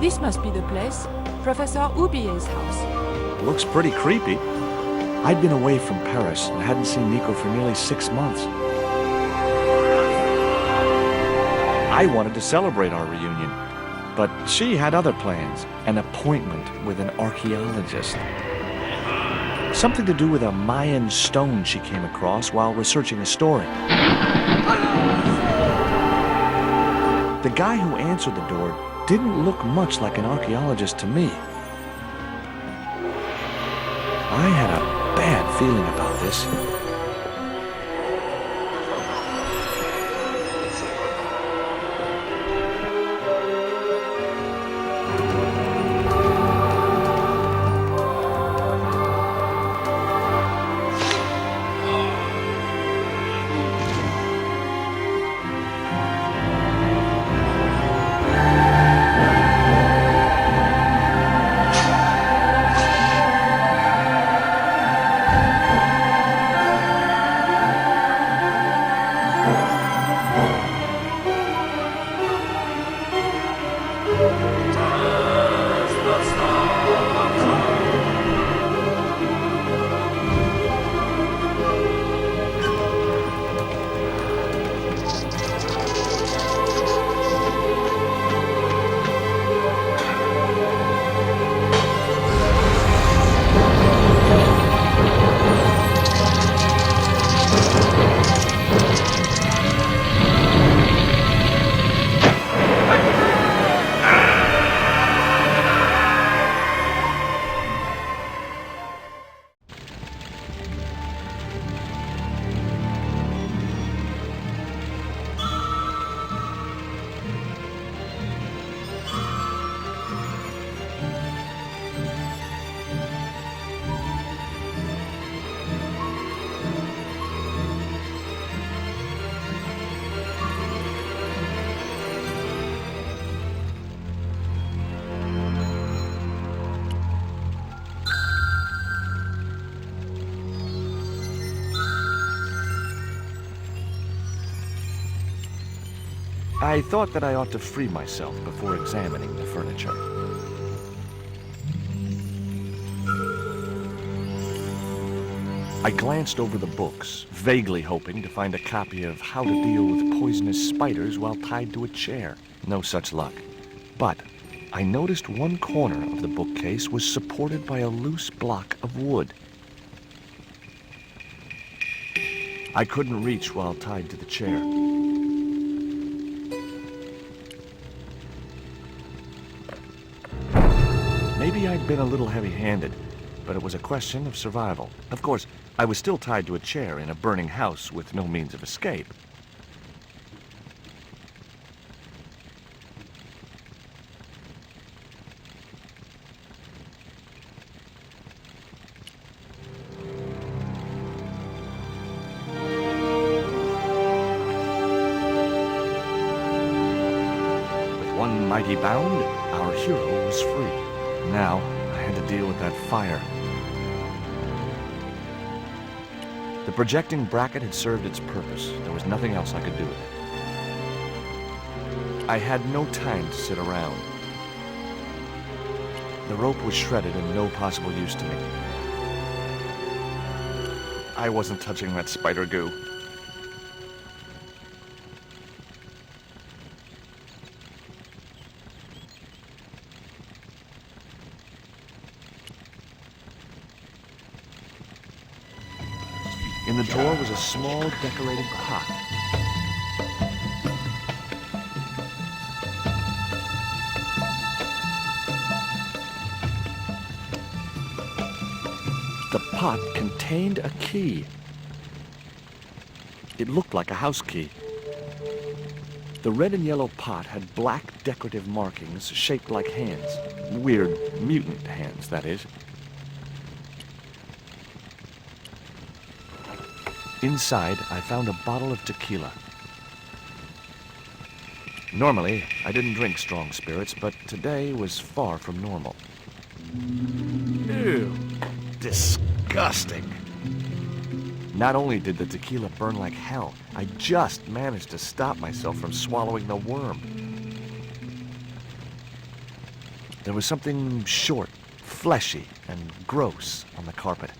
This must be the place. Professor Aubier's house. Looks pretty creepy. I'd been away from Paris and hadn't seen Nico for nearly 6 months. I wanted to celebrate our reunion, but she had other plans. An appointment with an archaeologist. Something to do with a Mayan stone she came across while researching a story. The guy who answered the door didn't look much like an archaeologist to me. I had a bad feeling about this. I thought that I ought to free myself before examining the furniture. I glanced over the books, vaguely hoping to find a copy of How to Deal with Poisonous Spiders While Tied to a Chair. No such luck. But I noticed one corner of the bookcase was supported by a loose block of wood. I couldn't reach while tied to the chair. Maybe I'd been a little heavy-handed, but it was a question of survival. Of course, I was still tied to a chair in a burning house with no means of escape. With one mighty bound, our hero was free. Now, I had to deal with that fire. The projecting bracket had served its purpose. There was nothing else I could do with it. I had no time to sit around. The rope was shredded and no possible use to me. I wasn't touching that spider goo. In the drawer was a small decorated pot. The pot contained a key. It looked like a house key. The red and yellow pot had black decorative markings shaped like hands. Weird mutant hands, that is. Inside, I found a bottle of tequila. Normally, I didn't drink strong spirits, but today was far from normal. Ew. Disgusting. Not only did the tequila burn like hell, I just managed to stop myself from swallowing the worm. There was something short, fleshy, and gross on the carpet.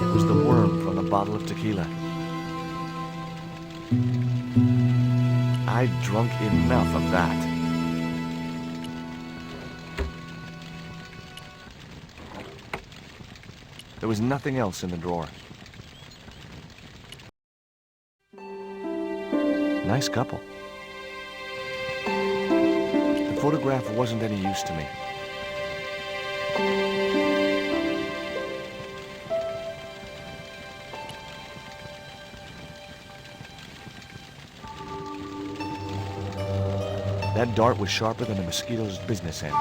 It was the worm from the bottle of tequila. I'd drunk enough of that. There was nothing else in the drawer. Nice couple. The photograph wasn't any use to me. That dart was sharper than a mosquito's business end,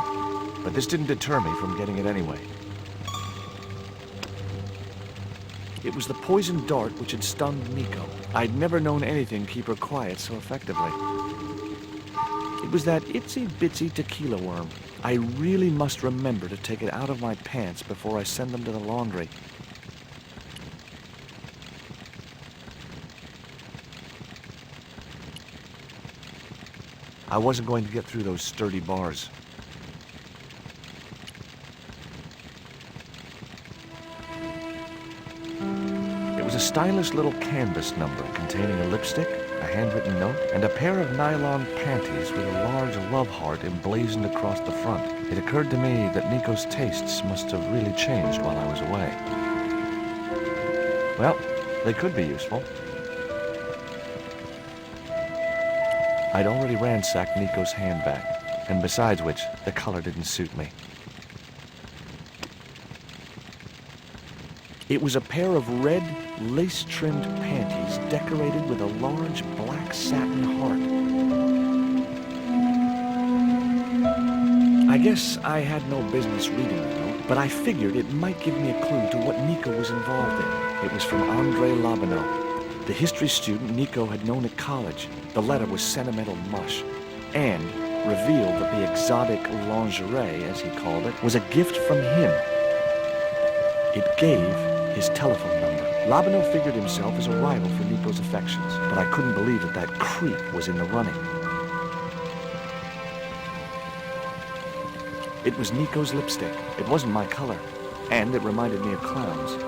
but this didn't deter me from getting it anyway. It was the poisoned dart which had stunned Nico. I'd never known anything keep her quiet so effectively. It was that itsy-bitsy tequila worm. I really must remember to take it out of my pants before I send them to the laundry. I wasn't going to get through those sturdy bars. It was a stylish little canvas number containing a lipstick, a handwritten note, and a pair of nylon panties with a large love heart emblazoned across the front. It occurred to me that Nico's tastes must have really changed while I was away. Well, they could be useful. I'd already ransacked Nico's handbag, and besides which, the color didn't suit me. It was a pair of red, lace-trimmed panties decorated with a large black satin heart. I guess I had no business reading the note, but I figured it might give me a clue to what Nico was involved in. It was from André Labanau, the history student Nico had known at college. The letter was sentimental mush, and revealed that the exotic lingerie, as he called it, was a gift from him. It gave his telephone number. Labanau figured himself as a rival for Nico's affections, but I couldn't believe that that creep was in the running. It was Nico's lipstick. It wasn't my color, and it reminded me of clowns.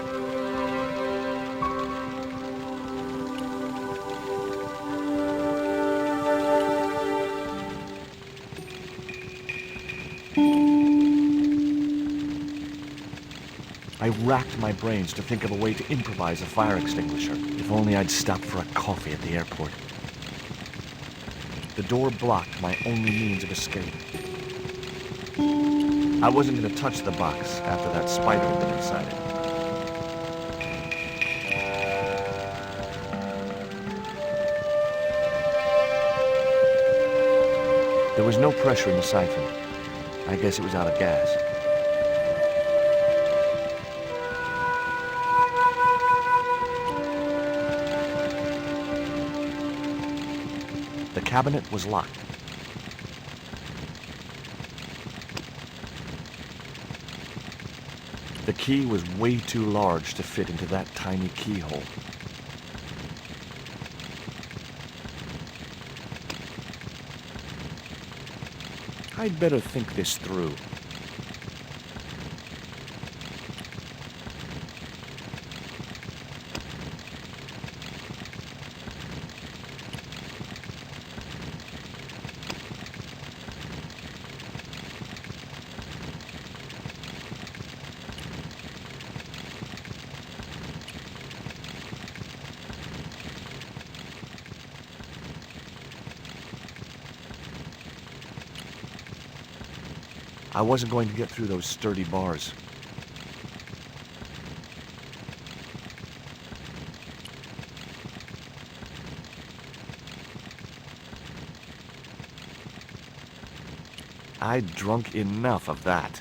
I racked my brains to think of a way to improvise a fire extinguisher. If only I'd stopped for a coffee at the airport. The door blocked my only means of escape. I wasn't going to touch the box after that spider had been inside it. There was no pressure in the siphon. I guess it was out of gas. The cabinet was locked. The key was way too large to fit into that tiny keyhole. I'd better think this through. I wasn't going to get through those sturdy bars. I'd drunk enough of that.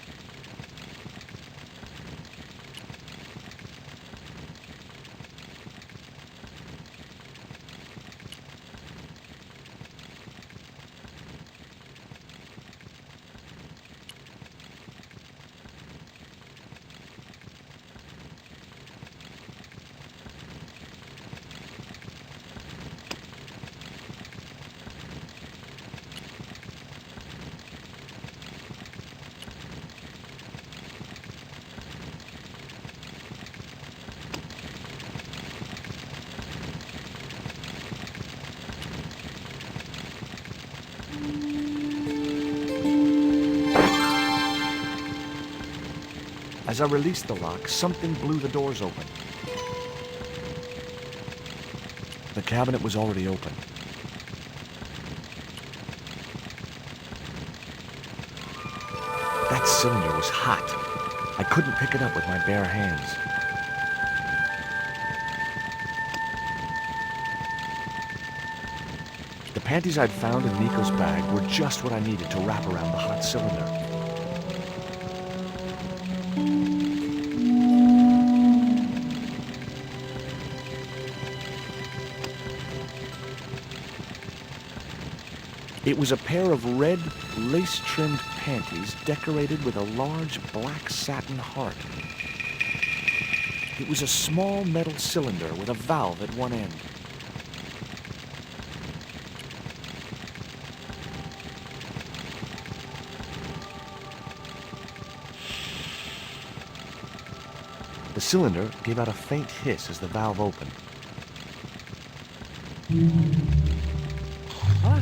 As I released the lock, something blew the doors open. The cabinet was already open. That cylinder was hot. I couldn't pick it up with my bare hands. The panties I'd found in Nico's bag were just what I needed to wrap around the hot cylinder. It was a pair of red, lace-trimmed panties decorated with a large black satin heart. It was a small metal cylinder with a valve at one end. The cylinder gave out a faint hiss as the valve opened. Huh?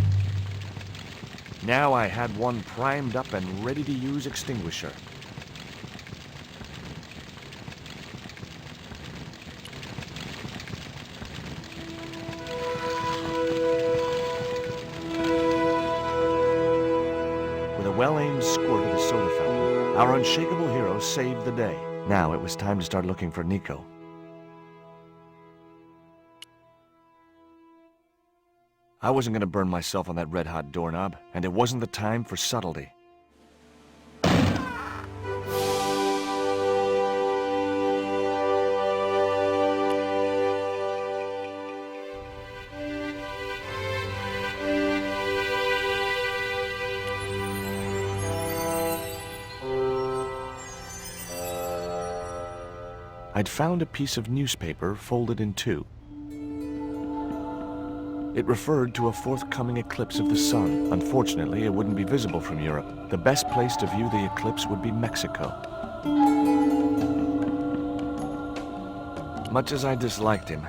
Now I had one primed up and ready to use extinguisher. With a well-aimed squirt of the soda fountain, our unshakable hero saved the day. Now it was time to start looking for Nico. I wasn't going to burn myself on that red-hot doorknob, and it wasn't the time for subtlety. I'd found a piece of newspaper folded in two. It referred to a forthcoming eclipse of the sun. Unfortunately, it wouldn't be visible from Europe. The best place to view the eclipse would be Mexico. Much as I disliked him,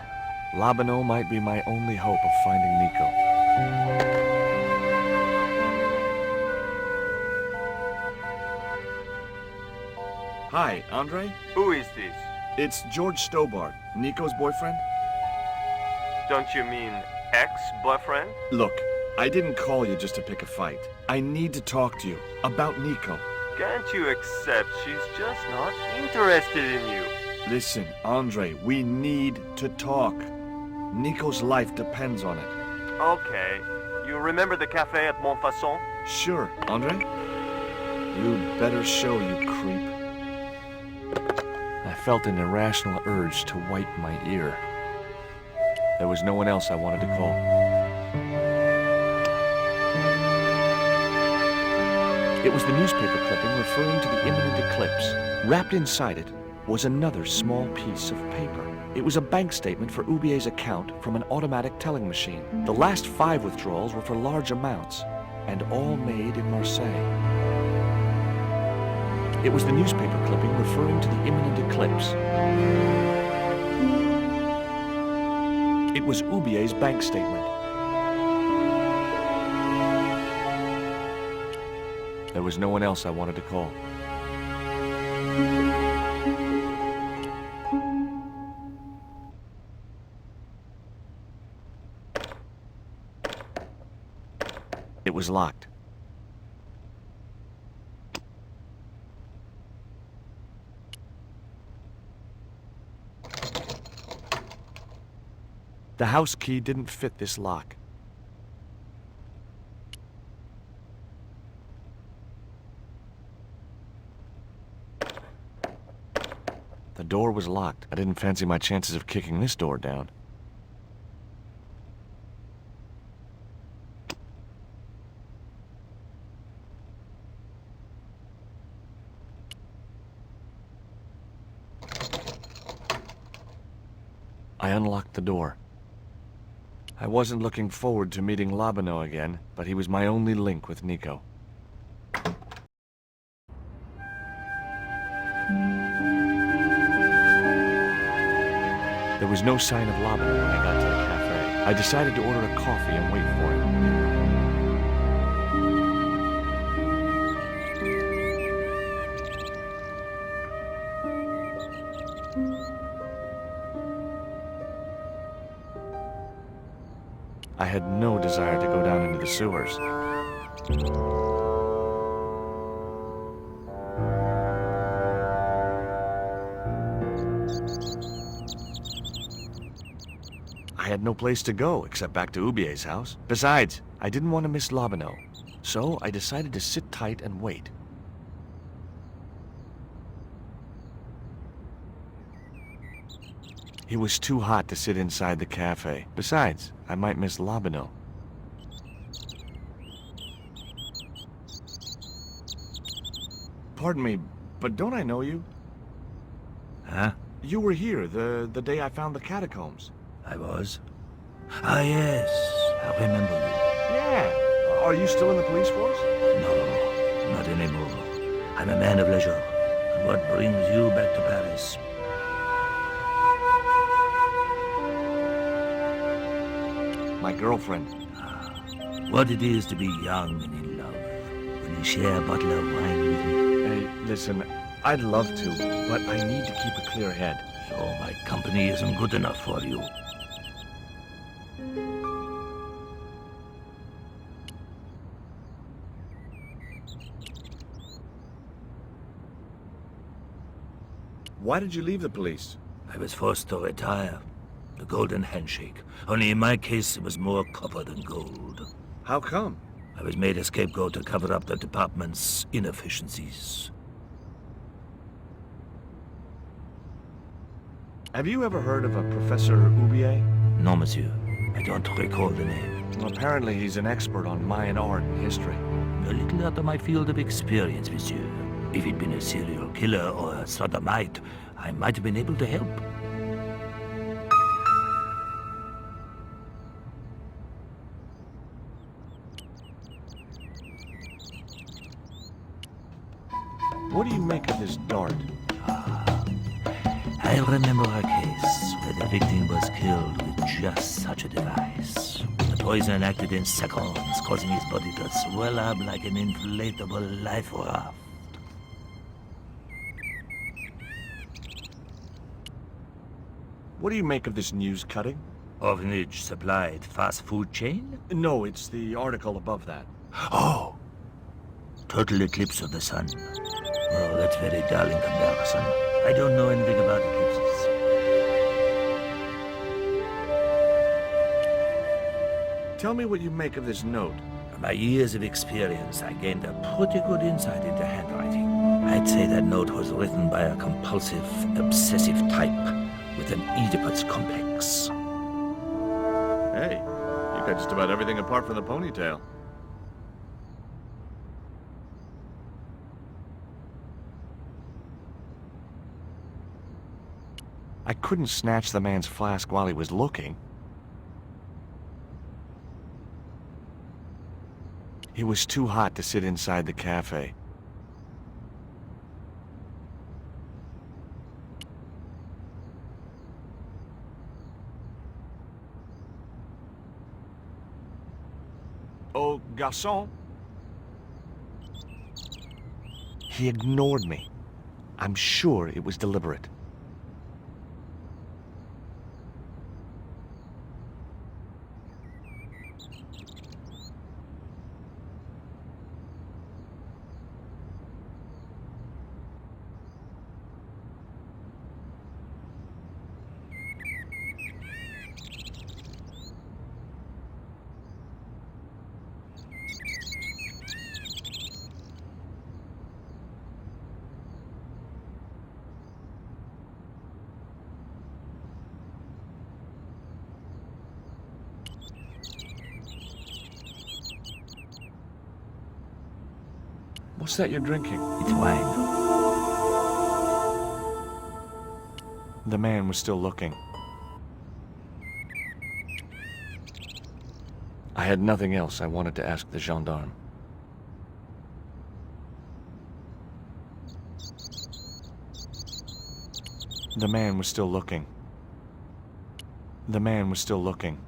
Labano might be my only hope of finding Nico. Hi, Andre? Who is this? It's George Stobart, Nico's boyfriend. Don't you mean ex-boyfriend? Look, I didn't call you just to pick a fight. I need to talk to you about Nico. Can't you accept she's just not interested in you? Listen, Andre, we need to talk. Nico's life depends on it. Okay. You remember the cafe at Montfaucon? Sure, Andre. You better show, you creep. I felt an irrational urge to wipe my ear. There was no one else I wanted to call. It was the newspaper clipping referring to the imminent eclipse. Wrapped inside it was another small piece of paper. It was a bank statement for Oubier's account from an automatic telling machine. The last 5 withdrawals were for large amounts, and all made in Marseille. It was the newspaper clipping referring to the imminent eclipse. It was Oubier's bank statement. There was no one else I wanted to call. It was locked. The house key didn't fit this lock. The door was locked. I didn't fancy my chances of kicking this door down. I unlocked the door. I wasn't looking forward to meeting Labano again, but he was my only link with Nico. There was no sign of Labano when I got to the cafe. I decided to order a coffee and wait for him. I had no desire to go down into the sewers. I had no place to go except back to Ubier's house. Besides, I didn't want to miss Lobineau, so I decided to sit tight and wait. It was too hot to sit inside the cafe. Besides, I might miss Lobineau. Pardon me, but don't I know you? Huh? You were here the day I found the catacombs. I was? Ah, yes. I remember you. Yeah. Are you still in the police force? No, not anymore. I'm a man of leisure. And what brings you back to Paris? My girlfriend. What it is to be young and in love. Will you share a bottle of wine with me? Hey, listen, I'd love to, but I need to keep a clear head. So my company isn't good enough for you. Why did you leave the police? I was forced to retire. The golden handshake. Only in my case, it was more copper than gold. How come? I was made a scapegoat to cover up the department's inefficiencies. Have you ever heard of a Professor Ubier? No, monsieur. I don't recall the name. Well, apparently he's an expert on Mayan art and history. A little out of my field of experience, monsieur. If he'd been a serial killer or a sodomite, I might have been able to help. What do you make of this dart? I remember a case where the victim was killed with just such a device. The poison acted in seconds, causing his body to swell up like an inflatable life raft. What do you make of this news cutting? Orphanage supplied fast food chain? No, it's the article above that. Oh! Total eclipse of the sun. Oh, that's very dull in comparison. I don't know anything about eclipses. Tell me what you make of this note. From my years of experience, I gained a pretty good insight into handwriting. I'd say that note was written by a compulsive, obsessive type with an Oedipus complex. Hey, you got just about everything apart from the ponytail. I couldn't snatch the man's flask while he was looking. It was too hot to sit inside the cafe. Oh, garçon. He ignored me. I'm sure it was deliberate. What's that you're drinking? It's wine. The man was still looking. I had nothing else I wanted to ask the gendarme. The man was still looking. The man was still looking.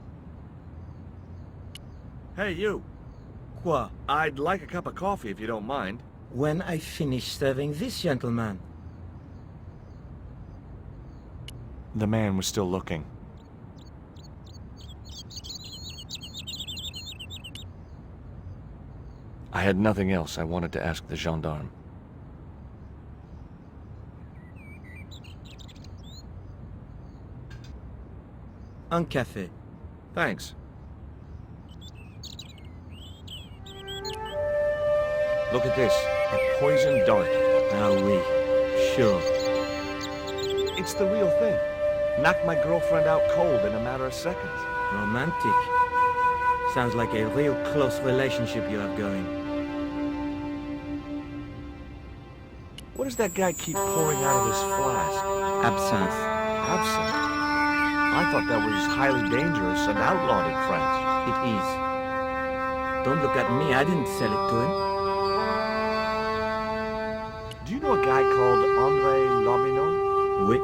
Hey, you. Quoi? I'd like a cup of coffee if you don't mind. When I finish serving this gentleman. The man was still looking. I had nothing else I wanted to ask the gendarme. Un café. Thanks. Look at this. A poison dart. Ah oui. Sure. It's the real thing. Knocked my girlfriend out cold in a matter of seconds. Romantic. Sounds like a real close relationship you have going. What does that guy keep pouring out of his flask? Absinthe. Absinthe? I thought that was highly dangerous and outlawed in France. It is. Don't look at me, I didn't sell it to him. Do you know a guy called André Lobineau? Oui,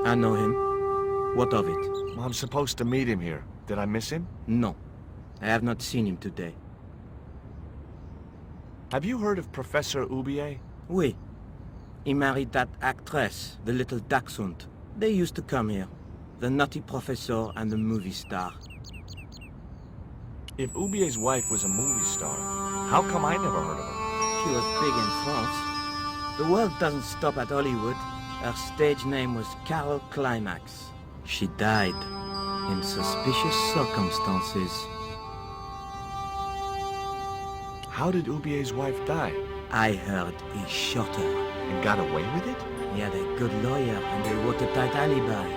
I know him. What of it? Well, I'm supposed to meet him here. Did I miss him? No, I have not seen him today. Have you heard of Professor Oubier? Oui. He married that actress, the little dachshund. They used to come here. The nutty professor and the movie star. If Oubier's wife was a movie star, how come I never heard of her? She was big in France. The world doesn't stop at Hollywood. Her stage name was Carol Climax. She died in suspicious circumstances. How did Oubier's wife die? I heard he shot her. And got away with it? He had a good lawyer and a watertight alibi.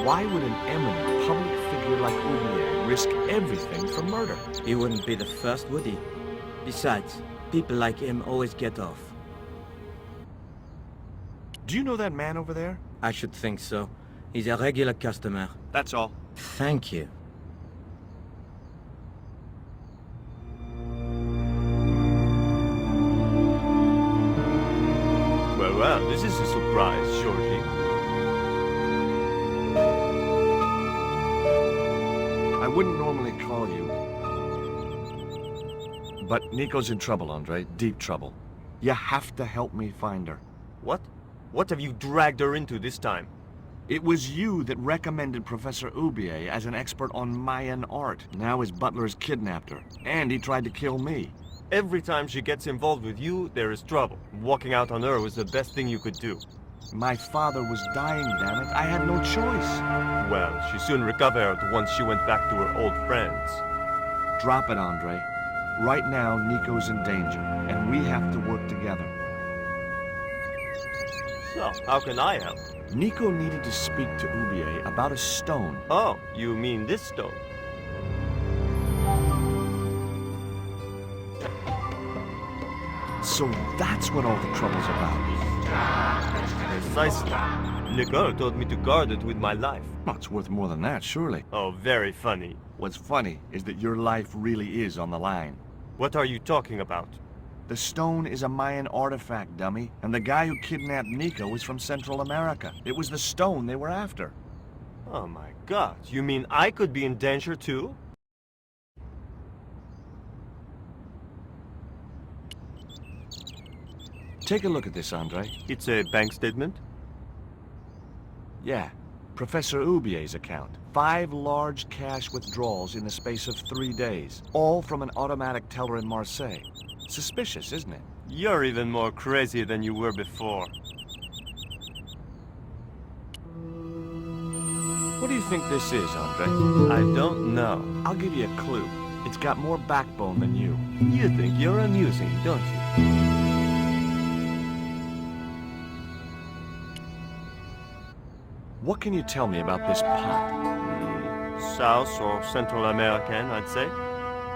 Why would an eminent public figure like Oubier risk everything for murder? He wouldn't be the first, would he? Besides, people like him always get off. Do you know that man over there? I should think so. He's a regular customer. That's all. Thank you. Well, this is a surprise, Georgie. I wouldn't normally call you. But Nico's in trouble, Andre. Deep trouble. You have to help me find her. What? What have you dragged her into this time? It was you that recommended Professor Oubier as an expert on Mayan art. Now his butler's kidnapped her. And he tried to kill me. Every time she gets involved with you, there is trouble. Walking out on her was the best thing you could do. My father was dying, damn it. I had no choice. Well, she soon recovered once she went back to her old friends. Drop it, Andre. Right now, Nico's in danger, and we have to work together. So, how can I help? Nico needed to speak to Oubier about a stone. Oh, you mean this stone? So that's what all the trouble's about. Precisely. Nicole told me to guard it with my life. Well, it's worth more than that, surely. Oh, very funny. What's funny is that your life really is on the line. What are you talking about? The stone is a Mayan artifact, dummy, and the guy who kidnapped Nico was from Central America. It was the stone they were after. Oh my god, you mean I could be in danger too? Take a look at this, Andre. It's a bank statement? Yeah, Professor Oubier's account. 5 large cash withdrawals in the space of 3 days, all from an automatic teller in Marseille. Suspicious, isn't it? You're even more crazy than you were before. What do you think this is, Andre? I don't know. I'll give you a clue. It's got more backbone than you. You think you're amusing, don't you? What can you tell me about this pot? South or Central American, I'd say.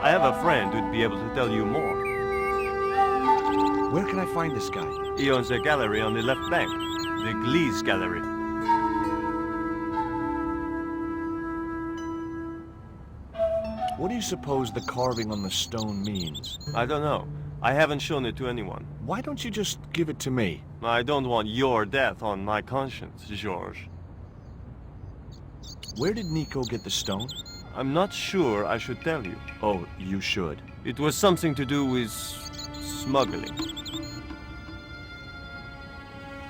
I have a friend who'd be able to tell you more. Where can I find this guy? He owns a gallery on the left bank, the Gliese Gallery. What do you suppose the carving on the stone means? I don't know. I haven't shown it to anyone. Why don't you just give it to me? I don't want your death on my conscience, Georges. Where did Nico get the stone? I'm not sure I should tell you. Oh, you should. It was something to do with smuggling.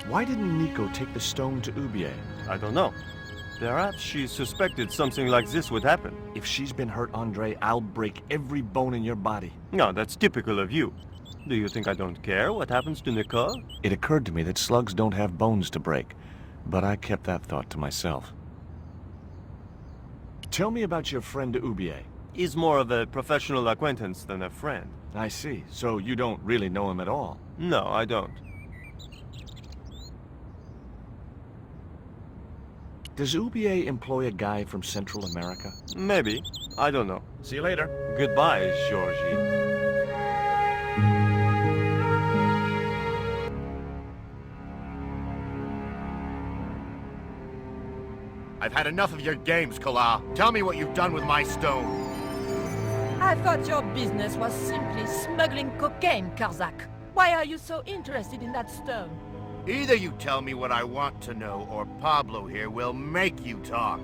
Why didn't Nico take the stone to Oubier? I don't know. Perhaps she suspected something like this would happen. If she's been hurt, Andre, I'll break every bone in your body. No, that's typical of you. Do you think I don't care what happens to Nicole? It occurred to me that slugs don't have bones to break, but I kept that thought to myself. Tell me about your friend Ubier. He's more of a professional acquaintance than a friend. I see. So you don't really know him at all? No, I don't. Does Ubier employ a guy from Central America? Maybe. I don't know. See you later. Goodbye, Georgie. I've had enough of your games, Kala. Tell me what you've done with my stone. I thought your business was simply smuggling cocaine, Karzak. Why are you so interested in that stone? Either you tell me what I want to know, or Pablo here will make you talk.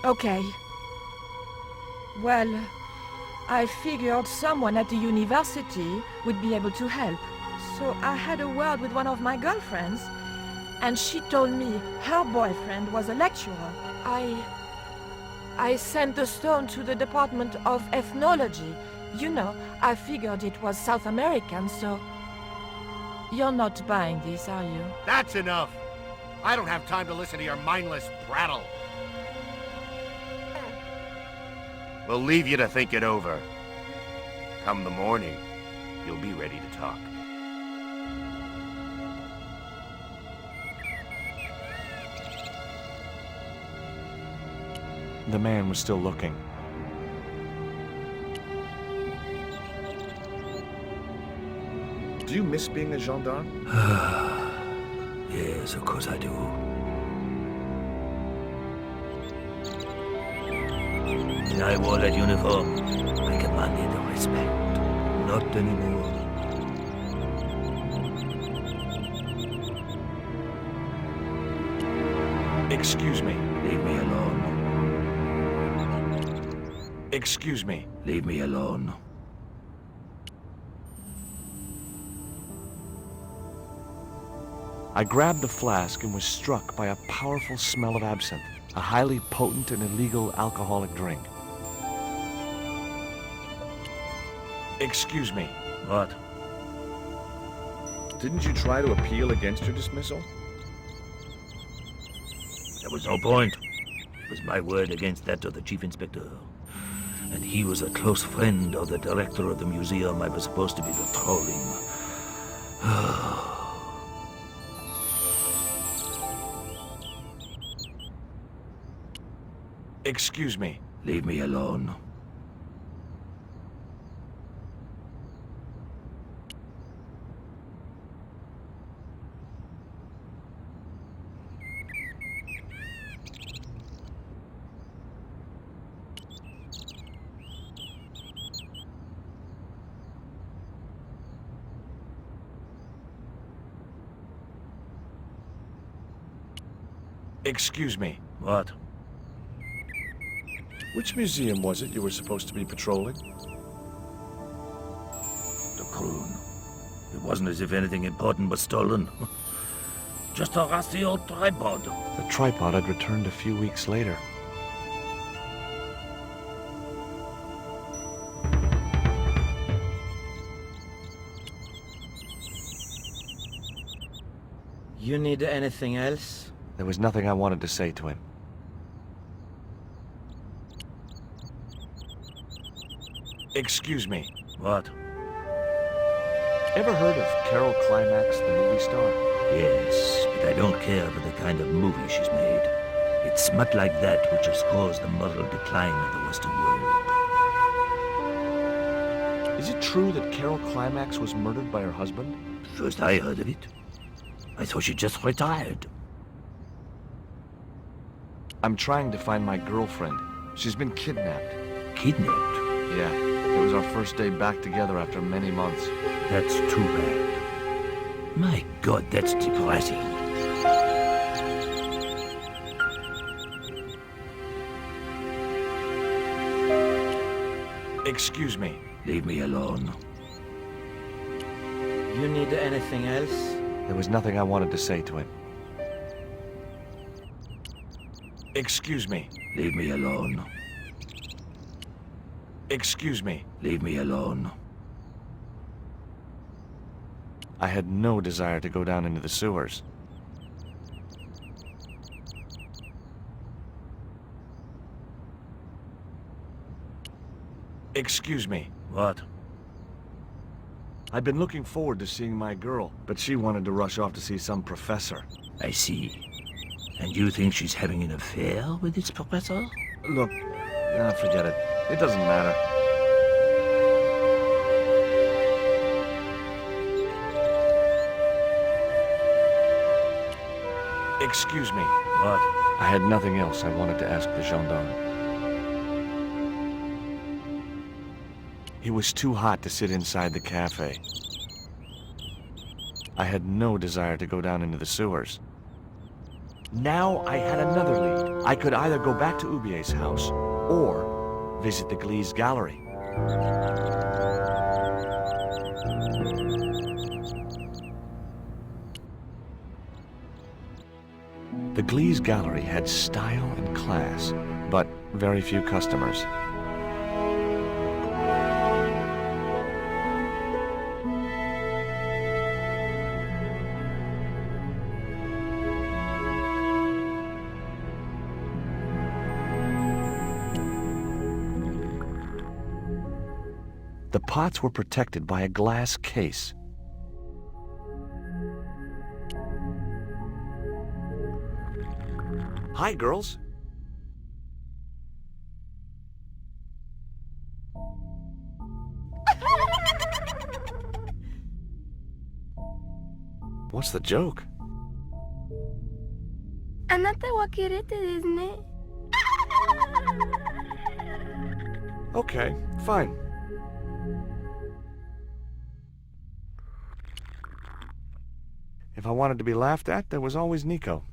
Okay. Well, I figured someone at the university would be able to help. So I had a word with one of my girlfriends, and she told me her boyfriend was a lecturer. I sent the stone to the Department of Ethnology. You know, I figured it was South American, so... You're not buying this, are you? That's enough! I don't have time to listen to your mindless prattle. We'll leave you to think it over. Come the morning, you'll be ready to talk. The man was still looking. Do you miss being a gendarme? Yes, of course I do. When I wore that uniform, I commanded respect. Not anymore. Excuse me. Leave me alone. Excuse me. Leave me alone. I grabbed the flask and was struck by a powerful smell of absinthe, a highly potent and illegal alcoholic drink. Excuse me. What? Didn't you try to appeal against your dismissal? There was no point. It was my word against that of the chief inspector. And he was a close friend of the director of the museum I was supposed to be patrolling. Excuse me. Leave me alone. Excuse me. What? Which museum was it you were supposed to be patrolling? The Kroon. It wasn't as if anything important was stolen. Just a rusty old tripod. The tripod had returned a few weeks later. You need anything else? There was nothing I wanted to say to him. Excuse me. What? Ever heard of Carol Climax, the movie star? Yes, but I don't care for the kind of movie she's made. It's smut like that which has caused the moral decline of the Western world. Is it true that Carol Climax was murdered by her husband? First I heard of it. I thought she just retired. I'm trying to find my girlfriend. She's been kidnapped. Kidnapped? Yeah, it was our first day back together after many months. That's too bad. My God, that's depressing. Excuse me. Leave me alone. You need anything else? There was nothing I wanted to say to him. Excuse me. Leave me alone. Excuse me. Leave me alone. I had no desire to go down into the sewers. Excuse me. What? I'd been looking forward to seeing my girl, but she wanted to rush off to see some professor. I see. And you think she's having an affair with this professor? Look, forget it. It doesn't matter. Excuse me. What? I had nothing else I wanted to ask the gendarme. It was too hot to sit inside the cafe. I had no desire to go down into the sewers. Now I had another lead. I could either go back to Ubier's house or visit the Glees Gallery. The Glees Gallery had style and class, but very few customers. The pots were protected by a glass case. Hi, girls. What's the joke? あなたはキレてですね。 Okay, fine. If I wanted to be laughed at, there was always Nico.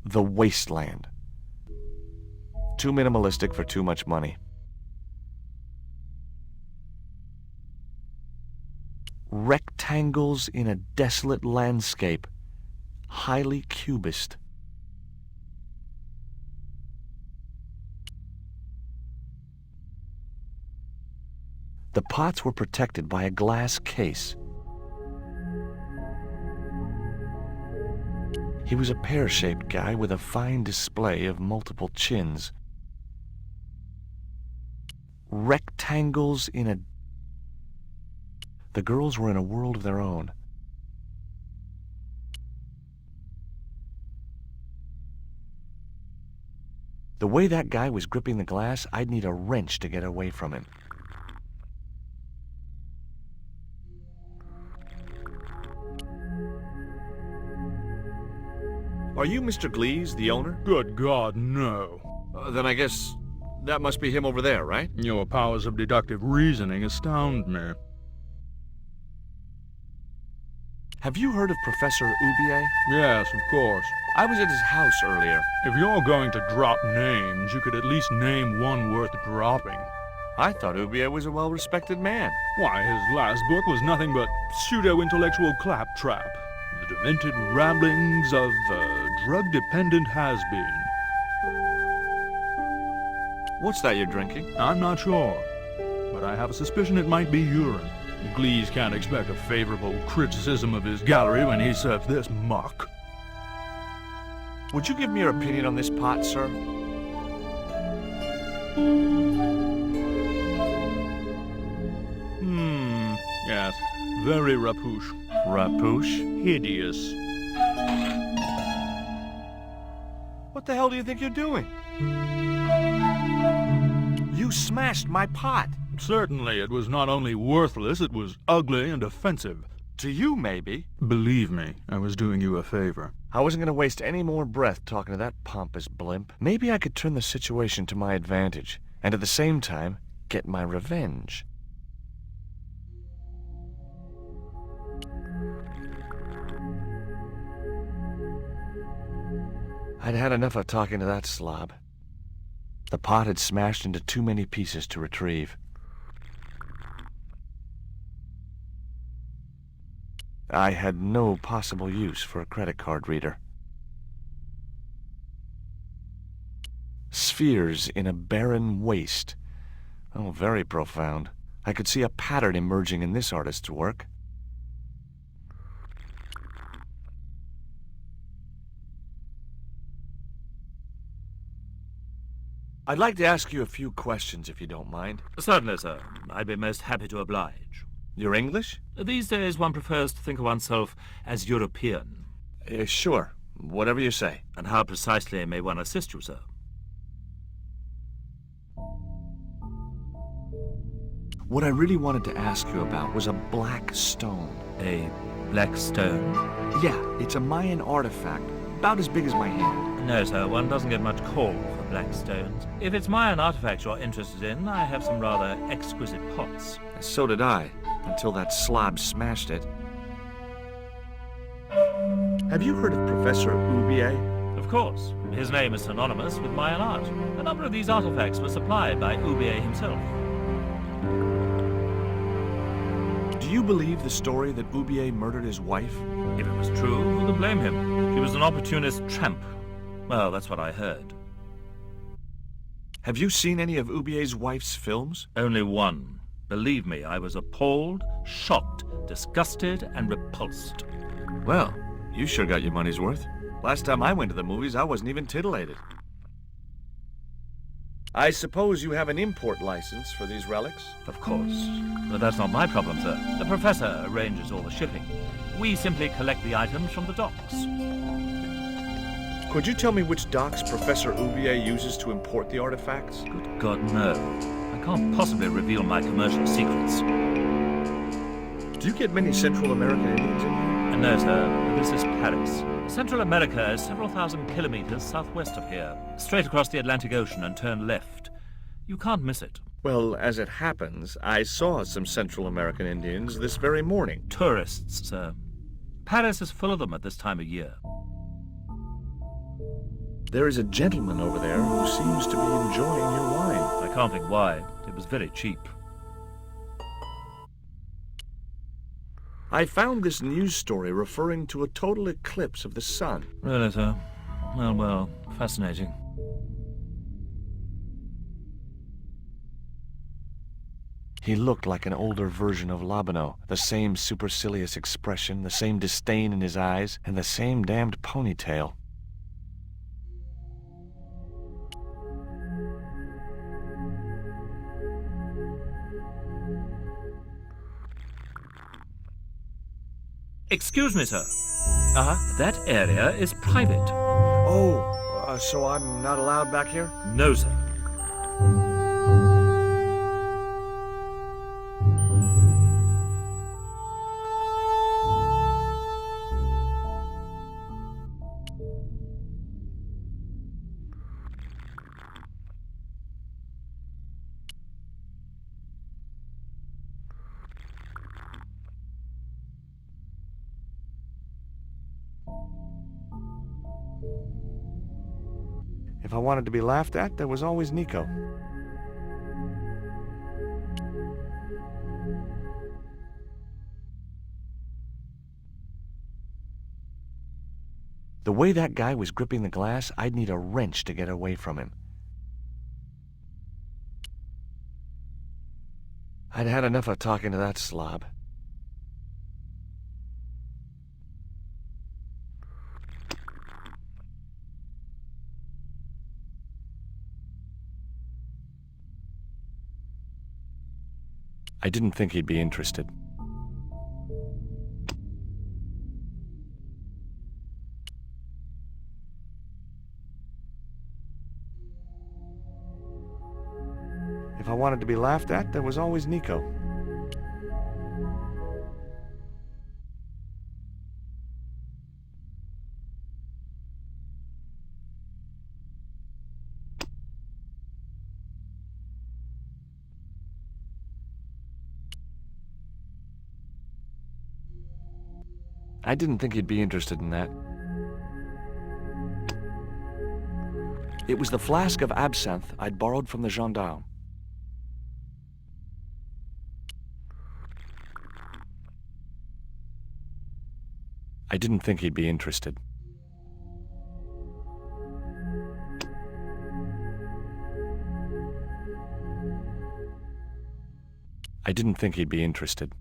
The Wasteland. Too minimalistic for too much money. Rectangles in a desolate landscape. Highly cubist. The pots were protected by a glass case. He was a pear-shaped guy with a fine display of multiple chins. Rectangles in a... The girls were in a world of their own. The way that guy was gripping the glass, I'd need a wrench to get away from him. Are you Mr. Glees, the owner? Good God, no. Then I guess that must be him over there, right? Your powers of deductive reasoning astound me. Have you heard of Professor Ubier? Yes, of course. I was at his house earlier. If you're going to drop names, you could at least name one worth dropping. I thought Ubier was a well-respected man. Why, his last book was nothing but pseudo-intellectual claptrap. The demented ramblings of a drug-dependent has-been. What's that you're drinking? I'm not sure, but I have a suspicion it might be urine. Glees can't expect a favorable criticism of his gallery when he serves this muck. Would you give me your opinion on this pot, sir? Yes. Very rapouche. Rapouche? Hideous. What the hell do you think you're doing? You smashed my pot. Certainly, it was not only worthless, it was ugly and offensive. To you, maybe. Believe me, I was doing you a favor. I wasn't going to waste any more breath talking to that pompous blimp. Maybe I could turn the situation to my advantage, and at the same time, get my revenge. I'd had enough of talking to that slob. The pot had smashed into too many pieces to retrieve. I had no possible use for a credit card reader. Spheres in a barren waste. Oh, very profound. I could see a pattern emerging in this artist's work. I'd like to ask you a few questions, if you don't mind. Certainly, sir. I'd be most happy to oblige. You're English? These days one prefers to think of oneself as European. Sure. Whatever you say. And how precisely may one assist you, sir? What I really wanted to ask you about was a black stone. A black stone? Yeah, it's a Mayan artifact, about as big as my hand. No, sir, one doesn't get much call for black stones. If it's Mayan artifacts you're interested in, I have some rather exquisite pots. So did I, until that slob smashed it. Have you heard of Professor Oubier? Of course. His name is synonymous with Mayan art. A number of these artifacts were supplied by Oubier himself. Do you believe the story that Oubier murdered his wife? If it was true, who could blame him? She was an opportunist tramp. Well, that's what I heard. Have you seen any of Oubier's wife's films? Only one. Believe me, I was appalled, shocked, disgusted, and repulsed. Well, you sure got your money's worth. Last time I went to the movies, I wasn't even titillated. I suppose you have an import license for these relics? Of course. But that's not my problem, sir. The professor arranges all the shipping. We simply collect the items from the docks. Could you tell me which docks Professor Oubier uses to import the artifacts? Good God, no. I can't possibly reveal my commercial secrets. Do you get many Central American Indians in here? No, sir. This is Paris. Central America is several thousand kilometers southwest of here. Straight across the Atlantic Ocean and turn left. You can't miss it. Well, as it happens, I saw some Central American Indians this very morning. Tourists, sir. Paris is full of them at this time of year. There is a gentleman over there who seems to be enjoying your wine. I can't think why. It was very cheap. I found this news story referring to a total eclipse of the sun. Really, sir? Well, fascinating. He looked like an older version of Labano. The same supercilious expression, the same disdain in his eyes, and the same damned ponytail. Excuse me, sir. Uh-huh. That area is private. Oh, so I'm not allowed back here? No, sir. If I wanted to be laughed at, there was always Nico. The way that guy was gripping the glass, I'd need a wrench to get away from him. I'd had enough of talking to that slob. I didn't think he'd be interested. If I wanted to be laughed at, there was always Nico. I didn't think he'd be interested in that. It was the flask of absinthe I'd borrowed from the gendarme. I didn't think he'd be interested. I didn't think he'd be interested.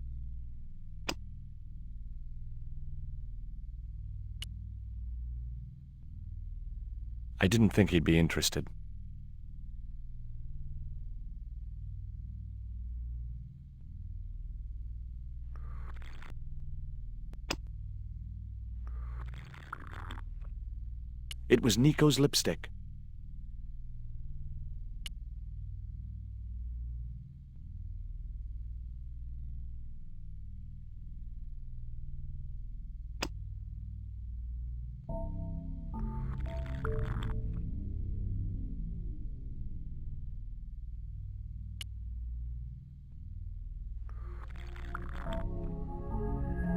I didn't think he'd be interested. It was Nico's lipstick.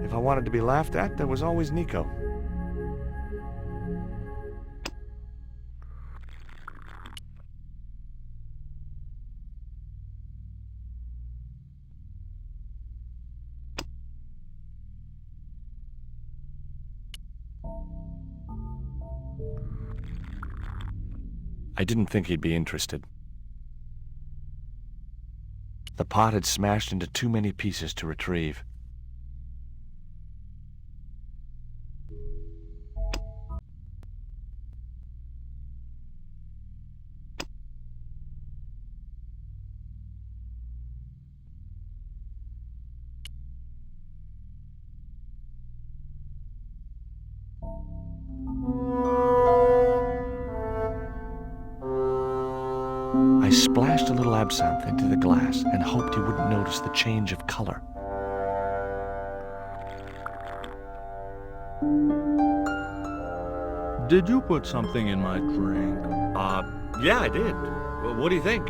If I wanted to be laughed at, there was always Nico. I didn't think he'd be interested. The pot had smashed into too many pieces to retrieve. I splashed a little absinthe into the glass and hoped he wouldn't notice the change of color. Did you put something in my drink? Yeah, I did. Well, what do you think?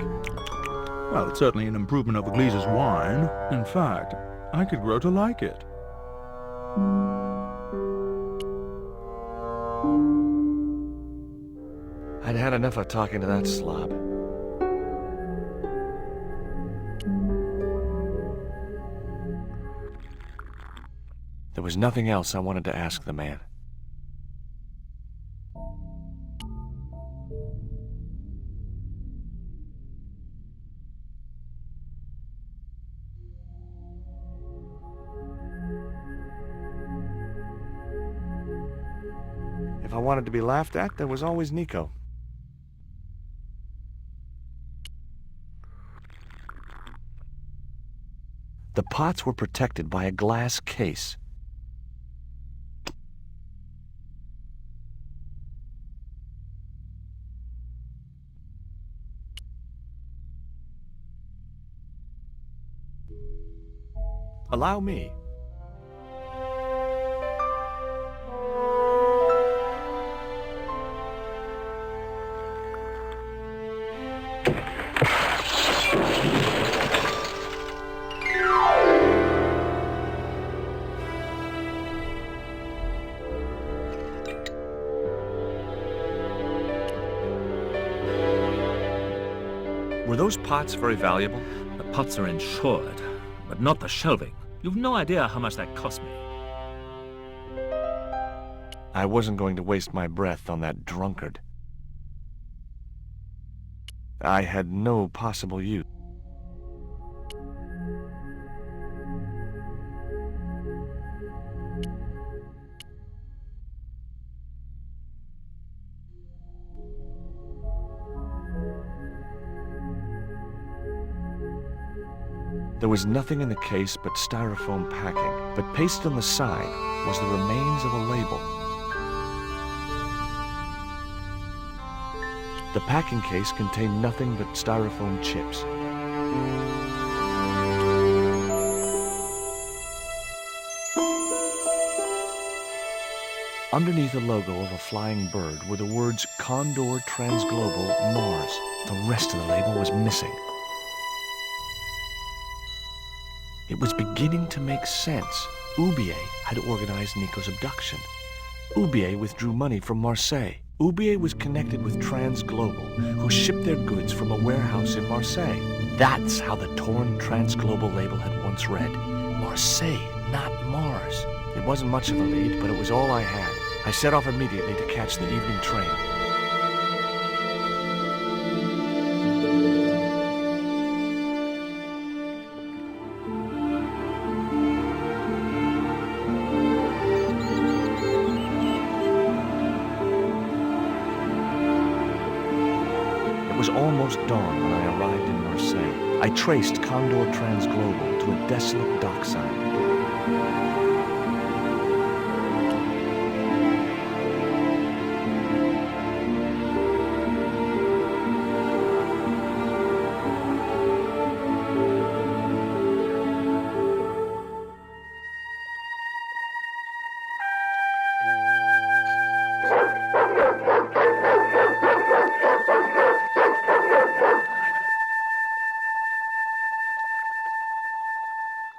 Well, it's certainly an improvement over Gleese's wine. In fact, I could grow to like it. I'd had enough of talking to that slob. There was nothing else I wanted to ask the man. If I wanted to be laughed at, there was always Nico. The pots were protected by a glass case. Allow me. Were those pots very valuable? The pots are insured, but not the shelving. You've no idea how much that cost me. I wasn't going to waste my breath on that drunkard. I had no possible use. There was nothing in the case but styrofoam packing, but pasted on the side was the remains of a label. The packing case contained nothing but styrofoam chips. Underneath the logo of a flying bird were the words Condor Transglobal Mars. The rest of the label was missing. It was beginning to make sense. Oubier had organized Nico's abduction. Oubier withdrew money from Marseille. Oubier was connected with Transglobal, who shipped their goods from a warehouse in Marseille. That's how the torn Transglobal label had once read. Marseille, not Mars. It wasn't much of a lead, but it was all I had. I set off immediately to catch the evening train. It was almost dawn when I arrived in Marseille. I traced Condor Transglobal to a desolate dockside.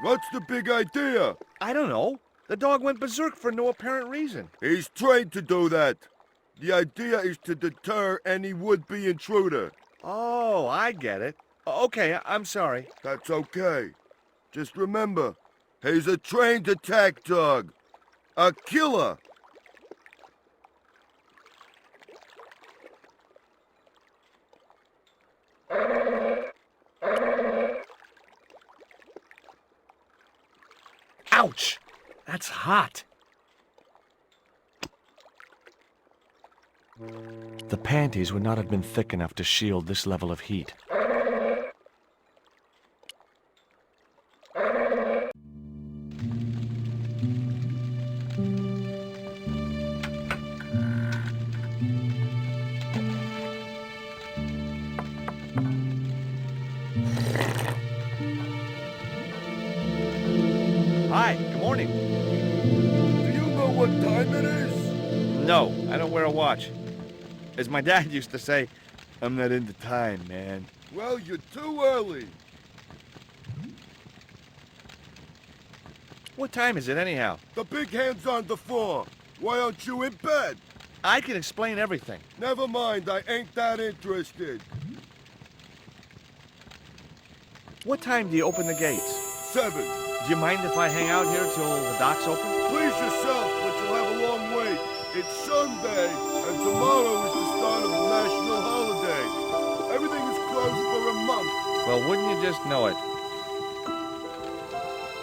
What's the big idea? I don't know. The dog went berserk for no apparent reason. He's trained to do that. The idea is to deter any would-be intruder. Oh, I get it. Okay, I'm sorry. That's okay. Just remember, he's a trained attack dog. A killer. Ouch! That's hot. The panties would not have been thick enough to shield this level of heat. Hi, good morning. Do you know what time it is? No, I don't wear a watch. As my dad used to say, I'm not into time, man. Well, you're too early. What time is it anyhow? The big hand's on the floor. Why aren't you in bed? I can explain everything. Never mind, I ain't that interested. What time do you open the gates? 7. Do you mind if I hang out here till the docks open? Please yourself, but you'll have a long wait. It's Sunday, and tomorrow is the start of a national holiday. Everything is closed for a month. Well, wouldn't you just know it?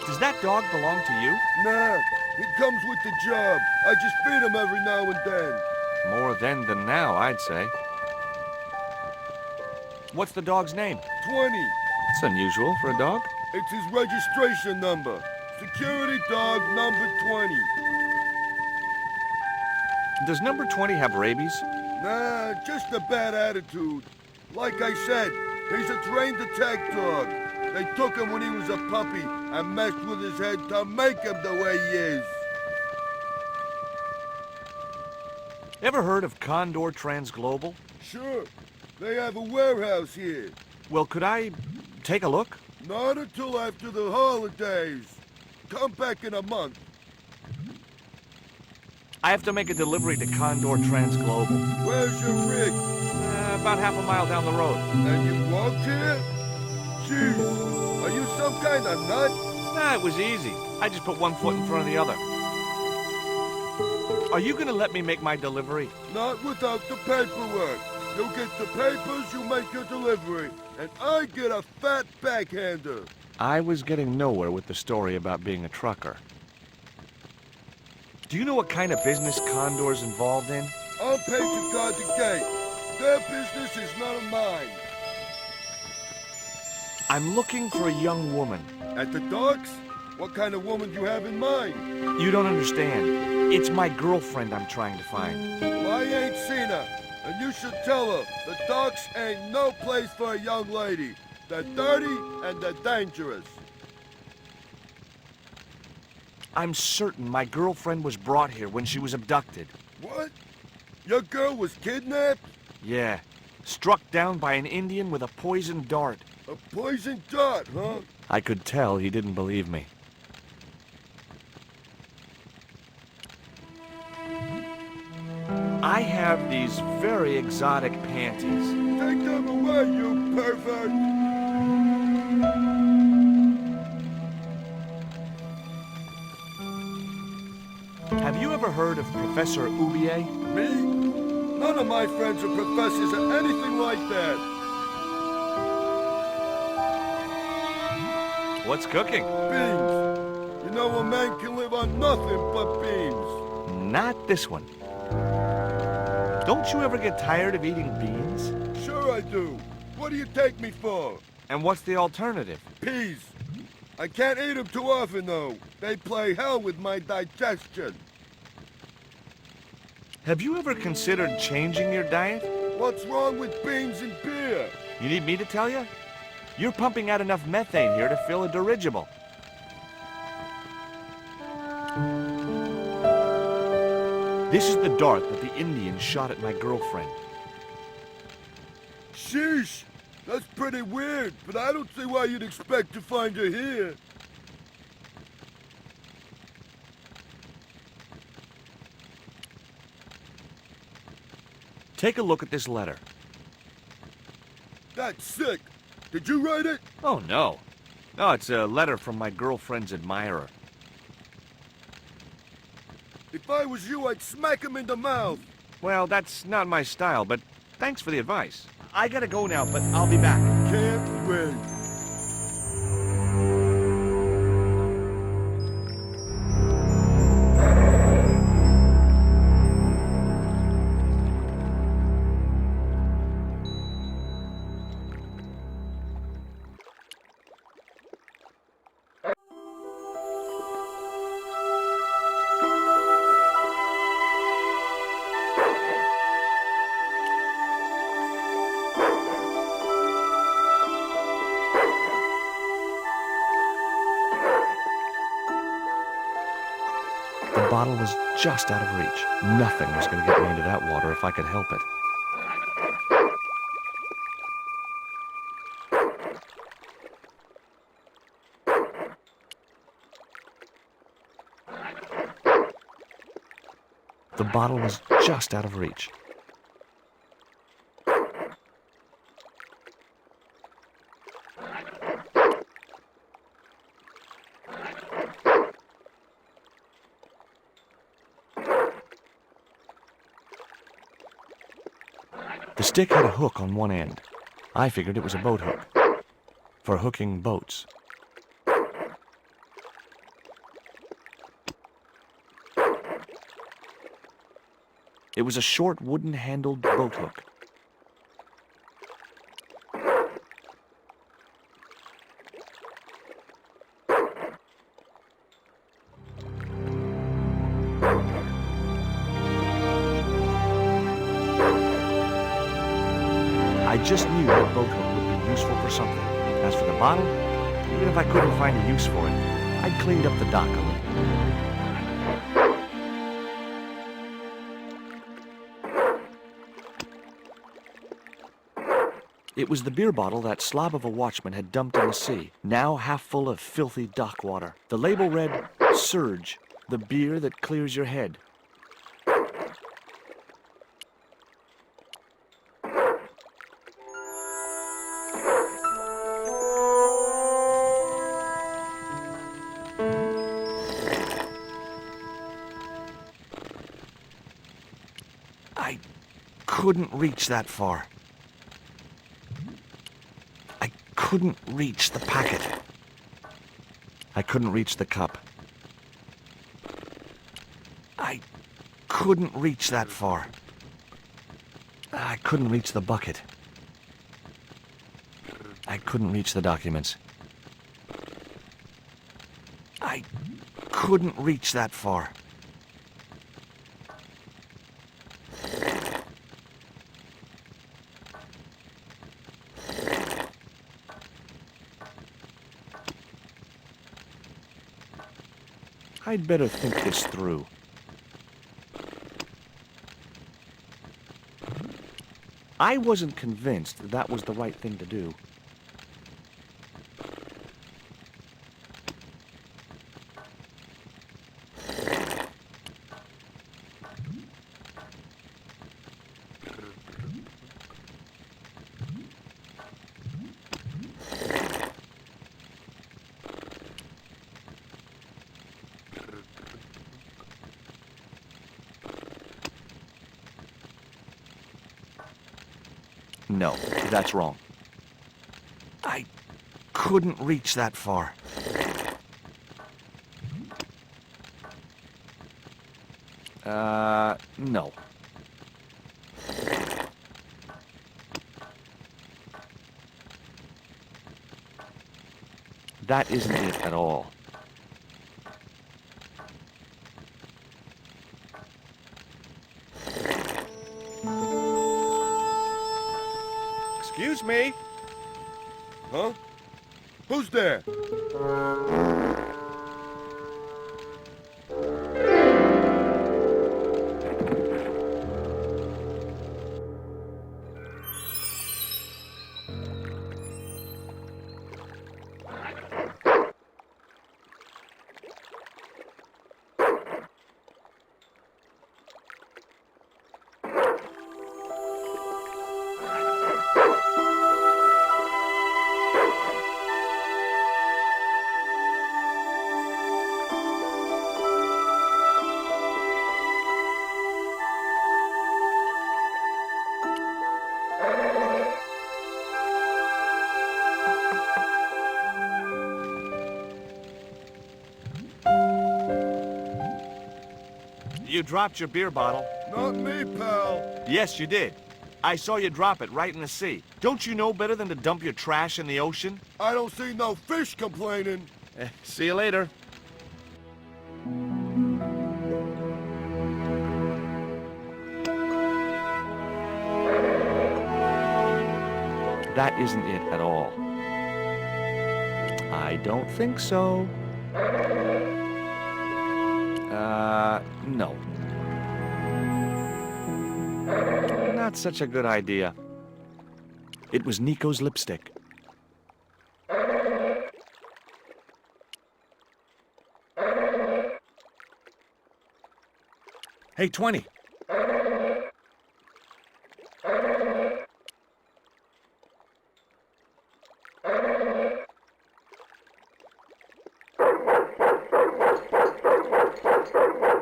Does that dog belong to you? Nah, he comes with the job. I just feed him every now and then. More then than now, I'd say. What's the dog's name? 20. It's unusual for a dog. It's his registration number. Security dog number 20. Does number 20 have rabies? Nah, just a bad attitude. Like I said, he's a trained attack dog. They took him when he was a puppy and messed with his head to make him the way he is. Ever heard of Condor Transglobal? Sure, they have a warehouse here. Well, could I take a look? Not until after the holidays. Come back in a month. I have to make a delivery to Condor Transglobal. Where's your rig? About half a mile down the road. And you walked here? Jeez, are you some kind of nut? Nah, it was easy. I just put one foot in front of the other. Are you gonna let me make my delivery? Not without the paperwork. You get the papers, you make your delivery, and I get a fat backhander. I was getting nowhere with the story about being a trucker. Do you know what kind of business Condor's involved in? I'm paid to guard the gate. Their business is none of mine. I'm looking for a young woman. At the docks? What kind of woman do you have in mind? You don't understand. It's my girlfriend I'm trying to find. Well, I ain't seen her, and you should tell her the docks ain't no place for a young lady. They're dirty and they're dangerous. I'm certain my girlfriend was brought here when she was abducted. What? Your girl was kidnapped? Yeah. Struck down by an Indian with a poisoned dart. A poison dart, huh? I could tell he didn't believe me. I have these very exotic panties. Take them away, you pervert! heard of Professor Oublier? Me? None of my friends are professors or anything like that. What's cooking? Beans. You know a man can live on nothing but beans. Not this one. Don't you ever get tired of eating beans? Sure I do. What do you take me for? And what's the alternative? Peas. I can't eat them too often, though. They play hell with my digestion. Have you ever considered changing your diet? What's wrong with beans and beer? You need me to tell you? You're pumping out enough methane here to fill a dirigible. This is the dart that the Indians shot at my girlfriend. Sheesh. That's pretty weird, but I don't see why you'd expect to find her here. Take a look at this letter. That's sick. Did you write it? Oh, no. No, it's a letter from my girlfriend's admirer. If I was you, I'd smack him in the mouth. Well, that's not my style, but thanks for the advice. I gotta go now, but I'll be back. Can't wait. The bottle was just out of reach. Nothing was going to get me into that water if I could help it. The bottle was just out of reach. The stick had a hook on one end. I figured it was a boat hook for hooking boats. It was a short wooden-handled boat hook. I just knew that boat hook would be useful for something. As for the bottle, even if I couldn't find a use for it, I'd cleaned up the dock a little. It was the beer bottle that slob of a watchman had dumped in the sea, now half full of filthy dock water. The label read, "Surge, the beer that clears your head." I couldn't reach that far. I couldn't reach the packet. I couldn't reach the cup. I couldn't reach that far. I couldn't reach the bucket. I couldn't reach the documents. I couldn't reach that far. I'd better think this through. I wasn't convinced that that was the right thing to do. No, that's wrong. I couldn't reach that far. No. That isn't it at all. Excuse me? Huh? Who's there? You dropped your beer bottle. Not me, pal. Yes, you did. I saw you drop it right in the sea. Don't you know better than to dump your trash in the ocean? I don't see no fish complaining. See you later. That isn't it at all. I don't think so. No. Not such a good idea. It was Nico's lipstick. Hey, 20.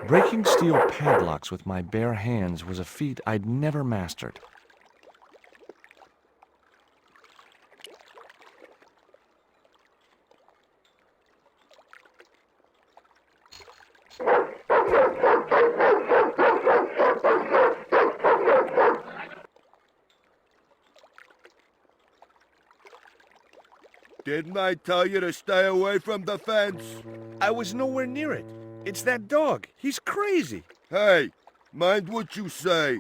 Breaking steel padlocks with my bare hands was a feat I'd never mastered. Didn't I tell you to stay away from the fence? I was nowhere near it. It's that dog. He's crazy. Hey, mind what you say.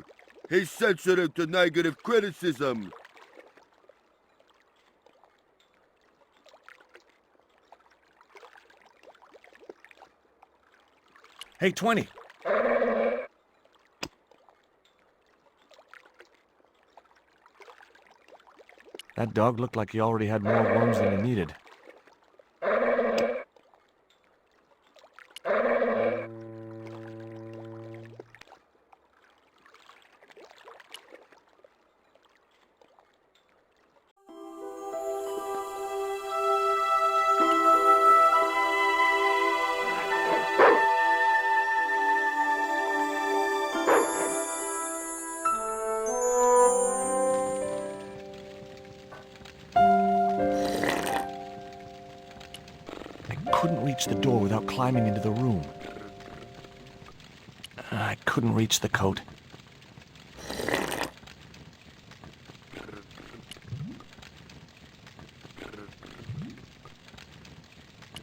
He's sensitive to negative criticism. Hey, 20. That dog looked like he already had more worms than he needed. I couldn't reach the door without climbing into the room. I couldn't reach the coat.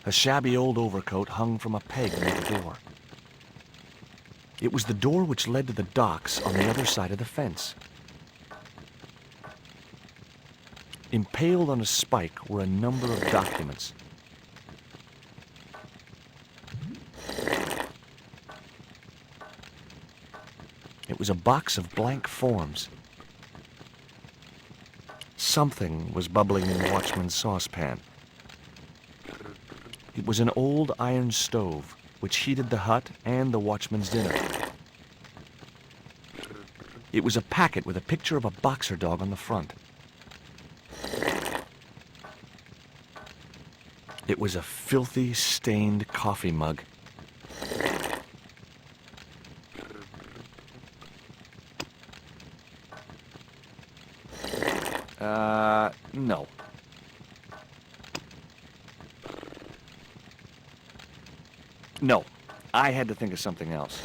A shabby old overcoat hung from a peg near the door. It was the door which led to the docks on the other side of the fence. Impaled on a spike were a number of documents. It was a box of blank forms. Something was bubbling in the watchman's saucepan. It was an old iron stove, which heated the hut and the watchman's dinner. It was a packet with a picture of a boxer dog on the front. It was a filthy, stained coffee mug. No. No. I had to think of something else.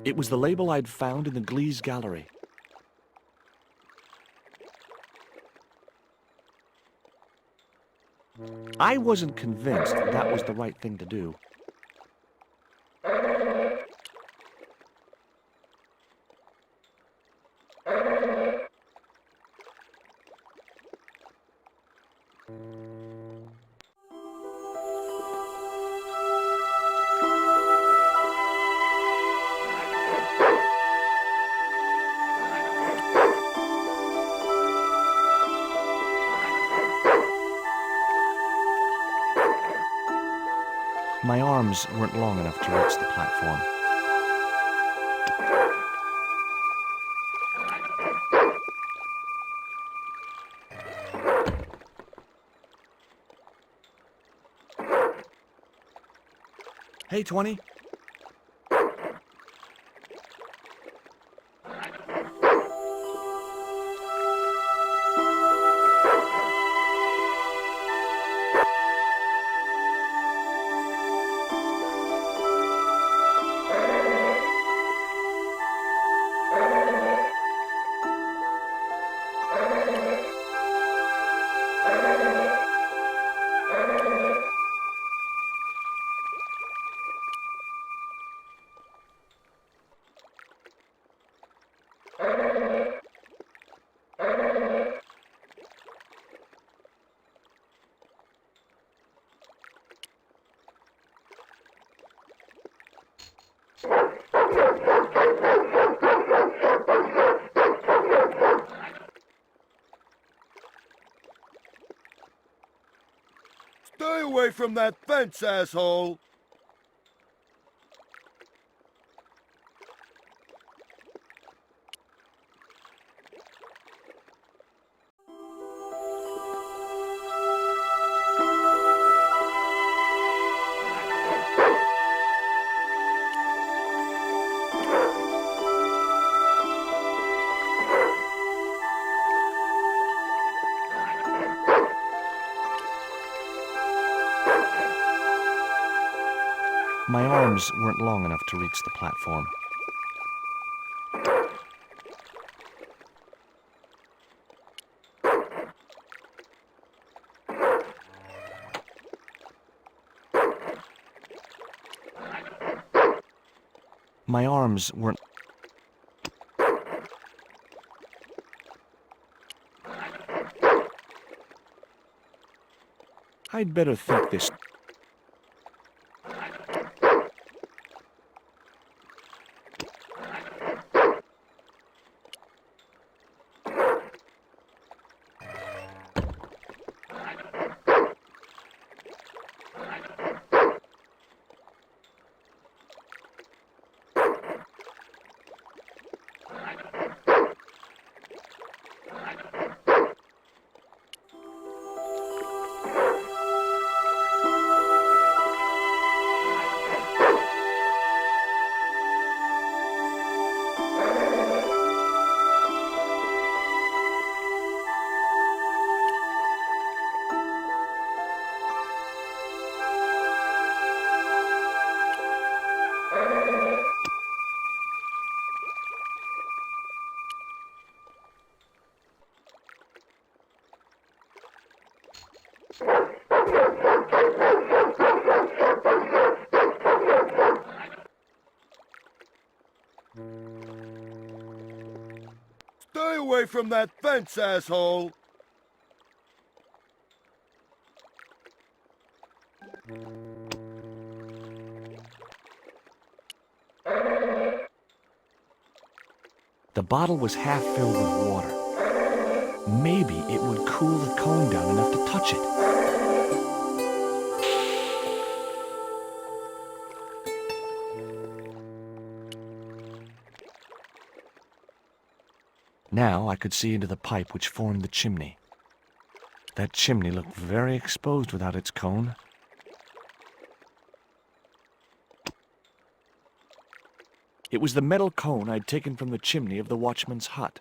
It was the label I'd found in the Glee's gallery. I wasn't convinced that was the right thing to do. My arms weren't long enough to reach the platform. Hey, 20. Stay away from that fence, asshole! My arms weren't long enough to reach the platform. My arms weren't... I'd better think this... Stay away from that fence, asshole! The bottle was half filled with water. Maybe it would cool the cone down enough to touch it. Now I could see into the pipe which formed the chimney. That chimney looked very exposed without its cone. It was the metal cone I'd taken from the chimney of the watchman's hut.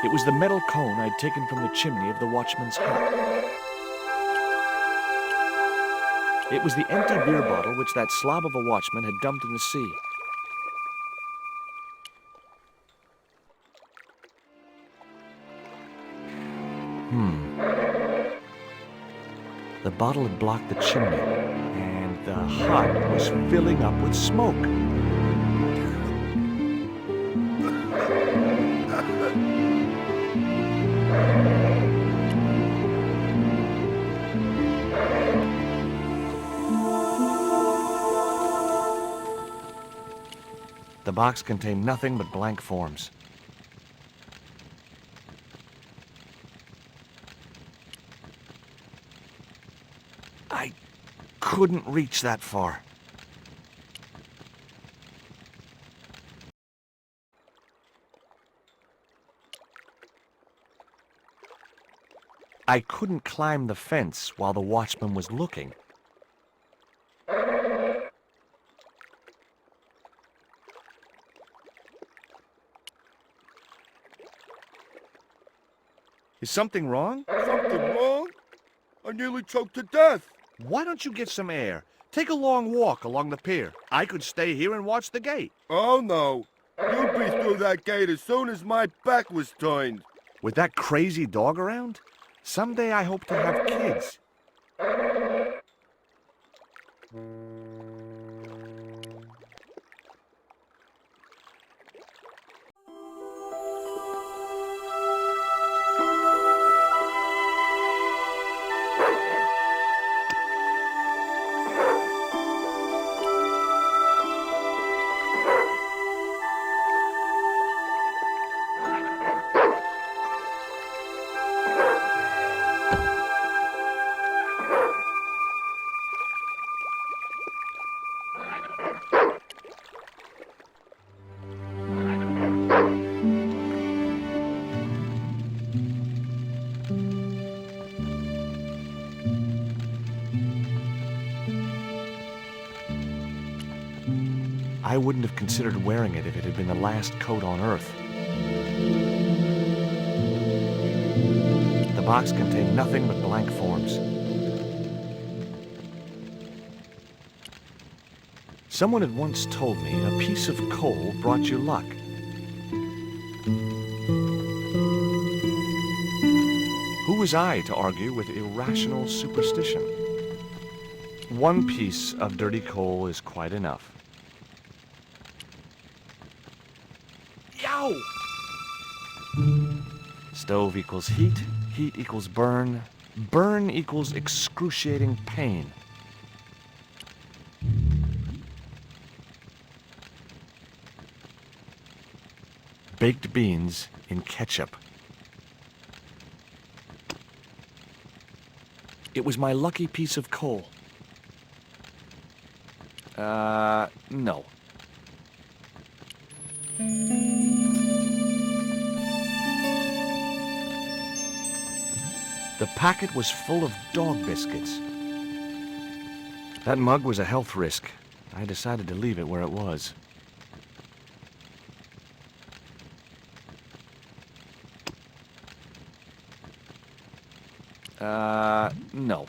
It was the metal cone I'd taken from the chimney of the watchman's hut. It was the empty beer bottle which that slob of a watchman had dumped in the sea. The bottle had blocked the chimney, and the hut was filling up with smoke. The box contained nothing but blank forms. I couldn't reach that far. I couldn't climb the fence while the watchman was looking. Is something wrong? Something wrong? I nearly choked to death. Why don't you get some air? Take a long walk along the pier. I could stay here and watch the gate. Oh, no. You'd be through that gate as soon as my back was turned. With that crazy dog around? Someday I hope to have kids. I wouldn't have considered wearing it if it had been the last coat on Earth. The box contained nothing but blank forms. Someone had once told me a piece of coal brought you luck. Who was I to argue with irrational superstition? One piece of dirty coal is quite enough. Yow! Stove equals heat, heat equals burn, burn equals excruciating pain. baked beans in ketchup. It was my lucky piece of coal. No. The packet was full of dog biscuits. That mug was a health risk. I decided to leave it where it was. No.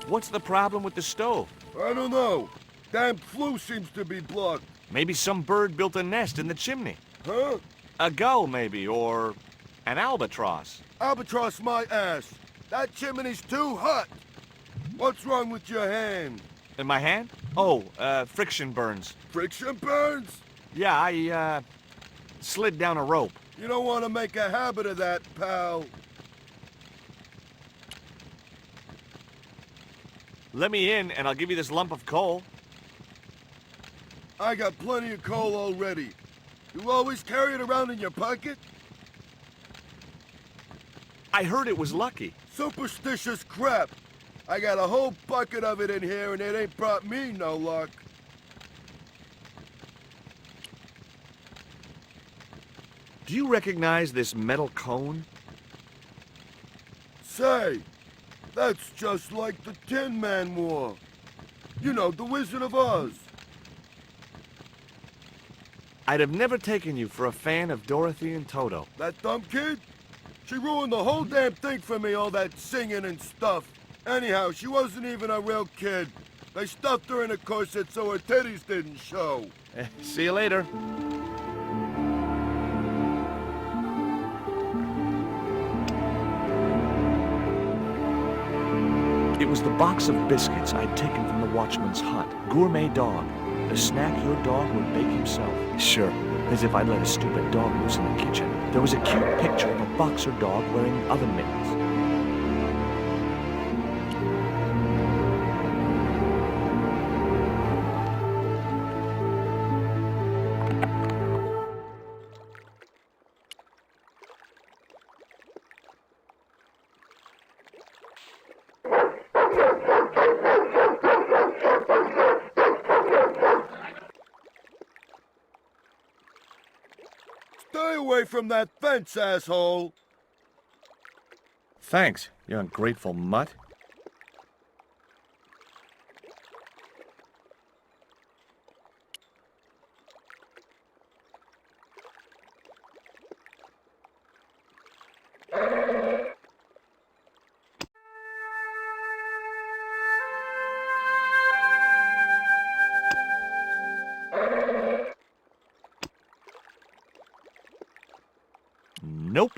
What's the problem with the stove? I don't know. Damn flue seems to be blocked. Maybe some bird built a nest in the chimney. Huh? A gull, maybe, or an albatross. Albatross my ass. That chimney's too hot. What's wrong with your hand? In my hand? Oh, friction burns. Friction burns? Yeah, I, slid down a rope. You don't want to make a habit of that, pal. Let me in, and I'll give you this lump of coal. I got plenty of coal already. You always carry it around in your pocket? I heard it was lucky. Superstitious crap. I got a whole bucket of it in here, and it ain't brought me no luck. Do you recognize this metal cone? Say, that's just like the Tin Man wore. You know, the Wizard of Oz. I'd have never taken you for a fan of Dorothy and Toto. That dumb kid? She ruined the whole damn thing for me, all that singing and stuff. Anyhow, she wasn't even a real kid. They stuffed her in a corset so her titties didn't show. See you later. It was the box of biscuits I'd taken from the watchman's hut. Gourmet dog. The snack your dog would bake himself. Sure, as if I'd let a stupid dog loose in the kitchen. There was a cute picture of a boxer dog wearing oven mittens. Stay away from that fence, asshole! Thanks, you ungrateful mutt. Nope.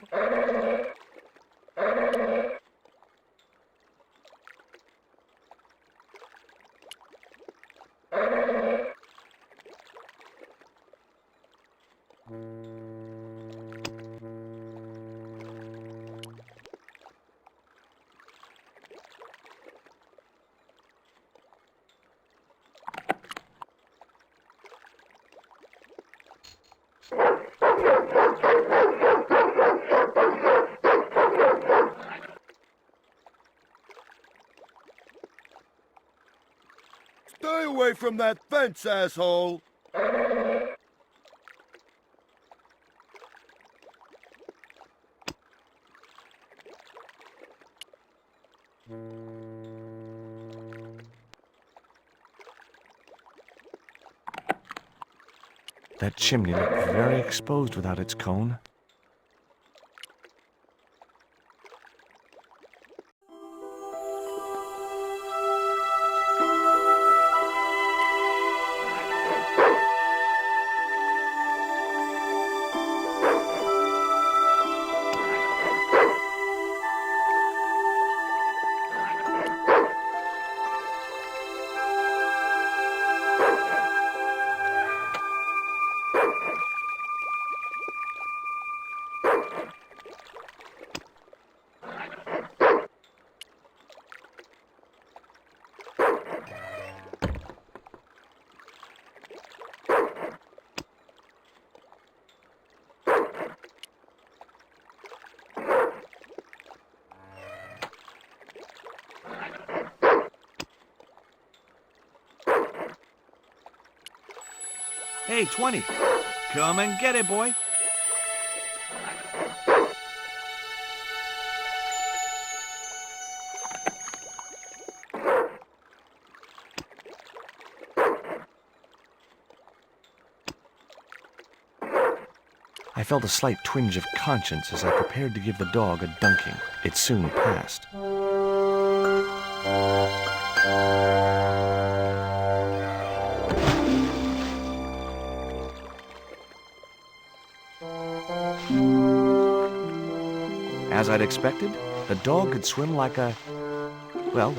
Stay away from that fence, asshole! That chimney looked very exposed without its cone. Hey, 20. Come and get it, boy. I felt a slight twinge of conscience as I prepared to give the dog a dunking. It soon passed. As I'd expected, the dog could swim like a... well,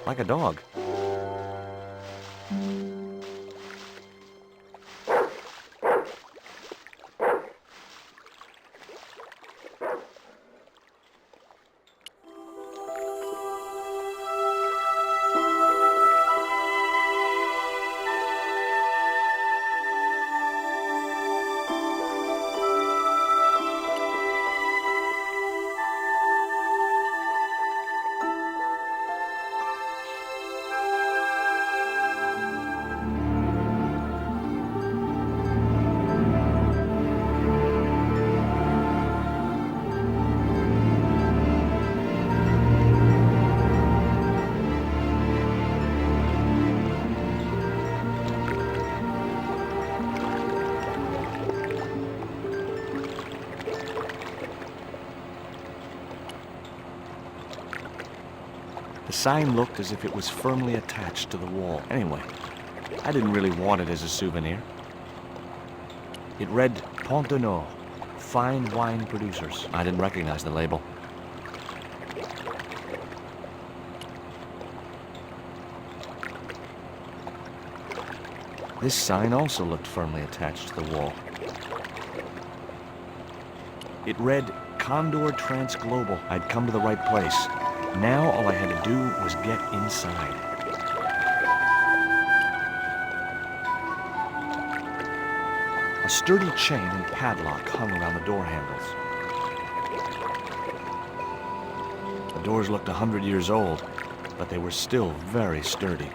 like a dog. The sign looked as if it was firmly attached to the wall. Anyway, I didn't really want it as a souvenir. It read, Pont du Nord, fine wine producers. I didn't recognize the label. This sign also looked firmly attached to the wall. It read, Condor Transglobal. I'd come to the right place. Now all I had to do was get inside. A sturdy chain and padlock hung around the door handles. The doors looked 100 years old, but they were still very sturdy.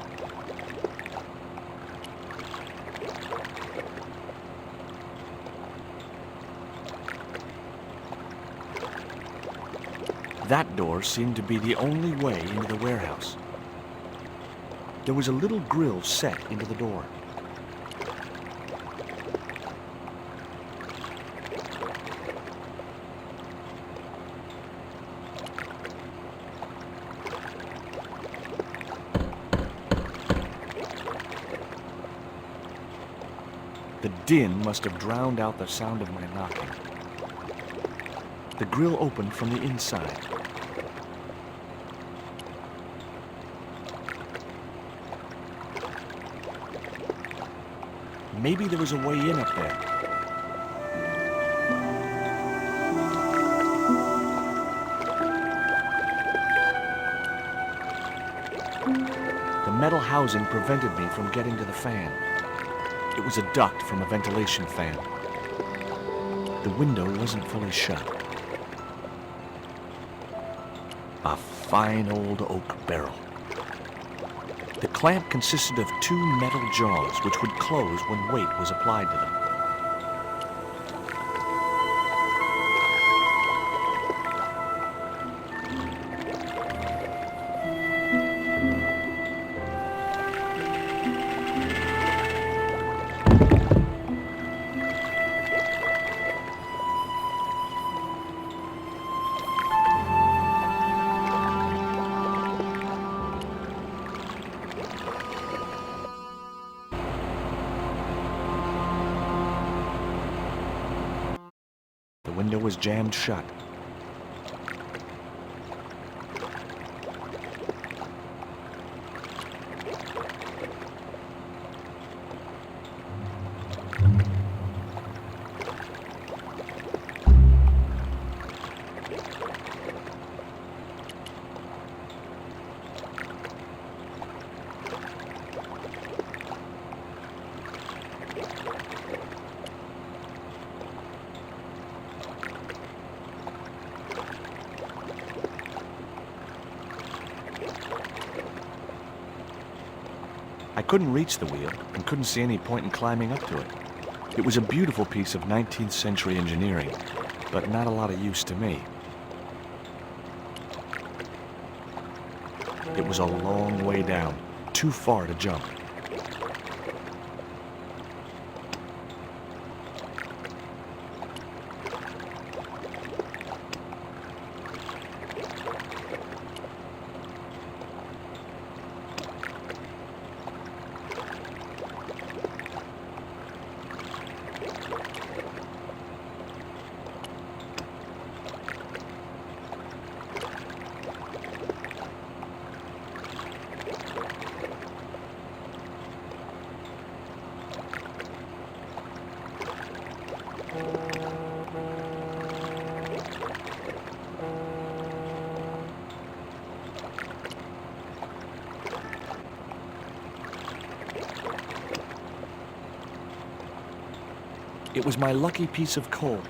That door seemed to be the only way into the warehouse. There was a little grill set into the door. The din must have drowned out the sound of my knocking. The grill opened from the inside. Maybe there was a way in up there. The metal housing prevented me from getting to the fan. It was a duct from a ventilation fan. The window wasn't fully shut. A fine old oak barrel. The clamp consisted of 2 metal jaws which would close when weight was applied to them. The window was jammed shut. couldn't reach the wheel and couldn't see any point in climbing up to it. It was a beautiful piece of 19th century engineering, but not a lot of use to me. It was a long way down, too far to jump. It was my lucky piece of coal.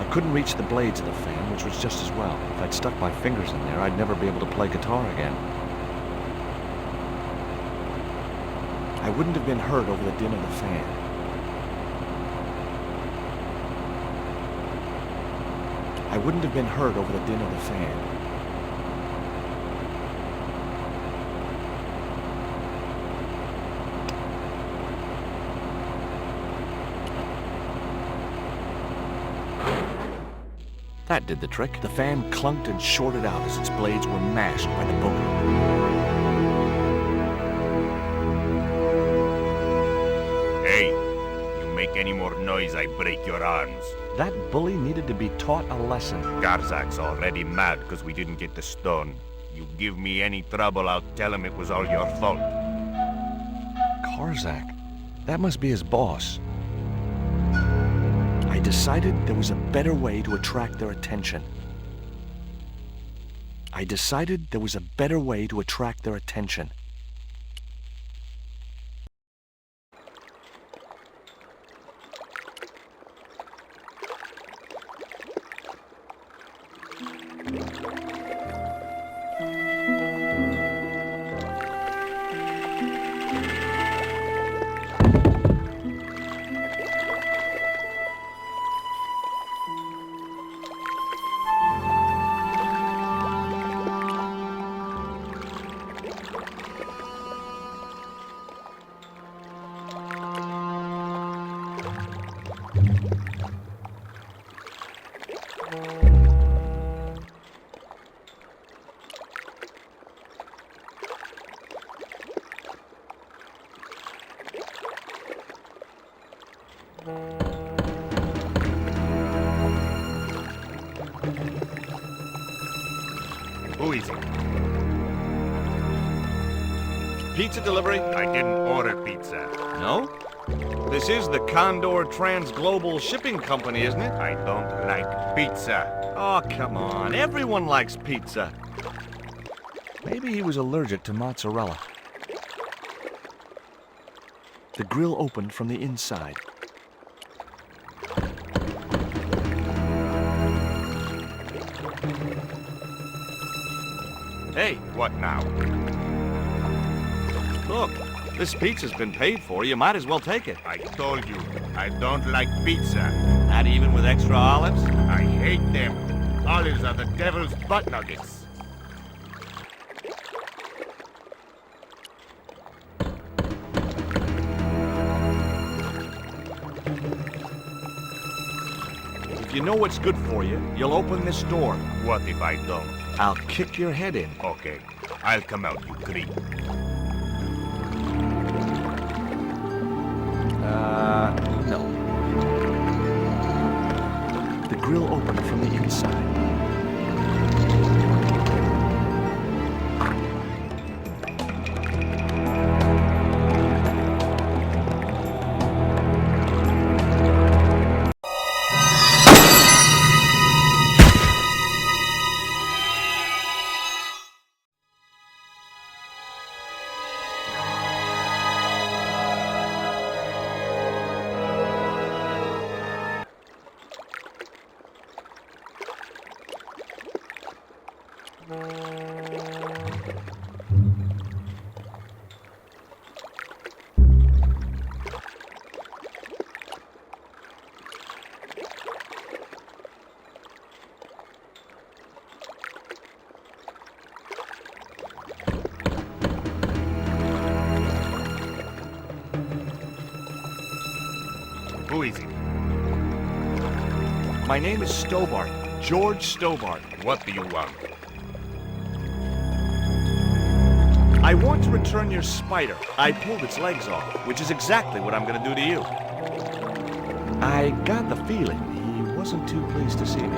I couldn't reach the blades of the fan, which was just as well. If I'd stuck my fingers in there, I'd never be able to play guitar again. I wouldn't have been hurt over the din of the fan. I wouldn't have been hurt over the din of the fan. That did the trick. The fan clunked and shorted out as its blades were mashed by the booger. Hey, you make any more noise, I break your arms. That bully needed to be taught a lesson. Garzak's already mad because we didn't get the stone. You give me any trouble, I'll tell him it was all your fault. Karzak? That must be his boss. I decided there was a better way to attract their attention. I decided there was a better way to attract their attention. Who is it? Pizza delivery? I didn't order pizza. No? This is the Condor Trans-Global Shipping Company, isn't it? I don't like pizza. Oh, come on. Everyone likes pizza. Maybe he was allergic to mozzarella. The grill opened from the inside. Hey, What now? look. This pizza's been paid for. You might as well take it. I told you, I don't like pizza. Not even with extra olives? I hate them. Olives are the devil's butt nuggets. If you know what's good for you, you'll open this door. What if I don't? I'll kick your head in. Okay, I'll come out, you creep. No. The grill opened from the inside. Who is it? My name is Stobart. George Stobart. What do you want? I want to return your spider. I pulled its legs off, which is exactly what I'm going to do to you. I got the feeling he wasn't too pleased to see me.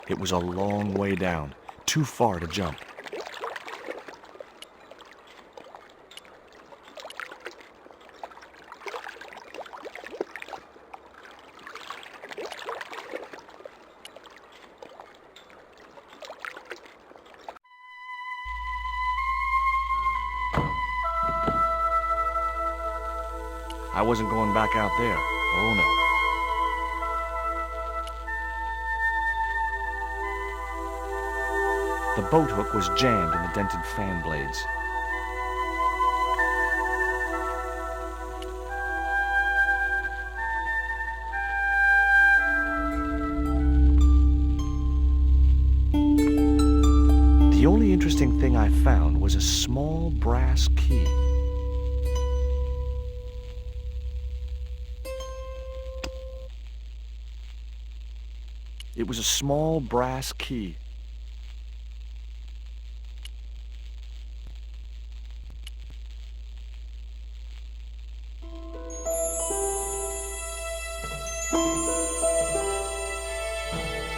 It was a long way down, too far to jump. I wasn't going back out there. Oh no. The boat hook was jammed in the dented fan blades. The only interesting thing I found was a small brass key. It was a small brass key.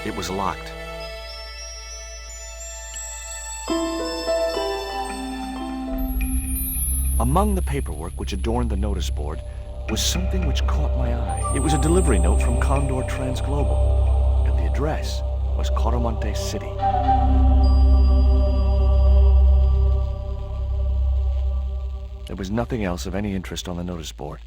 It was locked. Among the paperwork which adorned the notice board was something which caught my eye. It was a delivery note from Condor Transglobal, and the address was Coramonte City. There was nothing else of any interest on the notice board.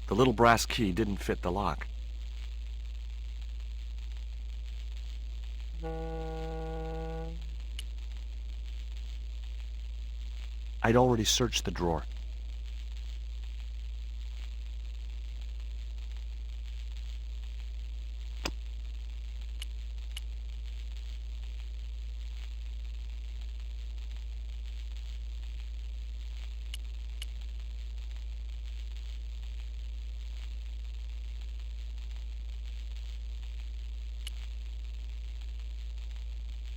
The little brass key didn't fit the lock. I'd already searched the drawer.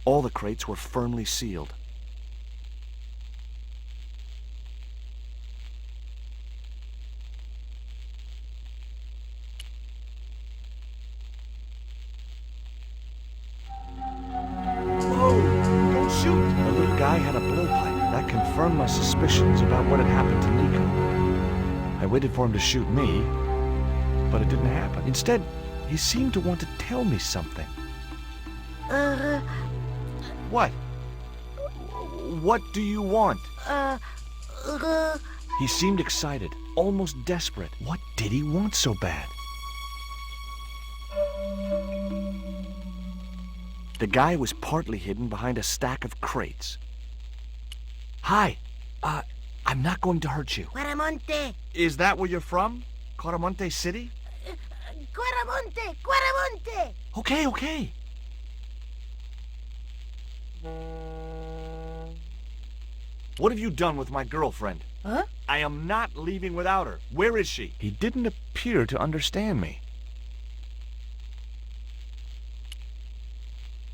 All the crates were firmly sealed. The little guy had a blowpipe. That confirmed my suspicions about what had happened to Nico. I waited for him to shoot me, but it didn't happen. Instead, he seemed to want to tell me something. What? What do you want? He seemed excited, almost desperate. What did he want so bad? The guy was partly hidden behind a stack of crates. Hi, I'm not going to hurt you. Coramonte. Is that where you're from? Coramonte City? Coramonte. Coramonte. Okay. What have you done with my girlfriend? Huh? I am not leaving without her. Where is she? He didn't appear to understand me.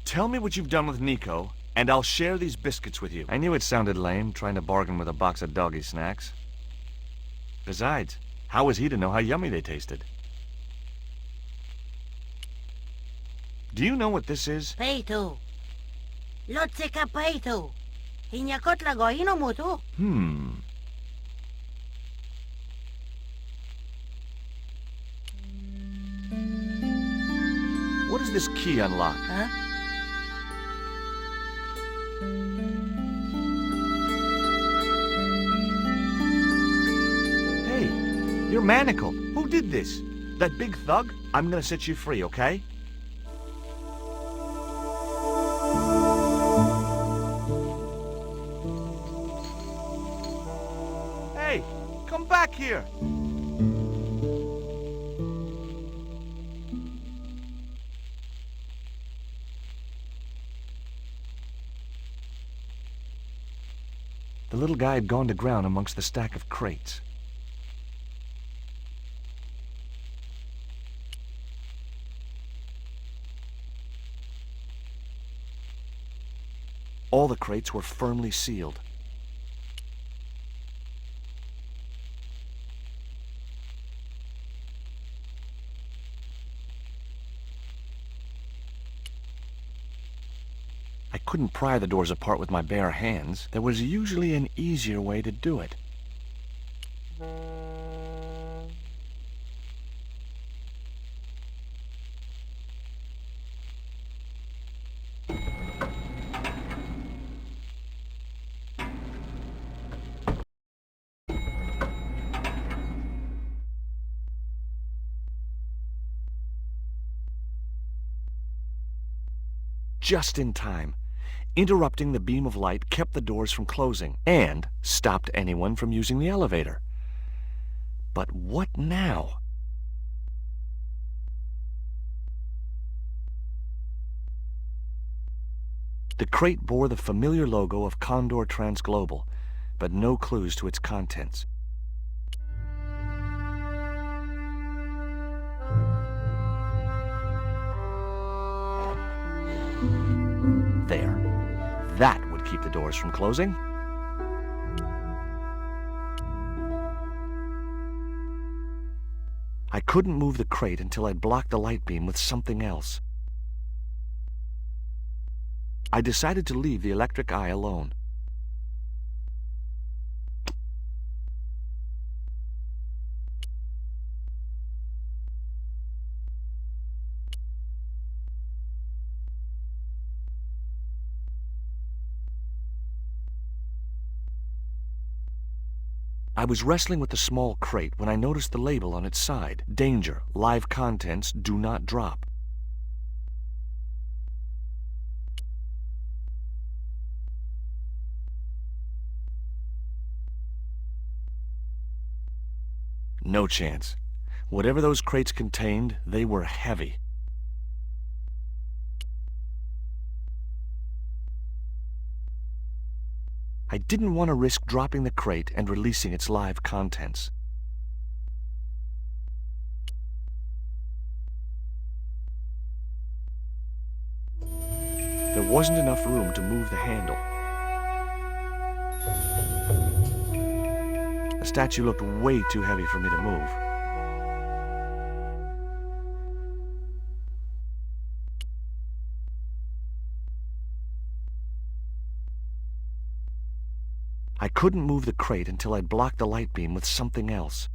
Tell me what you've done with Nico, and I'll share these biscuits with you. I knew it sounded lame, trying to bargain with a box of doggy snacks. Besides, how was he to know how yummy they tasted? Do you know what this is? Peito. Lotseka peito. Inyakot lagoino mutu. What does this key unlock? Huh? Hey, you're manacled. Who did this? That big thug? I'm gonna set you free, okay? Hey, come back here. The little guy had gone to ground amongst the stack of crates. All the crates were firmly sealed. I couldn't pry the doors apart with my bare hands. There was usually an easier way to do it. Just in time. Interrupting the beam of light kept the doors from closing and stopped anyone from using the elevator. But what now? The crate bore the familiar logo of Condor Transglobal, but no clues to its contents. There. That would keep the doors from closing. couldn't move the crate until I'd blocked the light beam with something else. I decided to leave the electric eye alone. I was wrestling with the small crate when I noticed the label on its side. Danger. Live contents do not drop. No chance. Whatever those crates contained, they were heavy. I didn't want to risk dropping the crate and releasing its live contents. There wasn't enough room to move the handle. The statue looked way too heavy for me to move. I couldn't move the crate until I'd blocked the light beam with something else.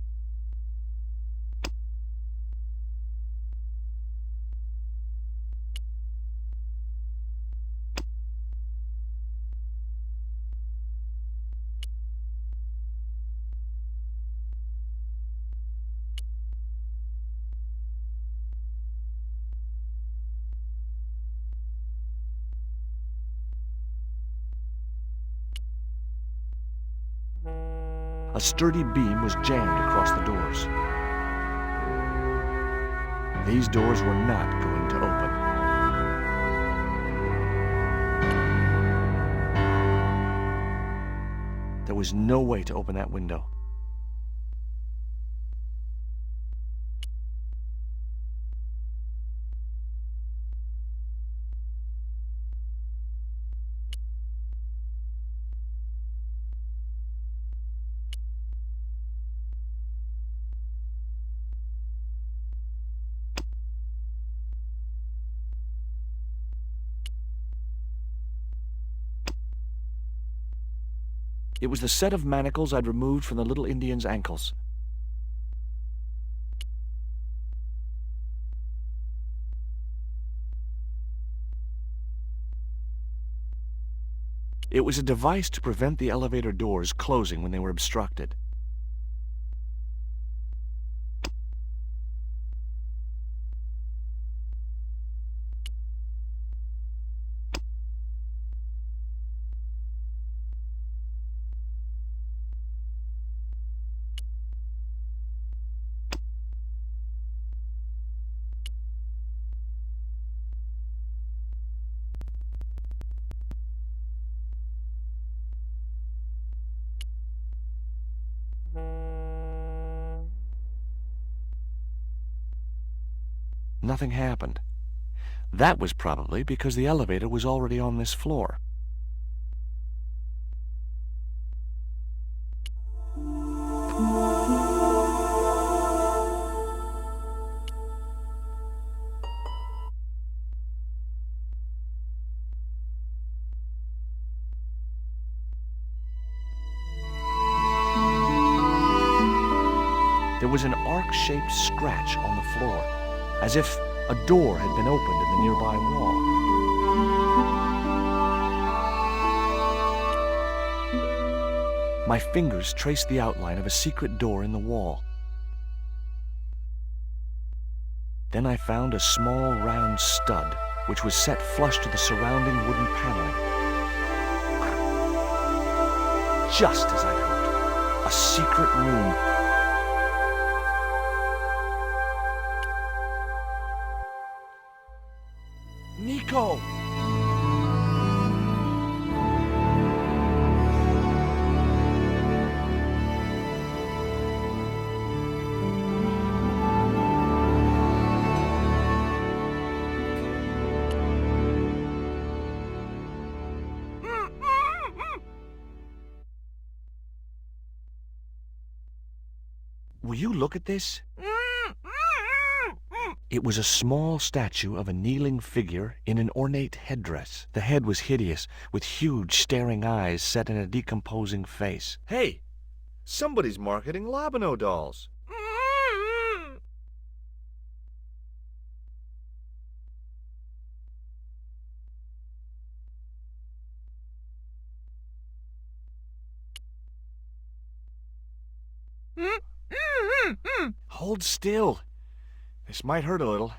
A sturdy beam was jammed across the doors. These doors were not going to open. There was no way to open that window. It was the set of manacles I'd removed from the little Indian's ankles. It was a device to prevent the elevator doors closing when they were obstructed. Nothing happened. That was probably because the elevator was already on this floor. There was an arc-shaped scratch on the floor, as if a door had been opened in the nearby wall. My fingers traced the outline of a secret door in the wall. Then I found a small round stud, which was set flush to the surrounding wooden paneling. Just as I'd hoped, a secret room. Nico! Will you look at this? It was a small statue of a kneeling figure in an ornate headdress. The head was hideous, with huge staring eyes set in a decomposing face. Hey! Somebody's marketing Lobino dolls. Hold still. This might hurt a little.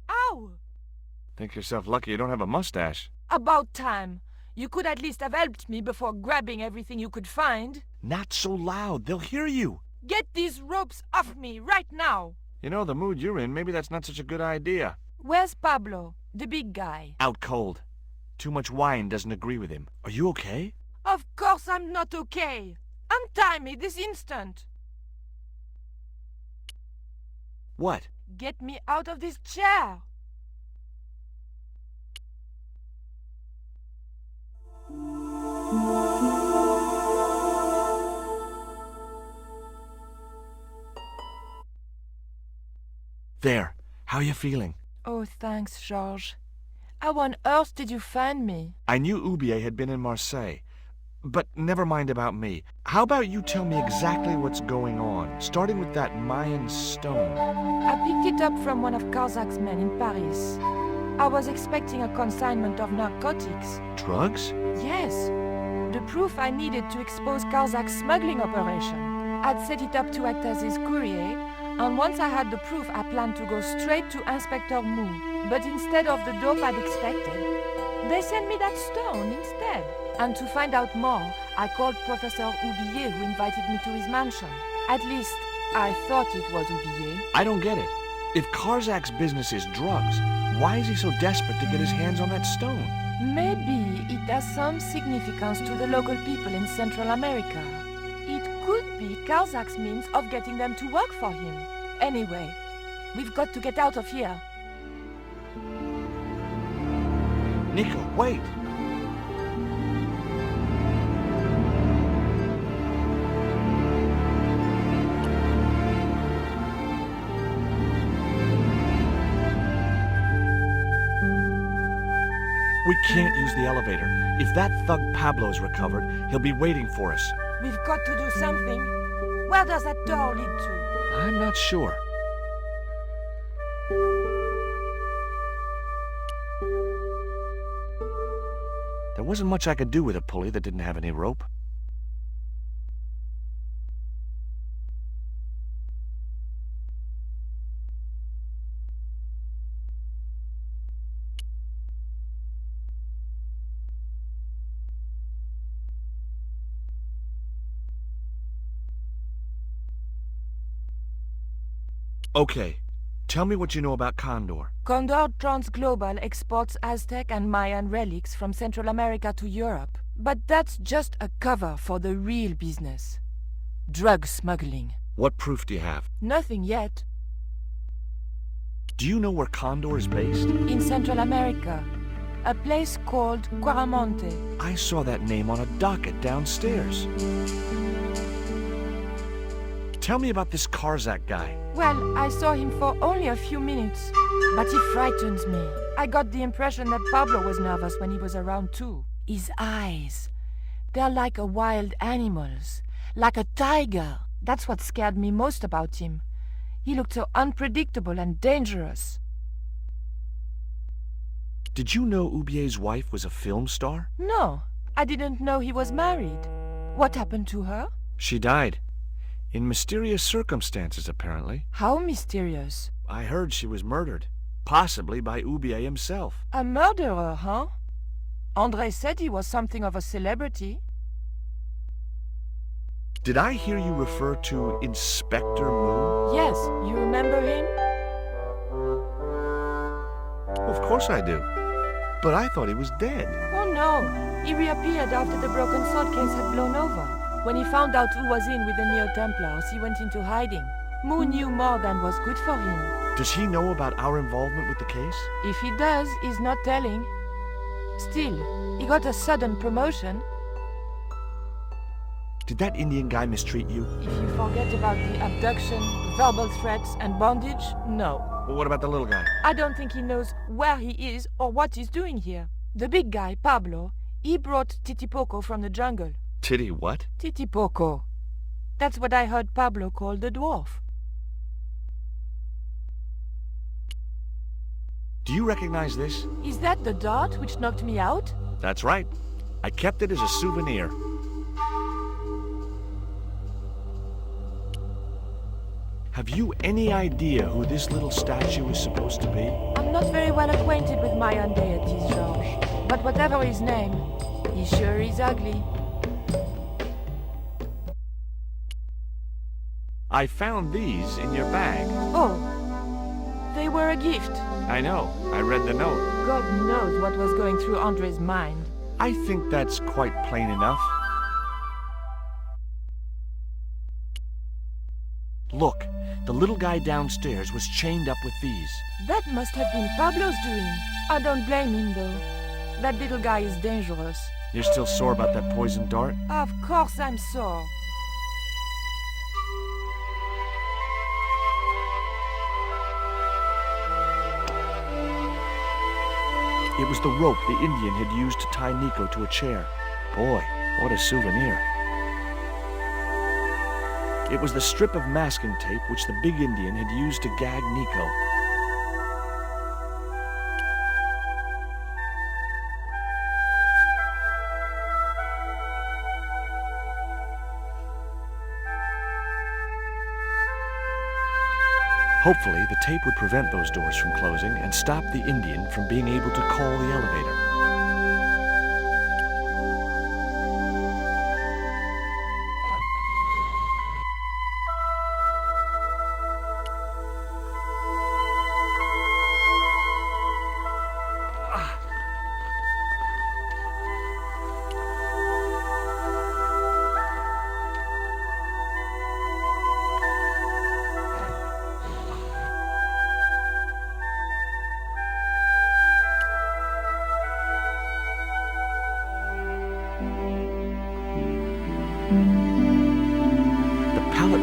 Ow! Think yourself lucky you don't have a mustache. About time. You could at least have helped me before grabbing everything you could find. Not so loud. They'll hear you. Get these ropes off me right now. You know, the mood you're in, maybe that's not such a good idea. Where's Pablo, the big guy? Out cold. Too much wine doesn't agree with him. Are you okay? Of course I'm not okay. Untie me this instant. What? Get me out of this chair. There. How you feeling? Oh, thanks, Georges. How on earth did you find me? I knew Oubier had been in Marseille. But never mind about me. How about you tell me exactly what's going on, starting with that Mayan stone? I picked it up from one of Carzak's men in Paris. I was expecting a consignment of narcotics. Drugs? Yes. The proof I needed to expose Carzak's smuggling operation. I'd set it up to act as his courier, and once I had the proof, I planned to go straight to Inspector Mou. But instead of the dope I'd expected, they sent me that stone instead. And to find out more, I called Professor Oubier, who invited me to his mansion. At least, I thought it was Oubier. I don't get it. If Carzak's business is drugs, why is he so desperate to get his hands on that stone? Maybe it has some significance to the local people in Central America. It could be Carzak's means of getting them to work for him. Anyway, we've got to get out of here. Nico, wait! We can't use the elevator. If that thug Pablo's recovered, he'll be waiting for us. We've got to do something. Where does that door lead to? I'm not sure. There wasn't much I could do with a pulley that didn't have any rope. Okay, tell me what you know about Condor. Condor Transglobal exports Aztec and Mayan relics from Central America to Europe. But that's just a cover for the real business. Drug smuggling. What proof do you have? Nothing yet. Do you know where Condor is based? In Central America. A place called Quaramonte. I saw that name on a docket downstairs. Tell me about this Carzak guy. Well, I saw him for only a few minutes, but he frightens me. I got the impression that Pablo was nervous when he was around too. His eyes, they're like a wild animal's, like a tiger. That's what scared me most about him. He looked so unpredictable and dangerous. Did you know Oubier's wife was a film star? No, I didn't know he was married. What happened to her? She died. In mysterious circumstances, apparently. How mysterious? I heard she was murdered. Possibly by Oubier himself. A murderer, huh? André said he was something of a celebrity. Did I hear you refer to Inspector Mou? Yes, you remember him? Of course I do. But I thought he was dead. Oh no, he reappeared after the broken sword case had blown over. When he found out who was in with the Neo-Templars, he went into hiding. Mou knew more than was good for him. Does he know about our involvement with the case? If he does, he's not telling. Still, he got a sudden promotion. Did that Indian guy mistreat you? If you forget about the abduction, verbal threats, and bondage, no. Well, what about the little guy? I don't think he knows where he is or what he's doing here. The big guy, Pablo, he brought Titipoco from the jungle. Titty what? Titipoco. That's what I heard Pablo call the dwarf. Do you recognize this? Is that the dart which knocked me out? That's right. I kept it as a souvenir. Have you any idea who this little statue is supposed to be? I'm not very well acquainted with Mayan deities, Georges. But whatever his name, he sure is ugly. I found these in your bag. Oh, they were a gift. I know. I read the note. God knows what was going through Andre's mind. I think that's quite plain enough. Look, the little guy downstairs was chained up with these. That must have been Pablo's doing. I don't blame him, though. That little guy is dangerous. You're still sore about that poison dart? Of course I'm sore. It was the rope the Indian had used to tie Nico to a chair. Boy, what a souvenir. It was the strip of masking tape which the big Indian had used to gag Nico. Hopefully, the tape would prevent those doors from closing and stop the Indian from being able to call the elevator.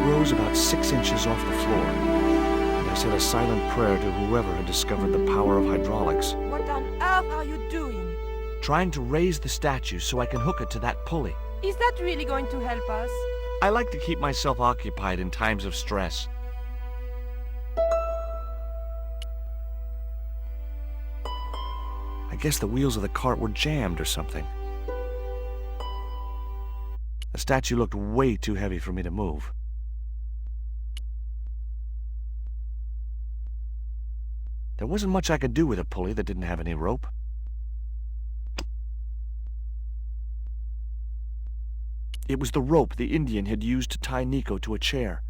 Rose about 6 inches off the floor, and I said a silent prayer to whoever had discovered the power of hydraulics. What on earth are you doing? Trying to raise the statue so I can hook it to that pulley. Is that really going to help us? I like to keep myself occupied in times of stress. I guess the wheels of the cart were jammed or something. The statue looked way too heavy for me to move. There wasn't much I could do with a pulley that didn't have any rope. It was the rope the Indian had used to tie Nico to a chair.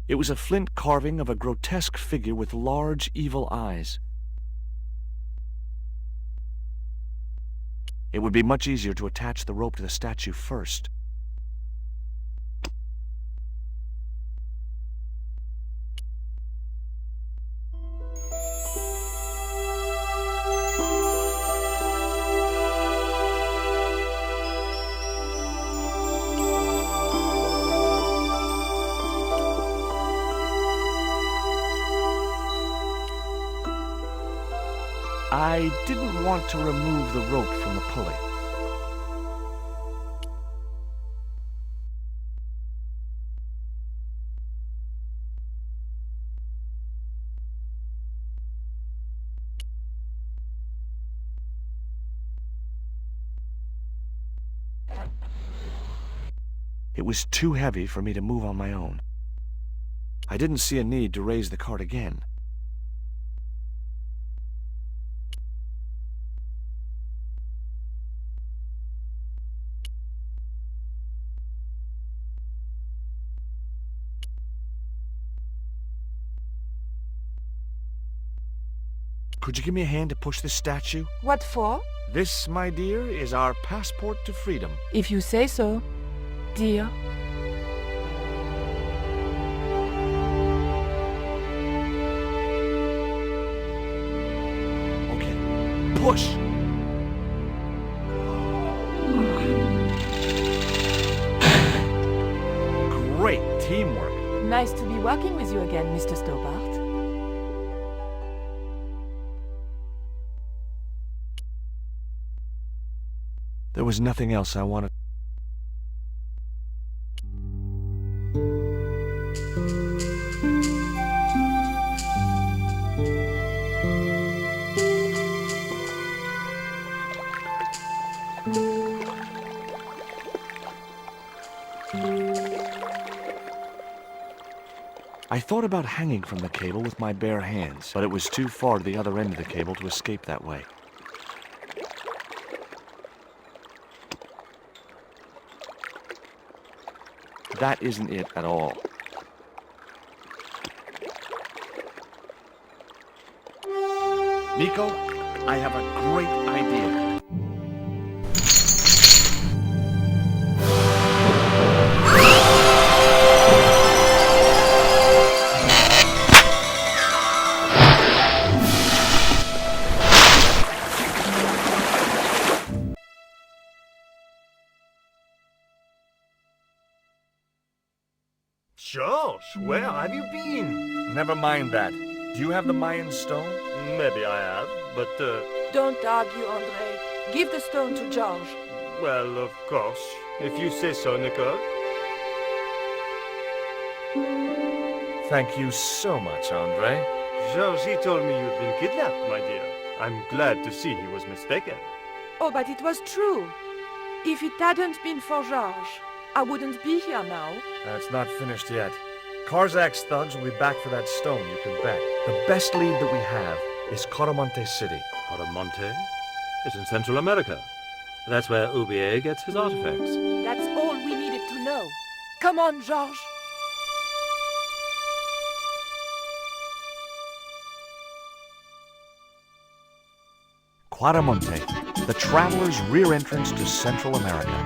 It was a flint carving of a grotesque figure with large, evil eyes. It would be much easier to attach the rope to the statue first. I didn't want to remove the rope from the pulley. It was too heavy for me to move on my own. I didn't see a need to raise the cart again. Could you give me a hand to push this statue? What for? This, my dear, is our passport to freedom. If you say so, dear. Okay, push! Nice to be working with you again, Mr. Stobart. There was nothing else I wanted. I thought about hanging from the cable with my bare hands, but it was too far to the other end of the cable to escape that way. That isn't it at all. Nico, I have a great idea. George, where have you been? Never mind that. Do you have the Mayan stone? Maybe I have, but, Don't argue, Andre. Give the stone to George. well, of course. If you say so, Nicole. Thank you so much, Andre. George, he told me you'd been kidnapped, my dear. I'm glad to see he was mistaken. Oh, but it was true. If it hadn't been for George, I wouldn't be here now. It's not finished yet. Karzak's thugs will be back for that stone, you can bet. The best lead that we have is Coramonte City. Coramonte? It's in Central America. That's where Ubier gets his artifacts. That's all we needed to know. Come on, George. Coramonte, the traveler's rear entrance to Central America.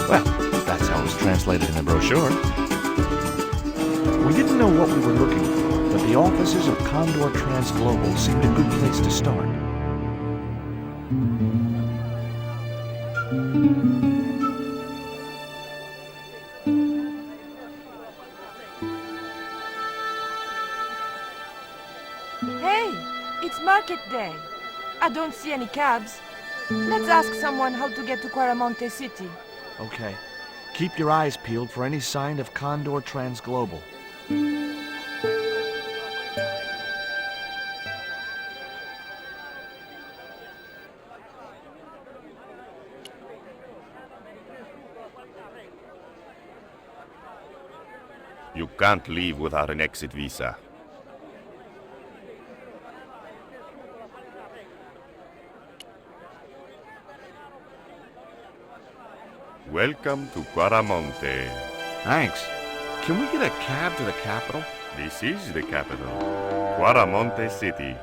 Well, that's how it was translated in the brochure. We didn't know what we were looking for, but the offices of Condor Transglobal seemed a good place to start. Hey, it's market day. I don't see any cabs. Let's ask someone how to get to Coramonte City. Okay. Keep your eyes peeled for any sign of Condor Transglobal. You can't leave without an exit visa. Welcome to Coramonte. Thanks. Can we get a cab to the capital? This is the capital, Coramonte City.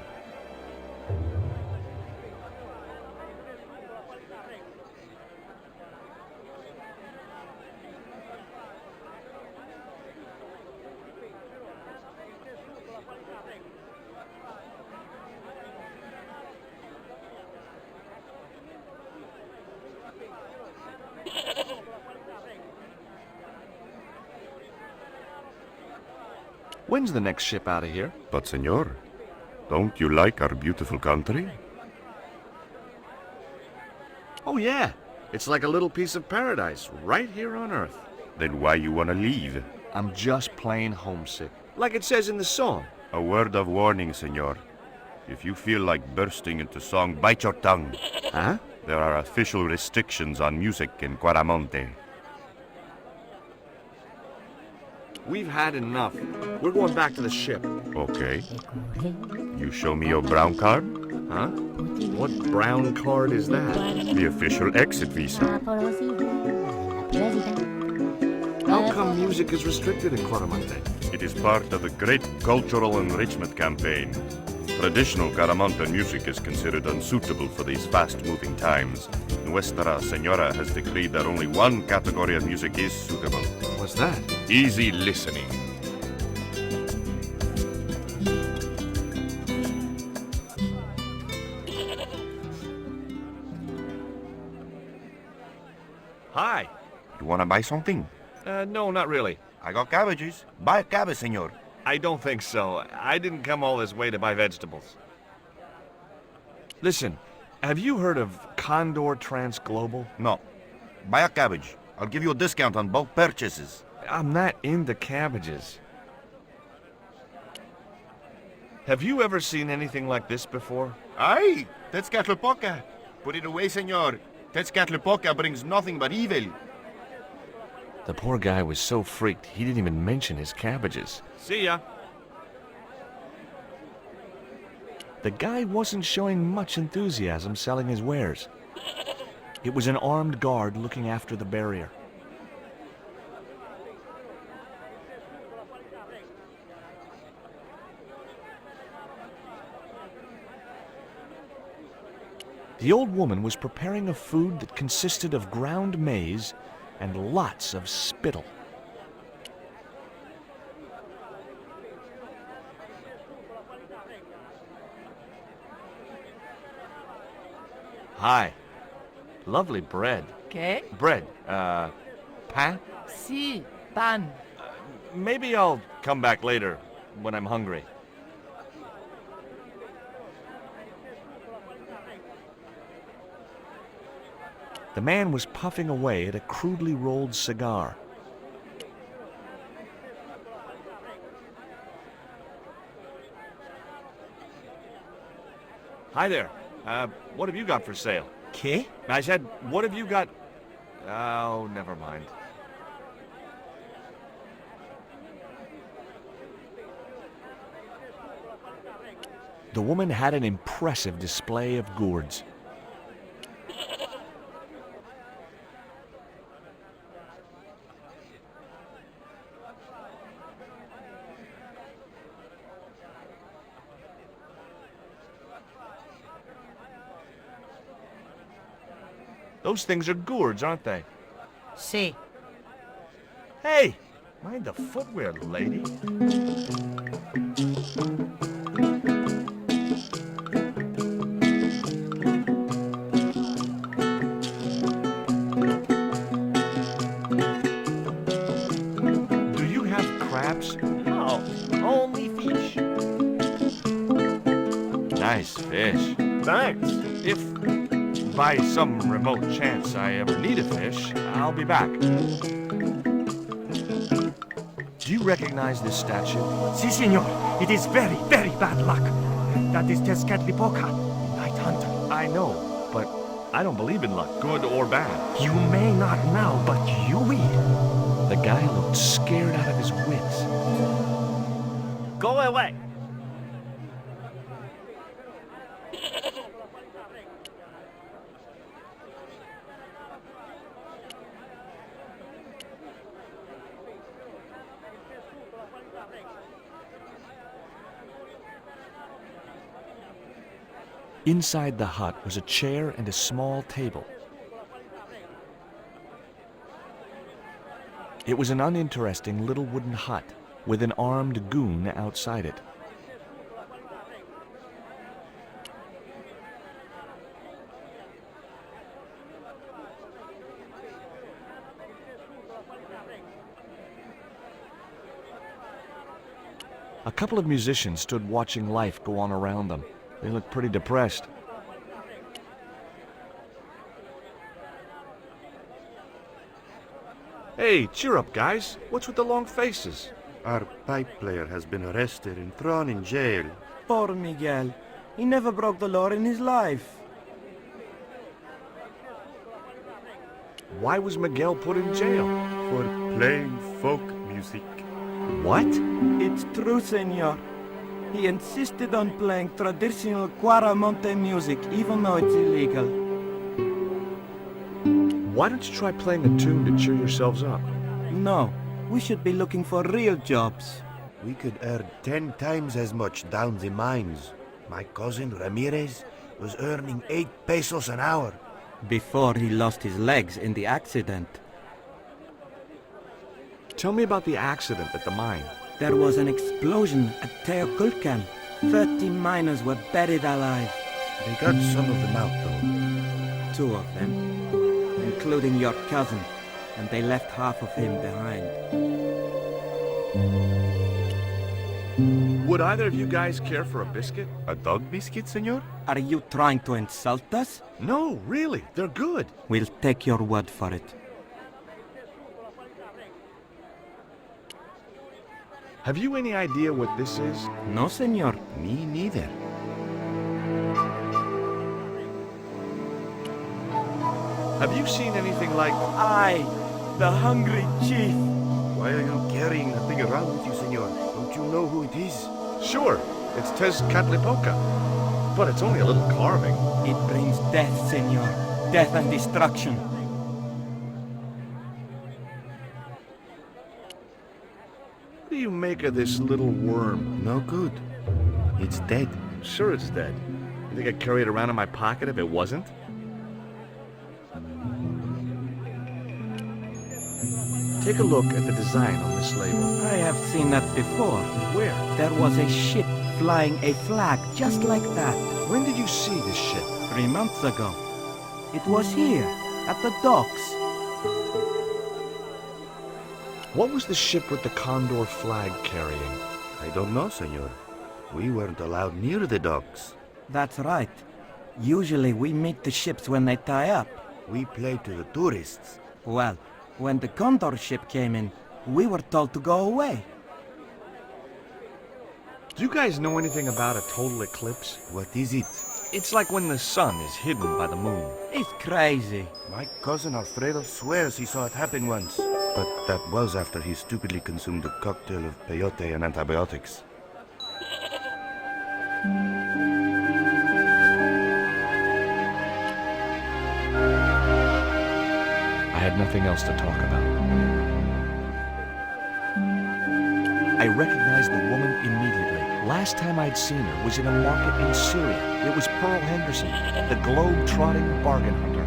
When's the next ship out of here? But, senor, don't you like our beautiful country? Oh, yeah. It's like a little piece of paradise right here on Earth. Then why you wanna leave? I'm just plain homesick. Like it says in the song. A word of warning, senor. If you feel like bursting into song, bite your tongue. Huh? There are official restrictions on music in Coramonte. We've had enough. We're going back to the ship. Okay. You show me your brown card? Huh? What brown card is that? The official exit visa. How come music is restricted in Coramonte? It is part of a great cultural enrichment campaign. Traditional Caramonte music is considered unsuitable for these fast-moving times. Nuestra Senora has decreed that only one category of music is suitable. What's that? Easy listening. Hi. You wanna buy something? No, not really. I got cabbages. Buy a cabbage, senor. I don't think so. I didn't come all this way to buy vegetables. Listen, have you heard of Condor Transglobal? No. Buy a cabbage. I'll give you a discount on bulk purchases. I'm not into cabbages. Have you ever seen anything like this before? Aye, Tezcatlipoca. Put it away, senor. Tezcatlipoca brings nothing but evil. The poor guy was so freaked, he didn't even mention his cabbages. See ya. The guy wasn't showing much enthusiasm selling his wares. It was an armed guard looking after the barrier. The old woman was preparing a food that consisted of ground maize and lots of spittle. Hi. Lovely bread. ¿Qué? Bread. Pan? Sí, pan. Maybe I'll come back later when I'm hungry. The man was puffing away at a crudely rolled cigar. Hi there. What have you got for sale? ¿Qué? I said, what have you got? Oh, never mind. The woman had an impressive display of gourds. Those things are gourds, aren't they? Sí. Hey! Mind the footwear, lady. Do you have crabs? No, only fish. Nice fish. Thanks. If by some remote chance I ever need a fish, I'll be back. Do you recognize this statue? Si, senor. It is very, very bad luck. That is Tezcatlipoca, Night Hunter. I know, but I don't believe in luck, good or bad. You may not now, but you will. The guy looked scared out of his wits. Go away. Inside the hut was a chair and a small table. It was an uninteresting little wooden hut with an armed goon outside it. A couple of musicians stood watching life go on around them. They looked pretty depressed. Hey, cheer up, guys. What's with the long faces? Our pipe player has been arrested and thrown in jail. Poor Miguel. He never broke the law in his life. Why was Miguel put in jail? For playing folk music. What? It's true, senor. He insisted on playing traditional Cuaramonte music, even though it's illegal. Why don't you try playing a tune to cheer yourselves up? No, we should be looking for real jobs. We could earn 10 times as much down the mines. My cousin Ramirez was earning 8 pesos an hour. Before he lost his legs in the accident. Tell me about the accident at the mine. There was an explosion at Teoculcan. 30 miners were buried alive. They got some of them out, though. 2 of them, including your cousin, and they left half of him behind. Would either of you guys care for a biscuit? A dog biscuit, senor? Are you trying to insult us? No, really. They're good. We'll take your word for it. Have you any idea what this is? No, senor. Me neither. Have you seen anything like... I, the hungry chief. Why are you carrying the thing around with you, senor? Don't you know who it is? Sure, it's Tezcatlipoca. But it's only a little carving. It brings death, senor. Death and destruction. What do you make of this little worm? No good. It's dead. Sure it's dead. You think I'd carry it around in my pocket if it wasn't? Take a look at the design on this label. I have seen that before. Where? There was a ship flying a flag just like that. When did you see this ship? 3 months ago. It was here, at the docks. What was the ship with the Condor flag carrying? I don't know, senor. We weren't allowed near the docks. That's right. Usually we meet the ships when they tie up. We play to the tourists. Well, when the Condor ship came in, we were told to go away. Do you guys know anything about a total eclipse? What is it? It's like when the sun is hidden by the moon. It's crazy. My cousin Alfredo swears he saw it happen once. But that was after he stupidly consumed a cocktail of peyote and antibiotics. I had nothing else to talk about. I recognized the woman immediately. Last time I'd seen her was in a market in Syria. It was Pearl Henderson, the globe-trotting bargain hunter.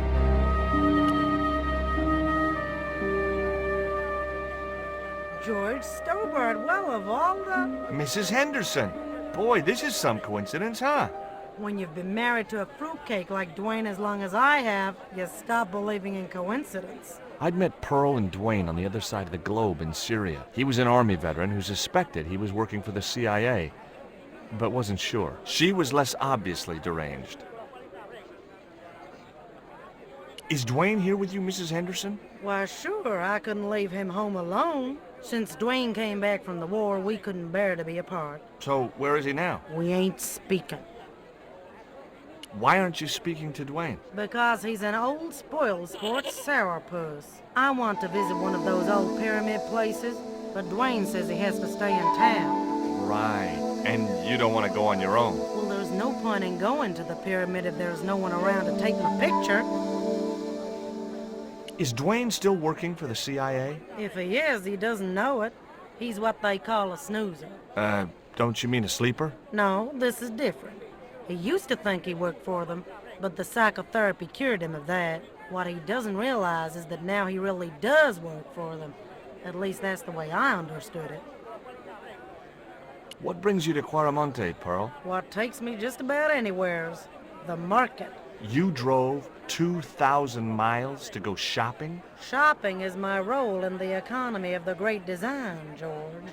George Stobart, well, of all the... Mrs. Henderson. Boy, this is some coincidence, huh? When you've been married to a fruitcake like Dwayne as long as I have, you stop believing in coincidence. I'd met Pearl and Dwayne on the other side of the globe in Syria. He was an Army veteran who suspected he was working for the CIA, but wasn't sure. She was less obviously deranged. Is Dwayne here with you, Mrs. Henderson? Why, sure, I couldn't leave him home alone. Since Dwayne came back from the war, we couldn't bear to be apart. So, where is he now? We ain't speaking. Why aren't you speaking to Dwayne? Because he's an old spoiled sport sourpuss. I want to visit one of those old pyramid places, but Dwayne says he has to stay in town. Right. And you don't want to go on your own? Well, there's no point in going to the pyramid if there's no one around to take my picture. Is Dwayne still working for the CIA? If he is, he doesn't know it. He's what they call a snoozer. Don't you mean a sleeper? No, this is different. He used to think he worked for them, but the psychotherapy cured him of that. What he doesn't realize is that now he really does work for them. At least that's the way I understood it. What brings you to Quaramonte, Pearl? What takes me just about anywheres. The market. You drove 2,000 miles to go shopping? Shopping is my role in the economy of the Great Design, George.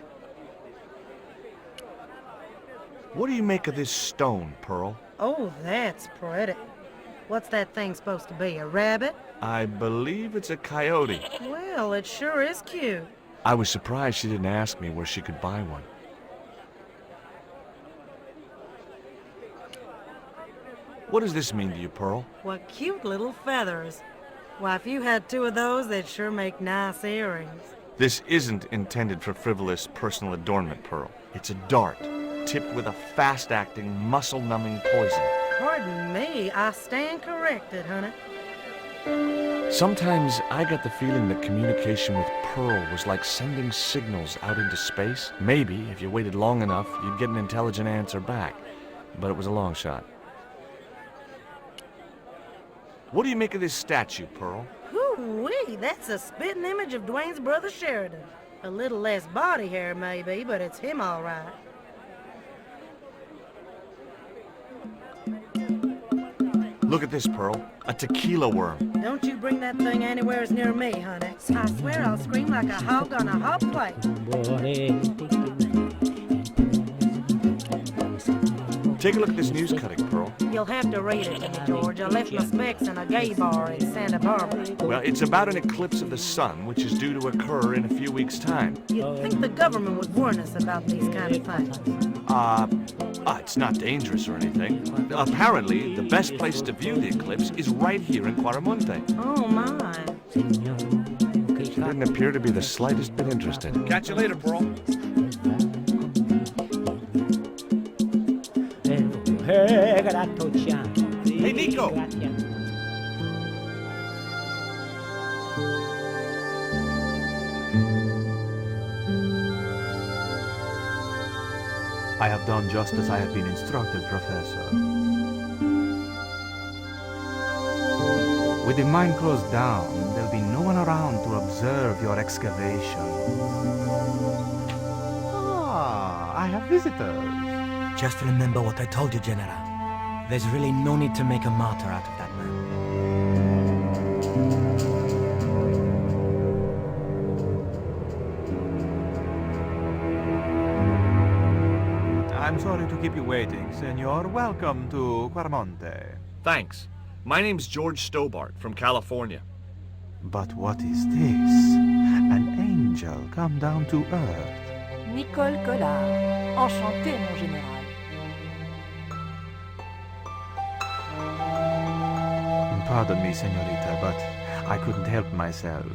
What do you make of this stone, Pearl? Oh, that's pretty. What's that thing supposed to be, a rabbit? I believe it's a coyote. Well, it sure is cute. I was surprised she didn't ask me where she could buy one. What does this mean to you, Pearl? What cute little feathers. Why, if you had 2 of those, they'd sure make nice earrings. This isn't intended for frivolous personal adornment, Pearl. It's a dart, tipped with a fast-acting, muscle-numbing poison. Pardon me, I stand corrected, honey. Sometimes I get the feeling that communication with Pearl was like sending signals out into space. Maybe, if you waited long enough, you'd get an intelligent answer back. But it was a long shot. What do you make of this statue, Pearl? Hoo-wee, that's a spitting image of Dwayne's brother Sheridan. A little less body hair, maybe, but it's him all right. Look at this, Pearl. A tequila worm. Don't you bring that thing anywhere as near me, honey. I swear I'll scream like a hog on a hot plate. Take a look at this news cutting, Pearl. You'll have to read it to me, George. I left my specs in a gay bar in Santa Barbara. Well, it's about an eclipse of the sun, which is due to occur in a few weeks' time. You'd think the government would warn us about these kind of things. It's not dangerous or anything. Apparently, the best place to view the eclipse is right here in Quaramonte. Oh, my. She didn't appear to be the slightest bit interested. Catch you later, Pearl. Hey, Nico! I have done just as I have been instructed, Professor. With the mine closed down, there'll be no one around to observe your excavation. I have visitors. Just remember what I told you, General. There's really no need to make a martyr out of that man. I'm sorry to keep you waiting, Senor. Welcome to Quaramonte. Thanks. My name's George Stobart from California. But what is this? An angel come down to earth. Nicole Collard. Enchantée, mon général. Pardon me, senorita, but I couldn't help myself.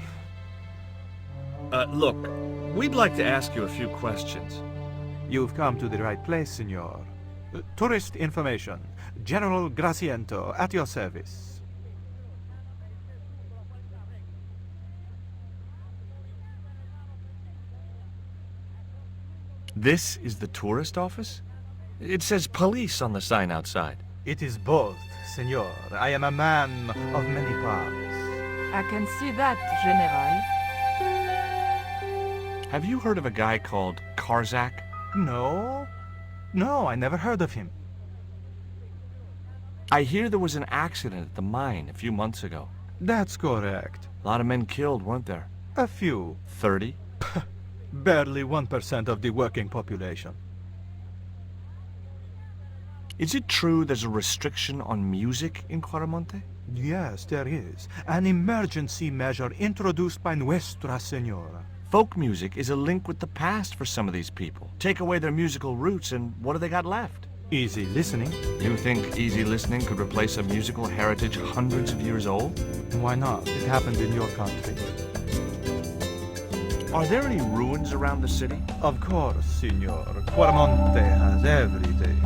Look, we'd like to ask you a few questions. You've come to the right place, senor. Tourist information. General Graciento, at your service. This is the tourist office? It says police on the sign outside. It is both, senor. I am a man of many parts. I can see that, General. Have you heard of a guy called Karzak? No? No, I never heard of him. I hear there was an accident at the mine a few months ago. That's correct. A lot of men killed, weren't there? A few. 30? Barely 1% of the working population. Is it true there's a restriction on music in Quaramonte? Yes, there is. An emergency measure introduced by Nuestra Senora. Folk music is a link with the past for some of these people. Take away their musical roots and what do they got left? Easy listening. You think easy listening could replace a musical heritage hundreds of years old? Why not? It happened in your country. Are there any ruins around the city? Of course, senor. Quaramonte has everything.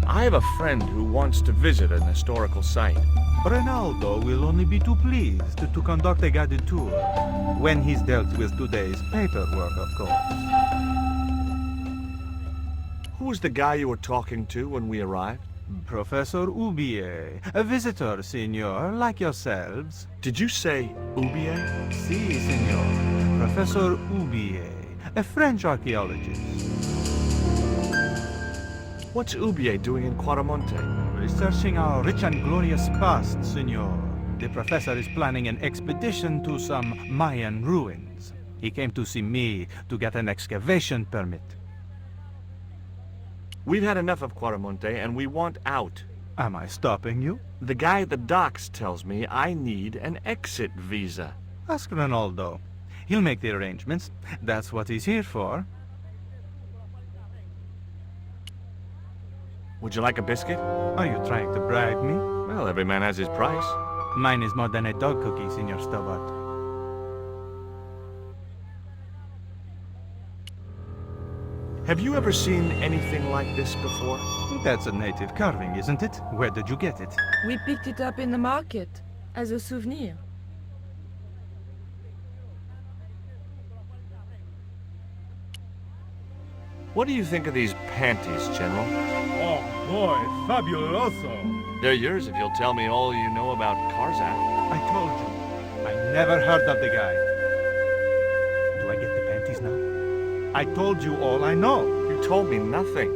I have a friend who wants to visit an historical site. Ronaldo will only be too pleased to conduct a guided tour, when he's dealt with today's paperwork, of course. Who was the guy you were talking to when we arrived? Professor Oubier, a visitor, senor, like yourselves. Did you say Oubier? Si, senor. Professor Oubier, a French archaeologist. What's Oubier doing in Quaramonte? Researching our rich and glorious past, senor. The professor is planning an expedition to some Mayan ruins. He came to see me to get an excavation permit. We've had enough of Quaramonte and we want out. Am I stopping you? The guy at the docks tells me I need an exit visa. Ask Ronaldo. He'll make the arrangements. That's what he's here for. Would you like a biscuit? Are you trying to bribe me? Well, every man has his price. Mine is more than a dog cookie, Senor Stobart. Have you ever seen anything like this before? That's a native carving, isn't it? Where did you get it? We picked it up in the market as a souvenir. What do you think of these panties, General? Oh boy, fabuloso! They're yours if you'll tell me all you know about Karzak. I told you. I never heard of the guy. Do I get the panties now? I told you all I know. You told me nothing.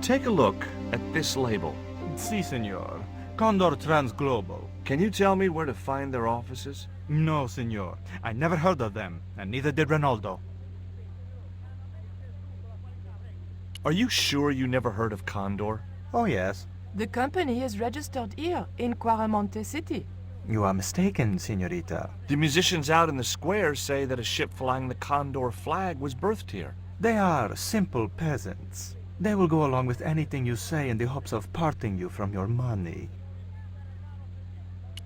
Take a look at this label. Si, senor. Condor Transglobal. Can you tell me where to find their offices? No, senor. I never heard of them, and neither did Ronaldo. Are you sure you never heard of Condor? Oh, yes. The company is registered here in Quaramonte City. You are mistaken, senorita. The musicians out in the square say that a ship flying the Condor flag was birthed here. They are simple peasants. They will go along with anything you say in the hopes of parting you from your money.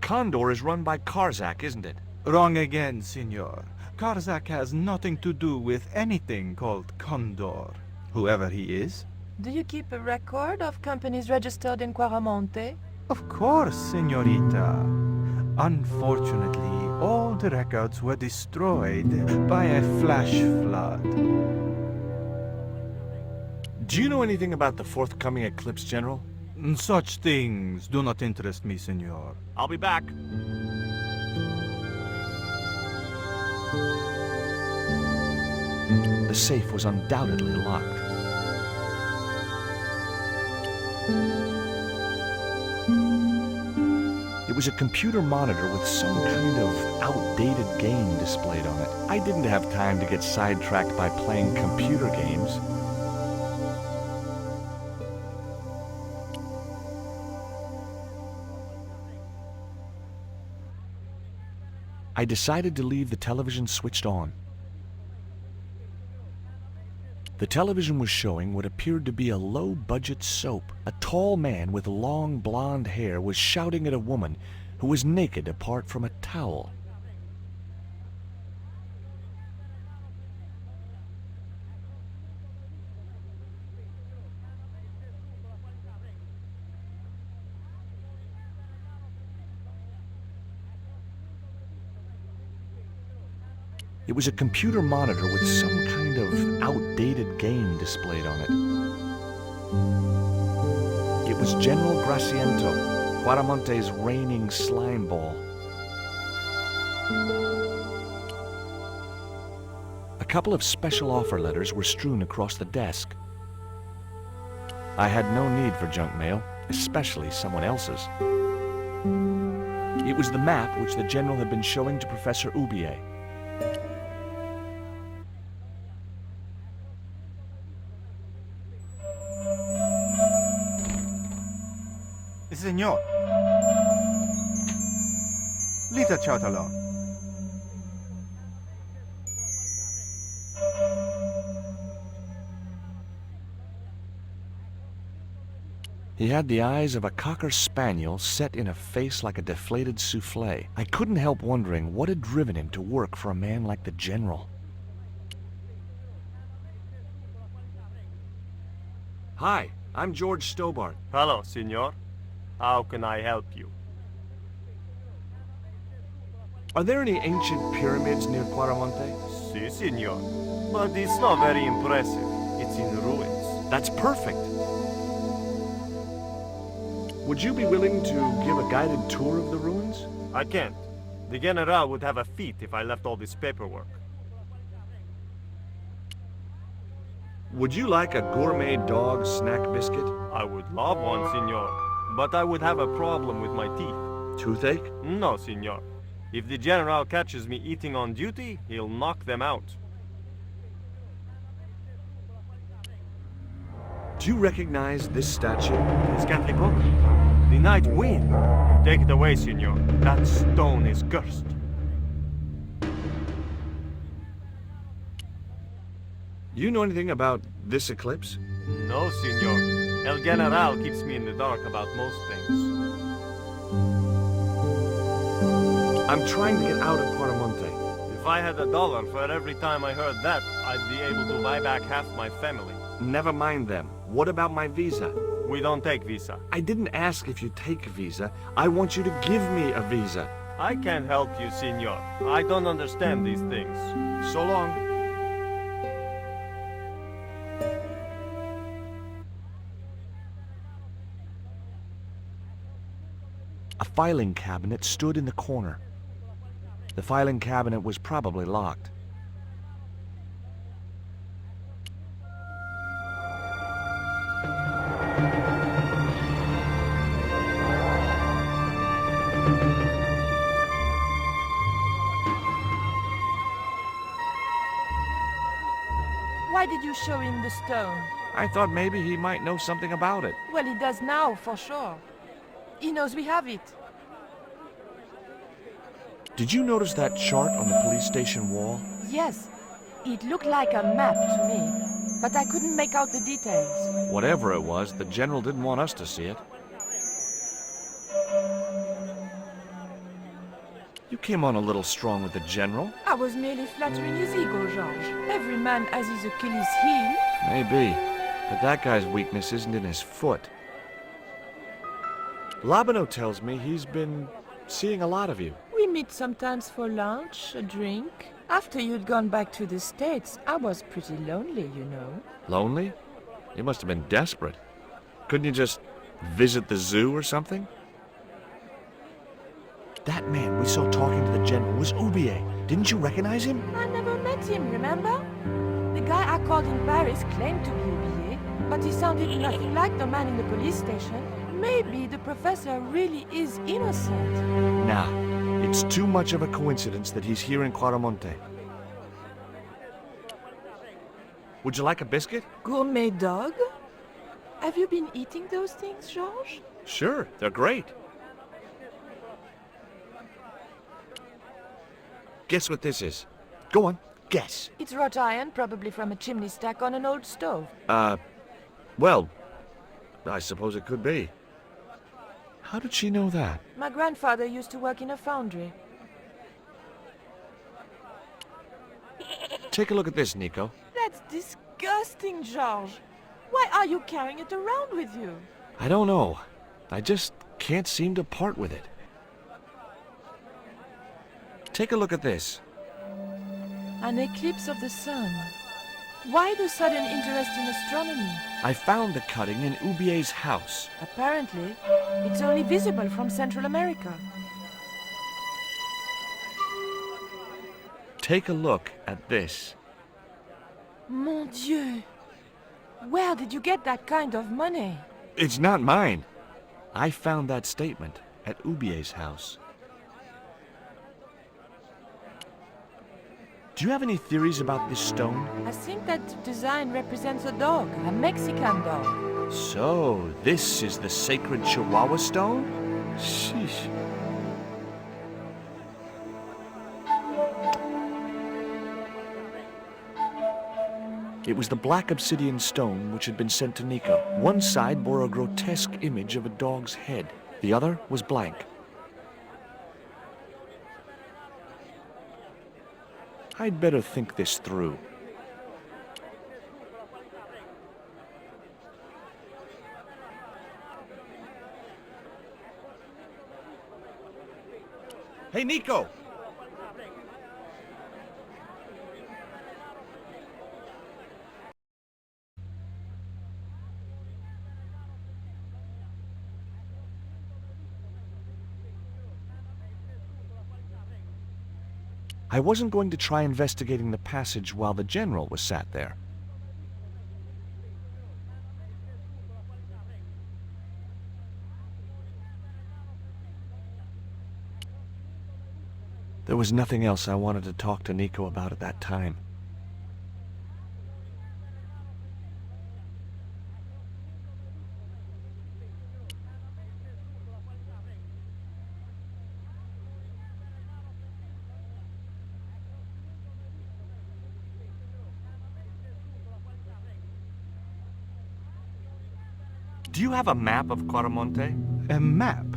Condor is run by Karzak, isn't it? Wrong again, senor. Karzak has nothing to do with anything called Condor, whoever he is. Do you keep a record of companies registered in Quaramonte? Of course, senorita. Unfortunately, all the records were destroyed by a flash flood. Do you know anything about the forthcoming eclipse, General? Such things do not interest me, senor. I'll be back. The safe was undoubtedly locked. It was a computer monitor with some kind of outdated game displayed on it. I didn't have time to get sidetracked by playing computer games. I decided to leave the television switched on. The television was showing what appeared to be a low-budget soap. A tall man with long blonde hair was shouting at a woman who was naked apart from a towel. It was a computer monitor with some kind of outdated game displayed on it. It was General Graciento, Quaramonte's reigning slime ball. A couple of special offer letters were strewn across the desk. I had no need for junk mail, especially someone else's. It was the map which the General had been showing to Professor Oubier. Senor. Leave the child alone. He had the eyes of a cocker spaniel set in a face like a deflated souffle. I couldn't help wondering what had driven him to work for a man like the General. Hi, I'm George Stobart. Hello, senor. How can I help you? Are there any ancient pyramids near Quaramonte? Si, senor. But it's not very impressive. It's in ruins. That's perfect. Would you be willing to give a guided tour of the ruins? I can't. The General would have a fit if I left all this paperwork. Would you like a gourmet dog snack biscuit? I would love one, senor. But I would have a problem with my teeth. Toothache? No, senor. If the General catches me eating on duty, he'll knock them out. Do you recognize this statue? This Catholic book? The night wind. Take it away, senor. That stone is cursed. You know anything about this eclipse? No, senor. El General keeps me in the dark about most things. I'm trying to get out of Quaramonte. If I had $1 for every time I heard that, I'd be able to buy back half my family. Never mind them. What about my visa? We don't take visa. I didn't ask if you take a visa. I want you to give me a visa. I can't help you, senor. I don't understand these things. So long. A filing cabinet stood in the corner. The filing cabinet was probably locked. you show him the stone? I thought maybe he might know something about it. Well, he does now, for sure. He knows we have it. Did you notice that chart on the police station wall? Yes, it looked like a map to me, but I couldn't make out the details. Whatever it was, the general didn't want us to see it. You came on a little strong with the general. I was merely flattering his ego, Georges. Every man has his Achilles heel. Maybe, but that guy's weakness isn't in his foot. Labano tells me he's been seeing a lot of you. We meet sometimes for lunch, a drink. After you'd gone back to the States, I was pretty lonely, you know. Lonely? You must have been desperate. Couldn't you just visit the zoo or something? That man we saw talking to the general was Oubier. Didn't you recognize him? I never met him, remember? The guy I called in Paris claimed to be Oubier, but he sounded nothing like the man in the police station. Maybe the professor really is innocent. Nah, it's too much of a coincidence that he's here in Quaramonte. Would you like a biscuit? Gourmet dog? Have you been eating those things, Georges? Sure, they're great. Guess what this is? Go on, guess. It's wrought iron, probably from a chimney stack on an old stove. Well, I suppose it could be. How did she know that? My grandfather used to work in a foundry. Take a look at this, Nico. That's disgusting, Georges. Why are you carrying it around with you? I don't know. I just can't seem to part with it. Take a look at this. An eclipse of the sun. Why the sudden interest in astronomy? I found the cutting in Oubier's house. Apparently, it's only visible from Central America. Take a look at this. Mon Dieu! Where did you get that kind of money? It's not mine. I found that statement at Oubier's house. Do you have any theories about this stone? I think that design represents a dog, a Mexican dog. So, this is the sacred Chihuahua stone? Sheesh. It was the black obsidian stone which had been sent to Nico. One side bore a grotesque image of a dog's head. The other was blank. I'd better think this through. Hey, Nico! I wasn't going to try investigating the passage while the general was sat there. There was nothing else I wanted to talk to Nico about at that time. Do you have a map of Quaramonte? A map?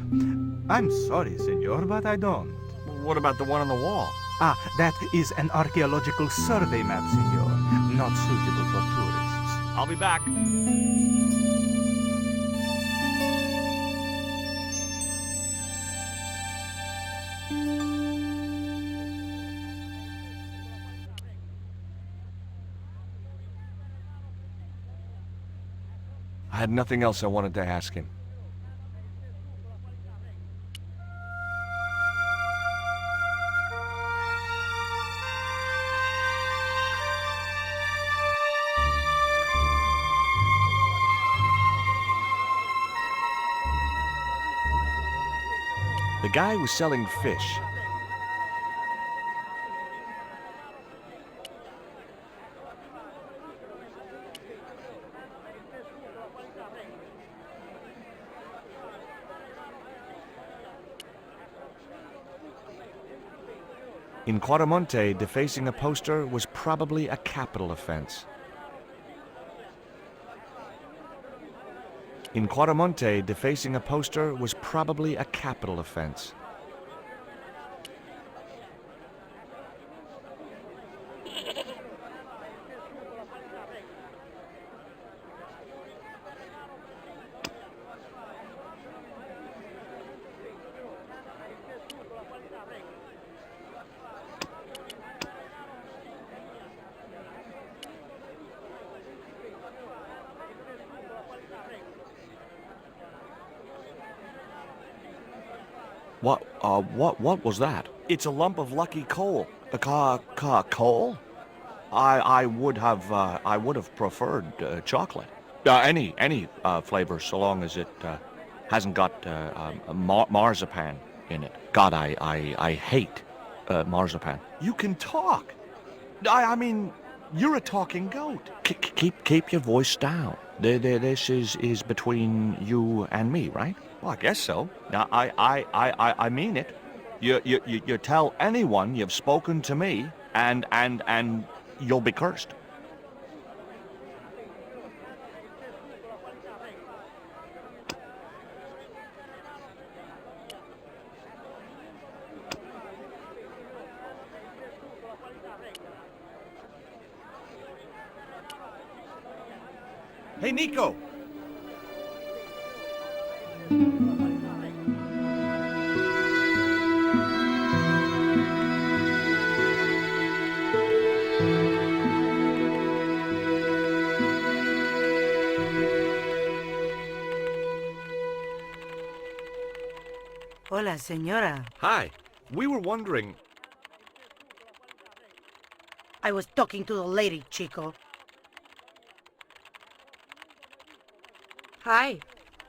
I'm sorry, senor, but I don't. What about the one on the wall? Ah, that is an archaeological survey map, senor. Not suitable for tourists. I'll be back. I had nothing else I wanted to ask him. The guy was selling fish. In Quaramonte, defacing a poster was probably a capital offense. In Quaramonte, defacing a poster was probably a capital offense. What was that? It's a lump of lucky coal. Coal? I would have preferred chocolate. Any flavor, so long as it hasn't got marzipan in it. God, I hate marzipan. You can talk. I mean, you're a talking goat. Keep your voice down. This is between you and me, right? Well, I guess so. Now, I mean it. You tell anyone you've spoken to me, and you'll be cursed. Hey, Nico! Hola, señora. Hi. We were wondering... I was talking to the lady, Chico. Hi,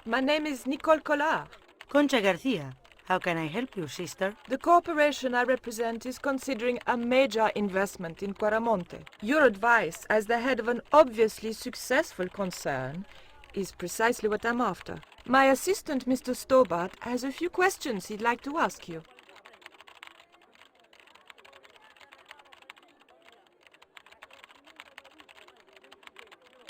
my name is Nicole Collard. Concha Garcia. How can I help you, sister? The corporation I represent is considering a major investment in Quaramonte. Your advice, as the head of an obviously successful concern, is precisely what I'm after. My assistant, Mr. Stobart, has a few questions he'd like to ask you.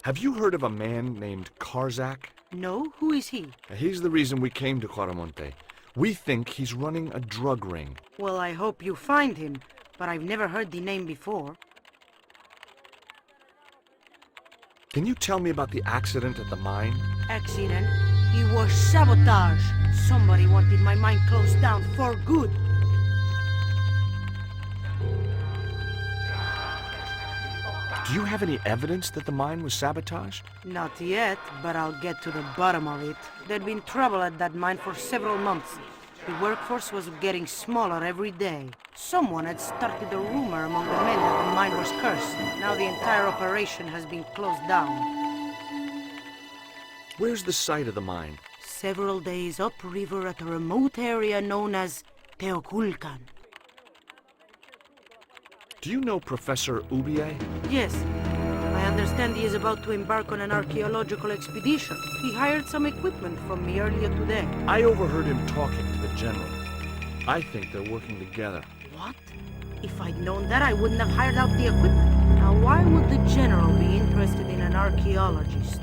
Have you heard of a man named Karzak? No? Who is he? He's the reason we came to Quaramonte. We think he's running a drug ring. Well, I hope you find him, but I've never heard the name before. Can you tell me about the accident at the mine? Accident? It was sabotage. Somebody wanted my mine closed down for good. Do you have any evidence that the mine was sabotaged? Not yet, but I'll get to the bottom of it. There'd been trouble at that mine for several months. The workforce was getting smaller every day. Someone had started a rumor among the men that the mine was cursed. Now the entire operation has been closed down. Where's the site of the mine? Several days upriver at a remote area known as Teoculcan. Do you know Professor Ubier? Yes. I understand he is about to embark on an archaeological expedition. He hired some equipment from me earlier today. I overheard him talking to the general. I think they're working together. What? If I'd known that, I wouldn't have hired out the equipment. Now, why would the general be interested in an archaeologist?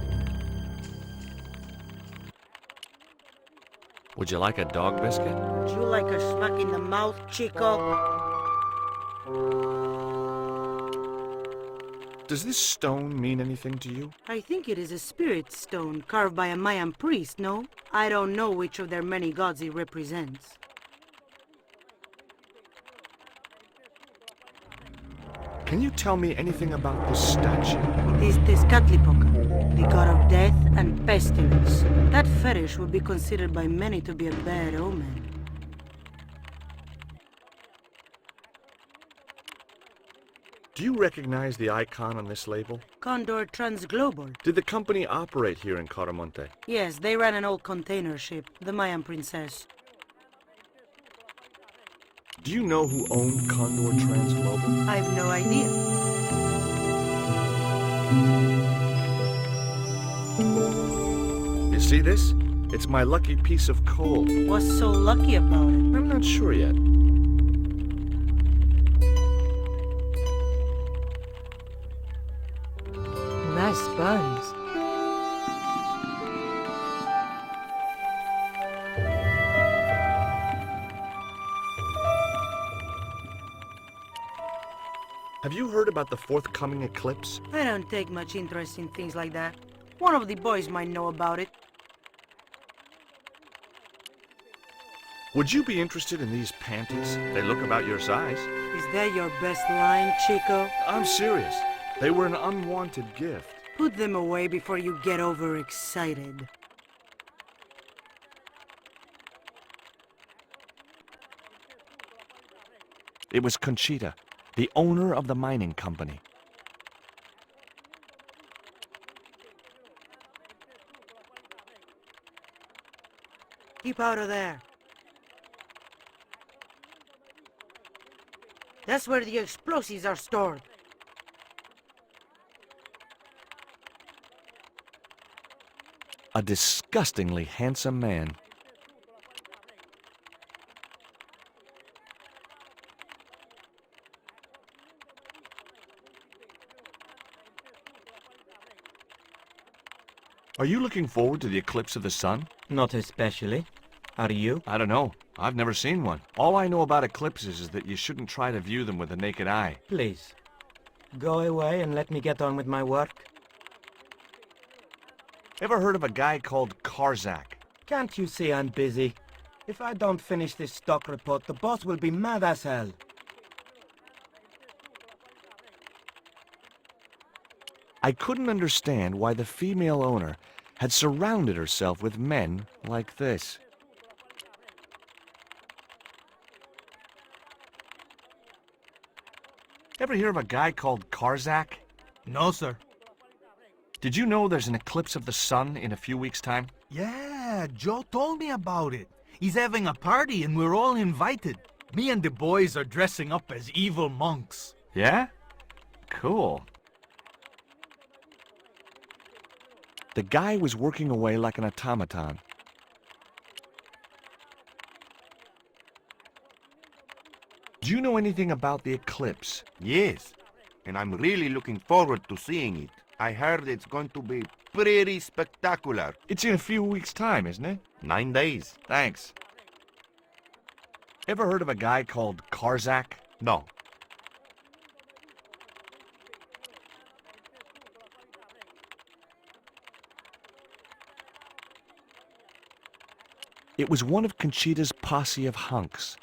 Would you like a dog biscuit? Would you like a smack in the mouth, Chico? Does this stone mean anything to you? I think it is a spirit stone carved by a Mayan priest, no? I don't know which of their many gods it represents. Can you tell me anything about this statue? It is Tezcatlipoca, the god of death and pestilence. That fetish would be considered by many to be a bad omen. Do you recognize the icon on this label? Condor Transglobal. Did the company operate here in Quaramonte? Yes, they ran an old container ship, the Mayan Princess. Do you know who owned Condor Transglobal? I've no idea. You see this? It's my lucky piece of coal. What's so lucky about it? I'm not sure yet. nice sponge. Have you heard about the forthcoming eclipse? I don't take much interest in things like that. One of the boys might know about it. Would you be interested in these panties? They look about your size. Is that your best line, Chico? I'm serious. They were an unwanted gift. Put them away before you get overexcited. It was Conchita, the owner of the mining company. Keep out of there. That's where the explosives are stored. A disgustingly handsome man. Are you looking forward to the eclipse of the sun? Not especially. Are you? I don't know. I've never seen one. All I know about eclipses is that you shouldn't try to view them with the naked eye. Please, go away and let me get on with my work. Ever heard of a guy called Karzak? Can't you see I'm busy? If I don't finish this stock report, the boss will be mad as hell. I couldn't understand why the female owner had surrounded herself with men like this. Ever hear of a guy called Karzak? No, sir. Did you know there's an eclipse of the sun in a few weeks' time? Yeah, Joe told me about it. He's having a party and we're all invited. Me and the boys are dressing up as evil monks. Yeah? Cool. The guy was working away like an automaton. Do you know anything about the eclipse? Yes, and I'm really looking forward to seeing it. I heard it's going to be pretty spectacular. It's in a few weeks' time, isn't it? 9 days. Thanks. Ever heard of a guy called Karzak? No. It was one of Conchita's posse of hunks.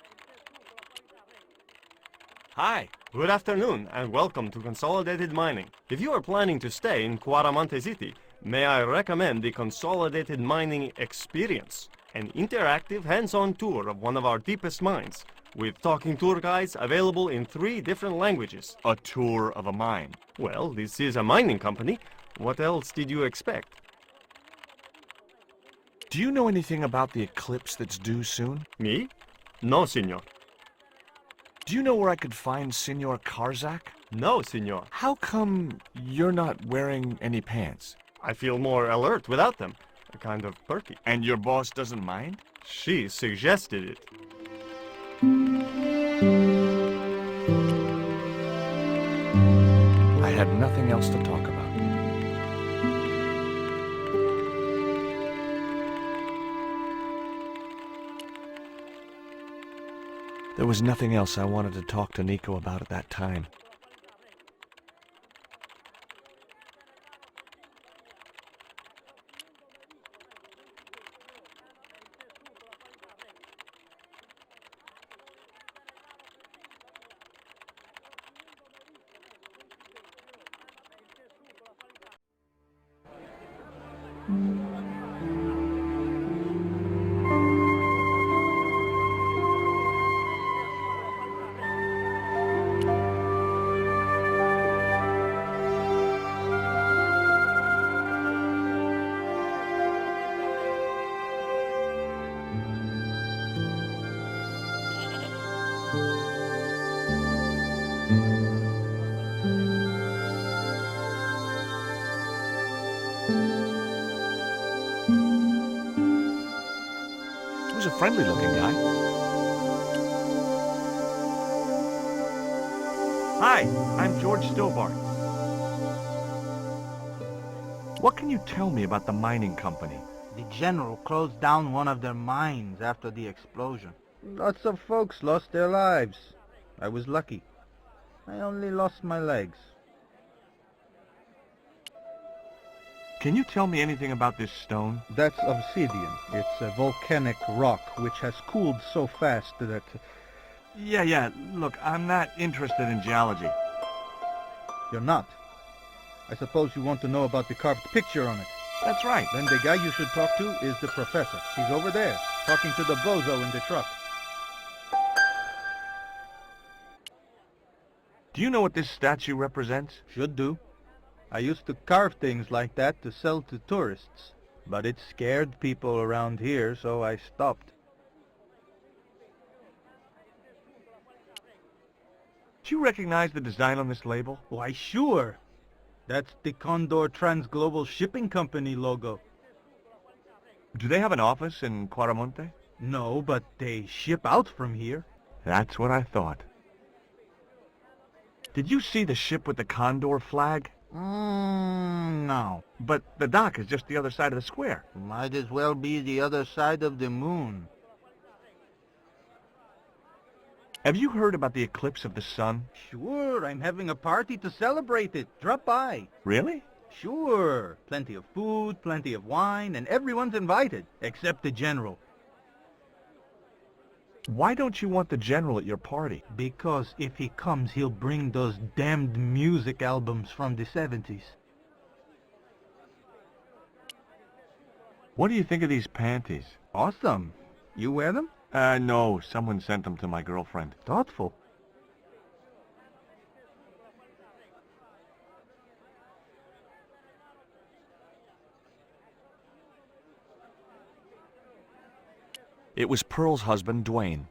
Hi, good afternoon, and welcome to Consolidated Mining. If you are planning to stay in Cuaramonte City, may I recommend the Consolidated Mining Experience, an interactive hands-on tour of one of our deepest mines, with talking tour guides available in 3 different languages. A tour of a mine. Well, this is a mining company. What else did you expect? Do you know anything about the eclipse that's due soon? Me? No, senor. Do you know where I could find Senor Karzak? No, senor. How come you're not wearing any pants? I feel more alert without them. Kind of perky. And your boss doesn't mind? She suggested it. I had nothing else to talk about. There was nothing else I wanted to talk to Nico about at that time. He was a friendly-looking guy. Hi, I'm George Stobart. What can you tell me about the mining company? The general closed down one of their mines after the explosion. Lots of folks lost their lives. I was lucky. I only lost my legs. Can you tell me anything about this stone? That's obsidian. It's a volcanic rock which has cooled so fast that... Yeah, look, I'm not interested in geology. You're not? I suppose you want to know about the carved picture on it. That's right. Then the guy you should talk to is the professor. He's over there, talking to the bozo in the truck. Do you know what this statue represents? Should do. I used to carve things like that to sell to tourists. But it scared people around here, so I stopped. Do you recognize the design on this label? Why, sure. That's the Condor Transglobal Shipping Company logo. Do they have an office in Quaramonte? No, but they ship out from here. That's what I thought. Did you see the ship with the Condor flag? No. But the dock is just the other side of the square. Might as well be the other side of the moon. Have you heard about the eclipse of the sun? Sure, I'm having a party to celebrate it. Drop by. Really? Sure. Plenty of food, plenty of wine, and everyone's invited, except the general. Why don't you want the general at your party? Because if he comes, he'll bring those damned music albums from the 70s. What do you think of these panties? Awesome. You wear them? No. Someone sent them to my girlfriend. Thoughtful. It was Pearl's husband, Dwayne.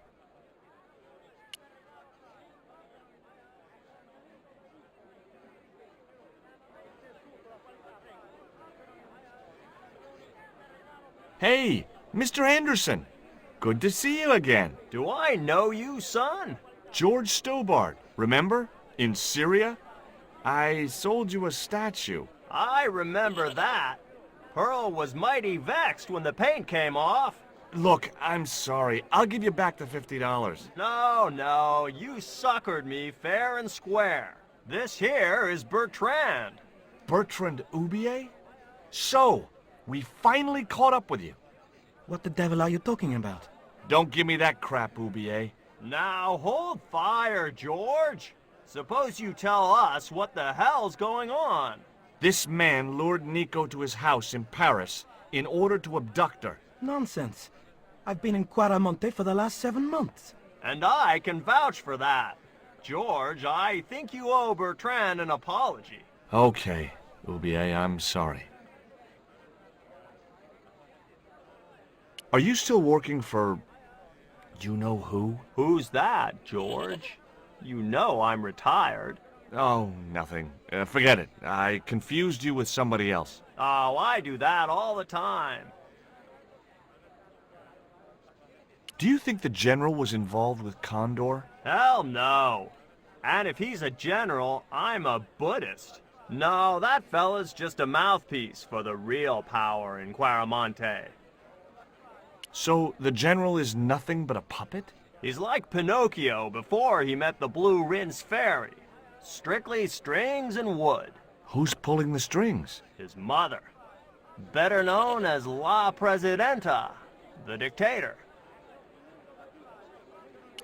Hey, Mr. Anderson. Good to see you again. Do I know you, son? George Stobart, remember? In Syria? I sold you a statue. I remember that. Pearl was mighty vexed when the paint came off. Look, I'm sorry. I'll give you back the $50. No, you suckered me fair and square. This here is Bertrand. Bertrand Oubier? So, we finally caught up with you. What the devil are you talking about? Don't give me that crap, Oubier. Now hold fire, George. Suppose you tell us what the hell's going on. This man lured Nico to his house in Paris in order to abduct her. Nonsense. I've been in Quaramonte for the last 7 months. And I can vouch for that. George, I think you owe Bertrand an apology. Okay, Oubier, I'm sorry. Are you still working for... you know who? Who's that, George? You know I'm retired. Oh, nothing. Forget it. I confused you with somebody else. Oh, I do that all the time. Do you think the general was involved with Condor? Hell no. And if he's a general, I'm a Buddhist. No, that fella's just a mouthpiece for the real power in Quaramonte. So the general is nothing but a puppet? He's like Pinocchio before he met the Blue Rinse Fairy. Strictly strings and wood. Who's pulling the strings? His mother. Better known as La Presidenta, the dictator.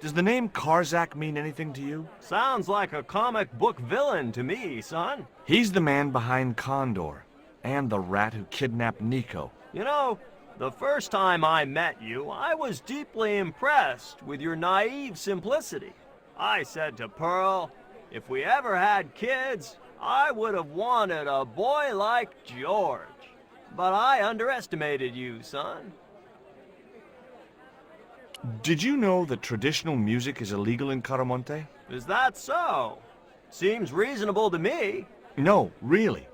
Does the name Karzak mean anything to you? Sounds like a comic book villain to me, son. He's the man behind Condor, and the rat who kidnapped Nico. You know, the first time I met you, I was deeply impressed with your naive simplicity. I said to Pearl, if we ever had kids, I would have wanted a boy like George. But I underestimated you, son. Did you know that traditional music is illegal in Quaramonte? Is that so? Seems reasonable to me. No, really.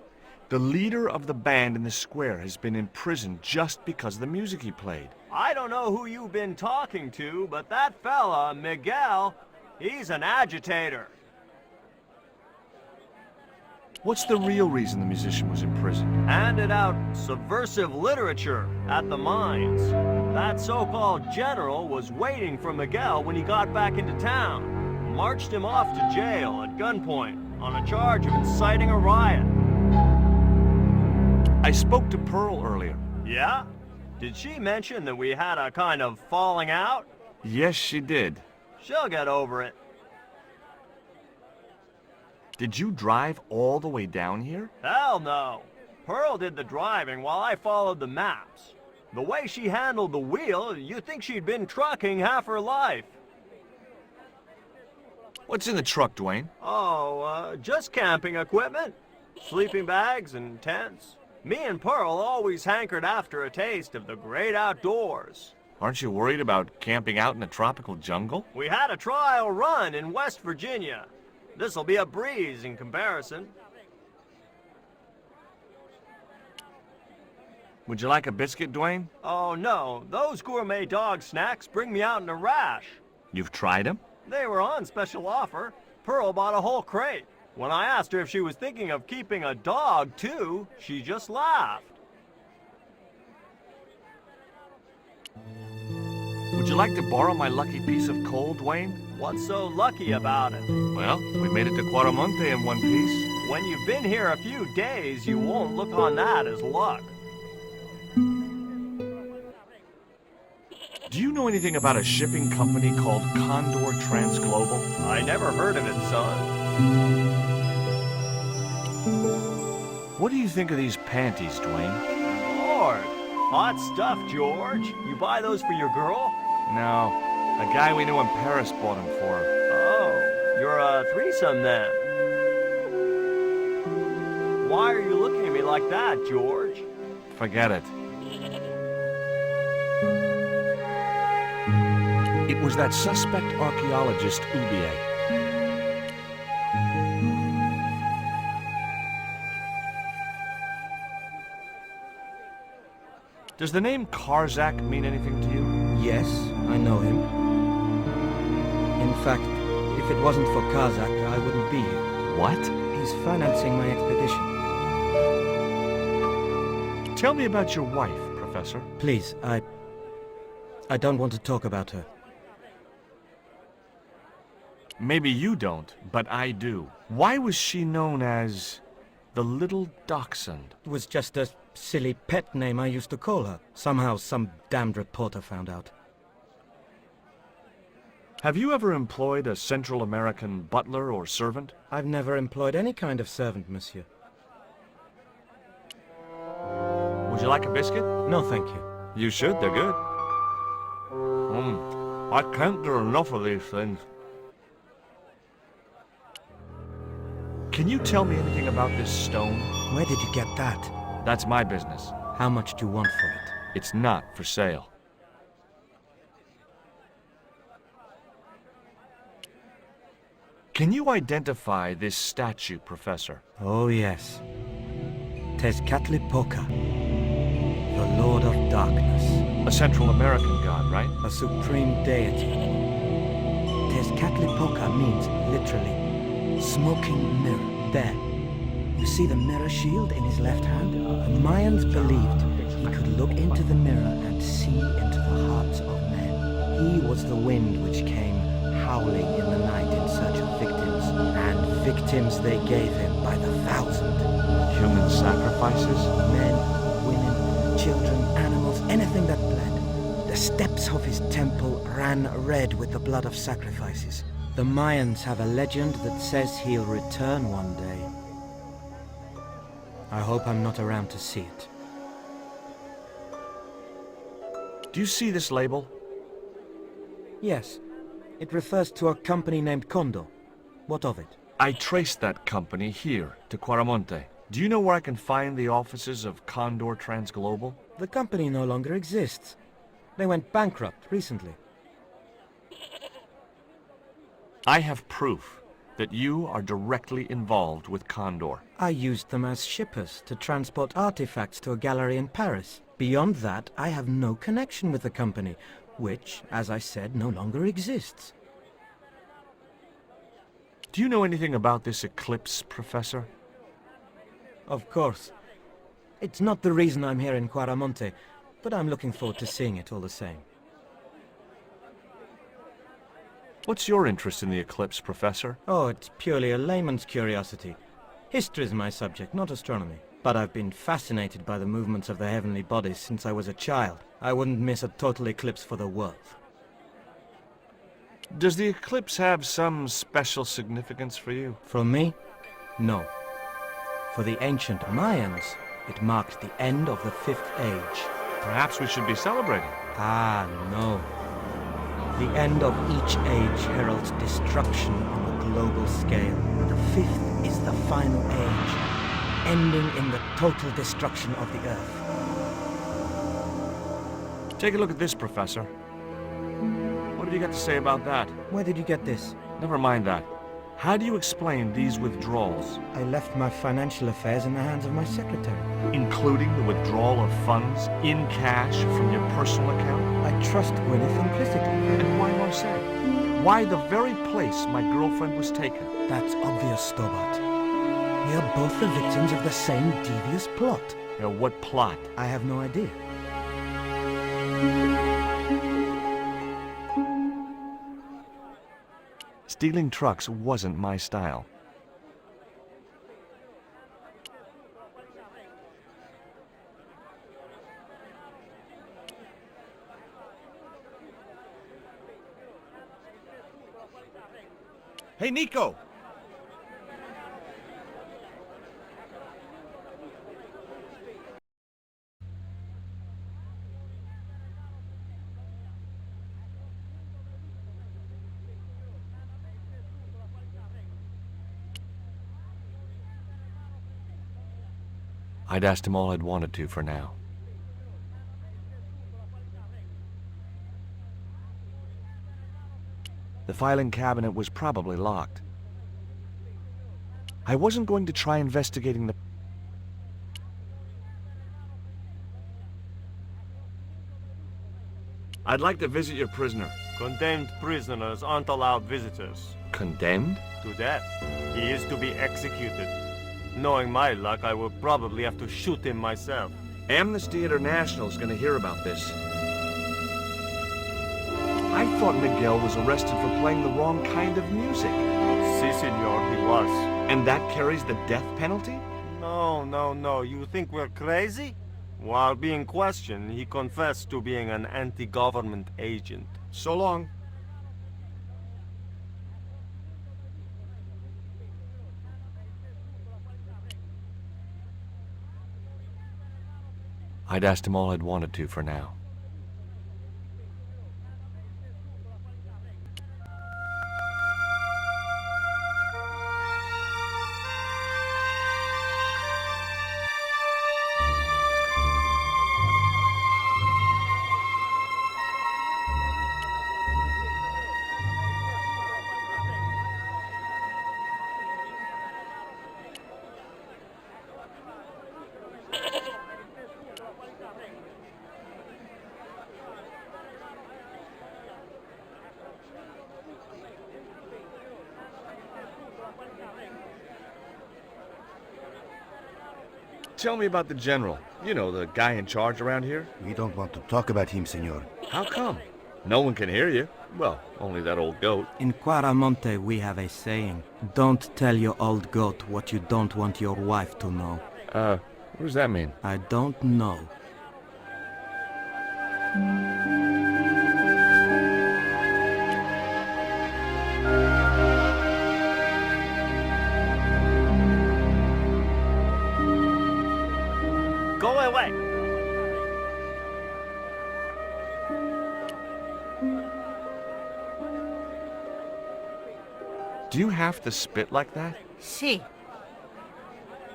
The leader of the band in the square has been in prison just because of the music he played. I don't know who you've been talking to, but that fella, Miguel, he's an agitator. What's the real reason the musician was imprisoned? Handed out subversive literature at the mines. That so-called general was waiting for Miguel when he got back into town. Marched him off to jail at gunpoint on a charge of inciting a riot. I spoke to Pearl earlier. Yeah? Did she mention that we had a kind of falling out? Yes, she did. She'll get over it. Did you drive all the way down here? Hell no. Pearl did the driving while I followed the maps. The way she handled the wheel, you'd think she'd been trucking half her life. What's in the truck, Dwayne? Oh, just camping equipment. Sleeping bags and tents. Me and Pearl always hankered after a taste of the great outdoors. Aren't you worried about camping out in a tropical jungle? We had a trial run in West Virginia. This'll be a breeze in comparison. Would you like a biscuit, Dwayne? Oh no, those gourmet dog snacks bring me out in a rash. You've tried them? They were on special offer. Pearl bought a whole crate. When I asked her if she was thinking of keeping a dog too, she just laughed. Would you like to borrow my lucky piece of coal, Dwayne? What's so lucky about it? Well, we made it to Quaramonte in one piece. When you've been here a few days, you won't look on that as luck. Do you know anything about a shipping company called Condor Transglobal? I never heard of it, son. What do you think of these panties, Dwayne? Lord, hot stuff, George. You buy those for your girl? No, a guy we knew in Paris bought them for her. Oh, you're a threesome then. Why are you looking at me like that, George? Forget it. It was that suspect archaeologist, Ubier. Does the name Karzak mean anything to you? Yes, I know him. In fact, if it wasn't for Kazakh, I wouldn't be here. What? He's financing my expedition. Tell me about your wife, Professor. Please, I don't want to talk about her. Maybe you don't, but I do. Why was she known as the Little Dachshund? It was just a silly pet name I used to call her. Somehow some damned reporter found out. Have you ever employed a Central American butler or servant? I've never employed any kind of servant, monsieur. Would you like a biscuit? No, thank you. You should, they're good. I can't get enough of these things. Can you tell me anything about this stone? Where did you get that? That's my business. How much do you want for it? It's not for sale. Can you identify this statue, Professor? Oh, yes. Tezcatlipoca, the Lord of Darkness. A Central American god, right? A supreme deity. Tezcatlipoca means, literally, smoking mirror. There. You see the mirror shield in his left hand? The Mayans believed he could look into the mirror and see into the hearts of men. He was the wind which came howling in the night in search of victims, and victims they gave him by the thousand. Human sacrifices? Men, women, children, animals, anything that bled. The steps of his temple ran red with the blood of sacrifices. The Mayans have a legend that says he'll return one day. I hope I'm not around to see it. Do you see this label? Yes. It refers to a company named Condor. What of it? I traced that company here, to Quaramonte. Do you know where I can find the offices of Condor Transglobal? The company no longer exists. They went bankrupt recently. I have proof that you are directly involved with Condor. I used them as shippers to transport artifacts to a gallery in Paris. Beyond that, I have no connection with the company, which, as I said, no longer exists. Do you know anything about this eclipse, Professor? Of course. It's not the reason I'm here in Quaramonte, but I'm looking forward to seeing it all the same. What's your interest in the eclipse, Professor? Oh, it's purely a layman's curiosity. History is my subject, not astronomy. But I've been fascinated by the movements of the heavenly bodies since I was a child. I wouldn't miss a total eclipse for the world. Does the eclipse have some special significance for you? For me? No. For the ancient Mayans, it marked the end of the Fifth Age. Perhaps we should be celebrating. Ah, no. The end of each age heralds destruction on a global scale. The fifth is the final age, ending in the total destruction of the Earth. Take a look at this, Professor. What have you got to say about that? Where did you get this? Never mind that. How do you explain these withdrawals? I left my financial affairs in the hands of my secretary. Including the withdrawal of funds in cash from your personal account? I trust Gwyneth implicitly. And why Marseille? Why the very place my girlfriend was taken? That's obvious, Stobart. We are both the victims of the same devious plot. What plot? I have no idea. Stealing trucks wasn't my style. Hey, Nico! I'd asked him all I'd wanted to for now. The filing cabinet was probably locked. I wasn't going to try investigating the... I'd like to visit your prisoner. Condemned prisoners aren't allowed visitors. Condemned? To death. He is to be executed. Knowing my luck, I will probably have to shoot him myself. Amnesty International is going to hear about this. I thought Miguel was arrested for playing the wrong kind of music. Si, senor, he was. And that carries the death penalty? No. You think we're crazy? While being questioned, he confessed to being an anti-government agent. So long. I'd asked him all I'd wanted to for now. Tell me about the general. You know, the guy in charge around here. We don't want to talk about him, senor. How come? No one can hear you. Well, only that old goat. In Quaramonte, we have a saying. Don't tell your old goat what you don't want your wife to know. What does that mean? I don't know. Go away! Do you have to spit like that? See.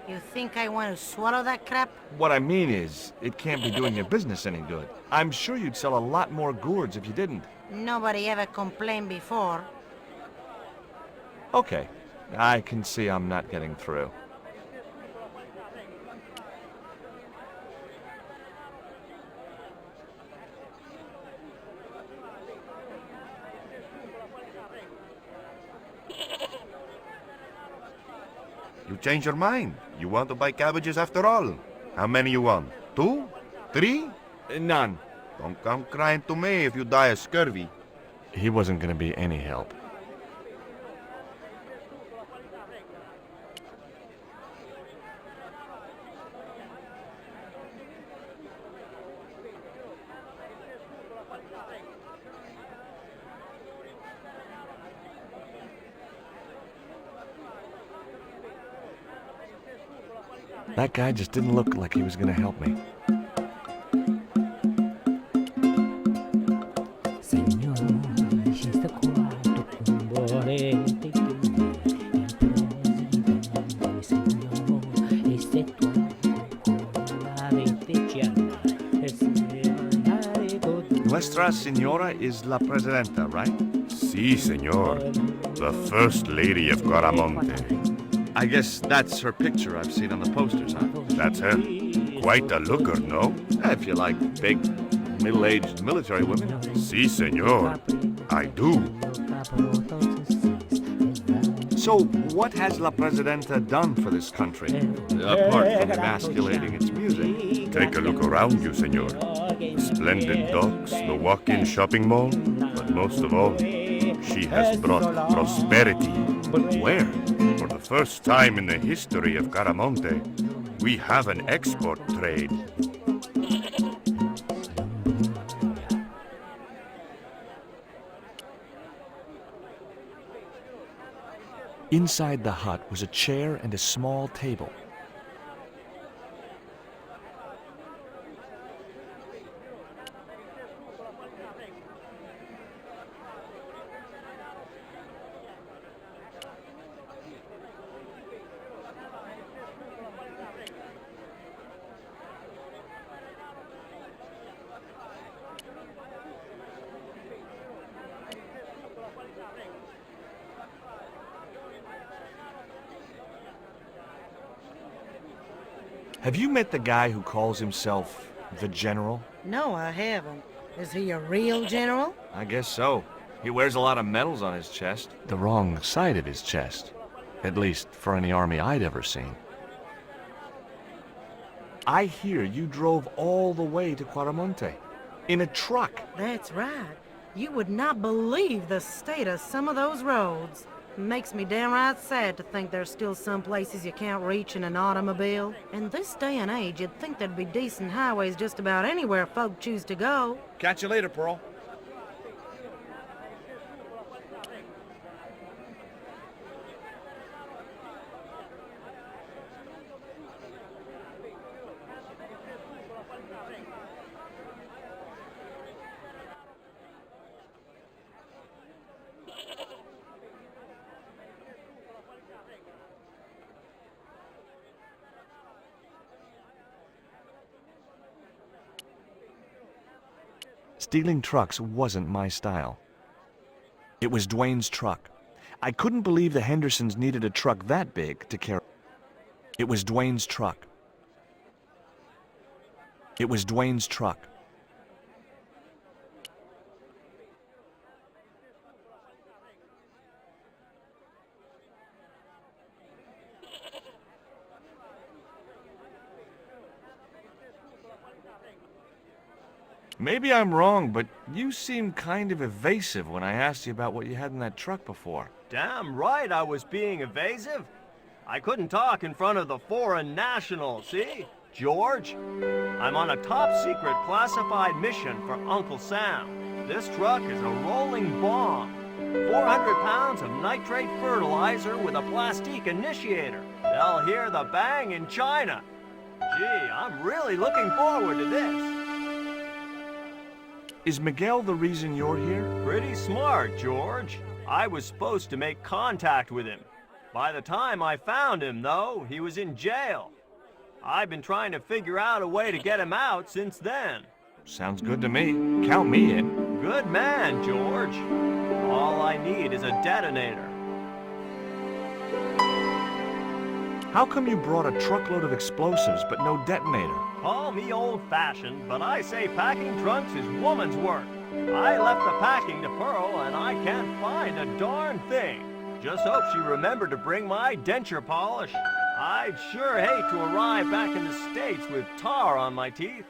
You think I want to swallow that crap? What I mean is, it can't be doing your business any good. I'm sure you'd sell a lot more gourds if you didn't. Nobody ever complained before. Okay, I can see I'm not getting through. You change your mind. You want to buy cabbages after all. How many you want? 2? 3? None. Don't come crying to me if you die of scurvy. He wasn't going to be any help. That guy just didn't look like he was going to help me. Nuestra Senora is la Presidenta, right? Si, senor. The First Lady of Coramonte. I guess that's her picture I've seen on the posters, huh? That's her. Quite a looker, no? If you like big, middle-aged military women. Si, senor. I do. So, what has La Presidenta done for this country? Apart from emasculating its music. Take a look around you, senor. The splendid docks, the walk-in shopping mall, but most of all, she has brought prosperity. Where? For the first time in the history of Caramonte, we have an export trade. Inside the hut was a chair and a small table. Have you met the guy who calls himself the General? No, I haven't. Is he a real general? I guess so. He wears a lot of medals on his chest. The wrong side of his chest. At least for any army I'd ever seen. I hear you drove all the way to Coramonte. In a truck. That's right. You would not believe the state of some of those roads. Makes me downright sad to think there's still some places you can't reach in an automobile. In this day and age, you'd think there'd be decent highways just about anywhere folk choose to go. Catch you later, Pearl. Stealing trucks wasn't my style. It was Dwayne's truck. I couldn't believe the Hendersons needed a truck that big to carry. It was Dwayne's truck. It was Dwayne's truck. Maybe I'm wrong, but you seemed kind of evasive when I asked you about what you had in that truck before. Damn right I was being evasive. I couldn't talk in front of the foreign nationals, see? George, I'm on a top-secret classified mission for Uncle Sam. This truck is a rolling bomb. 400 pounds of nitrate fertilizer with a plastique initiator. They'll hear the bang in China. Gee, I'm really looking forward to this. Is Miguel the reason you're here? Pretty smart, George. I was supposed to make contact with him. By the time I found him, though, he was in jail. I've been trying to figure out a way to get him out since then. Sounds good to me. Count me in. Good man, George. All I need is a detonator. How come you brought a truckload of explosives but no detonator? Call me old-fashioned, but I say packing trunks is woman's work. I left the packing to Pearl, and I can't find a darn thing. Just hope she remembered to bring my denture polish. I'd sure hate to arrive back in the States with tar on my teeth.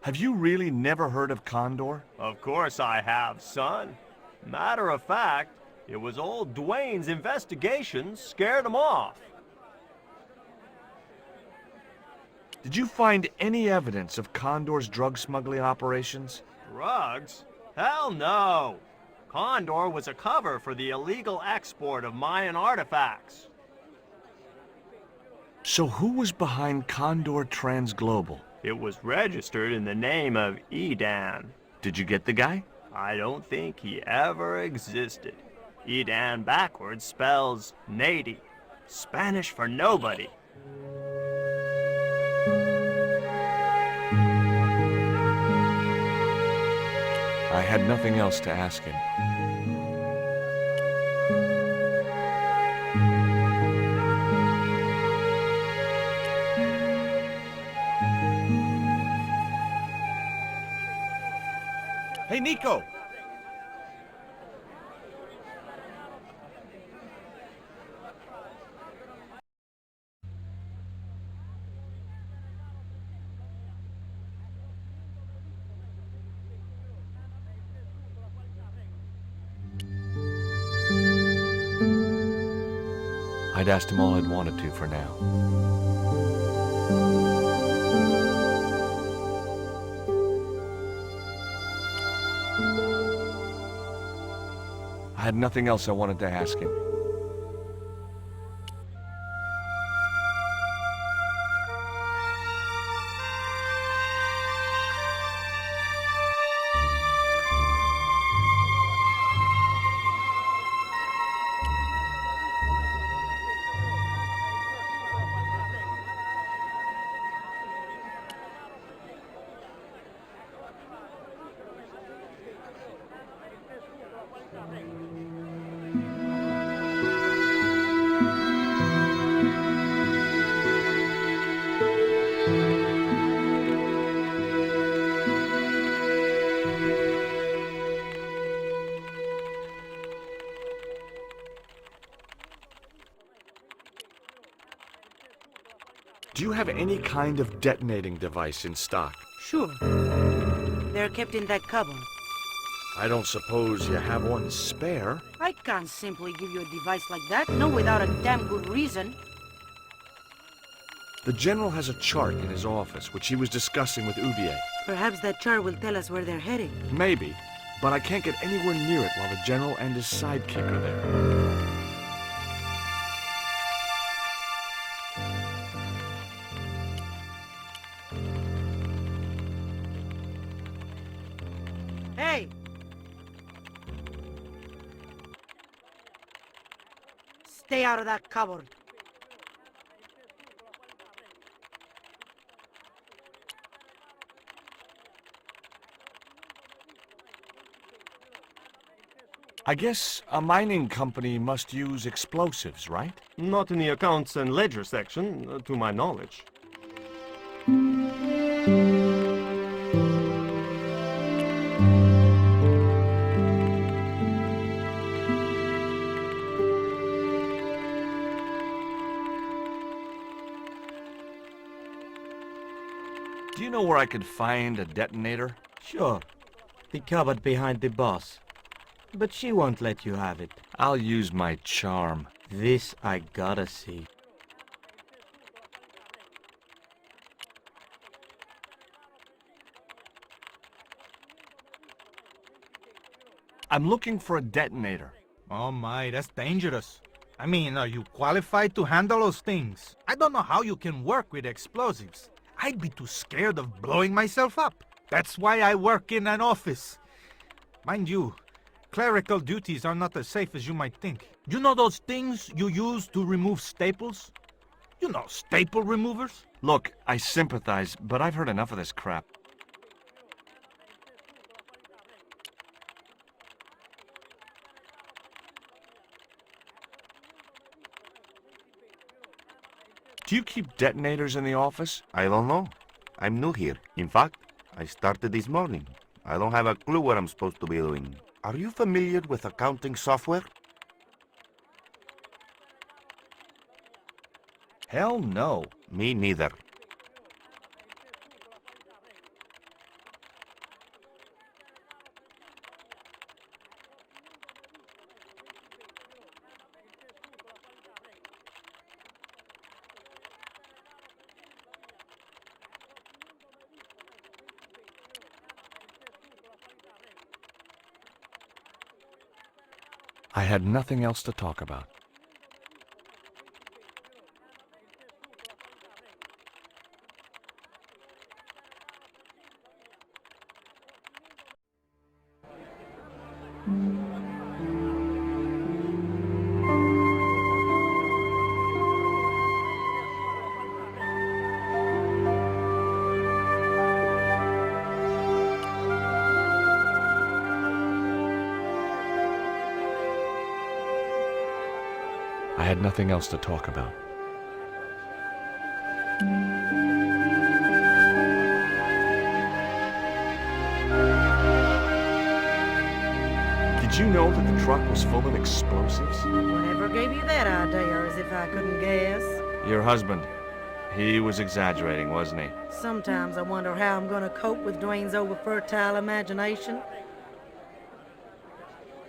Have you really never heard of Condor? Of course I have, son. Matter of fact, it was old Dwayne's investigation scared him off. Did you find any evidence of Condor's drug smuggling operations? Drugs? Hell no! Condor was a cover for the illegal export of Mayan artifacts. So who was behind Condor Transglobal? It was registered in the name of Edan. Did you get the guy? I don't think he ever existed. Edan backwards spells Nady, Spanish for nobody. I had nothing else to ask him. Hey, Nico! I'd asked him all I'd wanted to for now. I had nothing else I wanted to ask him. Do you have any kind of detonating device in stock? Sure. They're kept in that cupboard. I don't suppose you have one spare? I can't simply give you a device like that, no without a damn good reason. The General has a chart in his office, which he was discussing with Udier. Perhaps that chart will tell us where they're heading. Maybe, but I can't get anywhere near it while the General and his sidekick are there. Hey! Stay out of that cupboard. I guess a mining company must use explosives, right? Not in the accounts and ledger section, to my knowledge. Do you know where I could find a detonator? Sure. The cupboard behind the boss. But she won't let you have it. I'll use my charm. This I gotta see. I'm looking for a detonator. Oh my, that's dangerous. I mean, are you qualified to handle those things? I don't know how you can work with explosives. I'd be too scared of blowing myself up. That's why I work in an office. Mind you, clerical duties are not as safe as you might think. You know those things you use to remove staples? You know, staple removers? Look, I sympathize, but I've heard enough of this crap. Do you keep detonators in the office? I don't know. I'm new here. In fact, I started this morning. I don't have a clue what I'm supposed to be doing. Are you familiar with accounting software? Hell no. Me neither. I had nothing else to talk about. I had nothing else to talk about. Did you know that the truck was full of explosives? Whatever gave you that idea, as if I couldn't guess? Your husband. He was exaggerating, wasn't he? Sometimes I wonder how I'm gonna cope with Dwayne's over-fertile imagination.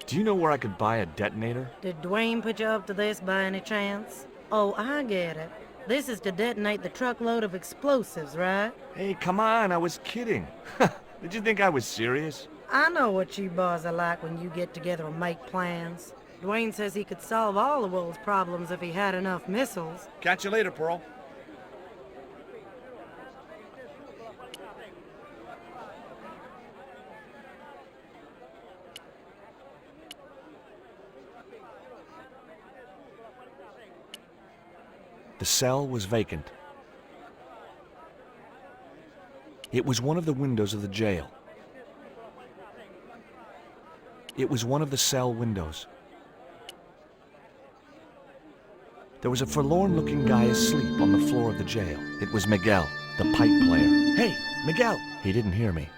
Do you know where I could buy a detonator? Did Dwayne put you up to this by any chance? Oh, I get it. This is to detonate the truckload of explosives, right? Hey, come on, I was kidding. Did you think I was serious? I know what you boys are like when you get together and make plans. Dwayne says he could solve all the world's problems if he had enough missiles. Catch you later, Pearl. The cell was vacant. It was one of the windows of the jail. It was one of the cell windows. There was a forlorn-looking guy asleep on the floor of the jail. It was Miguel, the pipe player. Hey, Miguel! He didn't hear me.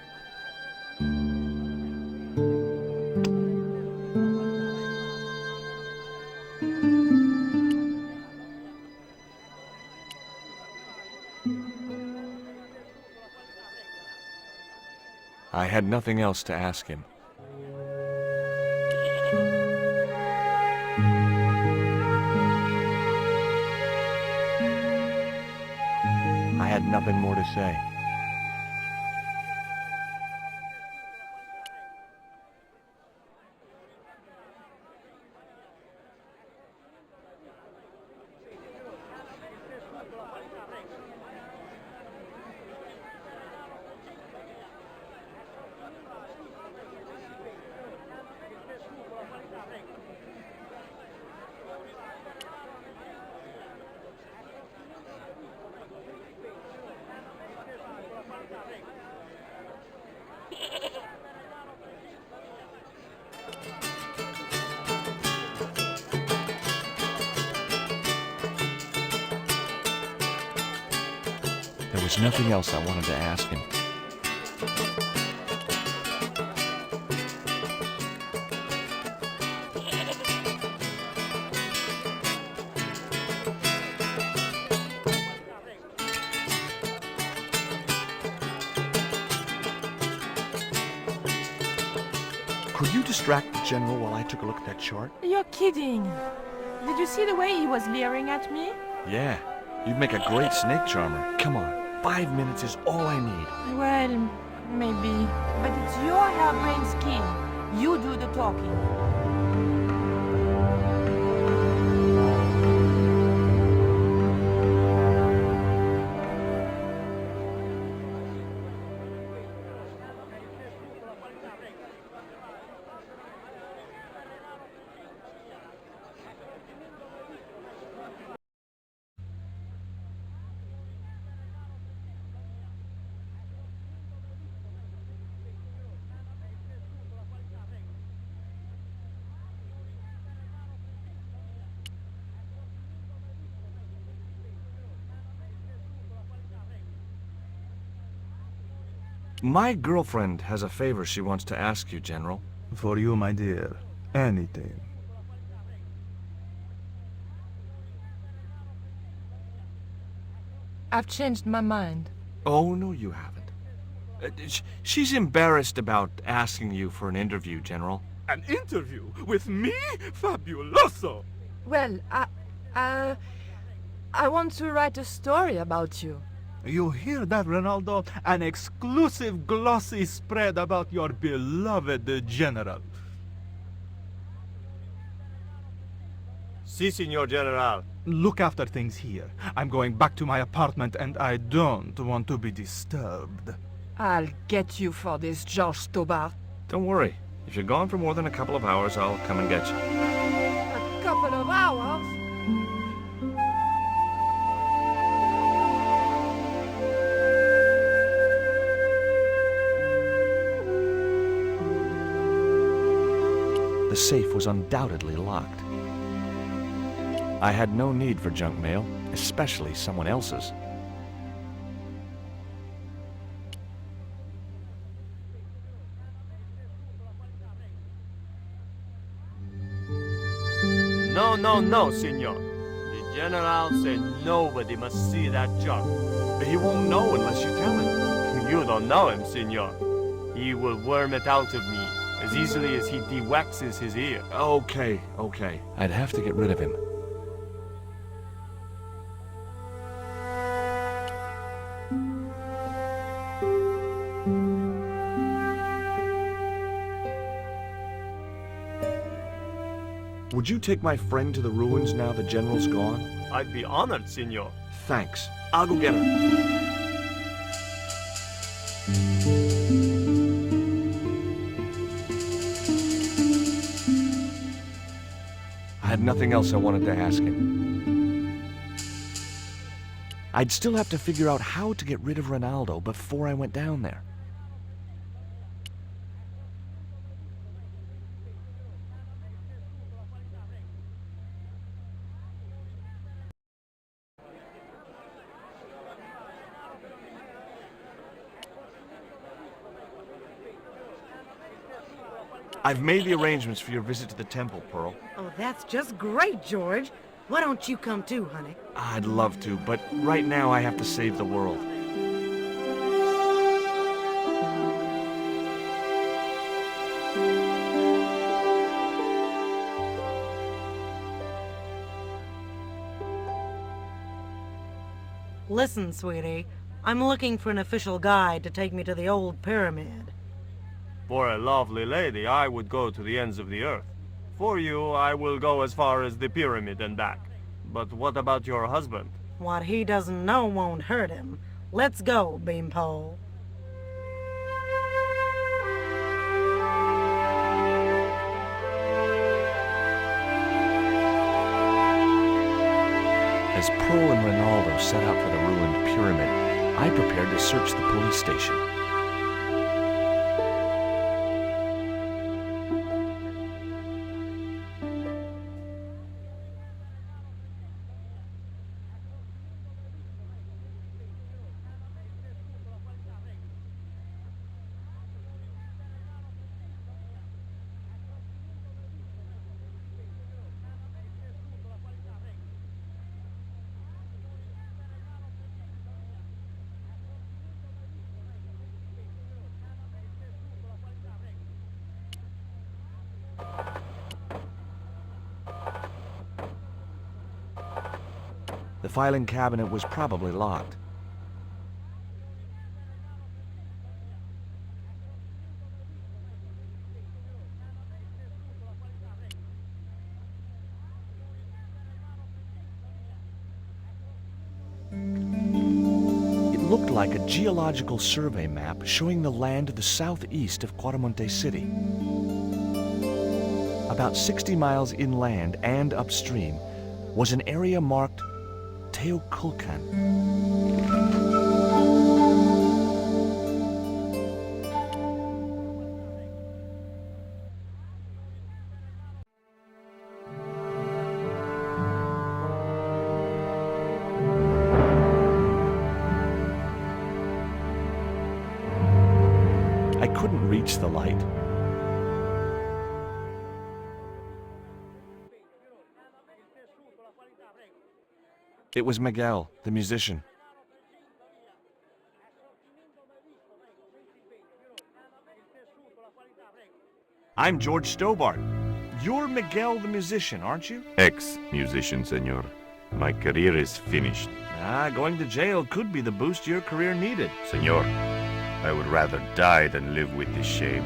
I had nothing else to ask him. I had nothing more to say. There was nothing else I wanted to ask him. Could you distract the General while I took a look at that chart? You're kidding. Did you see the way he was leering at me? Yeah, you'd make a great snake charmer. Come on, 5 minutes is all I need. Well, maybe. But it's your harebrained scheme. You do the talking. My girlfriend has a favor she wants to ask you, General. For you, my dear. Anything. I've changed my mind. Oh, no, you haven't. She's embarrassed about asking you for an interview, General. An interview with me? Fabuloso! Well, I want to write a story about you. You hear that, Ronaldo? An exclusive glossy spread about your beloved general. Si, Signor General. Look after things here. I'm going back to my apartment and I don't want to be disturbed. I'll get you for this, George Stobart. Don't worry. If you're gone for more than a couple of hours, I'll come and get you. A couple of hours? The safe was undoubtedly locked. I had no need for junk mail, especially someone else's. No, no, no, Signor. The General said nobody must see that junk. He won't know unless you tell him. You don't know him, Signor. He will worm it out of me as easily as he de-waxes his ear. Okay. I'd have to get rid of him. Would you take my friend to the ruins now the General's gone? I'd be honored, Signor. Thanks. I'll go get her. I had nothing else I wanted to ask him. I'd still have to figure out how to get rid of Ronaldo before I went down there. I've made the arrangements for your visit to the temple, Pearl. Oh, that's just great, George. Why don't you come too, honey? I'd love to, but right now I have to save the world. Listen, sweetie. I'm looking for an official guide to take me to the old pyramid. For a lovely lady, I would go to the ends of the earth. For you, I will go as far as the pyramid and back. But what about your husband? What he doesn't know won't hurt him. Let's go, Beanpole. As Pearl and Ronaldo set out for the ruined pyramid, I prepared to search the police station. The filing cabinet was probably locked. It looked like a geological survey map showing the land to the southeast of Cuaramonte City. About 60 miles inland and upstream was an area marked Teoculcan. I couldn't reach the light. It was Miguel, the musician. I'm George Stobart. You're Miguel the musician, aren't you? Ex-musician, senor. My career is finished. Going to jail could be the boost your career needed. Senor, I would rather die than live with this shame.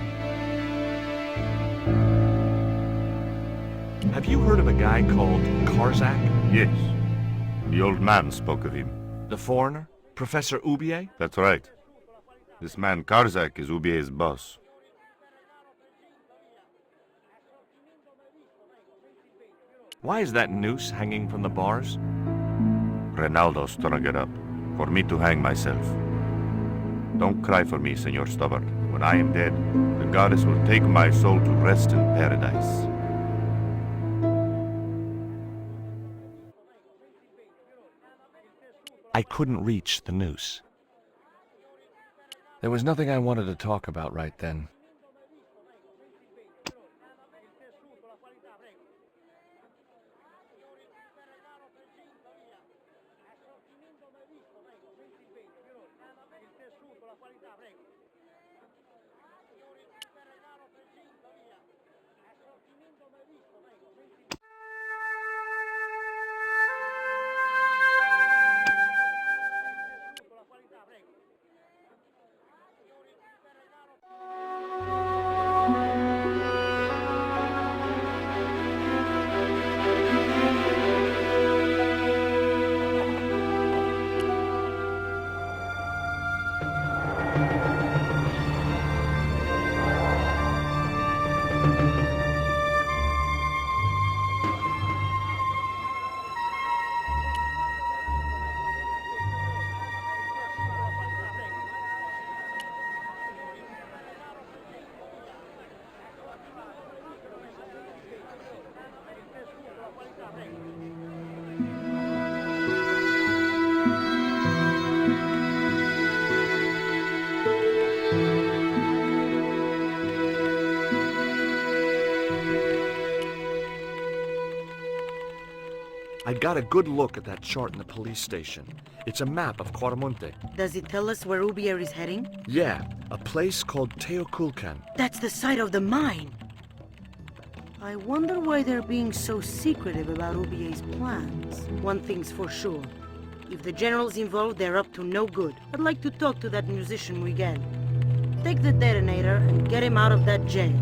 Have you heard of a guy called Karzak? Yes. The old man spoke of him. The foreigner? Professor Oubier? That's right. This man Karzak is Ubier's boss. Why is that noose hanging from the bars? Ronaldo strung it up, for me to hang myself. Don't cry for me, Senor Stobart. When I am dead, the goddess will take my soul to rest in paradise. I couldn't reach the noose. There was nothing I wanted to talk about right then. I got a good look at that chart in the police station. It's a map of Quaramonte. Does it tell us where Oubier is heading? Yeah, a place called Teoculcan. That's the site of the mine. I wonder why they're being so secretive about Oubier's plans. One thing's for sure. If the general's involved, they're up to no good. I'd like to talk to that musician Miguel. Take the detonator and get him out of that jail.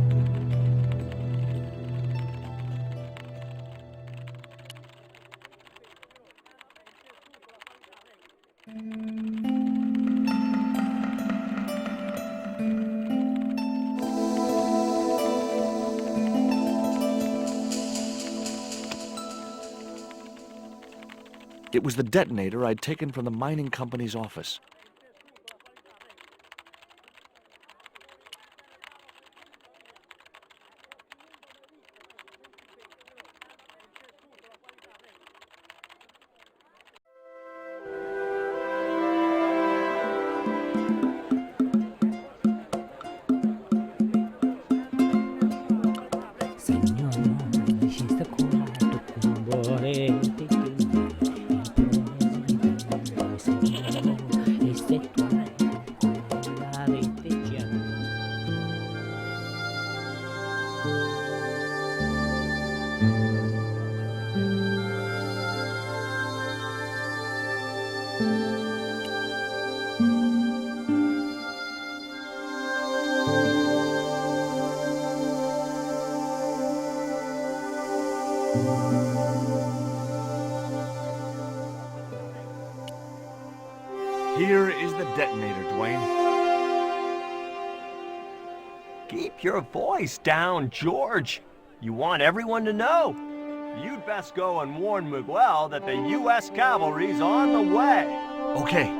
It was the detonator I'd taken from the mining company's office. Here is the detonator, Dwayne. Keep your voice down, George. You want everyone to know. You'd best go and warn Miguel that the U.S. cavalry's on the way. Okay.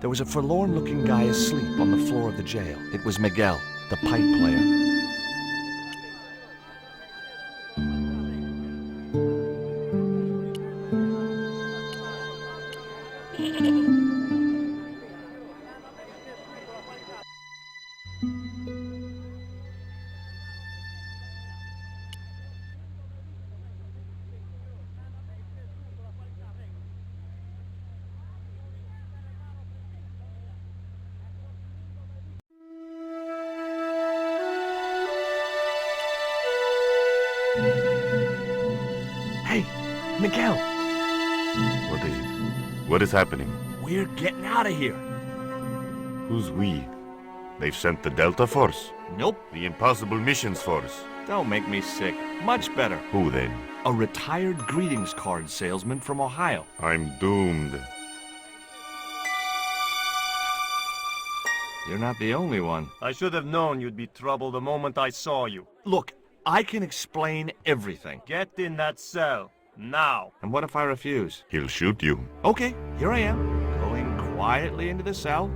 There was a forlorn-looking guy asleep on the floor of the jail. It was Miguel, the pipe player. Miguel! What is it? What is happening? We're getting out of here. Who's we? They've sent the Delta Force? Nope. The Impossible Missions Force? Don't make me sick. Much better. Who then? A retired greetings card salesman from Ohio. I'm doomed. You're not the only one. I should have known you'd be trouble the moment I saw you. Look, I can explain everything. Get in that cell. Now. And what if I refuse? He'll shoot you. Okay, here I am, going quietly into the cell.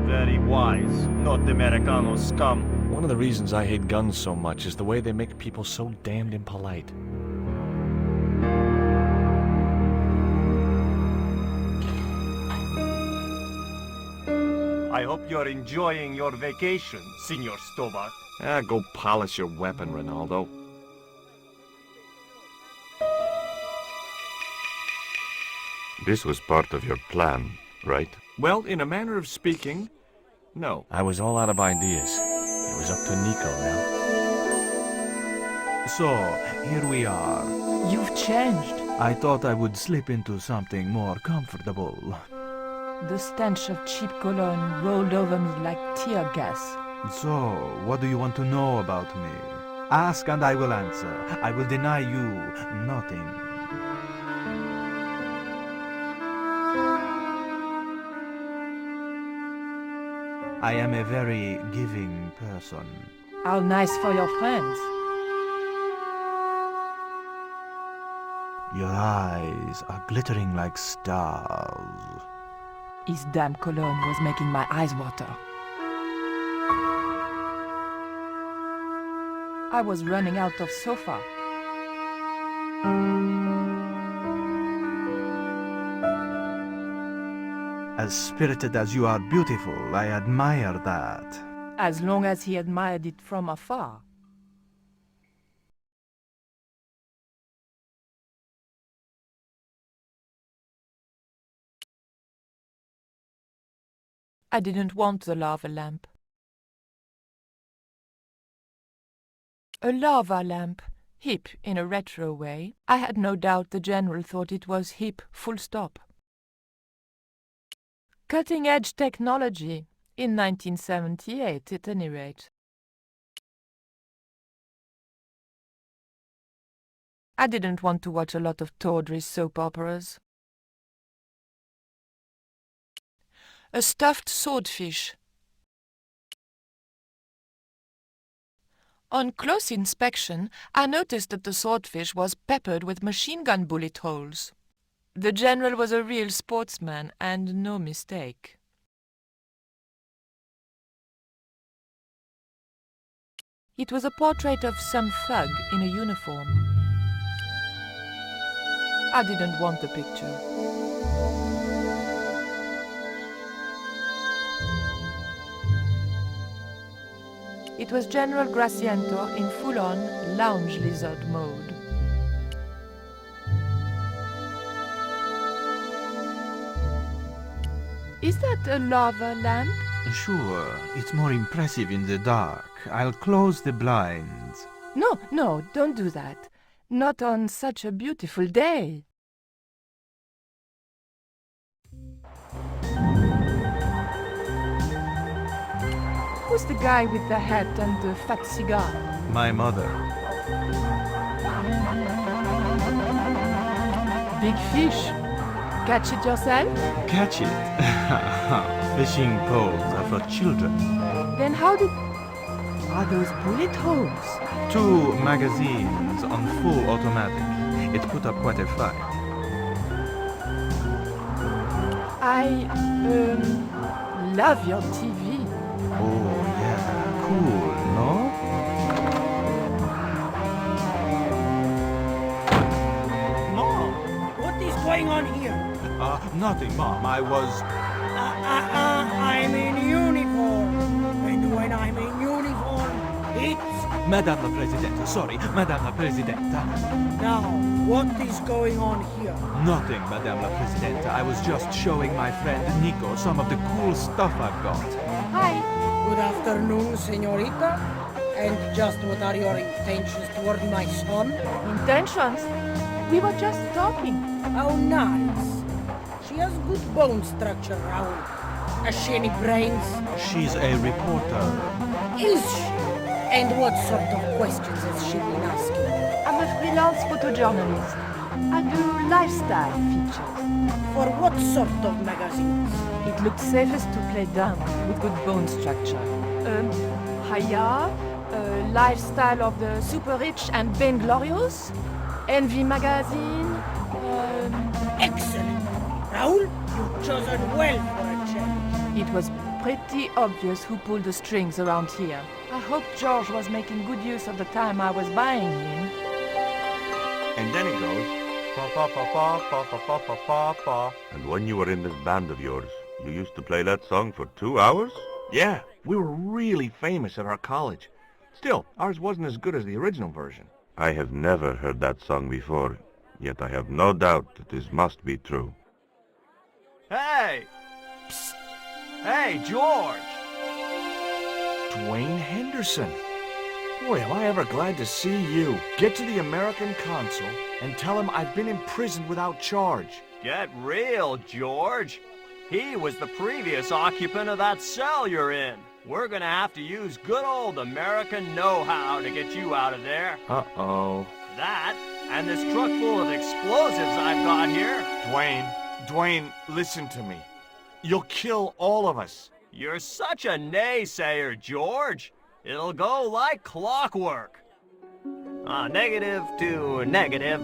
Very wise. Not Americano scum. One of the reasons I hate guns so much is the way they make people so damned impolite. I hope you're enjoying your vacation, Senor Stobart. Go polish your weapon, Ronaldo. This was part of your plan, right? Well, in a manner of speaking, no. I was all out of ideas. It was up to Nico now. So, here we are. You've changed. I thought I would slip into something more comfortable. The stench of cheap cologne rolled over me like tear gas. So, what do you want to know about me? Ask and I will answer. I will deny you nothing. I am a very giving person. How nice for your friends. Your eyes are glittering like stars. His damn cologne was making my eyes water. I was running out of sofa. As spirited as you are beautiful, I admire that. As long as he admired it from afar. I didn't want the lava lamp. A lava lamp, hip in a retro way. I had no doubt the general thought it was hip, full stop. Cutting-edge technology, in 1978 at any rate. I didn't want to watch a lot of tawdry soap operas. A stuffed swordfish. On close inspection, I noticed that the swordfish was peppered with machine gun bullet holes. The general was a real sportsman, and no mistake. It was a portrait of some thug in a uniform. I didn't want the picture. It was General Graciento in full-on lounge lizard mode. Is that a lava lamp? Sure, it's more impressive in the dark. I'll close the blinds. No, don't do that. Not on such a beautiful day. Who's the guy with the hat and the fat cigar? My mother. Big fish. Catch it yourself? Catch it? Fishing poles are for children. Then how did... Are those bullet holes? 2 magazines on full automatic. It put up quite a fight. I, love your TV. Oh, yeah. Cool, no? Mom, what is going on here? Nothing, Mom. I was... I'm in uniform. And when I'm in uniform, it's... Madame la Presidente, sorry, Madame la Presidente. Now, what is going on here? Nothing, Madame la Presidente. I was just showing my friend Nico some of the cool stuff I've got. Hi. Good afternoon, señorita. And just what are your intentions toward my son? Intentions? We were just talking. Oh, nice. She has good bone structure, Raoul. Has she any brains? She's a reporter. Is she? And what sort of questions has she been asking? I'm a freelance photojournalist. I do lifestyle features. For what sort of magazines? It looked safest to play dumb with good bone structure. Haya, lifestyle of the super rich and vainglorious, Envy magazine. Excellent. Raoul, you've chosen well for a change. It was pretty obvious who pulled the strings around here. I hope George was making good use of the time I was buying him. And then it goes. Pa pa pa pa pa pa pa pa pa pa. And when you were in this band of yours, you used to play that song for 2 hours? Yeah, we were really famous at our college. Still, ours wasn't as good as the original version. I have never heard that song before, yet I have no doubt that this must be true. Hey! Psst! Hey, George! Dwayne Henderson. Boy, am I ever glad to see you. Get to the American consul and tell him I've been imprisoned without charge. Get real, George. He was the previous occupant of that cell you're in. We're gonna have to use good old American know-how to get you out of there. Uh-oh. That, and this truck full of explosives I've got here. Dwayne, listen to me. You'll kill all of us. You're such a naysayer, George. It'll go like clockwork. Negative to negative,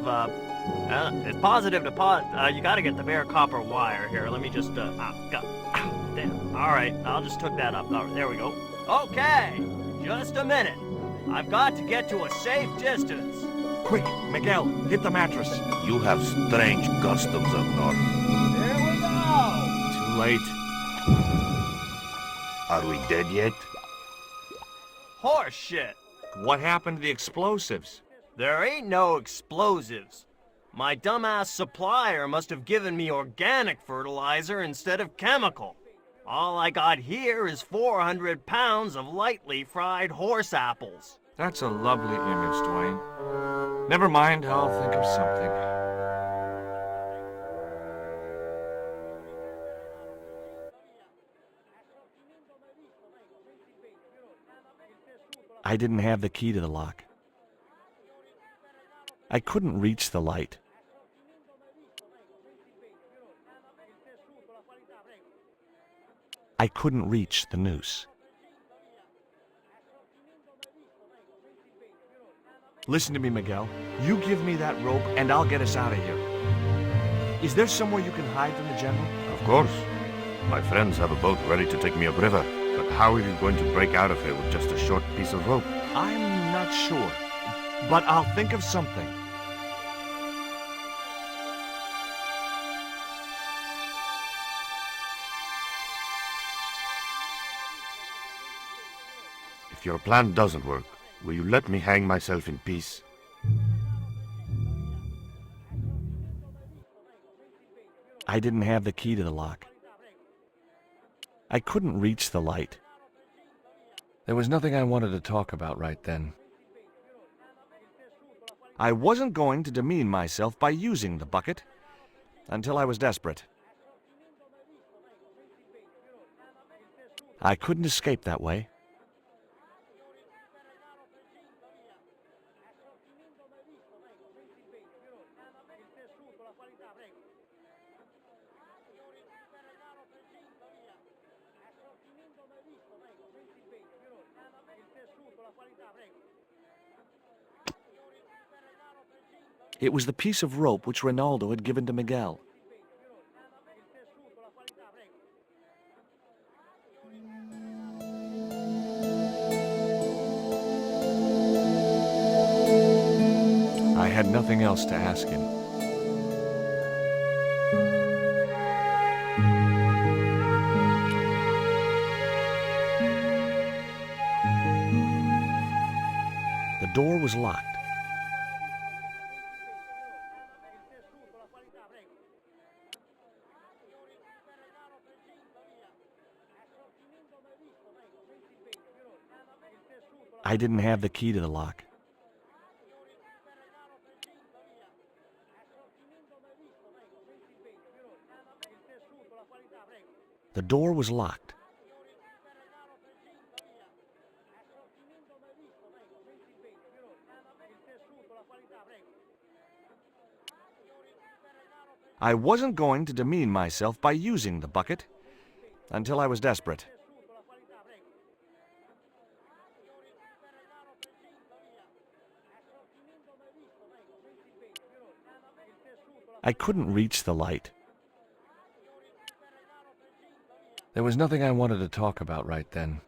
it's positive to you gotta get the bare copper wire here. Let me just, damn. Alright, I'll just hook that up. There we go. Okay, just a minute. I've got to get to a safe distance. Quick, Miguel, hit the mattress. You have strange customs up north. There we go. Too late. Are we dead yet? Horse shit. What happened to the explosives? There ain't no explosives. My dumbass supplier must have given me organic fertilizer instead of chemical. All I got here is 400 pounds of lightly fried horse apples. That's a lovely image, Dwayne. Never mind, I'll think of something. I didn't have the key to the lock. I couldn't reach the light. I couldn't reach the noose. Listen to me, Miguel. You give me that rope and I'll get us out of here. Is there somewhere you can hide from the General? Of course. My friends have a boat ready to take me upriver. But how are you going to break out of here with just a short piece of rope? I'm not sure, but I'll think of something. If your plan doesn't work, will you let me hang myself in peace? I didn't have the key to the lock. I couldn't reach the light. There was nothing I wanted to talk about right then. I wasn't going to demean myself by using the bucket until I was desperate. I couldn't escape that way. It was the piece of rope which Ronaldo had given to Miguel. I had nothing else to ask him. The door was locked. I didn't have the key to the lock. The door was locked. I wasn't going to demean myself by using the bucket until I was desperate. I couldn't reach the light. There was nothing I wanted to talk about right then.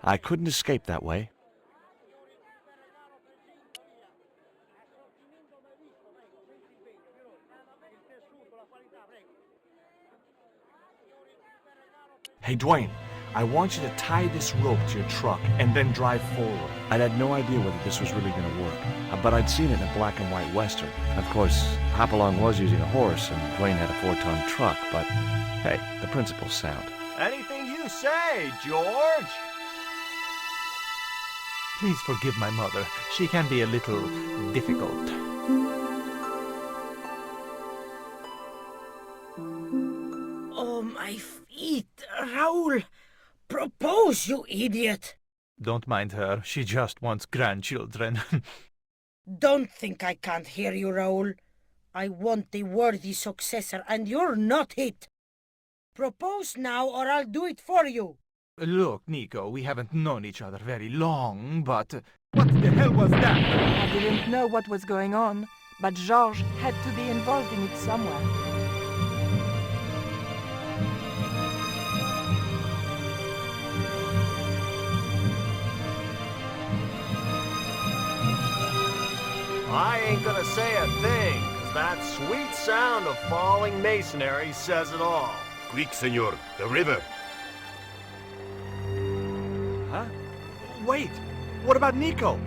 I couldn't escape that way. Hey, Dwayne, I want you to tie this rope to your truck and then drive forward. I'd had no idea whether this was really going to work, but I'd seen it in a black and white western. Of course, Hopalong was using a horse and Dwayne had a 4-ton truck, but hey, the principle's sound. Anything you say, George! Please forgive my mother. She can be a little difficult. Oh, my feet, Raoul! Propose, you idiot! Don't mind her. She just wants grandchildren. Don't think I can't hear you, Raoul. I want the worthy successor, and you're not it. Propose now, or I'll do it for you. Look, Nico, we haven't known each other very long, but... What the hell was that? I didn't know what was going on, but Georges had to be involved in it somewhere. I ain't gonna say a thing, 'cause that sweet sound of falling masonry says it all. Quick, senor, the river. Huh? Wait! What about Nico?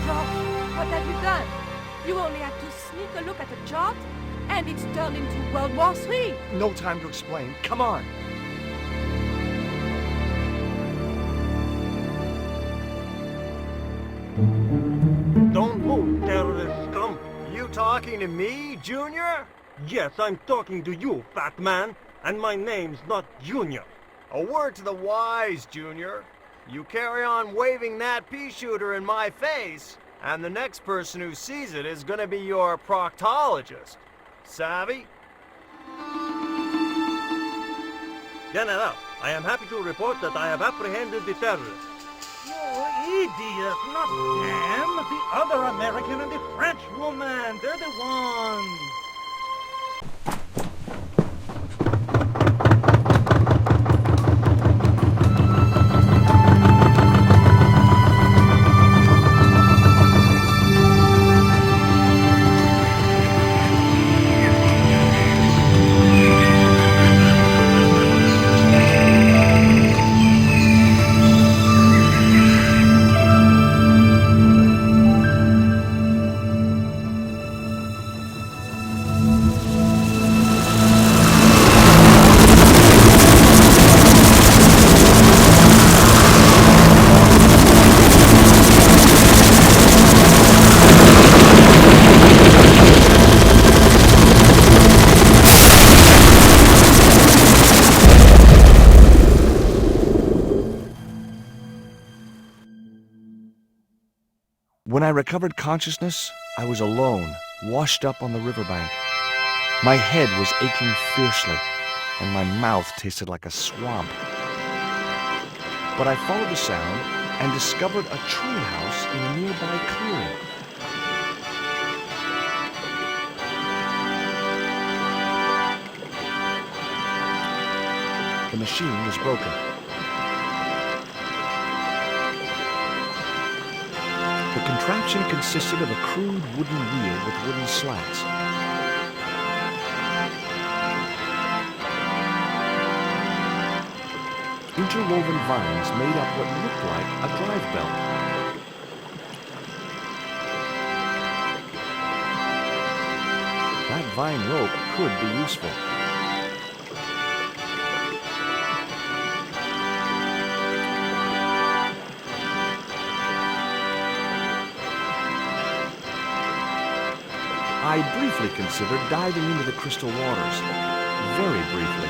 Georges, what have you done? You only had to sneak a look at the chart, and it's turned into World War III. No time to explain. Come on. Don't move, terrorist scum! You talking to me, Junior? Yes, I'm talking to you, fat man, and my name's not Junior. A word to the wise, Junior. You carry on waving that pea shooter in my face, and the next person who sees it is gonna be your proctologist. Savvy? General, I am happy to report that I have apprehended the terrorists. You idiot, not them! The other American and the French woman! They're the ones! When I recovered consciousness, I was alone, washed up on the riverbank. My head was aching fiercely, and my mouth tasted like a swamp. But I followed the sound and discovered a treehouse in a nearby clearing. The machine was broken. The contraption consisted of a crude wooden wheel with wooden slats. Interwoven vines made up what looked like a drive belt. That vine rope could be useful. I briefly considered diving into the crystal waters. Very briefly.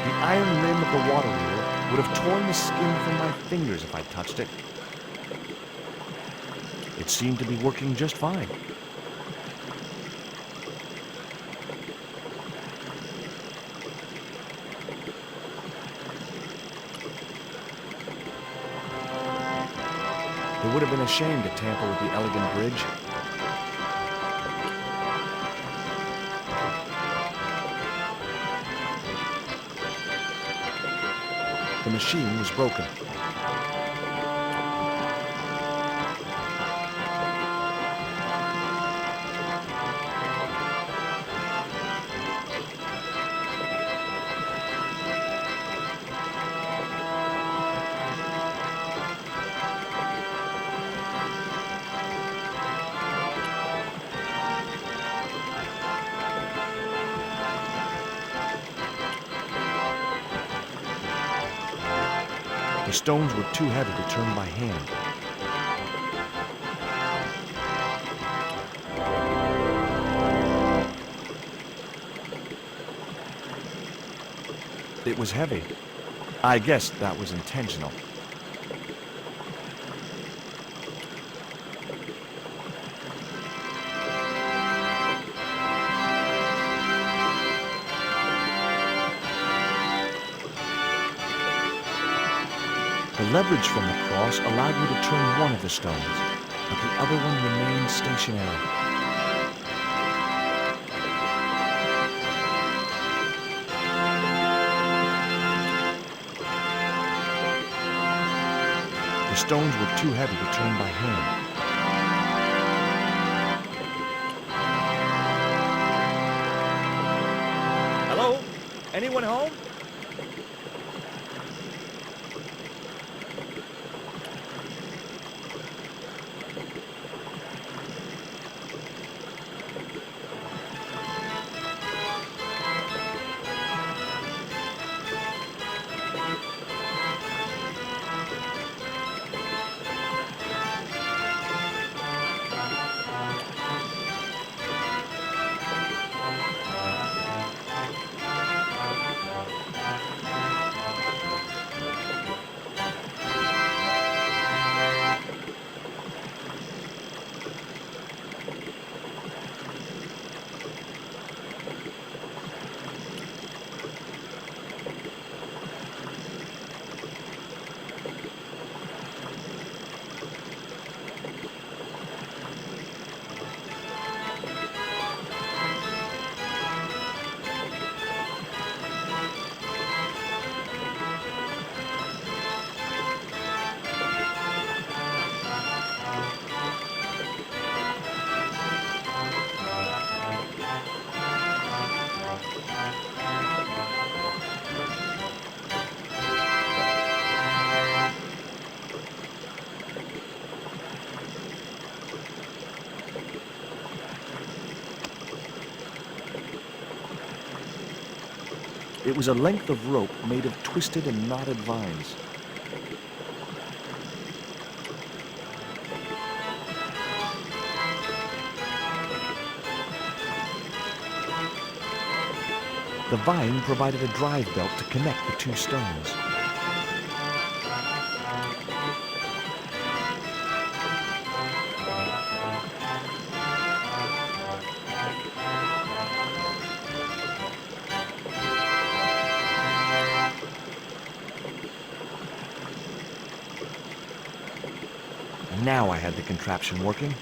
The iron rim of the water wheel would have torn the skin from my fingers if I touched it. It seemed to be working just fine. It would have been a shame to tamper with the elegant bridge. The machine was broken. The stones were too heavy to turn by hand. It was heavy. I guess that was intentional. The leverage from the cross allowed me to turn one of the stones, but the other one remained stationary. The stones were too heavy to turn by hand. Hello? Anyone home? It was a length of rope made of twisted and knotted vines. The vine provided a drive belt to connect the two stones. Now I had the contraption working.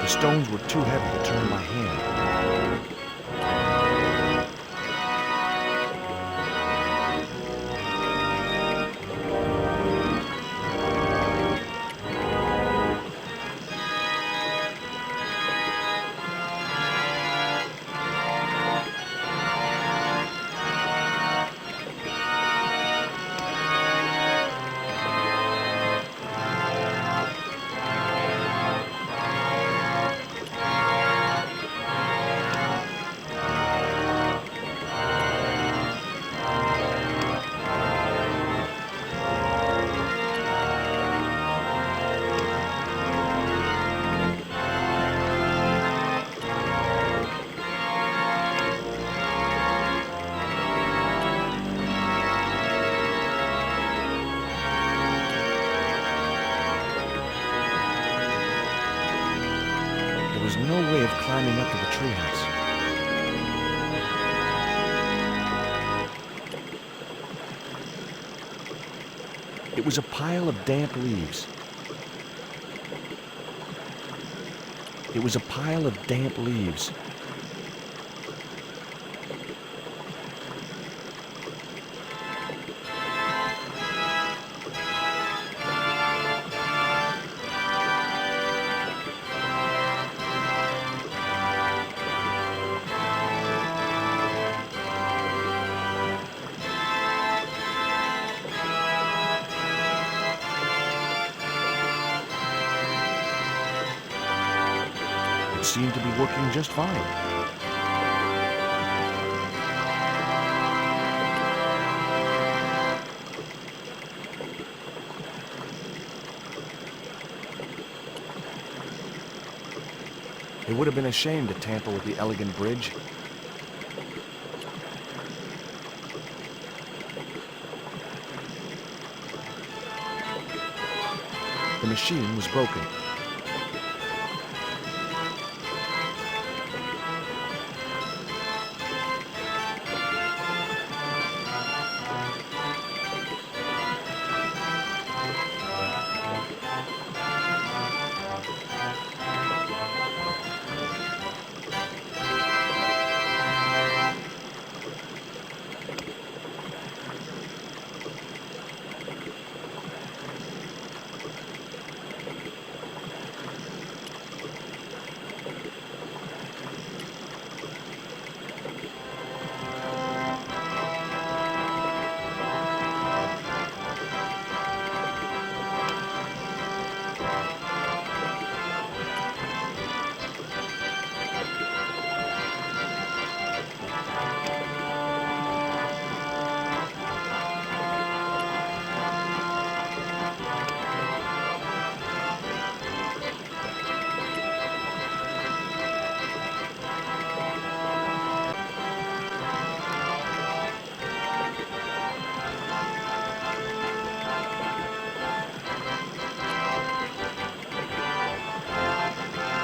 The stones were too heavy to turn by hand. There was no way of climbing up to the treehouse. It was a pile of damp leaves. It was a pile of damp leaves. It seemed to be working just fine. It would have been a shame to tamper with the elegant bridge. The machine was broken.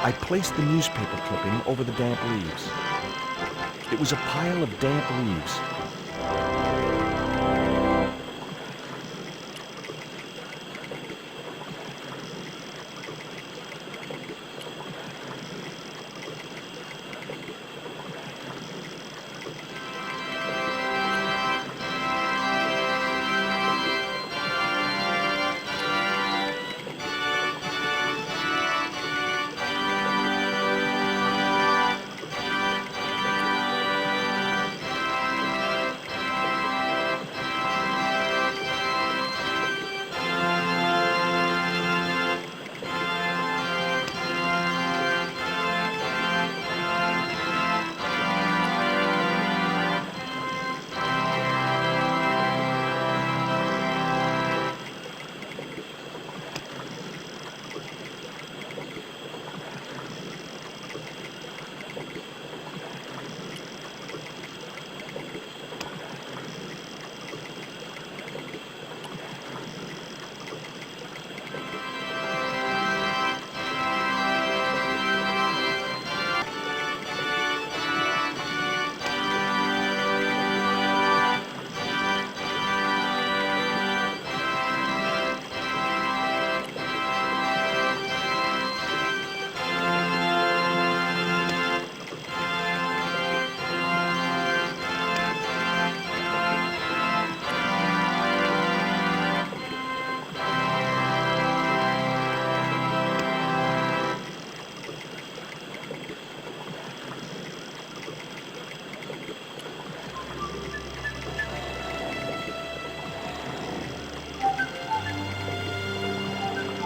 I placed the newspaper clipping over the damp leaves. It was a pile of damp leaves.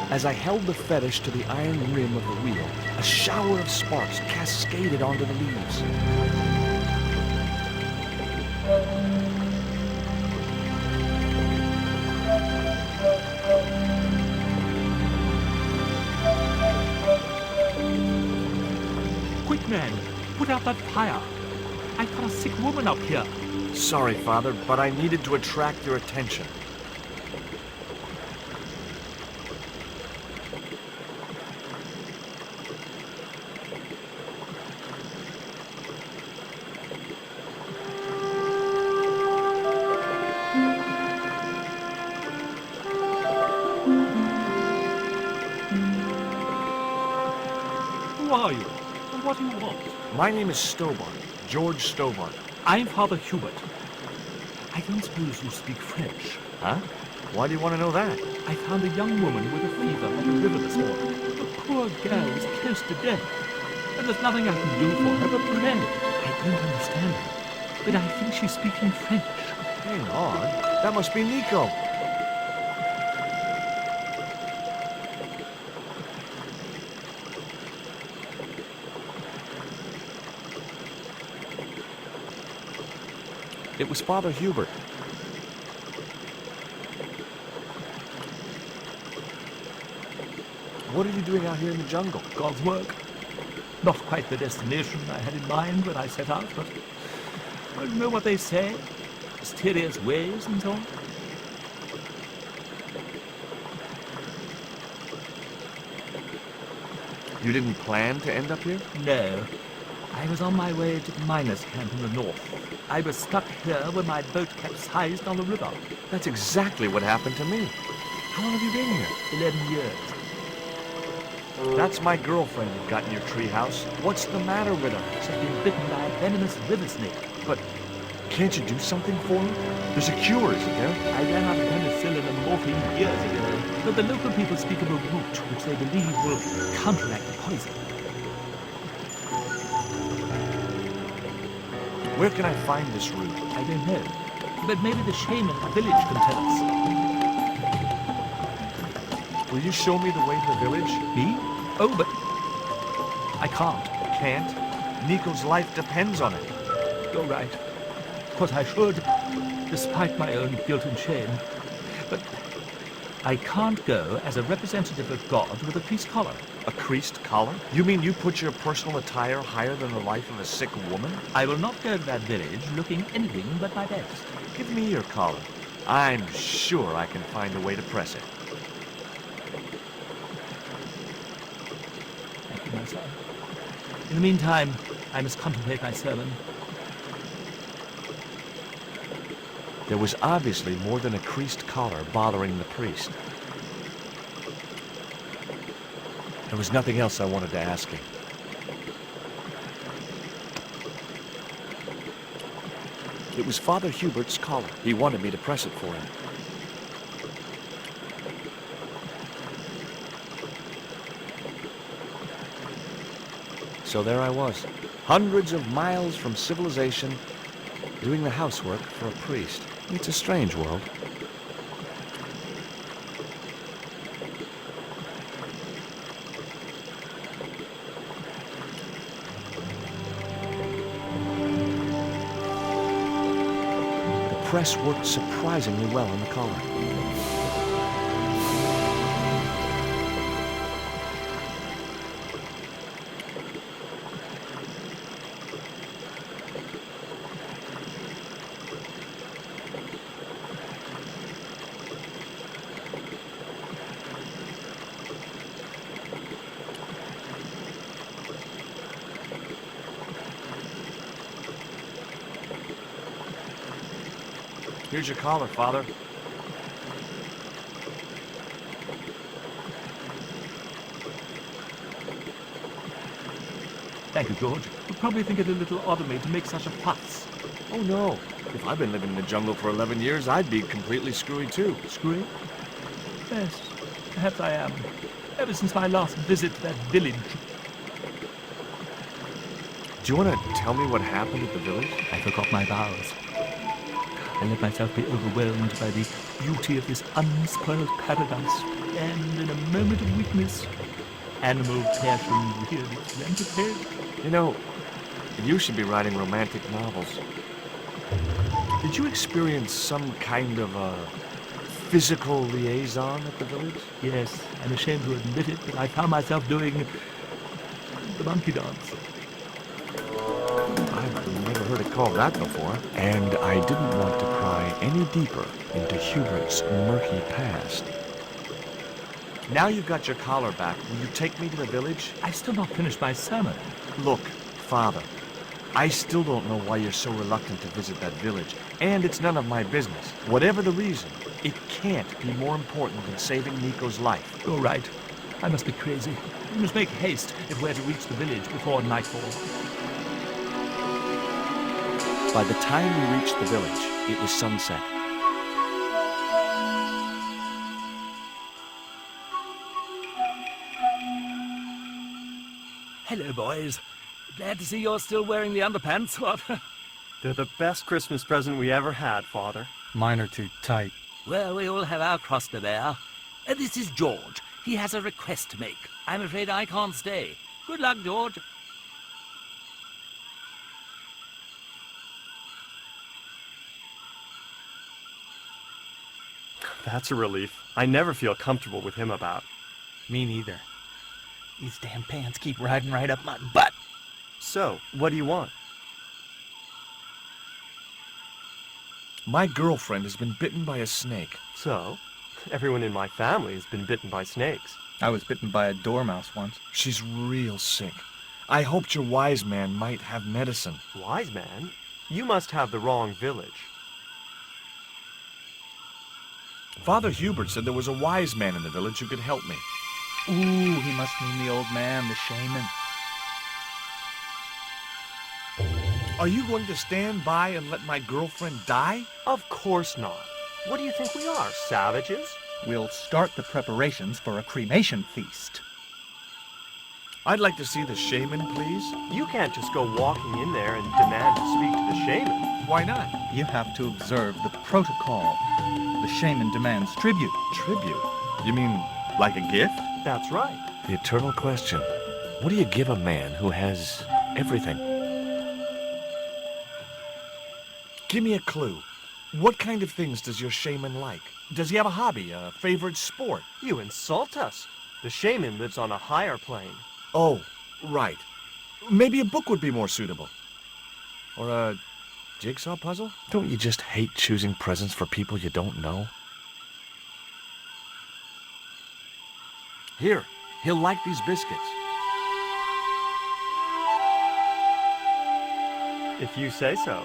As I held the fetish to the iron rim of the wheel, a shower of sparks cascaded onto the leaves. Quick, man! Put out that fire! I've got a sick woman up here. Sorry, Father, but I needed to attract your attention. Who are you? And what do you want? My name is Stobart, George Stobart. I'm Father Hubert. I don't suppose you speak French. Huh? Why do you want to know that? I found a young woman with a fever at the river this morning. The poor girl is close to death, and there's nothing I can do for her but pray. I don't understand her, but I think she's speaking French. Hang on. That must be Nico. It was Father Hubert. What are you doing out here in the jungle? God's work. Not quite the destination I had in mind when I set out, but well, you know what they say? Mysterious ways and so on. You didn't plan to end up here? No. I was on my way to the miners' camp in the north. I was stuck here when my boat capsized on the river. That's exactly what happened to me. How long have you been here? 11 years. That's my girlfriend you've got in your treehouse. What's the matter with her? She's been bitten by a venomous river snake. But can't you do something for her? There's a cure, isn't there? I ran out of penicillin and morphine years ago, but the local people speak of a root which they believe will counteract the poison. Where can I find this root? I don't know, but maybe the shaman in the village can tell us. Will you show me the way to the village? Me? Oh, but I can't. Can't? Nico's life depends on it. You're right. Of course I should, despite my own guilt and shame. But I can't go as a representative of God with a priest collar. A creased collar? You mean you put your personal attire higher than the life of a sick woman? I will not go to that village looking anything but my best. Give me your collar. I'm sure I can find a way to press it. Thank you, my son. In the meantime, I must contemplate my sermon. There was obviously more than a creased collar bothering the priest. There was nothing else I wanted to ask him. It was Father Hubert's collar. He wanted me to press it for him. So there I was, hundreds of miles from civilization, doing the housework for a priest. It's a strange world. The press worked surprisingly well on the collar. Here's your collar, Father. Thank you, George. You'll probably think it a little odd of me to make such a fuss. Oh, no. If I'd been living in the jungle for 11 years, I'd be completely screwy, too. Screwy? Yes, perhaps I am. Ever since my last visit to that village. Do you want to tell me what happened at the village? I forgot my vows. I let myself be overwhelmed by the beauty of this unspoiled paradise. and in a moment of weakness, animal passion reared its rampant head. You know, you should be writing romantic novels. Did you experience some kind of a physical liaison at the village? Yes, I'm ashamed to admit it, but I found myself doing the monkey dance. I've never heard it called that before. And I didn't want to pry any deeper into Hubert's murky past. Now you've got your collar back, will you take me to the village? I've still not finished my sermon. Look, Father, I still don't know why you're so reluctant to visit that village, and it's none of my business. Whatever the reason, it can't be more important than saving Nico's life. You're right. I must be crazy. We must make haste if we're to reach the village before nightfall. By the time we reached the village, it was sunset. Hello, boys. Glad to see you're still wearing the underpants. What? They're the best Christmas present we ever had, Father. Mine are too tight. Well, we all have our cross to bear. This is George. He has a request to make. I'm afraid I can't stay. Good luck, George. That's a relief. I never feel comfortable with him about. Me neither. These damn pants keep riding right up my butt. So, what do you want? My girlfriend has been bitten by a snake. So, everyone in my family has been bitten by snakes. I was bitten by a dormouse once. She's real sick. I hoped your wise man might have medicine. Wise man? You must have the wrong village. Father Hubert said there was a wise man in the village who could help me. Ooh, he must mean the old man, the shaman. Are you going to stand by and let my girlfriend die? Of course not. What do you think we are, savages? We'll start the preparations for a cremation feast. I'd like to see the shaman, please. You can't just go walking in there and demand to speak to the shaman. Why not? You have to observe the protocol. The shaman demands tribute. Tribute? You mean like a gift? That's right. The eternal question. What do you give a man who has everything? Give me a clue. What kind of things does your shaman like? Does he have a hobby, a favorite sport? You insult us. The shaman lives on a higher plane. Oh, right. Maybe a book would be more suitable. Or a jigsaw puzzle? Don't you just hate choosing presents for people you don't know? Here, he'll like these biscuits. If you say so.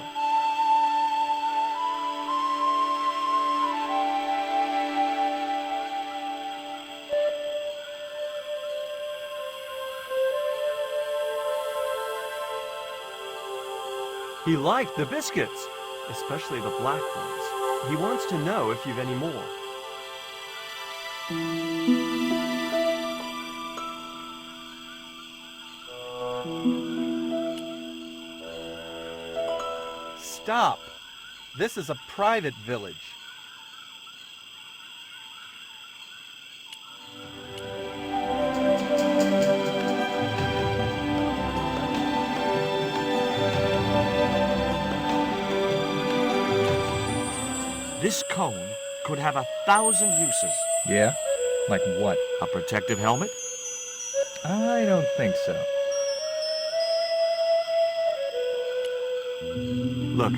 He liked the biscuits, especially the black ones. He wants to know if you've any more. Stop! This is a private village. This cone could have 1,000 uses. Yeah? Like what? A protective helmet? I don't think so. Look,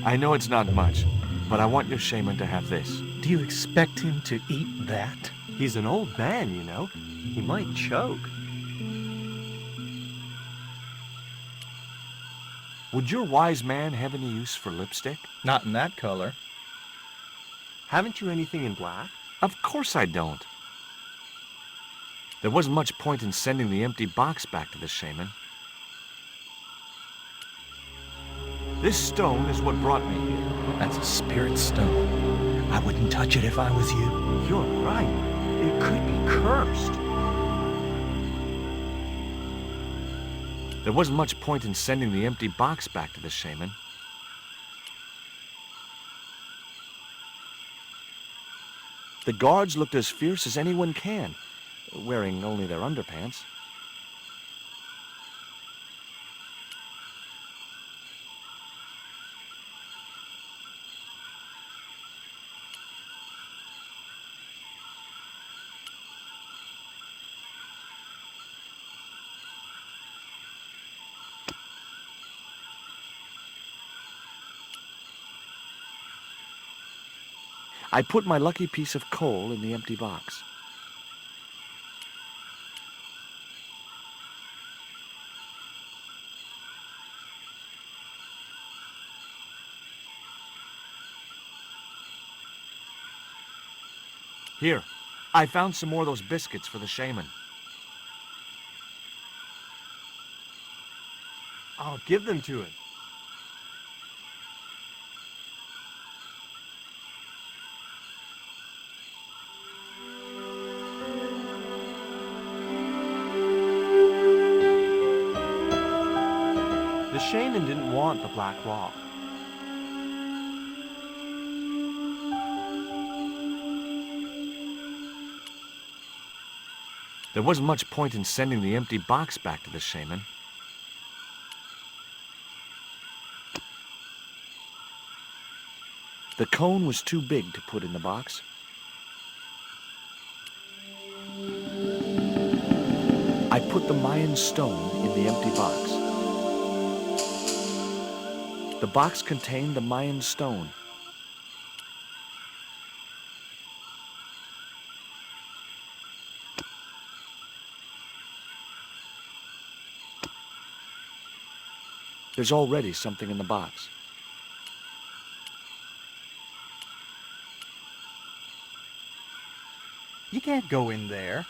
I know it's not much, but I want your shaman to have this. Do you expect him to eat that? He's an old man, you know. He might choke. Would your wise man have any use for lipstick? Not in that color. Haven't you anything in black? Of course I don't. There wasn't much point in sending the empty box back to the shaman. This stone is what brought me here. That's a spirit stone. I wouldn't touch it if I was you. You're right. It could be cursed. There wasn't much point in sending the empty box back to the shaman. The guards looked as fierce as anyone can, wearing only their underpants. I put my lucky piece of coal in the empty box. Here, I found some more of those biscuits for the shaman. I'll give them to him. The shaman didn't want the black rock. There wasn't much point in sending the empty box back to the shaman. The cone was too big to put in the box. I put the Mayan stone in the empty box. The box contained the Mayan stone. There's already something in the box. You can't go in there.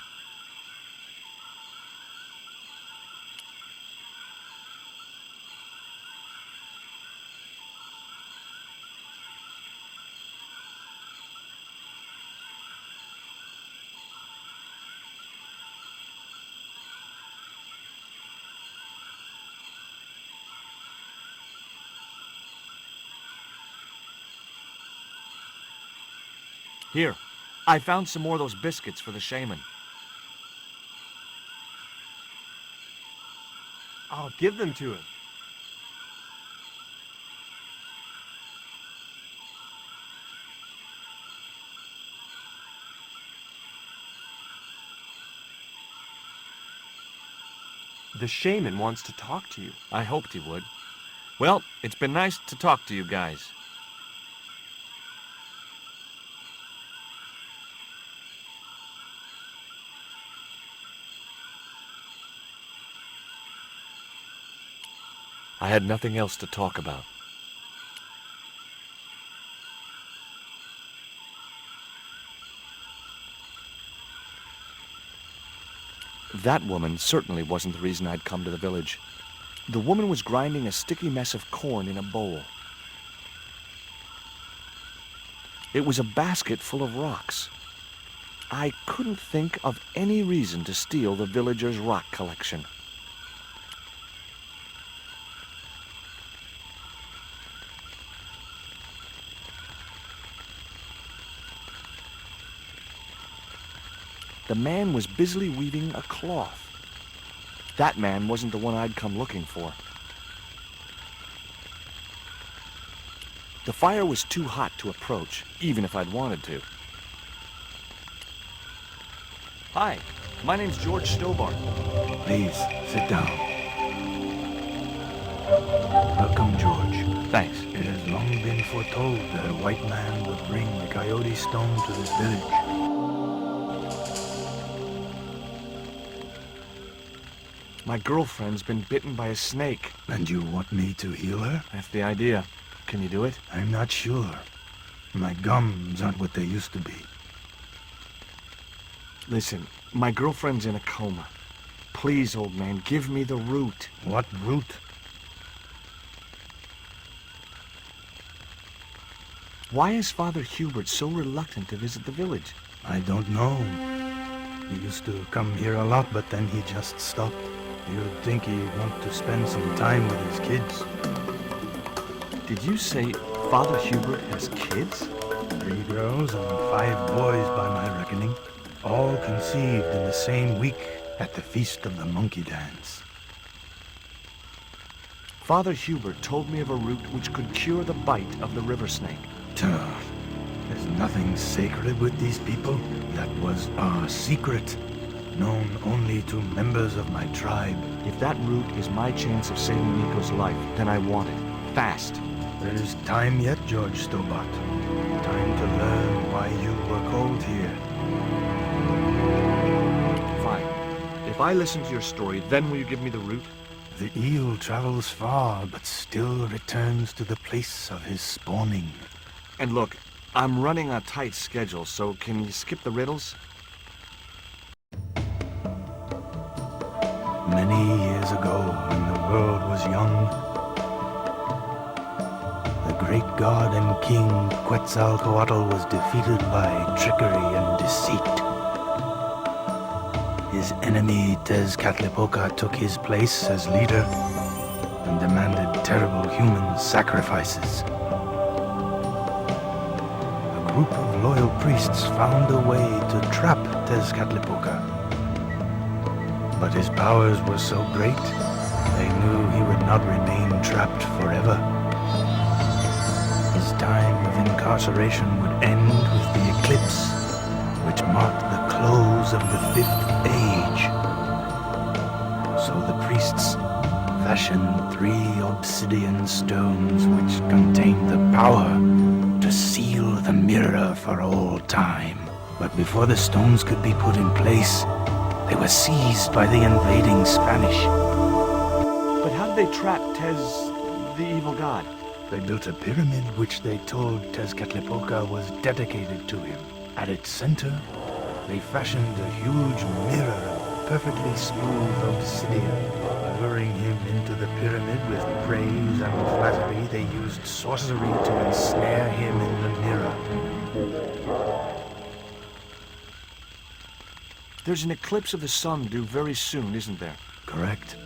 Here, I found some more of those biscuits for the shaman. I'll give them to him. The shaman wants to talk to you. I hoped he would. Well, it's been nice to talk to you guys. I had nothing else to talk about. That woman certainly wasn't the reason I'd come to the village. The woman was grinding a sticky mess of corn in a bowl. It was a basket full of rocks. I couldn't think of any reason to steal the villagers' rock collection. The man was busily weaving a cloth. That man wasn't the one I'd come looking for. The fire was too hot to approach, even if I'd wanted to. Hi, my name's George Stobart. Please, sit down. Welcome, George. Thanks. It has long been foretold that a white man would bring the Coyote Stone to this village. My girlfriend's been bitten by a snake. And you want me to heal her? That's the idea. Can you do it? I'm not sure. My gums aren't what they used to be. Listen, my girlfriend's in a coma. Please, old man, give me the root. What root? Why is Father Hubert so reluctant to visit the village? I don't know. He used to come here a lot, but then he just stopped. You'd think he'd want to spend some time with his kids. Did you say Father Hubert has kids? 3 girls and 5 boys by my reckoning, all conceived in the same week at the Feast of the Monkey Dance. Father Hubert told me of a root which could cure the bite of the river snake. There's nothing sacred with these people. That was our secret, known only to members of my tribe. If that root is my chance of saving Nico's life, then I want it. Fast. There is time yet, George Stobart. Time to learn why you were called here. Fine. If I listen to your story, then will you give me the root? The eel travels far, but still returns to the place of his spawning. And look, I'm running a tight schedule, so can you skip the riddles? Many years ago, when the world was young, the great god and king Quetzalcoatl was defeated by trickery and deceit. His enemy Tezcatlipoca took his place as leader and demanded terrible human sacrifices. A group of loyal priests found a way to trap Tezcatlipoca. But his powers were so great, they knew he would not remain trapped forever. His time of incarceration would end with the eclipse, which marked the close of the 5th age. So the priests fashioned 3 obsidian stones which contained the power to seal the mirror for all time. But before the stones could be put in place, they were seized by the invading Spanish. But how did they trap Tez, the evil god? They built a pyramid which they told Tezcatlipoca was dedicated to him. At its center, they fashioned a huge mirror of perfectly smooth obsidian. Luring him into the pyramid with praise and flattery, they used sorcery to ensnare him in the mirror. There's an eclipse of the sun due very soon, isn't there? Correct.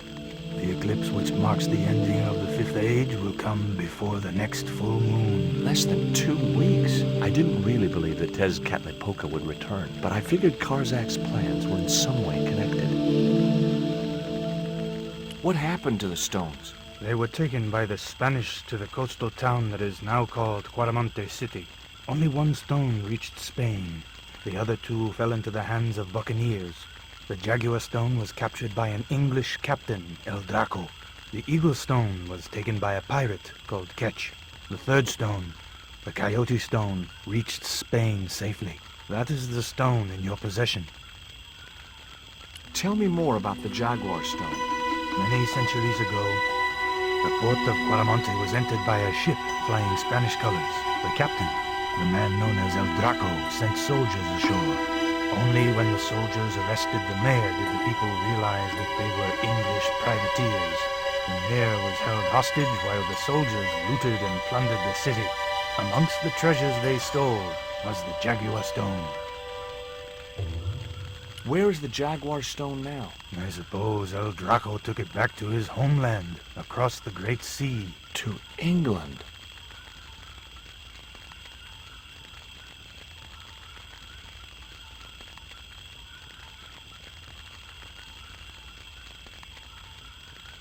The eclipse which marks the ending of the 5th age will come before the next full moon. Less than 2 weeks. I didn't really believe that Tezcatlipoca would return, but I figured Karzak's plans were in some way connected. What happened to the stones? They were taken by the Spanish to the coastal town that is now called Cuaramonte City. Only 1 stone reached Spain. The other 2 fell into the hands of buccaneers. The Jaguar stone was captured by an English captain, El Draco. The Eagle stone was taken by a pirate called Ketch. The 3rd stone, the Coyote stone, reached Spain safely. That is the stone in your possession. Tell me more about the Jaguar stone. Many centuries ago, the port of Cuaramonte was entered by a ship flying Spanish colors. The captain, the man known as El Draco, sent soldiers ashore. Only when the soldiers arrested the mayor did the people realize that they were English privateers. The mayor was held hostage while the soldiers looted and plundered the city. Amongst the treasures they stole was the Jaguar stone. Where is the Jaguar stone now? I suppose El Draco took it back to his homeland, across the Great Sea. To England?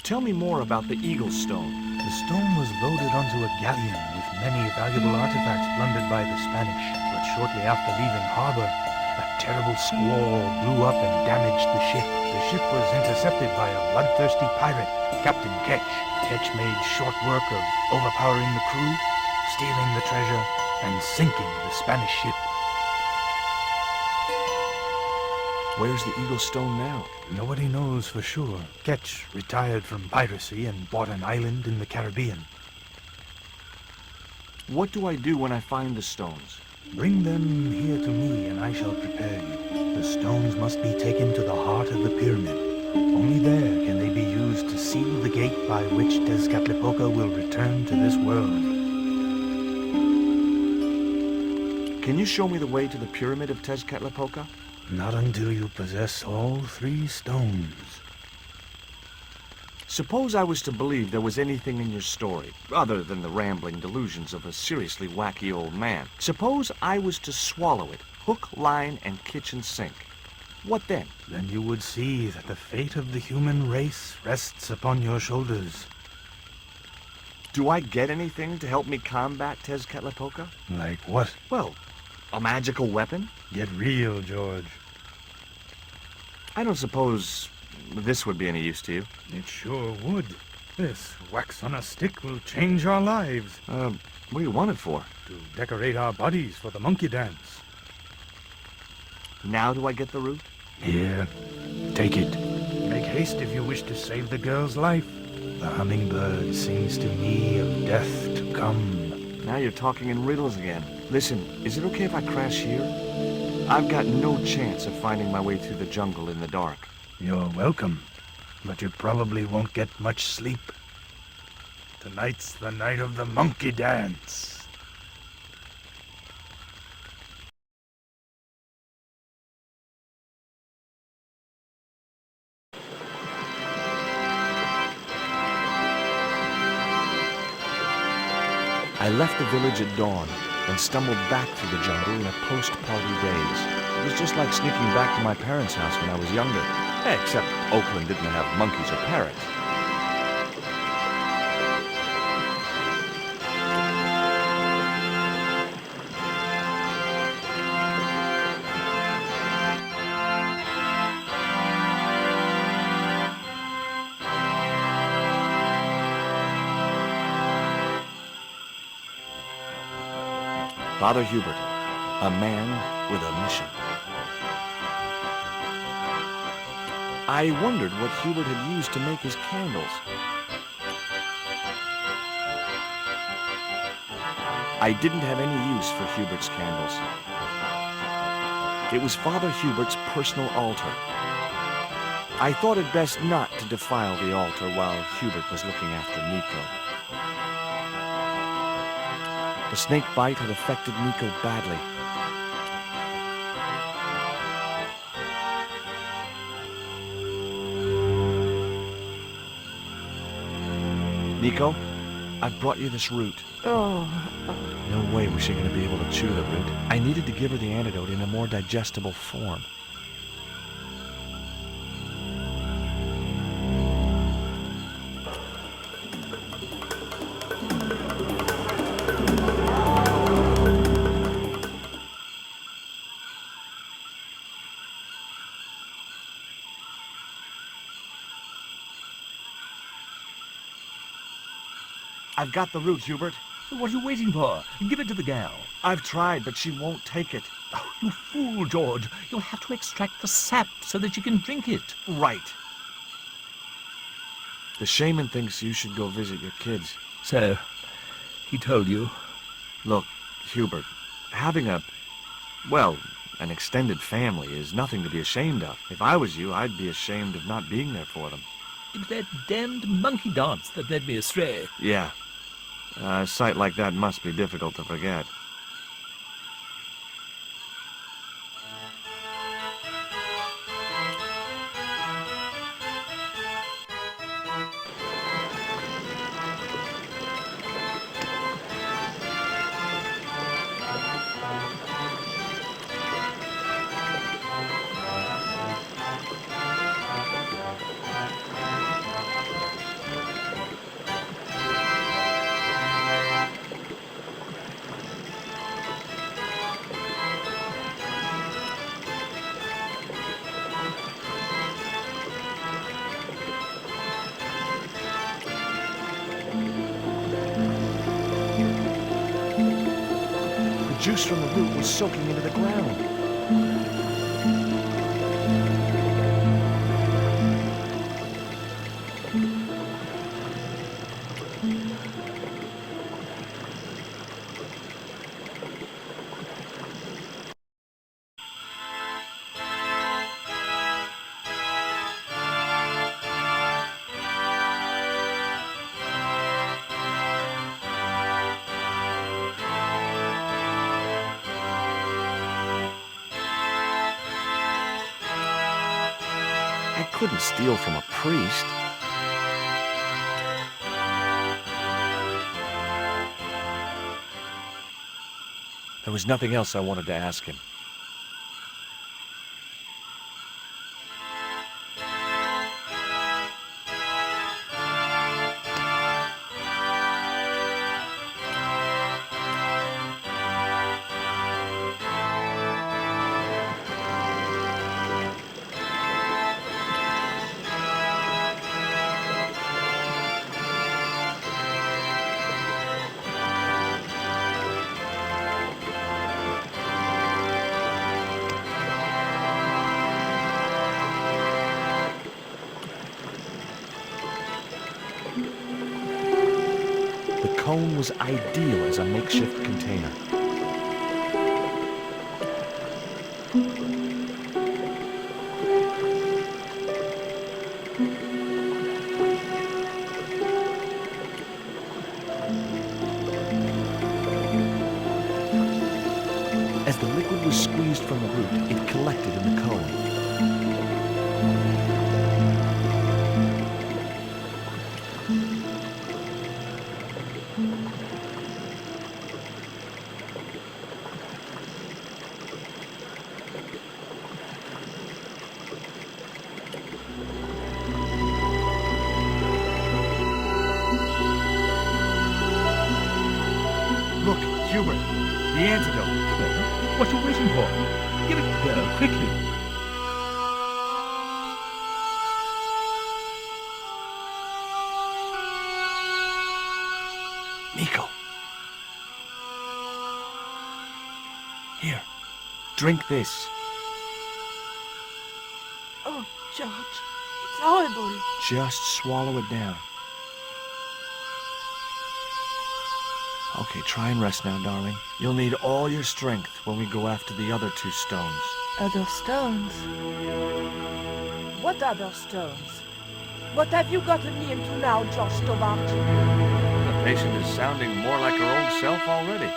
Tell me more about the Eagle Stone. The stone was loaded onto a galleon with many valuable artifacts plundered by the Spanish. But shortly after leaving harbor, a terrible squall blew up and damaged the ship. The ship was intercepted by a bloodthirsty pirate, Captain Ketch. Ketch made short work of overpowering the crew, stealing the treasure, and sinking the Spanish ship. Where's the Eagle Stone now? Nobody knows for sure. Ketch retired from piracy and bought an island in the Caribbean. What do I do when I find the stones? Bring them here to me and I shall prepare you. The stones must be taken to the heart of the pyramid. Only there can they be used to seal the gate by which Tezcatlipoca will return to this world. Can you show me the way to the pyramid of Tezcatlipoca? Not until you possess all 3 stones. Suppose I was to believe there was anything in your story, other than the rambling delusions of a seriously wacky old man. Suppose I was to swallow it, hook, line, and kitchen sink. What then? Then you would see that the fate of the human race rests upon your shoulders. Do I get anything to help me combat Tezcatlipoca? Like what? Well, a magical weapon? Get real, George. I don't suppose this would be any use to you. It sure would. This wax on a stick will change our lives. What do you want it for? To decorate our bodies for the monkey dance. Now do I get the root? Here, take it. Make haste if you wish to save the girl's life. The hummingbird sings to me of death to come. Now you're talking in riddles again. Listen, is it okay if I crash here? I've got no chance of finding my way through the jungle in the dark. You're welcome, but you probably won't get much sleep. Tonight's the night of the monkey dance. I left the village at dawn and stumbled back through the jungle in a post-party daze. It was just like sneaking back to my parents' house when I was younger. Except Oakland didn't have monkeys or parrots. Father Hubert, a man with a mission. I wondered what Hubert had used to make his candles. I didn't have any use for Hubert's candles. It was Father Hubert's personal altar. I thought it best not to defile the altar while Hubert was looking after Nico. The snake bite had affected Nico badly. Nico, I've brought you this root. Oh. No way was she going to be able to chew the root. I needed to give her the antidote in a more digestible form. I've got the root, Hubert. So what are you waiting for? Give it to the gal. I've tried, but she won't take it. Oh, you fool, George. You'll have to extract the sap so that you can drink it. Right. The shaman thinks you should go visit your kids. So, he told you? Look, Hubert, having an extended family is nothing to be ashamed of. If I was you, I'd be ashamed of not being there for them. It was that damned monkey dance that led me astray. Yeah. A sight like that must be difficult to forget. The juice from the root was soaking into the ground. I couldn't steal from a priest. was nothing else I wanted to ask him. The cone was ideal as a makeshift container. As the liquid was squeezed from the root, it collected in the cone. Look, Hubert, the antidote. What are you waiting for? Give it there, quickly. Nico. Here, drink this. Oh, George, it's horrible. Just swallow it down. Okay, try and rest now, darling. You'll need all your strength when we go after the other 2 stones. Other stones? What other stones? What have you gotten me into now, George Stobart? The patient is sounding more like her old self already.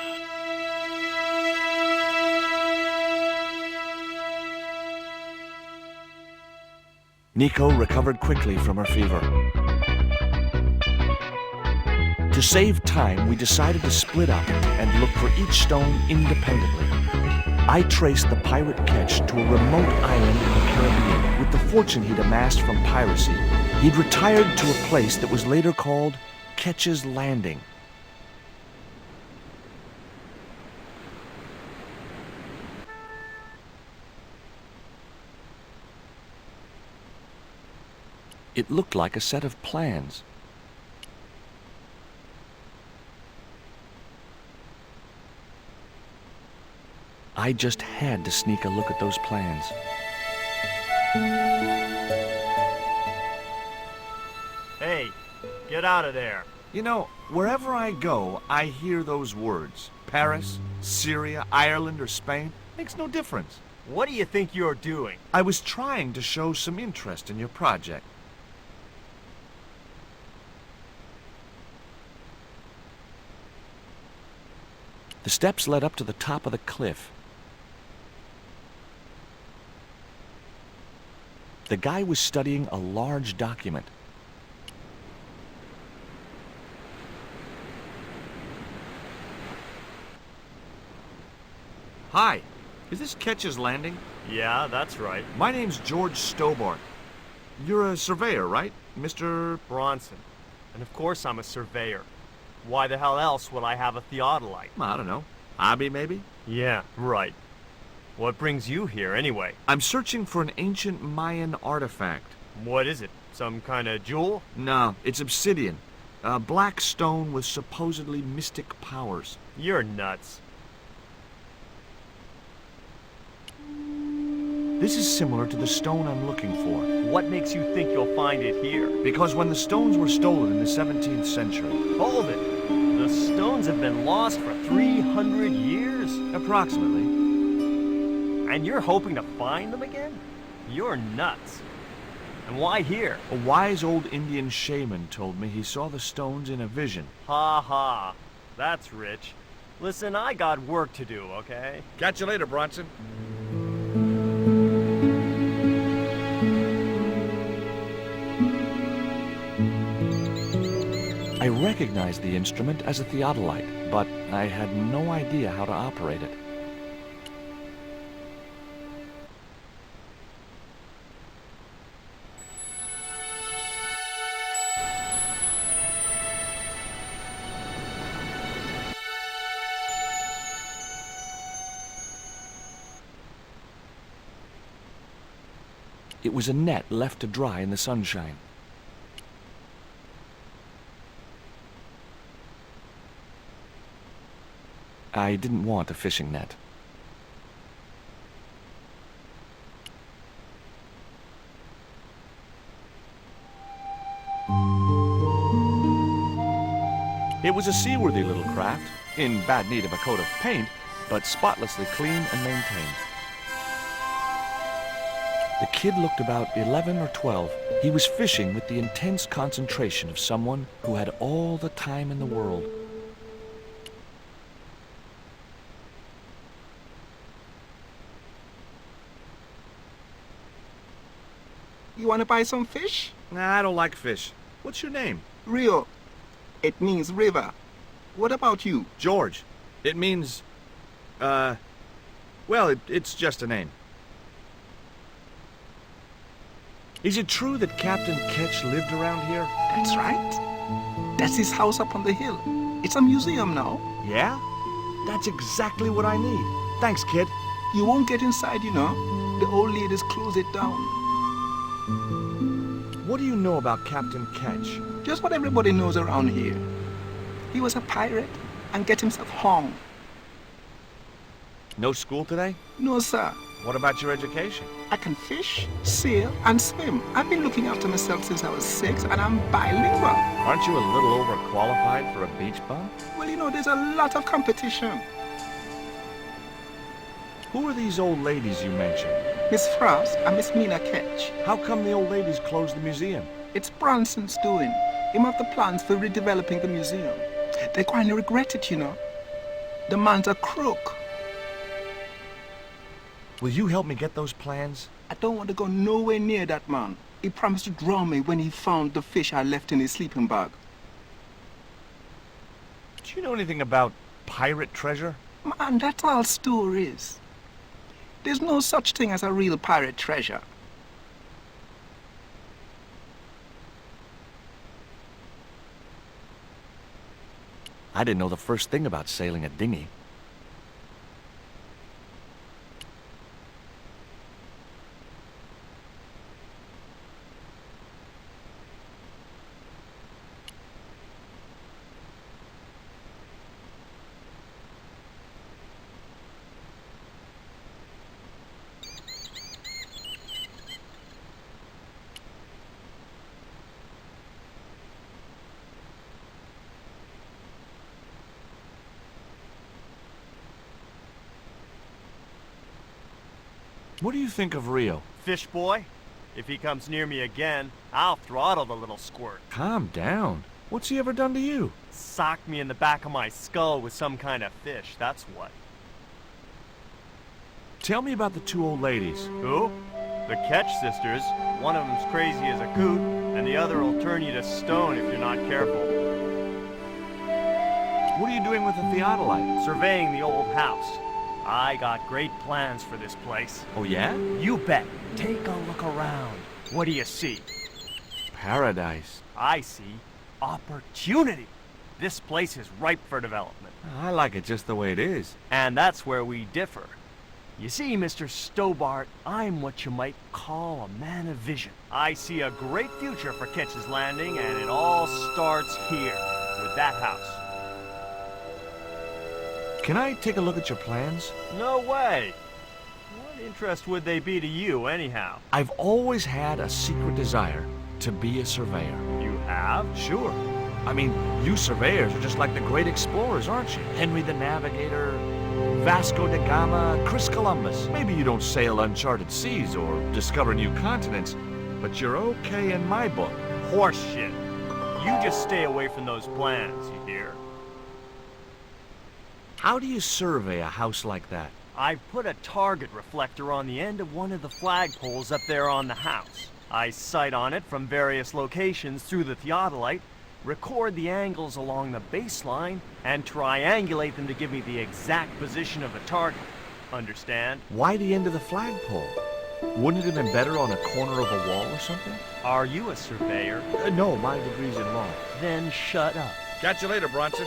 Nico recovered quickly from her fever. To save time, we decided to split up and look for each stone independently. I traced the pirate Ketch to a remote island in the Caribbean. With the fortune he'd amassed from piracy, he'd retired to a place that was later called Ketch's Landing. It looked like a set of plans. I just had to sneak a look at those plans. Hey, get out of there. You know, wherever I go, I hear those words. Paris, Syria, Ireland, or Spain. Makes no difference. What do you think you're doing? I was trying to show some interest in your project. The steps led up to the top of the cliff. The guy was studying a large document. Hi, is this Ketch's Landing? Yeah, that's right. My name's George Stobart. You're a surveyor, right, Mr. Bronson. And of course I'm a surveyor. Why the hell else would I have a theodolite? I don't know. Hobby, maybe? Yeah, right. What brings you here, anyway? I'm searching for an ancient Mayan artifact. What is it? Some kind of jewel? No, it's obsidian. A black stone with supposedly mystic powers. You're nuts. This is similar to the stone I'm looking for. What makes you think you'll find it here? Because when the stones were stolen in the 17th century... Hold it! The stones have been lost for 300 years? Approximately. And you're hoping to find them again? You're nuts. And why here? A wise old Indian shaman told me he saw the stones in a vision. Ha ha. That's rich. Listen, I got work to do, okay? Catch you later, Bronson. I recognized the instrument as a theodolite, but I had no idea how to operate it. It was a net left to dry in the sunshine. I didn't want a fishing net. It was a seaworthy little craft, in bad need of a coat of paint, but spotlessly clean and maintained. The kid looked about 11 or 12. He was fishing with the intense concentration of someone who had all the time in the world. You want to buy some fish? Nah, I don't like fish. What's your name? Rio. It means river. What about you? George. It means, well, it's just a name. Is it true that Captain Ketch lived around here? That's right. That's his house up on the hill. It's a museum now. Yeah? That's exactly what I need. Thanks, kid. You won't get inside, you know. The old ladies close it down. What do you know about Captain Ketch? Just what everybody knows around here. He was a pirate and get himself hung. No school today? No, sir. What about your education? I can fish, sail, and swim. I've been looking after myself since I was 6, and I'm bilingual. Aren't you a little overqualified for a beach bum? Well, you know, there's a lot of competition. Who are these old ladies you mentioned? Miss Frost and Miss Mina Ketch. How come the old ladies closed the museum? It's Bronson's doing. Him have the plans for redeveloping the museum. They're going to regret it, you know. The man's a crook. Will you help me get those plans? I don't want to go nowhere near that man. He promised to drown me when he found the fish I left in his sleeping bag. Do you know anything about pirate treasure? Man, that's all stories. There's no such thing as a real pirate treasure. I didn't know the first thing about sailing a dinghy. What do you think of Rio? Fish boy? If he comes near me again, I'll throttle the little squirt. Calm down. What's he ever done to you? Socked me in the back of my skull with some kind of fish, that's what. Tell me about the two old ladies. Who? The Ketch sisters. One of them's crazy as a coot, and the other will turn you to stone if you're not careful. What are you doing with the theodolite? Surveying the old house. I got great plans for this place. Oh, yeah? You bet. Take a look around. What do you see? Paradise. I see opportunity. This place is ripe for development. I like it just the way it is. And that's where we differ. You see, Mr. Stobart, I'm what you might call a man of vision. I see a great future for Ketch's Landing, and it all starts here, with that house. Can I take a look at your plans? No way. What interest would they be to you, anyhow? I've always had a secret desire to be a surveyor. You have? Sure. I mean, you surveyors are just like the great explorers, aren't you? Henry the Navigator, Vasco da Gama, Chris Columbus. Maybe you don't sail uncharted seas or discover new continents, but you're okay in my book. Horse shit. You just stay away from those plans, you hear? How do you survey a house like that? I put a target reflector on the end of one of the flagpoles up there on the house. I sight on it from various locations through the theodolite, record the angles along the baseline, and triangulate them to give me the exact position of the target. Understand? Why the end of the flagpole? Wouldn't it have been better on a corner of a wall or something? Are you a surveyor? No, my degree's in law. Then shut up. Catch you later, Bronson.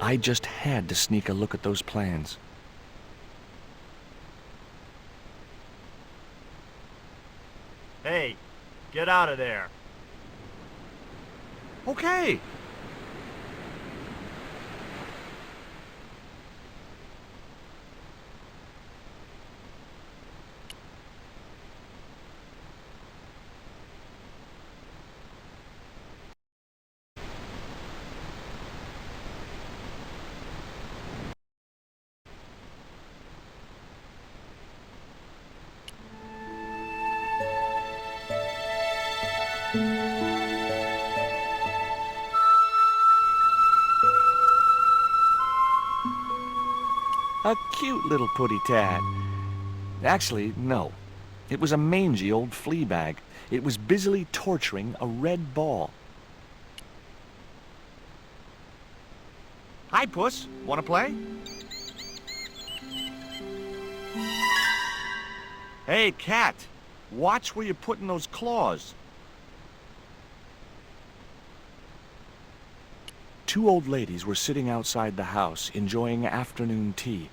I just had to sneak a look at those plans. Hey, get out of there. Okay. A cute little putty tad. Actually, no. It was a mangy old flea bag. It was busily torturing a red ball. Hi, Puss. Want to play? Hey, cat. Watch where you're putting those claws. Two old ladies were sitting outside the house, enjoying afternoon tea.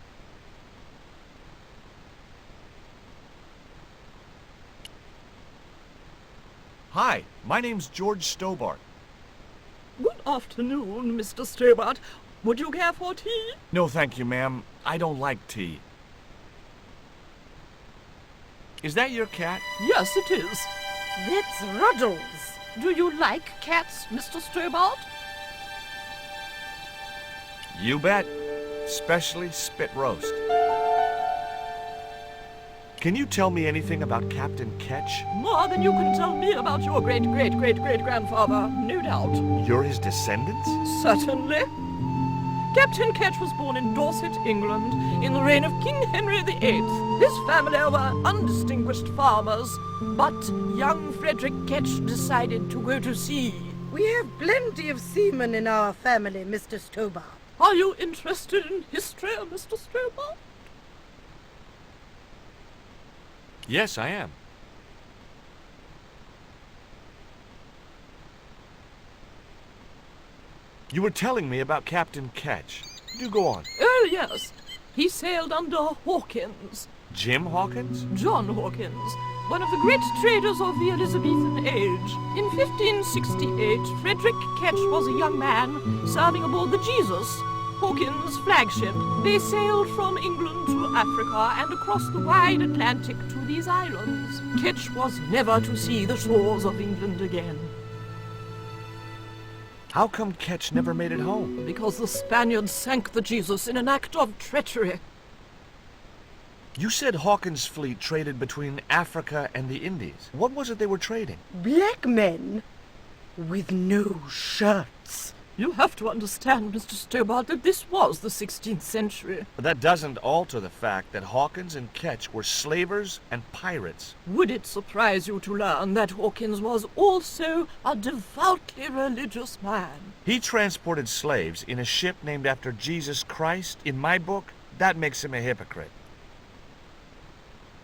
Hi, my name's George Stobart. Good afternoon, Mr. Stobart. Would you care for tea? No, thank you, ma'am. I don't like tea. Is that your cat? Yes, it is. That's Ruddles. Do you like cats, Mr. Stobart? You bet. Especially spit roast. Can you tell me anything about Captain Ketch? More than you can tell me about your great-great-great-great-grandfather, no doubt. You're his descendants? Certainly. Captain Ketch was born in Dorset, England, in the reign of King Henry VIII. His family were undistinguished farmers, but young Frederick Ketch decided to go to sea. We have plenty of seamen in our family, Mr. Stobart. Are you interested in history, Mr. Stobart? Yes, I am. You were telling me about Captain Ketch. Do go on. Oh, yes. He sailed under Hawkins. Jim Hawkins? John Hawkins, one of the great traders of the Elizabethan age. In 1568, Frederick Ketch was a young man serving aboard the Jesus, Hawkins' flagship. They sailed from England to Africa and across the wide Atlantic to these islands. Ketch was never to see the shores of England again. How come Ketch never made it home? Because the Spaniards sank the Jesus in an act of treachery. You said Hawkins' fleet traded between Africa and the Indies. What was it they were trading? Black men with no shirts. You have to understand, Mr. Stobart, that this was the 16th century. But that doesn't alter the fact that Hawkins and Ketch were slavers and pirates. Would it surprise you to learn that Hawkins was also a devoutly religious man? He transported slaves in a ship named after Jesus Christ. In my book, that makes him a hypocrite.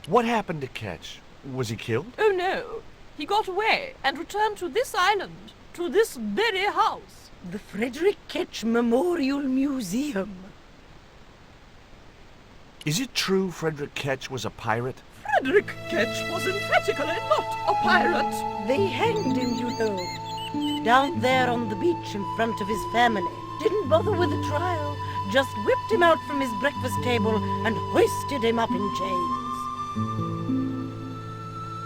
What happened to Ketch? Was he killed? Oh, no. He got away and returned to this island, to this very house. The Frederick Ketch Memorial Museum. Is it true Frederick Ketch was a pirate? Frederick Ketch was emphatically not a pirate. They hanged him, you know, down there on the beach in front of his family. Didn't bother with the trial, just whipped him out from his breakfast table and hoisted him up in chains.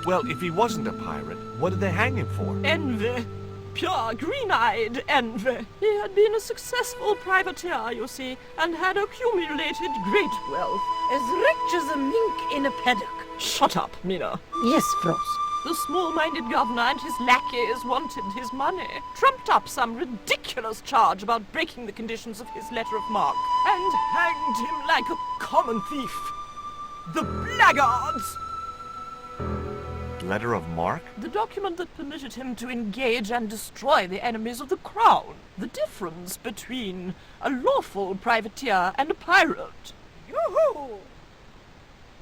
Well, if he wasn't a pirate, what did they hang him for? Envy. Pure, green-eyed envy. He had been a successful privateer, you see, and had accumulated great wealth. As rich as a mink in a paddock. Shut up, Mina. Yes, Frost. The small-minded governor and his lackeys wanted his money, trumped up some ridiculous charge about breaking the conditions of his letter of marque, and hanged him like a common thief. The blackguards! Letter of marque? The document that permitted him to engage and destroy the enemies of the crown. The difference between a lawful privateer and a pirate. Yoo-hoo!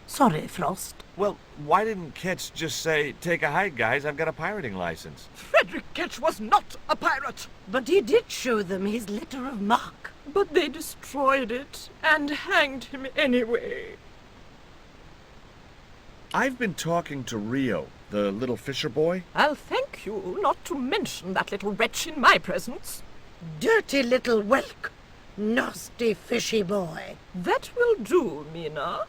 Sorry, Frost. Well, why didn't Ketch just say, take a hike, guys, I've got a pirating license? Frederick Ketch was not a pirate. But he did show them his letter of marque. But they destroyed it and hanged him anyway. I've been talking to Rio, the little fisher boy. I'll thank you not to mention that little wretch in my presence. Dirty little whelk. Nasty fishy boy. That will do, Mina.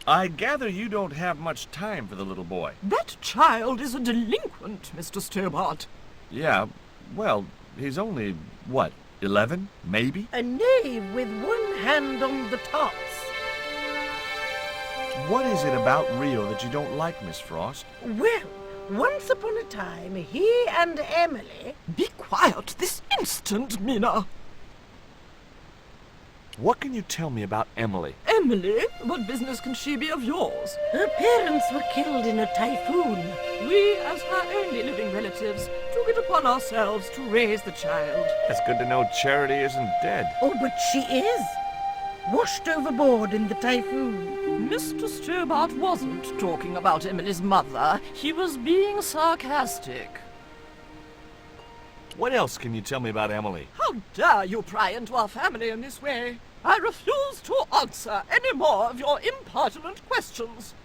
I gather you don't have much time for the little boy. That child is a delinquent, Mr. Stobart. Yeah, well, he's only, what, 11, maybe? A knave with one hand on the tops. What is it about Rio that you don't like, Miss Frost? Well, once upon a time, he and Emily... Be quiet this instant, Mina. What can you tell me about Emily? Emily? What business can she be of yours? Her parents were killed in a typhoon. We, as her only living relatives, took it upon ourselves to raise the child. It's good to know Charity isn't dead. Oh, but she is. Washed overboard in the typhoon. Mr. Stobart wasn't talking about Emily's mother. He was being sarcastic. What else can you tell me about Emily? How dare you pry into our family in this way? I refuse to answer any more of your impertinent questions.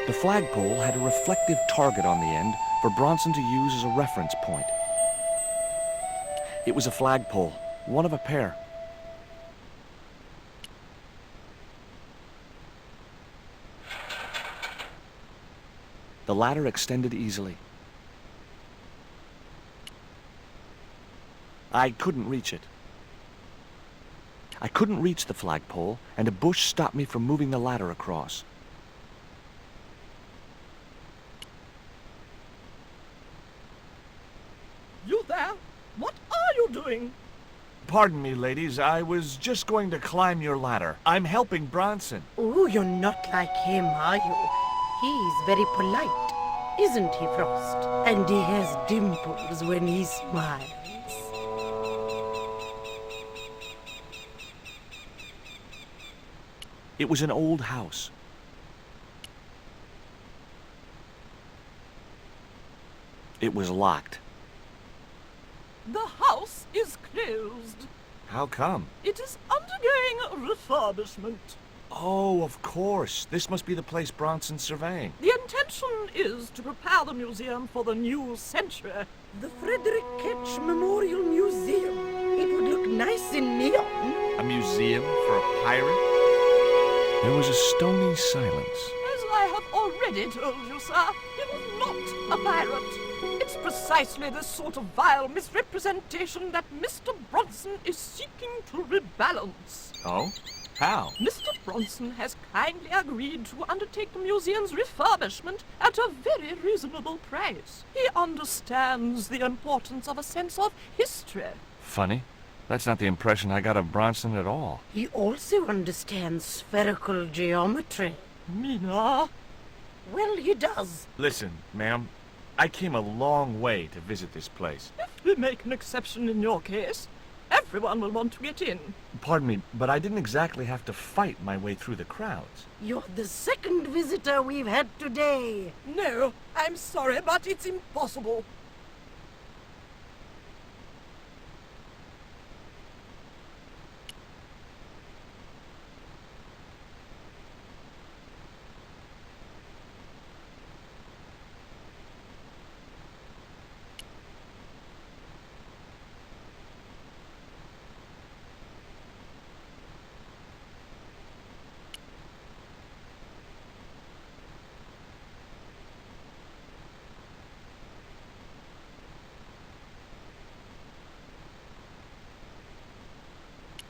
The flagpole had a reflective target on the end for Bronson to use as a reference point. It was a flagpole, one of a pair. The ladder extended easily. I couldn't reach it. I couldn't reach the flagpole, and a bush stopped me from moving the ladder across. You there? What are you doing? Pardon me, ladies. I was just going to climb your ladder. I'm helping Bronson. Oh, you're not like him, are you? He's very polite, isn't he, Frost? And he has dimples when he smiles. It was an old house. It was locked. The house is closed. How come? It is undergoing refurbishment. Oh, of course. This must be the place Bronson's surveying. The intention is to prepare the museum for the new century. The Frederick Ketch Memorial Museum. It would look nice in neon. A museum for a pirate? There was a stony silence. As I have already told you, sir, he was not a pirate. It's precisely this sort of vile misrepresentation that Mr. Bronson is seeking to rebalance. Oh? How? Mr. Bronson has kindly agreed to undertake the museum's refurbishment at a very reasonable price. He understands the importance of a sense of history. Funny. That's not the impression I got of Bronson at all. He also understands spherical geometry. Mina? Well, he does. Listen, ma'am. I came a long way to visit this place. If we make an exception in your case, everyone will want to get in. Pardon me, but I didn't exactly have to fight my way through the crowds. You're the second visitor we've had today. No, I'm sorry, but it's impossible.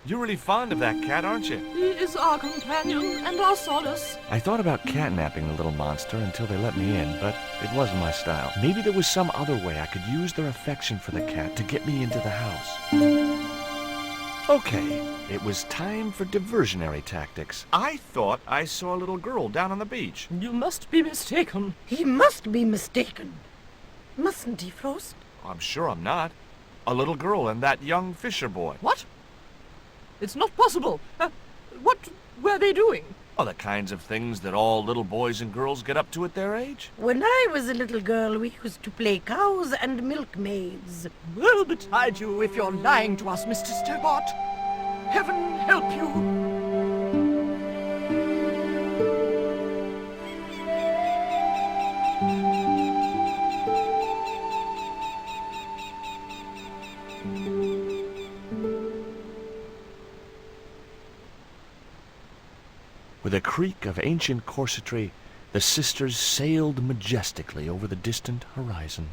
You're really fond of that cat, aren't you? He is our companion and our solace. I thought about catnapping the little monster until they let me in, but it wasn't my style. Maybe there was some other way I could use their affection for the cat to get me into the house. Okay, it was time for diversionary tactics. I thought I saw a little girl down on the beach. You must be mistaken. He must be mistaken. Mustn't he, Frost? I'm sure I'm not. A little girl and that young fisher boy. What? It's not possible. What were they doing? Oh, the kinds of things that all little boys and girls get up to at their age. When I was a little girl, we used to play cows and milkmaids. Woe betide you if you're lying to us, Mr. Stobart. Heaven help you. With a creak of ancient corsetry, the sisters sailed majestically over the distant horizon.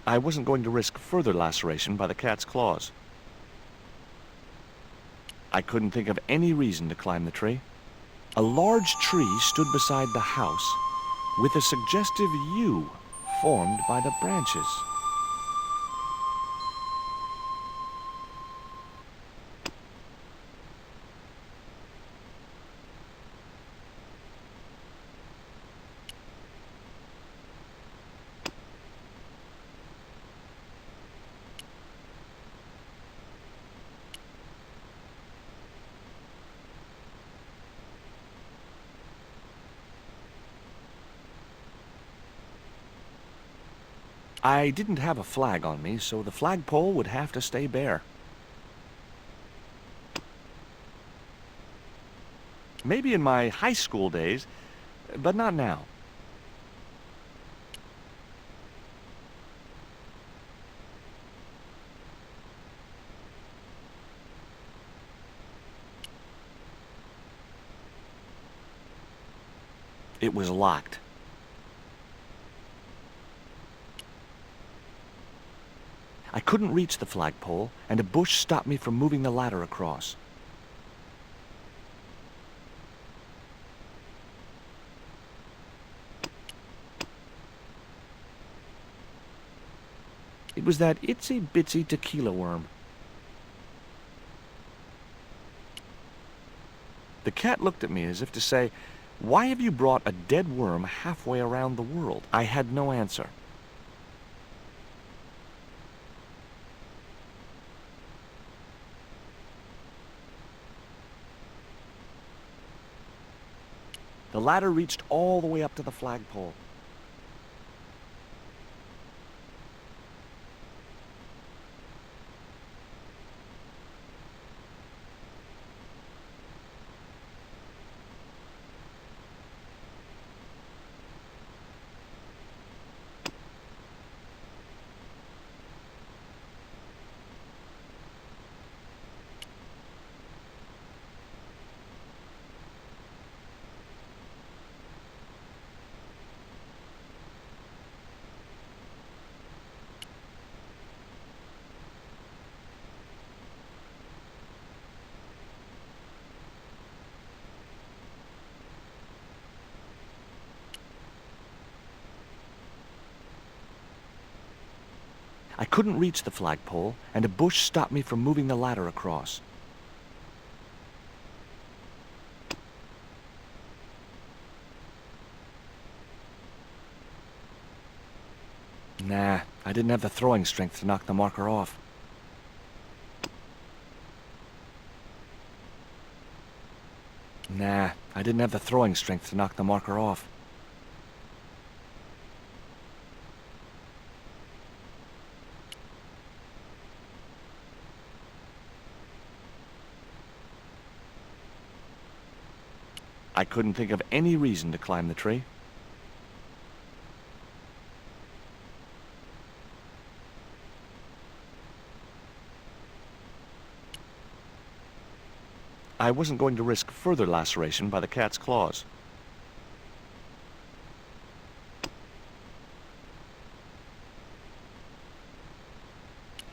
I wasn't going to risk further laceration by the cat's claws. I couldn't think of any reason to climb the tree. A large tree stood beside the house, with a suggestive U formed by the branches. I didn't have a flag on me, so the flagpole would have to stay bare. Maybe in my high school days, but not now. It was locked. I couldn't reach the flagpole, and a bush stopped me from moving the ladder across. It was that itsy-bitsy tequila worm. The cat looked at me as if to say, "Why have you brought a dead worm halfway around the world?" I had no answer. The ladder reached all the way up to the flagpole. I couldn't reach the flagpole, and a bush stopped me from moving the ladder across. Nah, I didn't have the throwing strength to knock the marker off. Nah, I didn't have the throwing strength to knock the marker off. I couldn't think of any reason to climb the tree. I wasn't going to risk further laceration by the cat's claws.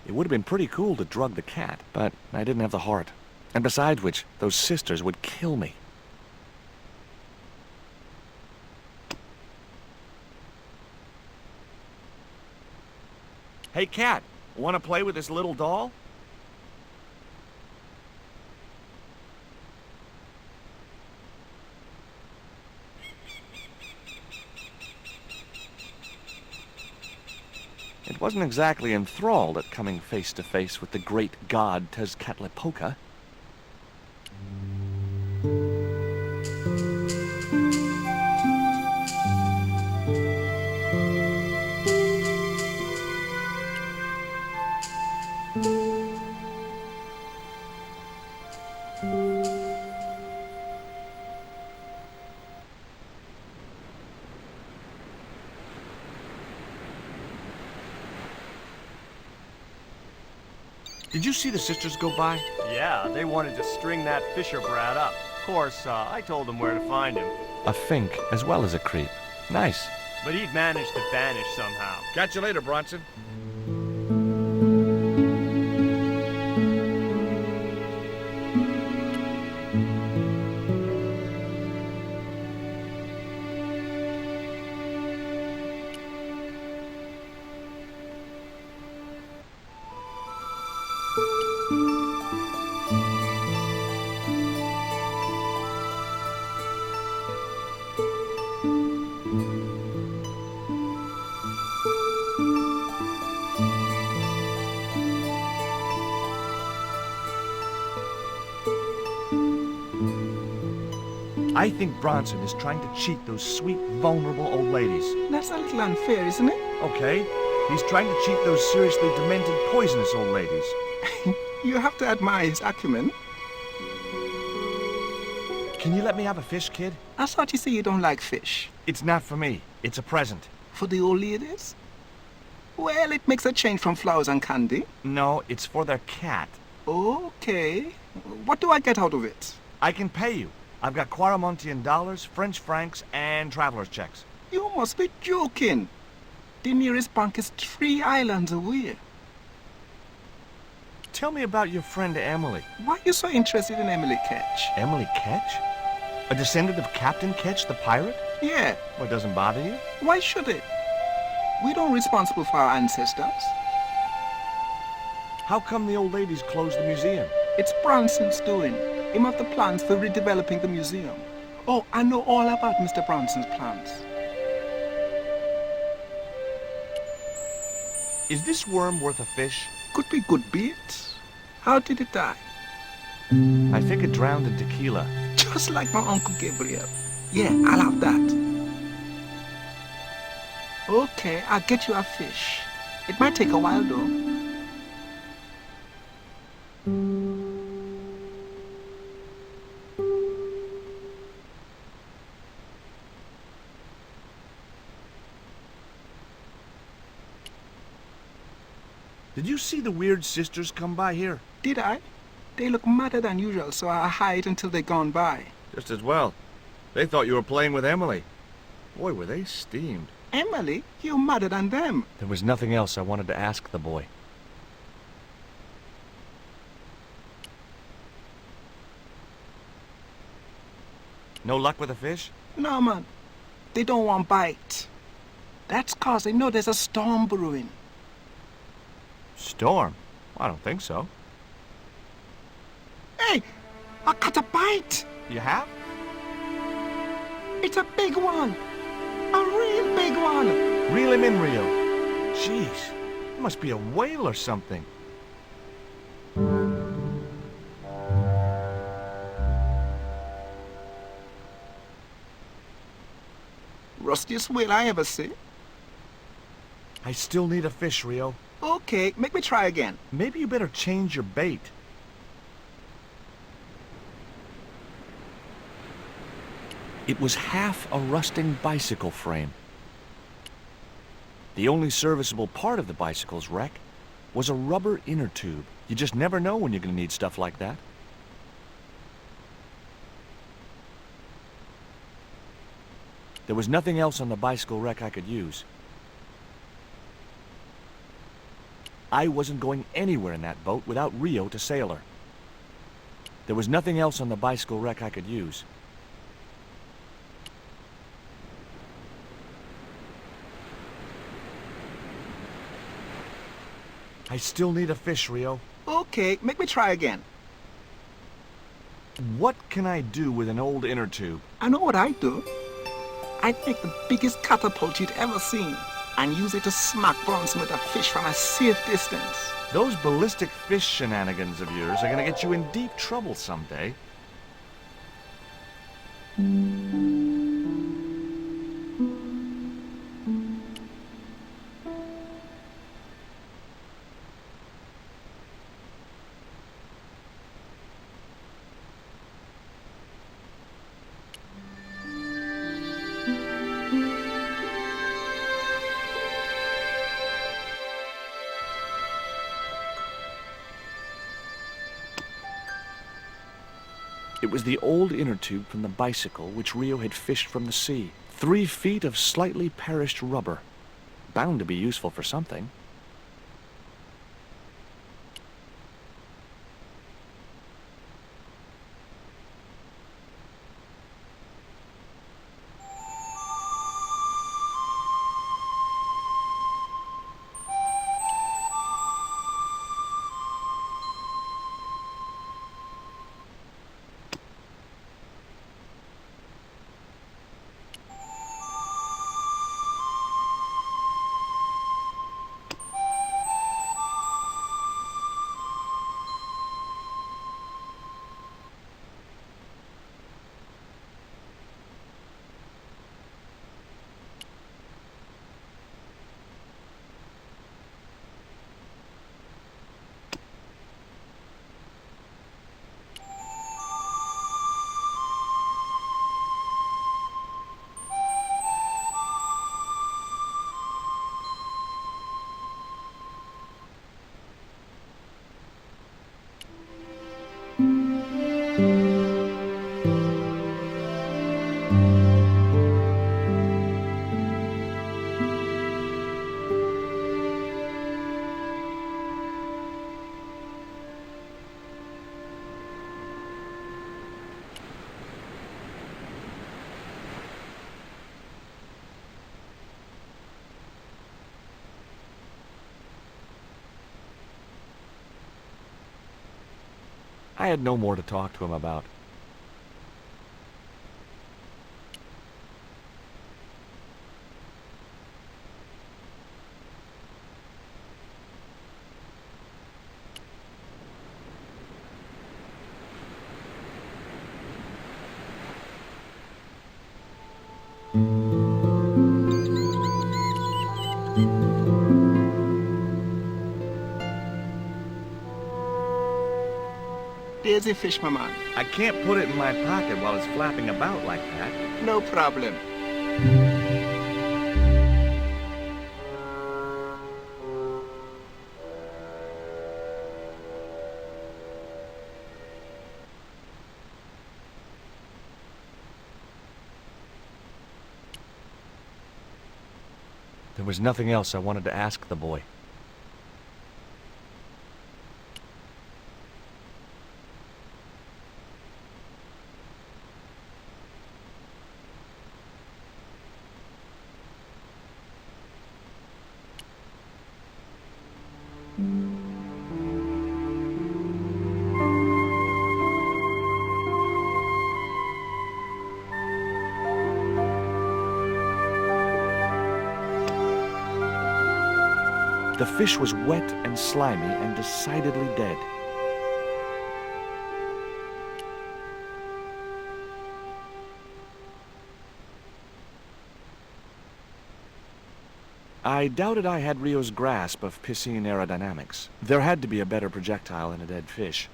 It would have been pretty cool to drug the cat, but I didn't have the heart. And besides which, those sisters would kill me. Hey, cat, want to play with this little doll? It wasn't exactly enthralled at coming face to face with the great god Tezcatlipoca. Did you see the sisters go by? Yeah, they wanted to string that Fisher brat up. Of course, I told them where to find him. A fink as well as a creep. Nice. But he'd managed to vanish somehow. Catch you later, Bronson. I think Bronson is trying to cheat those sweet, vulnerable old ladies. That's a little unfair, isn't it? Okay, he's trying to cheat those seriously demented, poisonous old ladies. You have to admire his acumen. Can you let me have a fish, kid? I thought you said you don't like fish. It's not for me. It's a present. For the old ladies? Well, it makes a change from flowers and candy. No, it's for their cat. Okay. What do I get out of it? I can pay you. I've got Quaramontian dollars, French francs, and traveler's checks. You must be joking. The nearest bank is 3 islands away. Tell me about your friend Emily. Why are you so interested in Emily Ketch? Emily Ketch? A descendant of Captain Ketch, the pirate? Yeah. Well, it doesn't bother you? Why should it? We don't responsible for our ancestors. How come the old ladies closed the museum? It's Bronson's doing. Him have the plans for redeveloping the museum. Oh, I know all about Mr. Bronson's plans. Is this worm worth a fish? Could be good bait. How did it die? I think it drowned in tequila. Just like my Uncle Gabriel. Yeah, I'll have that. Okay, I'll get you a fish. It might take a while though. Did you see the weird sisters come by here? Did I? They look madder than usual, so I hide until they're gone by. Just as well. They thought you were playing with Emily. Boy, were they steamed. Emily? You're madder than them. There was nothing else I wanted to ask the boy. No luck with a fish? No, man. They don't want bite. That's 'cause they know there's a storm brewing. Storm? I don't think so. Hey! I caught a bite! You have? It's a big one! A real big one! Reel him in, Rio. Jeez, it must be a whale or something. Rustiest whale I ever see. I still need a fish, Rio. Okay, make me try again. Maybe you better change your bait. It was half a rusting bicycle frame. The only serviceable part of the bicycle's wreck was a rubber inner tube. You just never know when you're going to need stuff like that. There was nothing else on the bicycle wreck I could use. I wasn't going anywhere in that boat without Rio to sail her. There was nothing else on the bicycle wreck I could use. I still need a fish, Rio. Okay, make me try again. What can I do with an old inner tube? I know what I'd do. I'd make the biggest catapult you'd ever seen. and use it to smack Bronson with a fish from a safe distance. Those ballistic fish shenanigans of yours are gonna get you in deep trouble someday. It was the old inner tube from the bicycle which Rio had fished from the sea. 3 feet of slightly perished rubber. Bound to be useful for something. I had no more to talk to him about. There's a fish, my man. I can't put it in my pocket while it's flapping about like that. No problem. There was nothing else I wanted to ask the boy. The fish was wet and slimy and decidedly dead. I doubted I had Rio's grasp of piscine aerodynamics. There had to be a better projectile than a dead fish.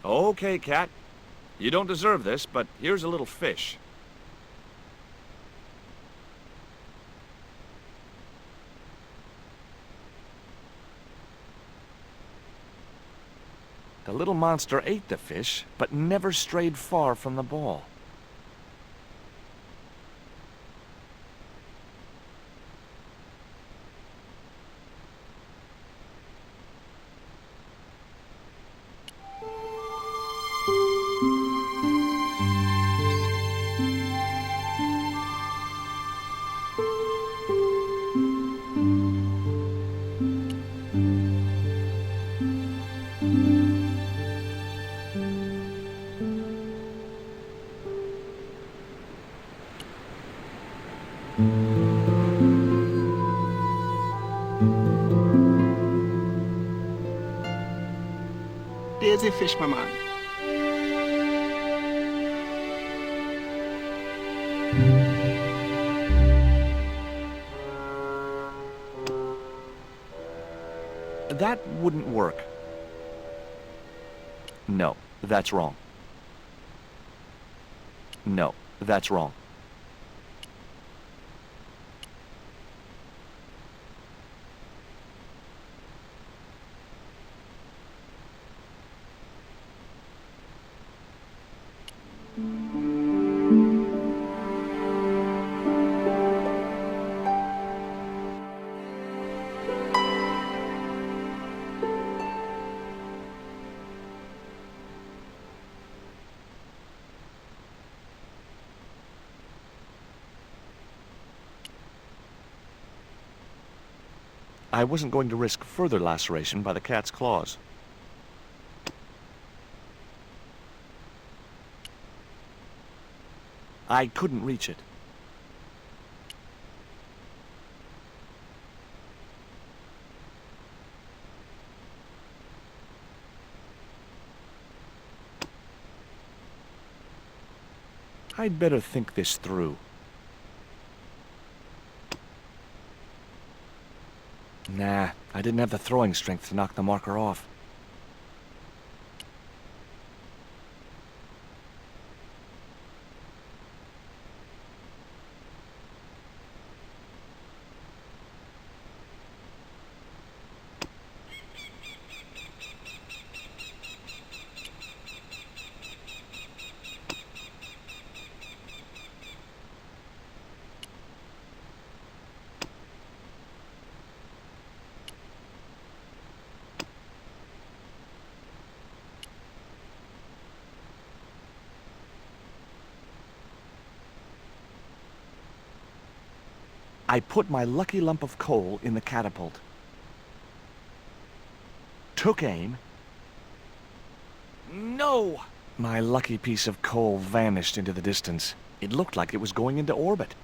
Okay, Cat. You don't deserve this, but here's a little fish. The little monster ate the fish, but never strayed far from the ball. crazy fish, my man. That wouldn't work. No, that's wrong. No, that's wrong. I wasn't going to risk further laceration by the cat's claws. I couldn't reach it. I'd better think this through. Nah, I didn't have the throwing strength to knock the marker off. I put my lucky lump of coal in the catapult. Took aim. No! My lucky piece of coal vanished into the distance. It looked like it was going into orbit.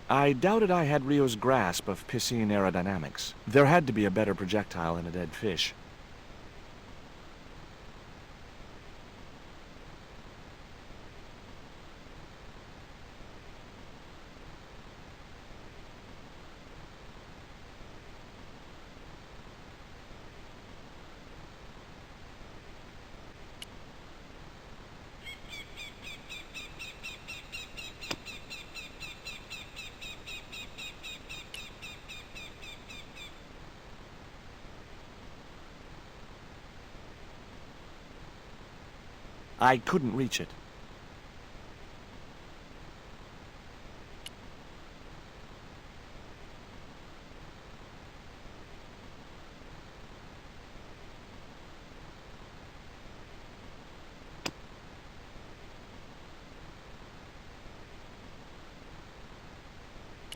I doubted I had Rio's grasp of piscine aerodynamics. There had to be a better projectile than a dead fish. I couldn't reach it.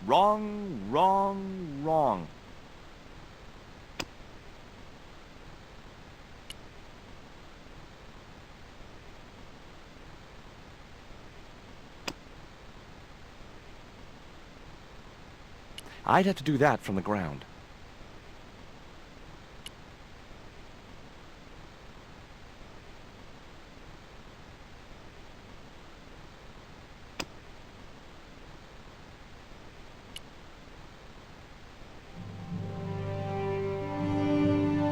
Wrong, wrong, wrong. I'd have to do that from the ground.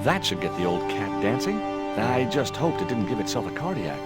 That should get the old cat dancing. I just hoped it didn't give itself a cardiac.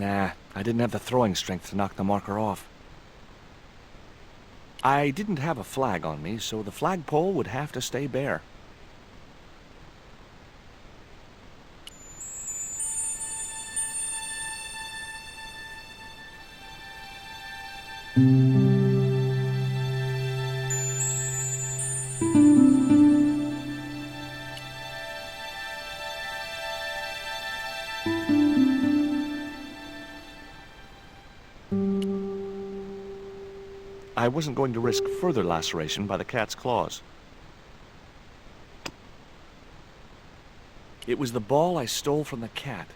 Nah, I didn't have the throwing strength to knock the marker off. I didn't have a flag on me, so the flagpole would have to stay bare. I wasn't going to risk further laceration by the cat's claws. It was the ball I stole from the cat.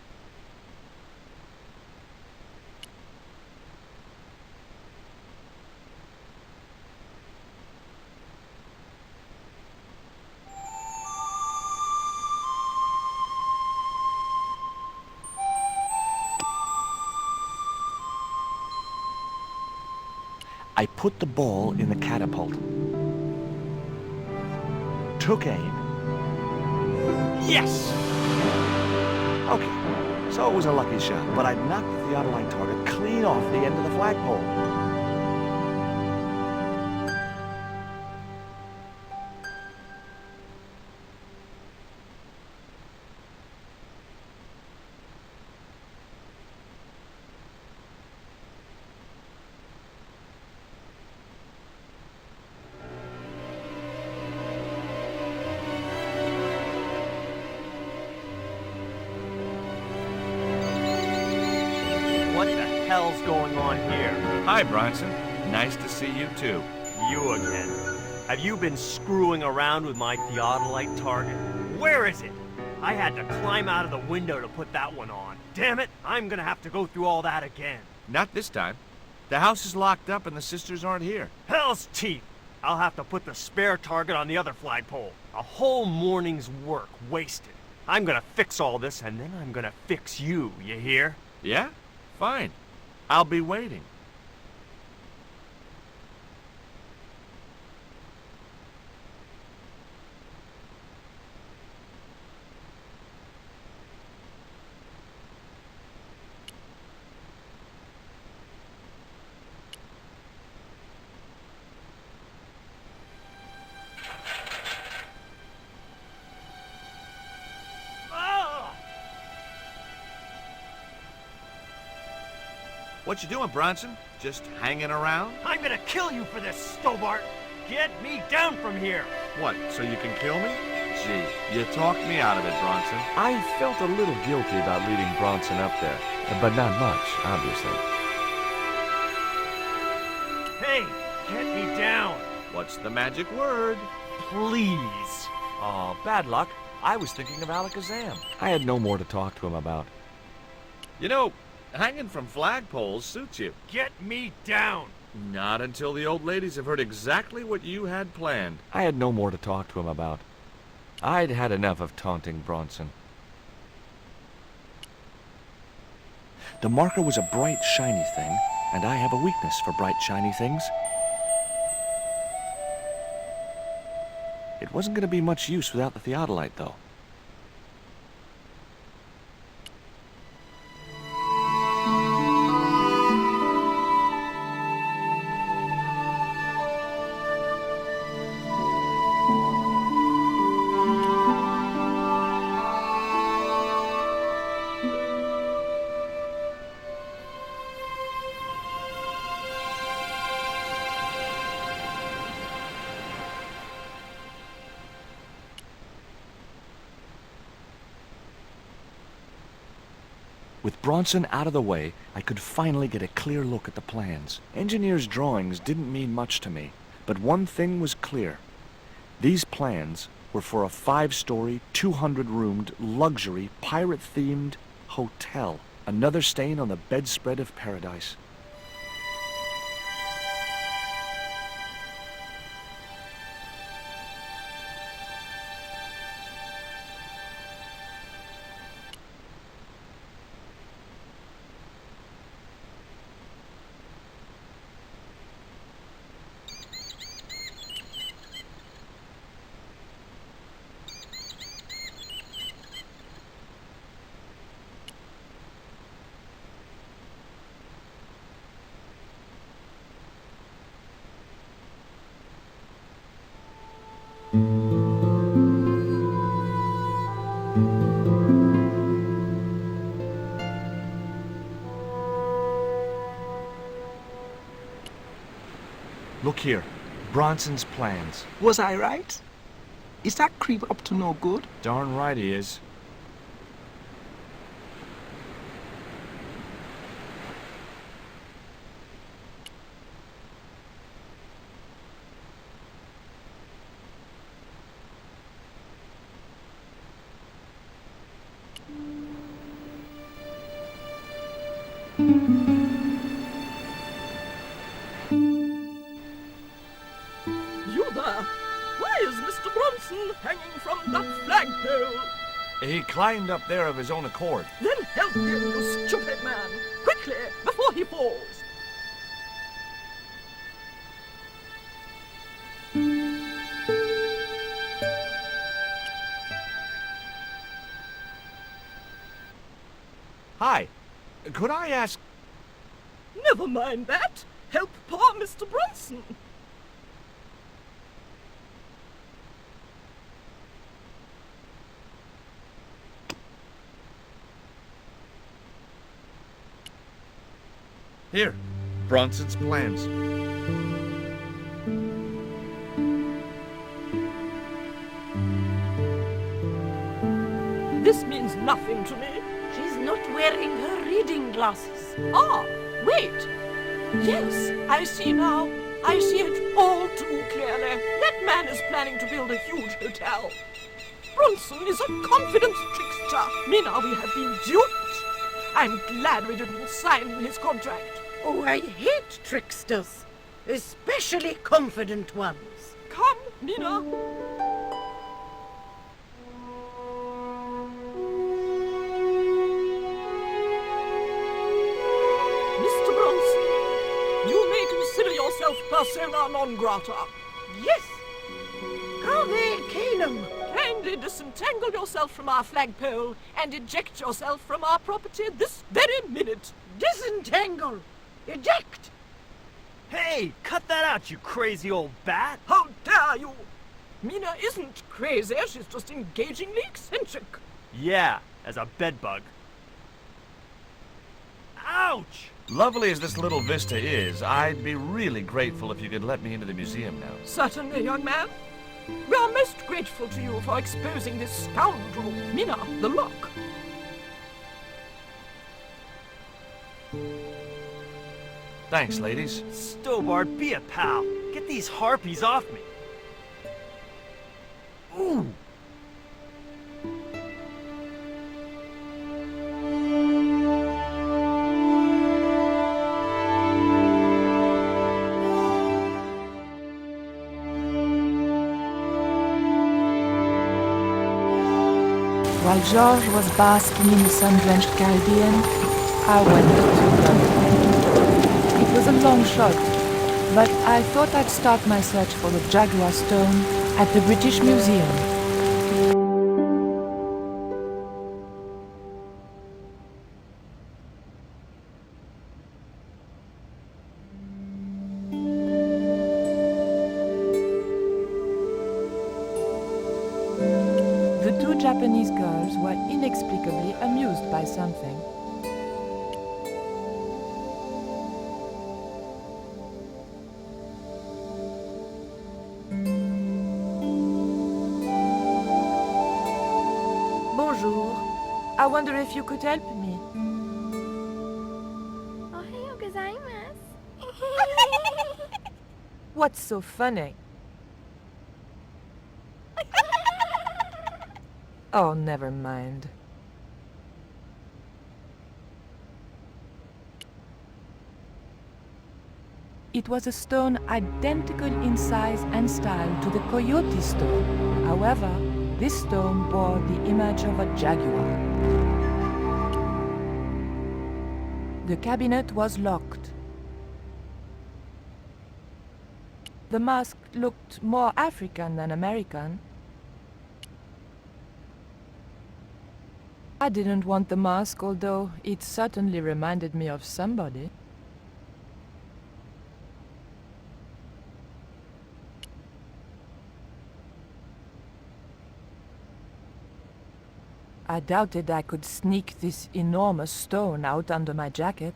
I put the ball in the catapult. Took aim. Yes! Okay, so it was a lucky shot, but I'd knocked the theodolite target clean off the end of the flagpole. What the hell's going on here? Hi, Bronson. Nice to see you, too. You again. Have you been screwing around with my theodolite target? Where is it? I had to climb out of the window to put that one on. Damn it, I'm gonna have to go through all that again. Not this time. The house is locked up and the sisters aren't here. Hell's teeth! I'll have to put the spare target on the other flagpole. A whole morning's work wasted. I'm gonna fix all this and then I'm gonna fix you, you hear? Yeah? Fine. I'll be waiting. What you doing, Bronson? Just hanging around? I'm gonna kill you for this, Stobart! Get me down from here! What, so you can kill me? Gee, you talked me out of it, Bronson. I felt a little guilty about leading Bronson up there, but not much, obviously. Hey, get me down! What's the magic word? Please! Oh, bad luck. I was thinking of Alakazam. I had no more to talk to him about. You know, hanging from flagpoles suits you. Get me down! Not until the old ladies have heard exactly what you had planned. I had no more to talk to him about. I'd had enough of taunting Bronson. The marker was a bright, shiny thing, and I have a weakness for bright, shiny things. It wasn't going to be much use without the theodolite, though. With Bronson out of the way, I could finally get a clear look at the plans. Engineers' drawings didn't mean much to me, but one thing was clear. These plans were for a 5-story, 200-roomed, luxury, pirate-themed hotel. Another stain on the bedspread of paradise. Look here. Bronson's plans. Was I right? Is that creep up to no good? Darn right he is. You there! Why is Mr. Bronson hanging from that flagpole? He climbed up there of his own accord. Then help him, you stupid man! Quickly, before he falls! Hi. Could I ask... Never mind that! Help poor Mr. Bronson! Here. Bronson's plans. This means nothing to me. She's not wearing her reading glasses. Ah, wait! Yes, I see now. I see it all too clearly. That man is planning to build a huge hotel. Bronson is a confident trickster. Mina, we have been duped. I'm glad we didn't sign his contract. Oh, I hate tricksters, especially confident ones. Come, Mina. Mr. Bronson, you may consider yourself persona non grata. Yes. Cave Canum. Kindly disentangle yourself from our flagpole and eject yourself from our property this very minute. Disentangle. Eject. Hey, cut that out, you crazy old bat! How dare you! Mina isn't crazy, she's just engagingly eccentric. Yeah, as a bedbug. Ouch! Lovely as this little vista is, I'd be really grateful if you could let me into the museum now. Certainly, young man. We are most grateful to you for exposing this scoundrel, Mina the Lock. Thanks, ladies. Stobart, be a pal. Get these harpies off me. Ooh! While George was basking in the sun-drenched Caribbean, I went to London. It was a long shot, but I thought I'd start my search for the Jaguar Stone at the British Museum. The two Japanese girls were inexplicably amused by something. Bonjour. I wonder if you could help me. Ohayou gozaimasu. What's so funny? Oh, never mind. It was a stone identical in size and style to the Coyote stone. However, this stone bore the image of a jaguar. The cabinet was locked. The mask looked more African than American. I didn't want the mask, although it certainly reminded me of somebody. I doubted I could sneak this enormous stone out under my jacket.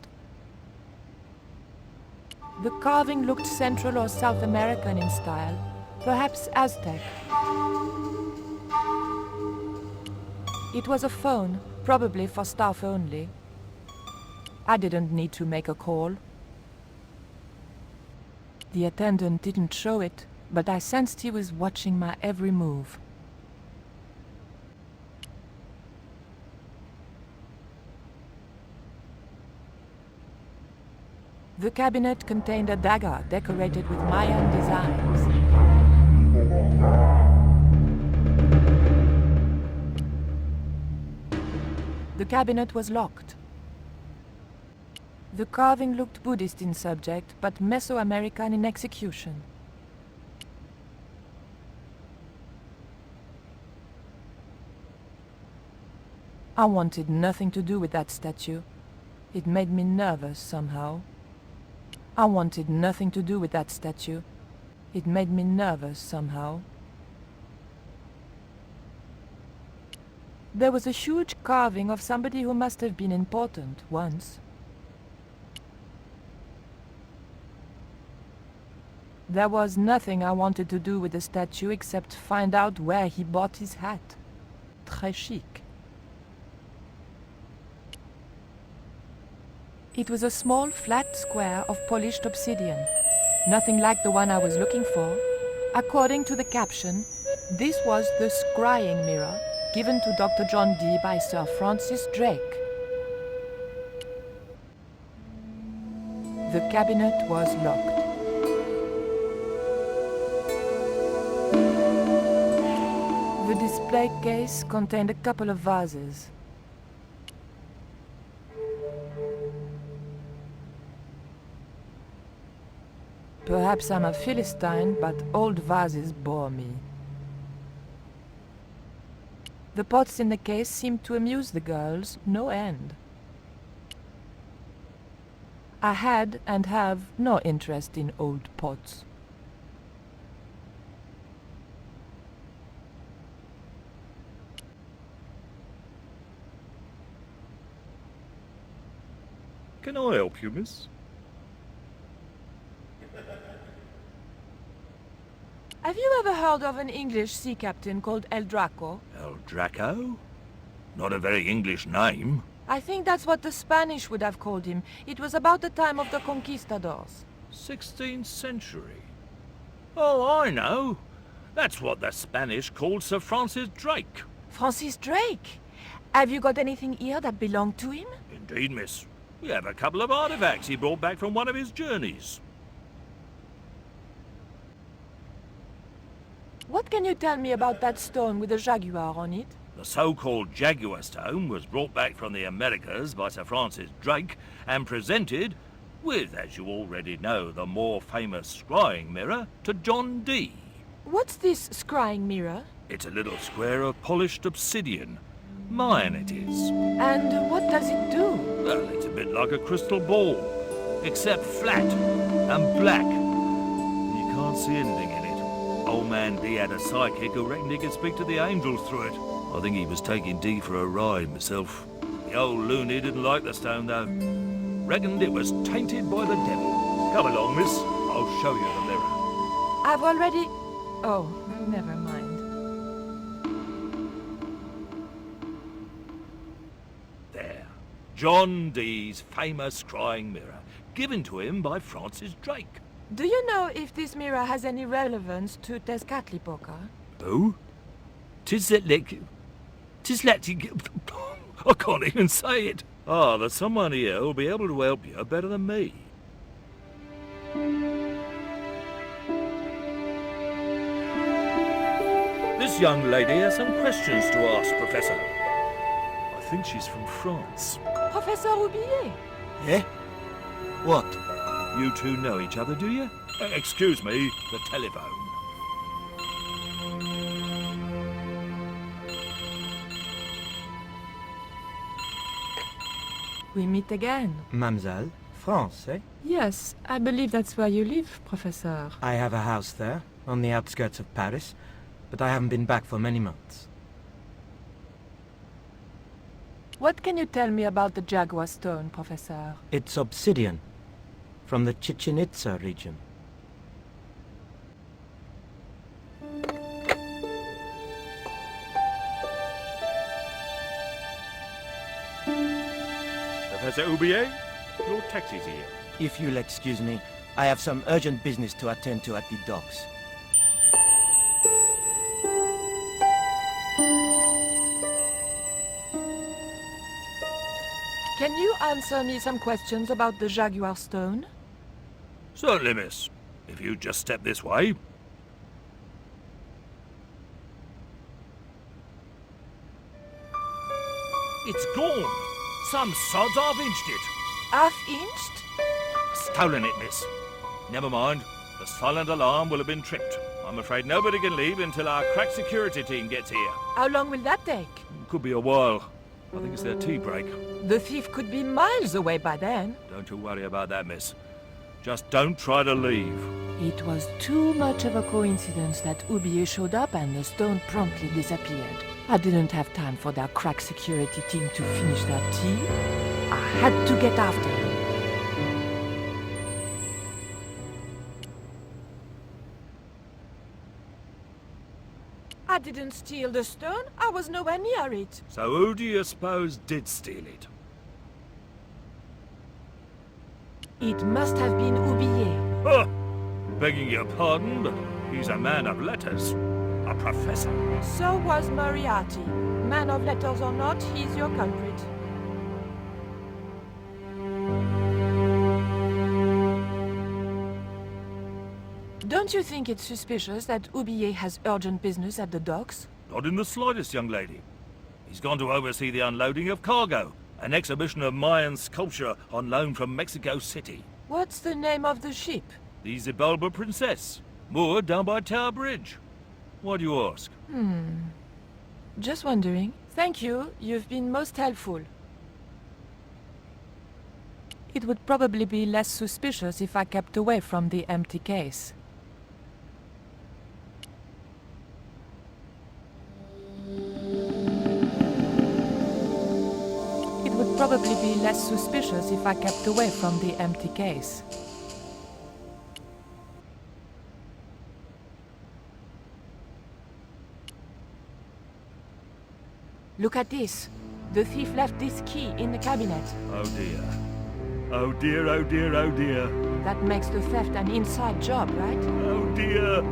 The carving looked Central or South American in style, perhaps Aztec. It was a phone, probably for staff only. I didn't need to make a call. The attendant didn't show it, but I sensed he was watching my every move. The cabinet contained a dagger decorated with Mayan designs. The cabinet was locked. The carving looked Buddhist in subject, but Mesoamerican in execution. I wanted nothing to do with that statue. It made me nervous somehow. I wanted nothing to do with that statue. It made me nervous somehow. There was a huge carving of somebody who must have been important once. There was nothing I wanted to do with the statue except find out where he bought his hat. Très chic. It was a small, flat square of polished obsidian. Nothing like the one I was looking for. According to the caption, this was the scrying mirror given to Dr. John Dee by Sir Francis Drake. The cabinet was locked. The display case contained a couple of vases. Perhaps I'm a Philistine, but old vases bore me. The pots in the case seemed to amuse the girls no end. I had and have no interest in old pots. Can I help you, miss? Have you ever heard of an English sea captain called El Draco? El Draco? Not a very English name. I think that's what the Spanish would have called him. It was about the time of the conquistadors. 16th century. Oh, I know. That's what the Spanish called Sir Francis Drake. Francis Drake? Have you got anything here that belonged to him? Indeed, miss. We have a couple of artifacts he brought back from one of his journeys. What can you tell me about that stone with a jaguar on it? The so-called Jaguar Stone was brought back from the Americas by Sir Francis Drake and presented, with, as you already know, the more famous scrying mirror, to John Dee. What's this scrying mirror? It's a little square of polished obsidian. Mine it is. And what does it do? Well, it's a bit like a crystal ball, except flat and black. You can't see anything in it. Old man Dee had a psychic who reckoned he could speak to the angels through it. I think he was taking Dee for a ride myself. The old loony didn't like the stone, though. Reckoned it was tainted by the devil. Come along, miss. I'll show you the mirror. I've already... Oh, never mind. There. John Dee's famous scrying mirror, given to him by Francis Drake. Do you know if this mirror has any relevance to Tezcatlipoca? Who? Tizletlik... I can't even say it. Ah, there's someone here who'll be able to help you better than me. This young lady has some questions to ask, Professor. I think she's from France. Professor Roubillier? Eh? What? You two know each other, do you? Excuse me, the telephone. We meet again. Mademoiselle, France, eh? Yes, I believe that's where you live, Professor. I have a house there, on the outskirts of Paris, but I haven't been back for many months. What can you tell me about the Jaguar Stone, Professor? It's obsidian. from the Chichen Itza region. Professor Oubier, your taxi's here. If you'll excuse me, I have some urgent business to attend to at the docks. Can you answer me some questions about the Jaguar Stone? Certainly, miss. If you just step this way. It's gone. Some sods half-inched it. Half-inched? Stolen it, miss. Never mind. The silent alarm will have been tripped. I'm afraid nobody can leave until our crack security team gets here. How long will that take? Could be a while. I think it's their tea break. The thief could be miles away by then. Don't you worry about that, miss. Just don't try to leave. It was too much of a coincidence that Oubier showed up and the stone promptly disappeared. I didn't have time for their crack security team to finish their tea. I had to get after him. I didn't steal the stone. I was nowhere near it. So who do you suppose did steal it? It must have been Oubier. Huh! Begging your pardon, but he's a man of letters. A professor. So was Moriarty. Man of letters or not, he's your culprit. Don't you think it's suspicious that Oubier has urgent business at the docks? Not in the slightest, young lady. He's gone to oversee the unloading of cargo, an exhibition of Mayan sculpture on loan from Mexico City. What's the name of the ship? The Xibalba Princess, moored down by Tower Bridge. Why do you ask? Just wondering. Thank you, you've been most helpful. It would probably be less suspicious if I kept away from the empty case. It would probably be less suspicious if I kept away from the empty case. Look at this. The thief left this key in the cabinet. Oh dear. Oh dear, oh dear, oh dear. That makes the theft an inside job, right? Oh dear.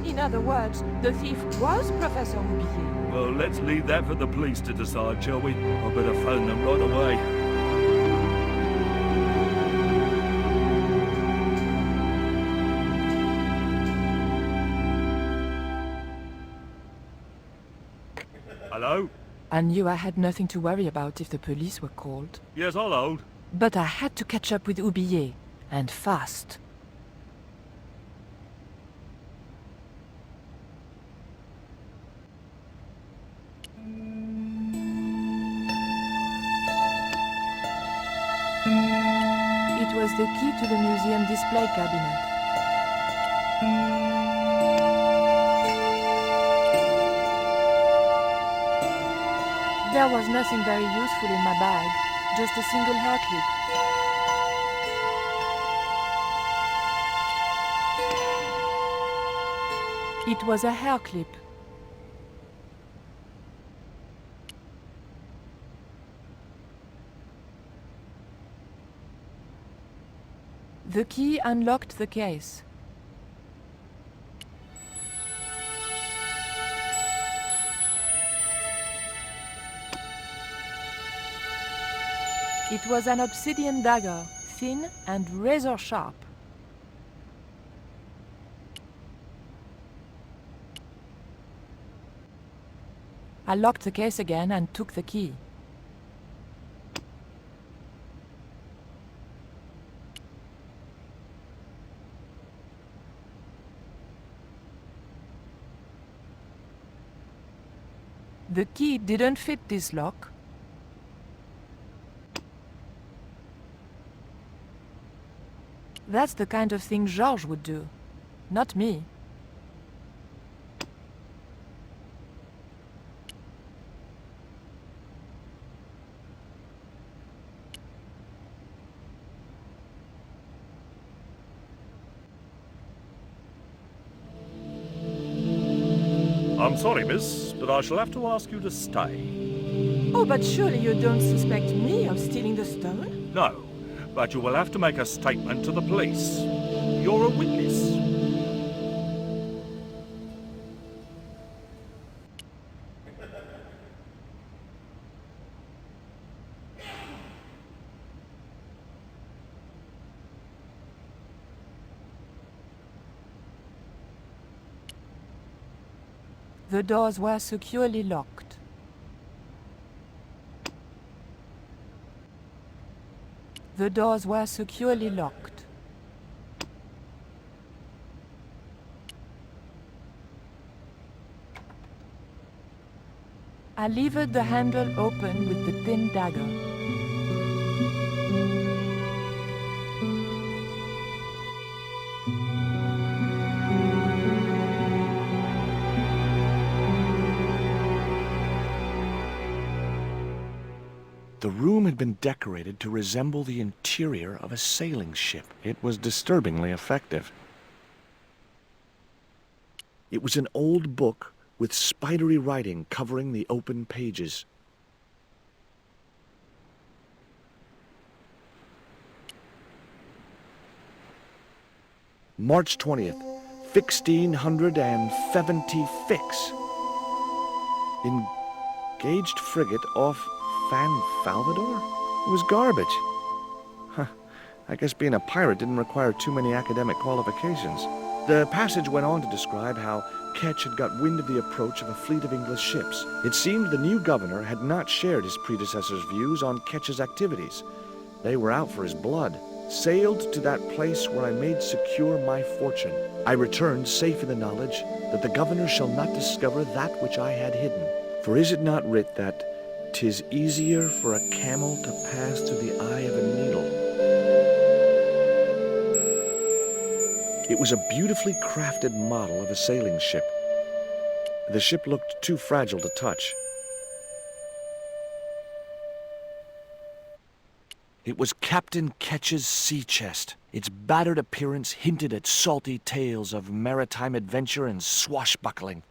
In other words, the thief was Professor Oubier. Well, let's leave that for the police to decide, shall we? I better phone them right away. Hello? I knew I had nothing to worry about if the police were called. Yes, I'll hold. But I had to catch up with Oubier, and fast. It was the key to the museum display cabinet. There was nothing very useful in my bag, just a single hair clip. It was a hair clip. The key unlocked the case. It was an obsidian dagger, thin and razor sharp. I locked the case again and took the key. The key didn't fit this lock. That's the kind of thing Georges would do, not me. I'm sorry, miss, but I shall have to ask you to stay. Oh, but surely you don't suspect me of stealing the stone? No, but you will have to make a statement to the police. You're a witness. The doors were securely locked. The doors were securely locked. I levered the handle open with the thin dagger. The room had been decorated to resemble the interior of a sailing ship. It was disturbingly effective. It was an old book with spidery writing covering the open pages. March 20th, 1676. Engaged frigate off San Salvador? It was garbage. Huh. I guess being a pirate didn't require too many academic qualifications. The passage went on to describe how Ketch had got wind of the approach of a fleet of English ships. It seemed the new governor had not shared his predecessor's views on Ketch's activities. They were out for his blood. Sailed to that place where I made secure my fortune. I returned safe in the knowledge that the governor shall not discover that which I had hidden. For is it not writ that 'tis easier for a camel to pass through the eye of a needle? It was a beautifully crafted model of a sailing ship. The ship looked too fragile to touch. It was Captain Ketch's sea chest. Its battered appearance hinted at salty tales of maritime adventure and swashbuckling.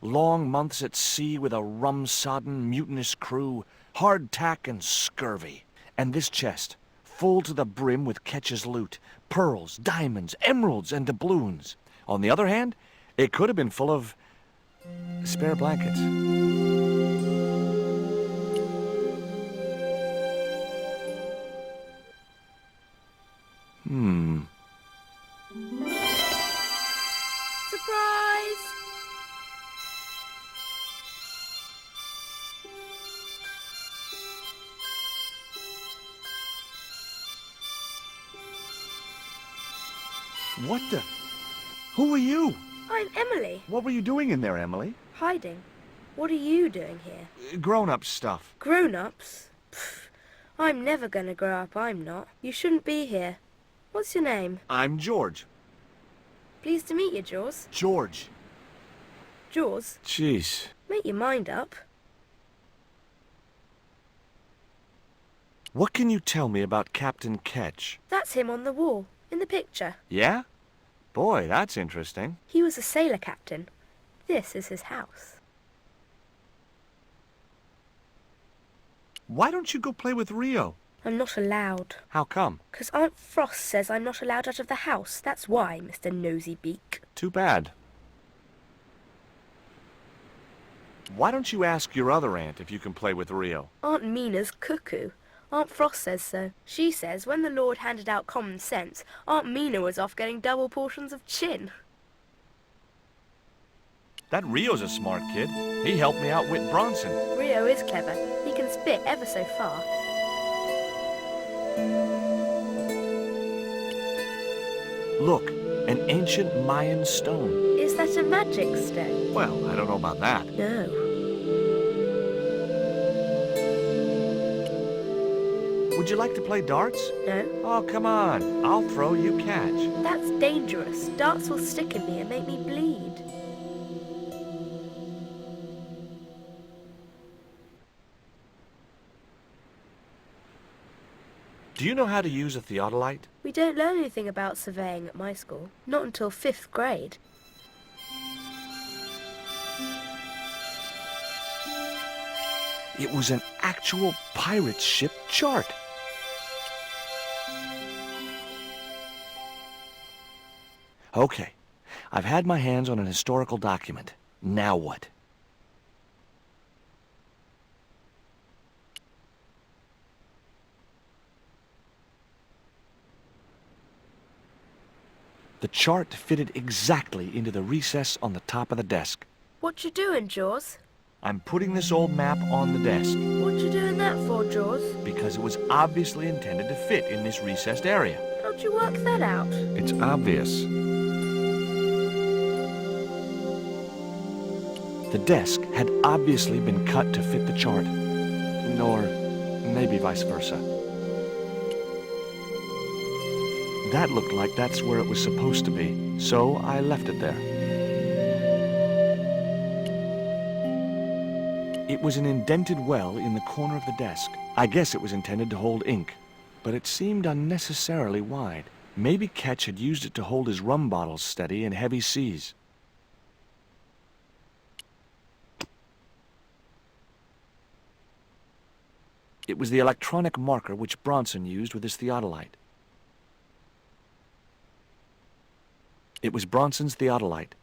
Long months at sea with a rum-sodden, mutinous crew, hardtack and scurvy. And this chest, full to the brim with Ketch's loot, pearls, diamonds, emeralds, and doubloons. On the other hand, it could have been full of spare blankets. Surprise! What the? Who are you? I'm Emily. What were you doing in there, Emily? Hiding. What are you doing here? Grown-up stuff. Grown-ups? Pfft. I'm never gonna grow up, I'm not. You shouldn't be here. What's your name? I'm George. Pleased to meet you, Jaws. George. Jaws? Jeez. Make your mind up. What can you tell me about Captain Ketch? That's him on the wall, in the picture. Yeah? Boy, that's interesting. He was a sailor captain. This is his house. Why don't you go play with Rio? I'm not allowed. How come? 'Cause Aunt Frost says I'm not allowed out of the house. That's why, Mr. Nosy Beak. Too bad. Why don't you ask your other aunt if you can play with Rio? Aunt Mina's cuckoo. Aunt Frost says so. She says when the Lord handed out common sense, Aunt Mina was off getting double portions of chin. That Rio's a smart kid. He helped me outwit Bronson. Rio is clever. He can spit ever so far. Look, an ancient Mayan stone. Is that a magic stone? Well, I don't know about that. No. Would you like to play darts? No. Oh, come on. I'll throw, you catch. That's dangerous. Darts will stick in me and make me bleed. Do you know how to use a theodolite? We don't learn anything about surveying at my school. Not until 5th grade. It was an actual pirate ship chart. Okay, I've had my hands on an historical document. Now what? The chart fitted exactly into the recess on the top of the desk. What you doing, Jaws? I'm putting this old map on the desk What you doing that for, Jaws? because it was obviously intended to fit in this recessed area. How'd you work that out? It's obvious. The desk had obviously been cut to fit the chart. Or maybe vice versa. That looked like that's where it was supposed to be, so I left it there. It was an indented well in the corner of the desk. I guess it was intended to hold ink, but it seemed unnecessarily wide. Maybe Ketch had used it to hold his rum bottles steady in heavy seas. It was the electronic marker which Bronson used with his theodolite. It was Bronson's theodolite.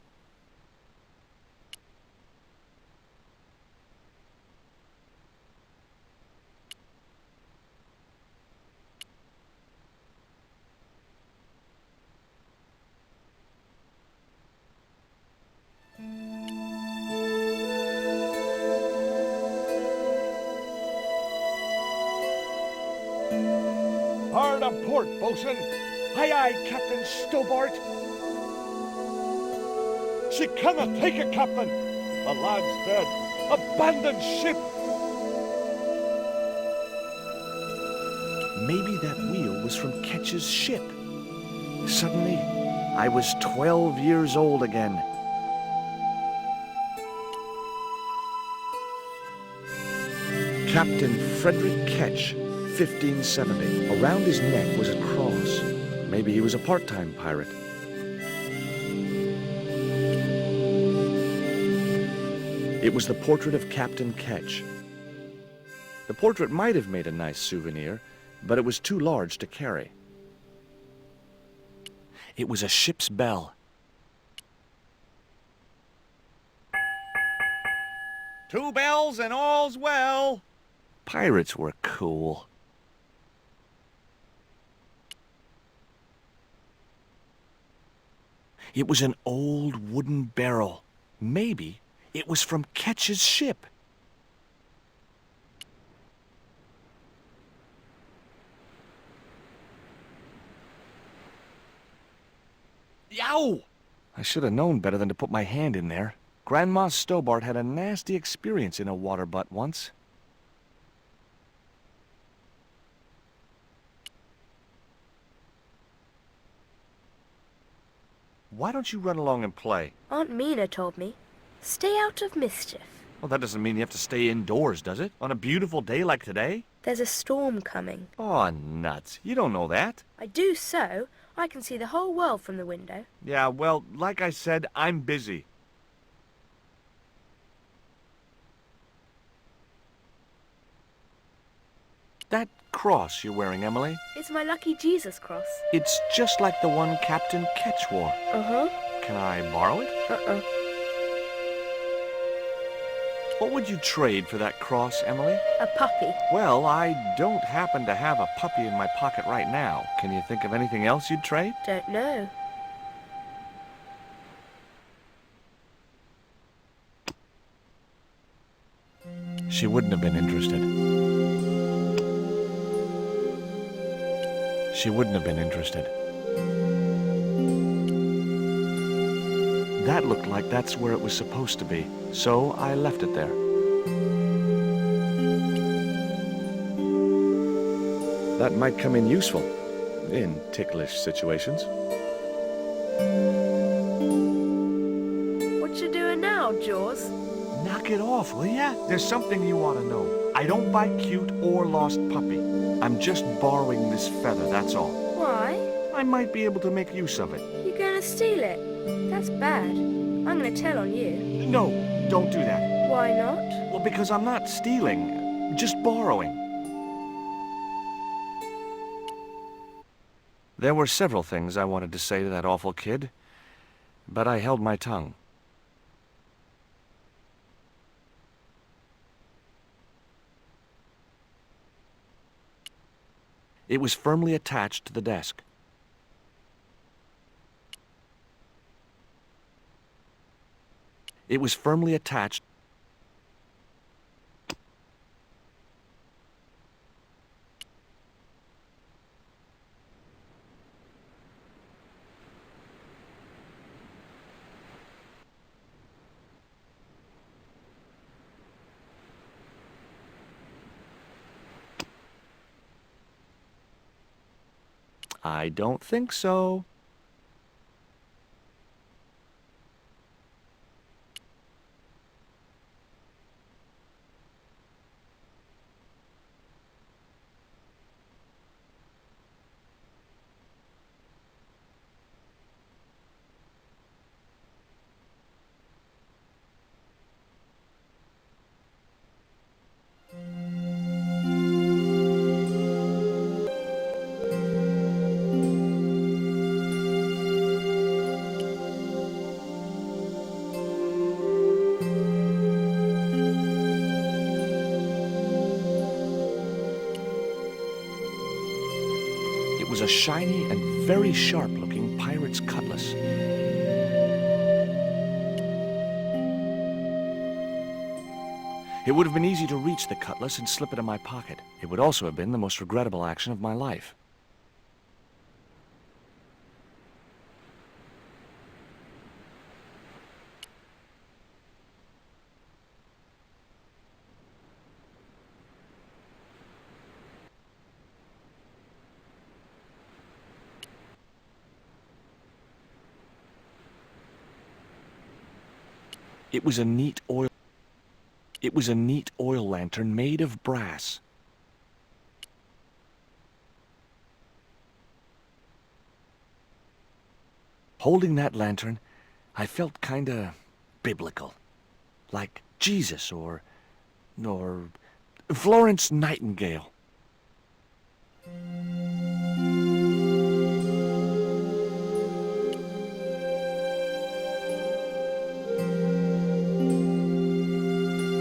Hard a port, bosun. Aye, aye, Captain Stobart. She cannot take it, Captain. The lad's dead. Abandoned ship. Maybe that wheel was from Ketch's ship. Suddenly, I was 12 years old again. Captain Frederick Ketch, 1570. Around his neck was a cross. Maybe he was a part-time pirate. It was the portrait of Captain Ketch. The portrait might have made a nice souvenir, but it was too large to carry. It was a ship's bell. Two bells and all's well. Pirates were cool. It was an old wooden barrel. Maybe it was from Ketch's ship. Yow! I should have known better than to put my hand in there. Grandma Stobart had a nasty experience in a water butt once. Why don't you run along and play? Aunt Mina told me. Stay out of mischief. Well, that doesn't mean you have to stay indoors, does it? On a beautiful day like today? There's a storm coming. Oh, nuts. You don't know that. I do so. I can see the whole world from the window. Yeah, well, like I said, I'm busy. That cross you're wearing, Emily, It's my lucky Jesus cross. it's just like the one Captain Ketch wore. Uh-huh. Can I borrow it? Uh-uh. What would you trade for that cross, Emily? A puppy. Well, I don't happen to have a puppy in my pocket right now. Can you think of anything else you'd trade? Don't know. She wouldn't have been interested. She wouldn't have been interested. That looked like that's where it was supposed to be, so I left it there. That might come in useful, in ticklish situations. What you doing now, Jaws? Knock it off, will ya? There's something you ought to know. I don't buy cute or lost puppy. I'm just borrowing this feather, that's all. Why? I might be able to make use of it. You're gonna steal it? That's bad. I'm gonna tell on you. No, don't do that. Why not? Well, because I'm not stealing. just borrowing. There were several things I wanted to say to that awful kid, but I held my tongue. It was firmly attached to the desk. It was firmly attached. I don't think so. It was a shiny and very sharp-looking pirate's cutlass. It would have been easy to reach the cutlass and slip it in my pocket. It would also have been the most regrettable action of my life. It was a neat oil lantern made of brass. Holding that lantern, I felt kinda biblical. Like Jesus or Florence Nightingale.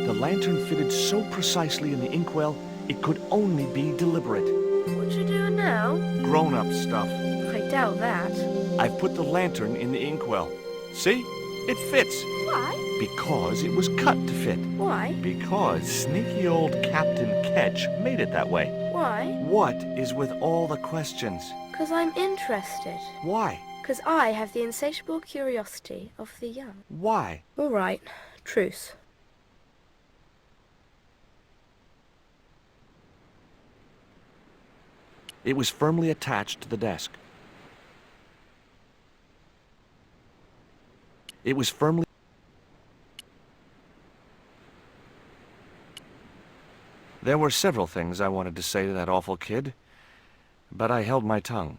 The lantern fitted so precisely in the inkwell, it could only be deliberate. What you doing now? Grown-up stuff. I doubt that. I've put the lantern in the inkwell. See? It fits. Why? Because it was cut to fit. Why? Because sneaky old Captain Ketch made it that way. Why? What is with all the questions? 'Cause I'm interested. Why? 'Cause I have the insatiable curiosity of the young. Why? All right. Truce. It was firmly attached to the desk. It was firmly... There were several things I wanted to say to that awful kid, but I held my tongue.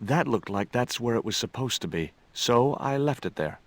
That looked like that's where it was supposed to be, so I left it there.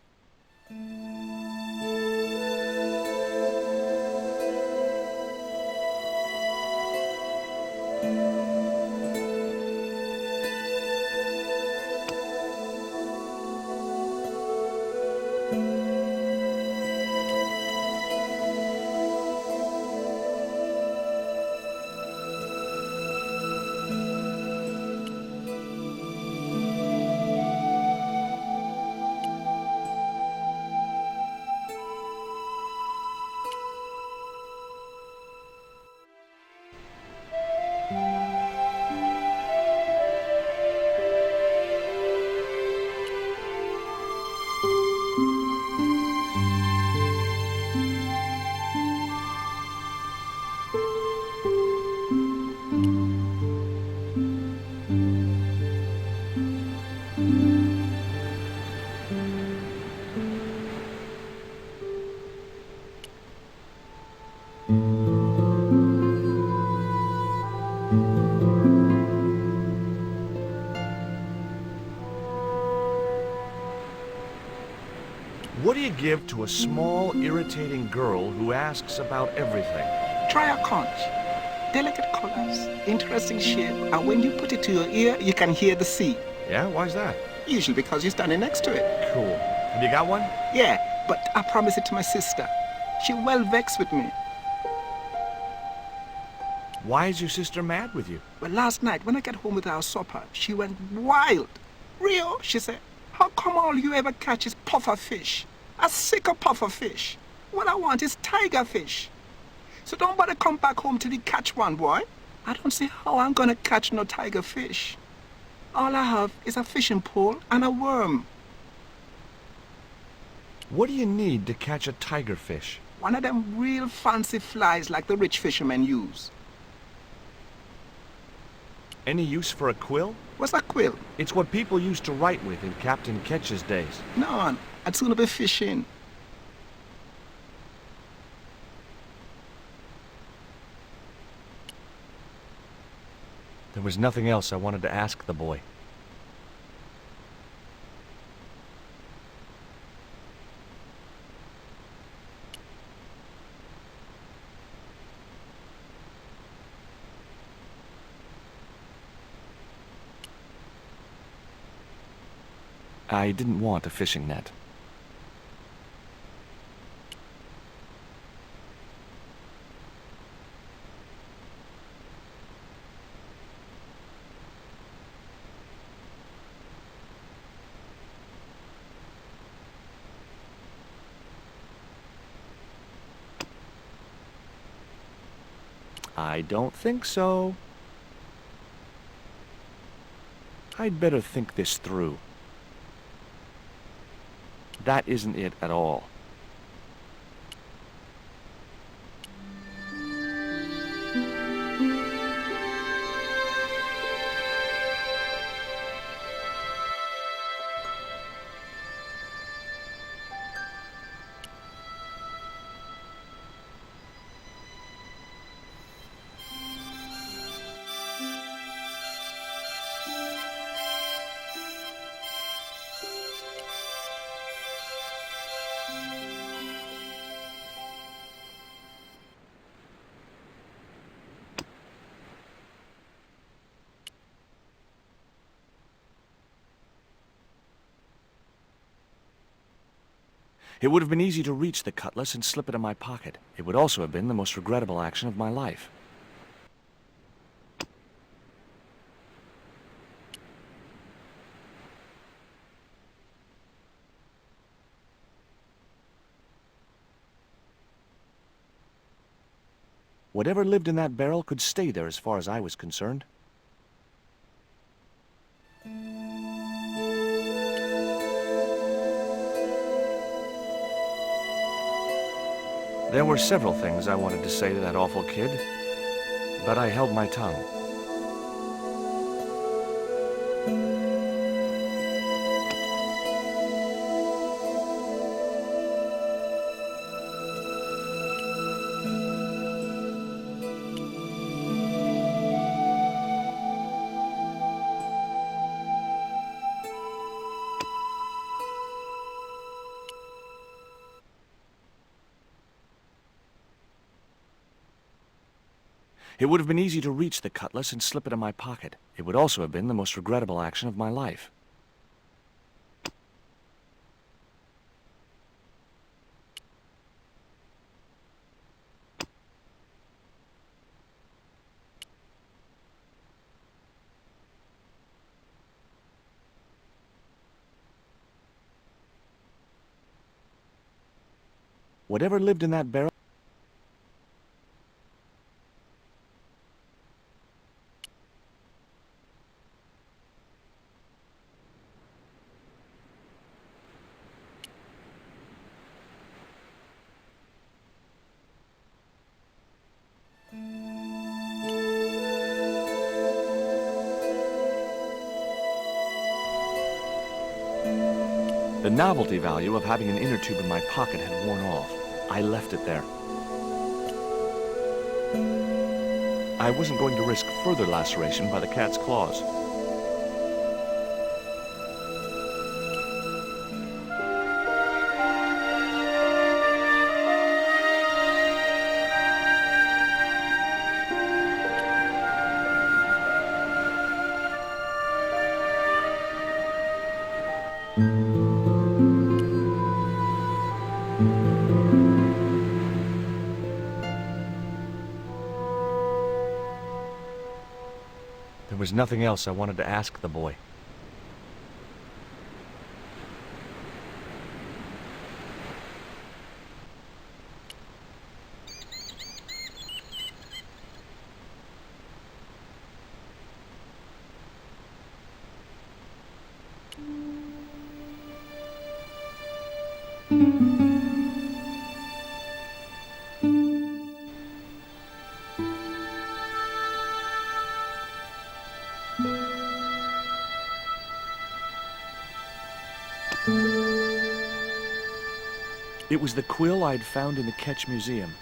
What do you give to a small, irritating girl who asks about everything? Try a conch. Delicate colors, interesting shape, and when you put it to your ear, you can hear the sea. Yeah, why's that? Usually because you're standing next to it. Cool. Have you got one? Yeah, but I promised it to my sister. She well vexed with me. Why is your sister mad with you? Well, last night, when I got home with our supper, she went wild. Rio, she said, how come all you ever catch is puffer fish? A sicker puffer fish. What I want is tiger fish. So don't bother come back home till you catch one, boy. I don't see how I'm gonna catch no tiger fish. All I have is a fishing pole and a worm. What do you need to catch a tiger fish? One of them real fancy flies like the rich fishermen use. Any use for a quill? What's a quill? It's what people used to write with in Captain Ketch's days. None. I'd sooner be fishing. There was nothing else I wanted to ask the boy. I didn't want a fishing net. I don't think so. I'd better think this through. That isn't it at all. It would have been easy to reach the cutlass and slip it in my pocket. It would also have been the most regrettable action of my life. Whatever lived in that barrel could stay there as far as I was concerned. There were several things I wanted to say to that awful kid, but I held my tongue. It would have been easy to reach the cutlass and slip it in my pocket. It would also have been the most regrettable action of my life. Whatever lived in that barrel... The novelty value of having an inner tube in my pocket had worn off. I left it there. I wasn't going to risk further laceration by the cat's claws. There was nothing else I wanted to ask the boy. It was the quill I'd found in the Ketch Museum.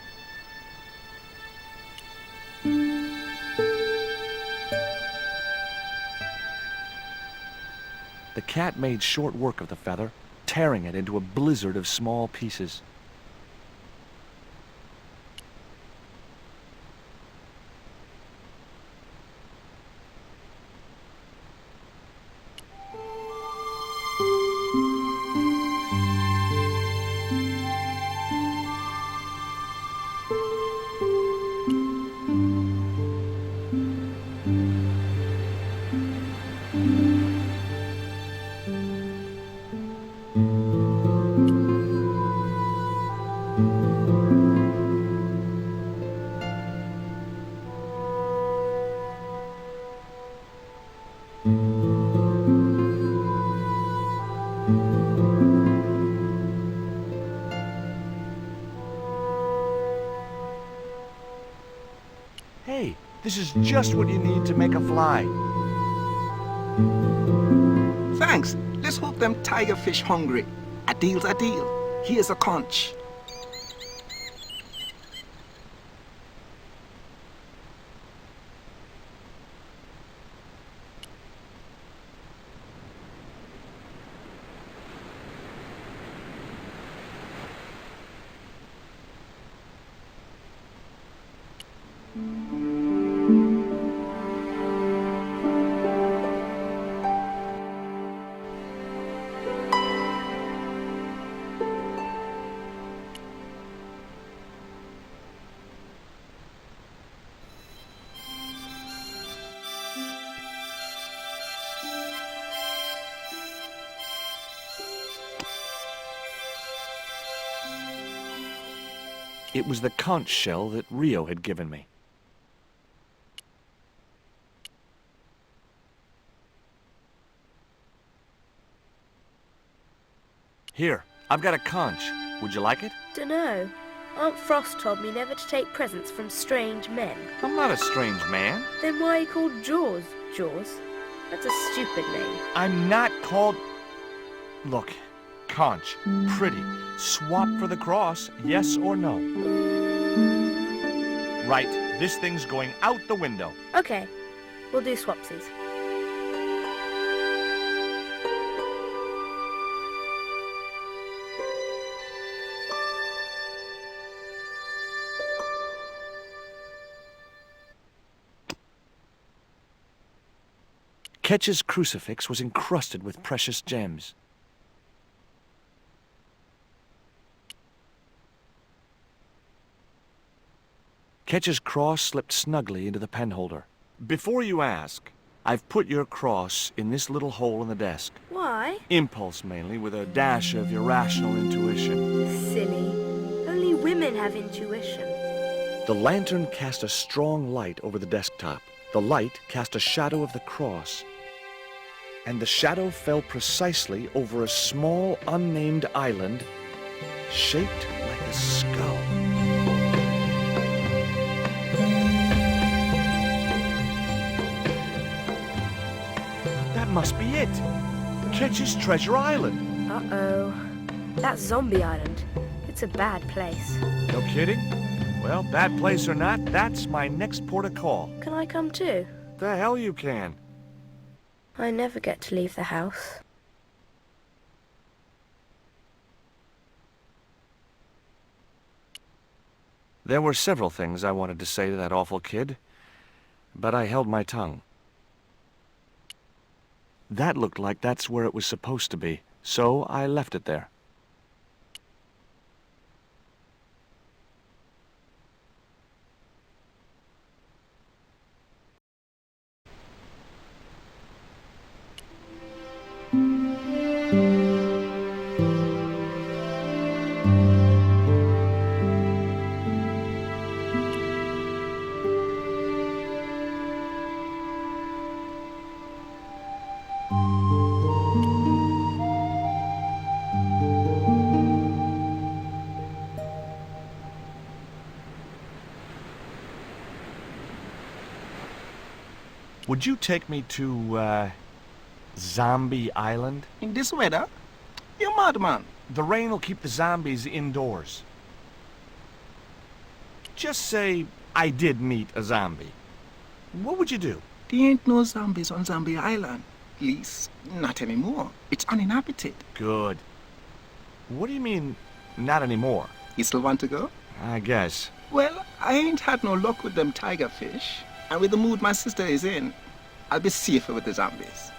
The cat made short work of the feather, tearing it into a blizzard of small pieces. Hey, this is just what you need to make a fly. Thanks. Let's hope them tigerfish hungry. A deal's a deal. Here's a conch. It was the conch shell that Rio had given me. Here, I've got a conch. Would you like it? Dunno. Aunt Frost told me never to take presents from strange men. I'm not a strange man. Then why are you called Jaws, Jaws? That's a stupid name. I'm not called... Look, conch, pretty. Swap for the cross, yes or no? Right, this thing's going out the window. Okay, we'll do swapsies. Ketch's crucifix was encrusted with precious gems. Ketch's cross slipped snugly into the penholder. Before you ask, I've put your cross in this little hole in the desk. Why? Impulse mainly, with a dash of irrational intuition. Silly. Only women have intuition. The lantern cast a strong light over the desktop. The light cast a shadow of the cross. And the shadow fell precisely over a small, unnamed island shaped like a skull. That must be it. Ketch's Treasure Island. Uh-oh. That's Zombie Island. It's a bad place. No kidding? Well, bad place or not, that's my next port of call. Can I come too? The hell you can. I never get to leave the house. There were several things I wanted to say to that awful kid, but I held my tongue. That looked like that's where it was supposed to be. So I left it there. Would you take me to, Zombie Island? In this weather? You madman. The rain will keep the zombies indoors. Just say I did meet a zombie. What would you do? There ain't no zombies on Zombie Island. At least, not anymore. It's uninhabited. Good. What do you mean, not anymore? You still want to go? I guess. Well, I ain't had no luck with them tiger fish. And with the mood my sister is in, I'll be safer with the zombies.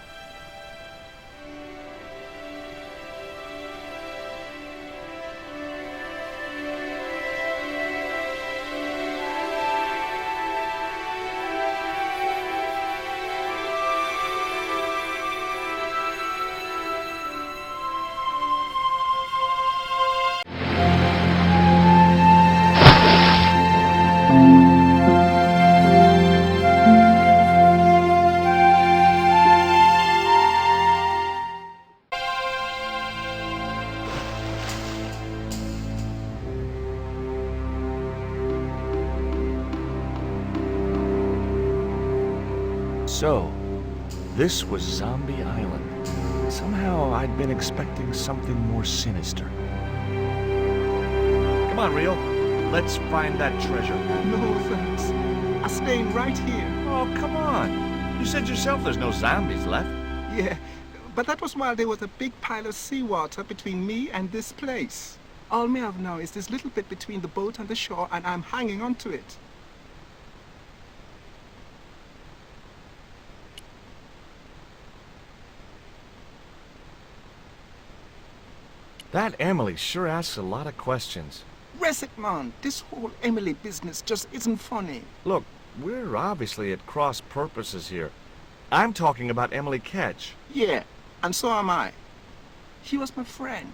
So, this was Zombie Island. Somehow I'd been expecting something more sinister. Come on, Rio. Let's find that treasure. No, thanks. I'm staying right here. Oh, come on. You said yourself there's no zombies left. Yeah, but that was while there was a big pile of seawater between me and this place. All me have now is this little bit between the boat and the shore, and I'm hanging on to it. That Emily sure asks a lot of questions. Rest it, man. This whole Emily business just isn't funny. Look, we're obviously at cross purposes here. I'm talking about Emily Ketch. Yeah, and so am I. She was my friend.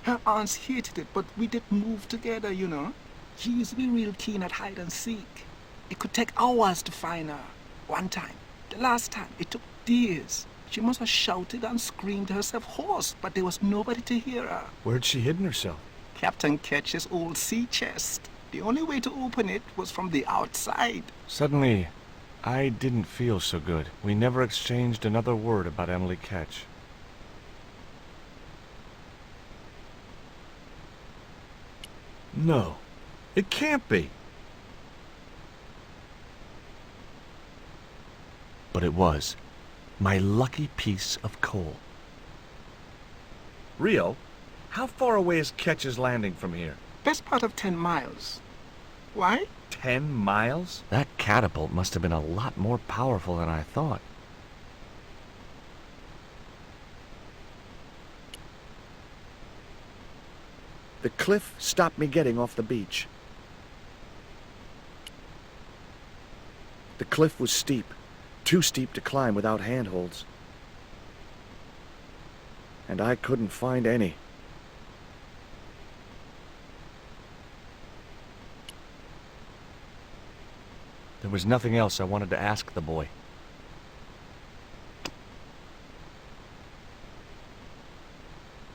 Her aunts hated it, but we did move together, you know. She used to be real keen at hide and seek. It could take hours to find her. One time, the last time, it took days. She must have shouted and screamed herself hoarse, but there was nobody to hear her. Where'd she hidden herself? Captain Ketch's old sea chest. The only way to open it was from the outside. Suddenly, I didn't feel so good. We never exchanged another word about Emily Ketch. No, it can't be. But it was. My lucky piece of coal. Rio, how far away is Ketch's Landing from here? Best part of 10 miles. Why? 10 miles? That catapult must have been a lot more powerful than I thought. The cliff stopped me getting off the beach. The cliff was steep. Too steep to climb without handholds. And I couldn't find any. There was nothing else I wanted to ask the boy.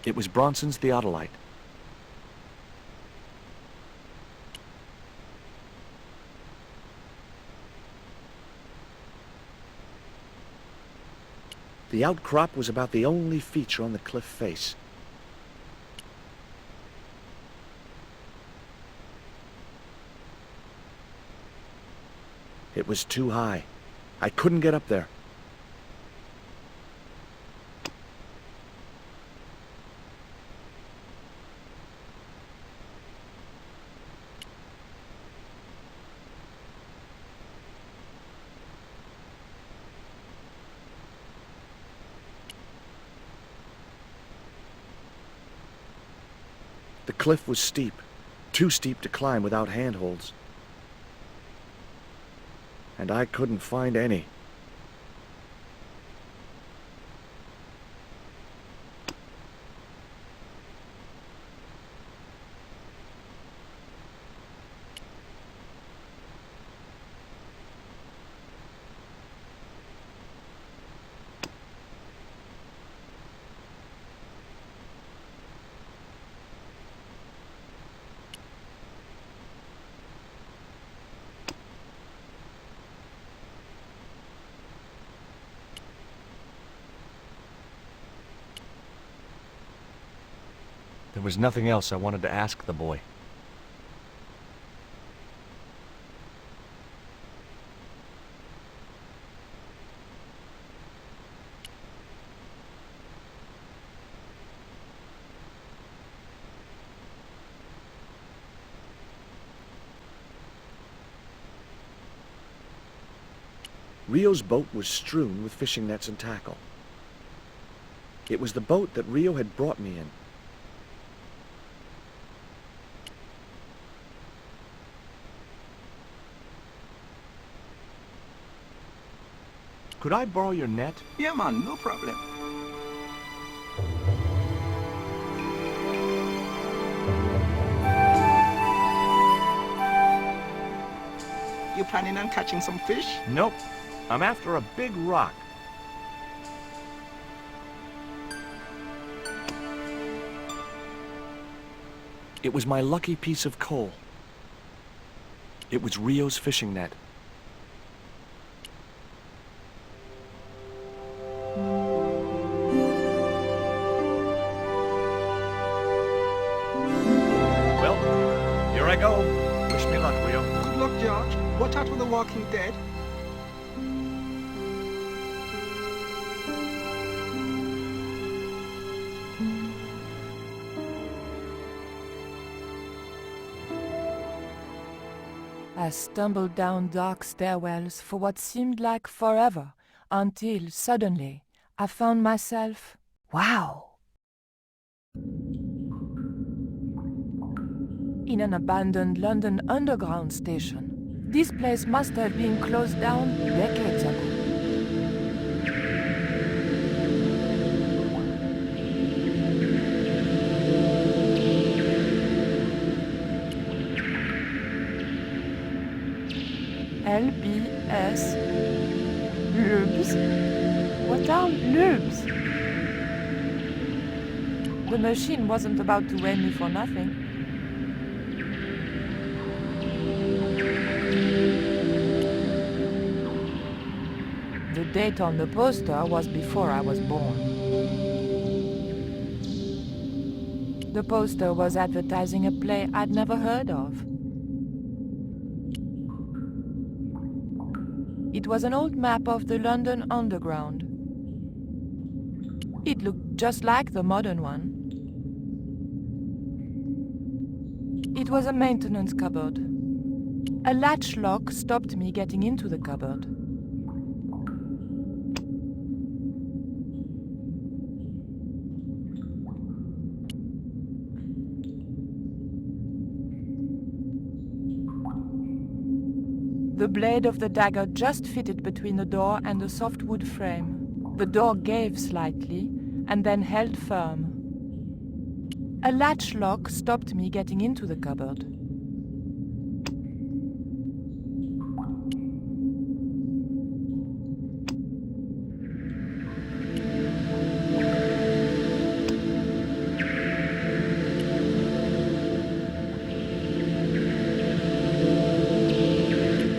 It was Bronson's Theodolite. The outcrop was about the only feature on the cliff face. It was too high. I couldn't get up there. cliff was steep, too steep to climb without handholds. And I couldn't find any. There was nothing else I wanted to ask the boy. Rio's boat was strewn with fishing nets and tackle. It was the boat that Rio had brought me in. Could I borrow your net? Yeah, man, no problem. You planning on catching some fish? Nope. I'm after a big rock. It was my lucky piece of coal. It was Rio's fishing net. Well, here I go. Wish me luck, Rio. Good luck, George. Watch out for the Walking Dead. I stumbled down dark stairwells for what seemed like forever, until suddenly I found myself, wow, in an abandoned London Underground station. This place must have been closed down decades ago. LBS Lubes? What are lubes? The machine wasn't about to weigh me for nothing. The date on the poster was before I was born. The poster was advertising a play I'd never heard of. It was an old map of the London Underground. It looked just like the modern one. It was a maintenance cupboard. A latch lock stopped me getting into the cupboard. The blade of the dagger just fitted between the door and the soft wood frame. The door gave slightly and then held firm. A latch lock stopped me getting into the cupboard.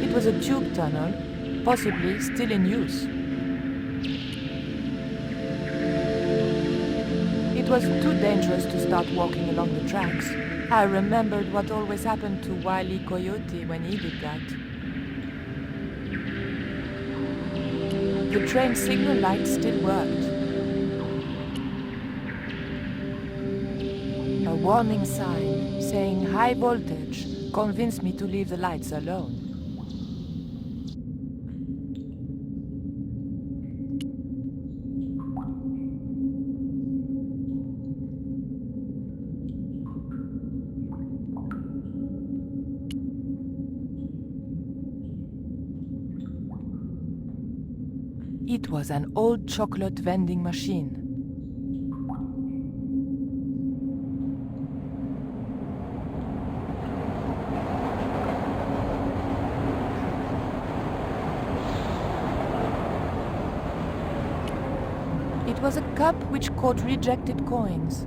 It was a tube tunnel, possibly still in use. It was too dangerous to start walking along the tracks. I remembered what always happened to Wile E. Coyote when he did that. The train signal light still worked. A warning sign saying high voltage convinced me to leave the lights alone. It was an old chocolate vending machine. It was a cup which caught rejected coins.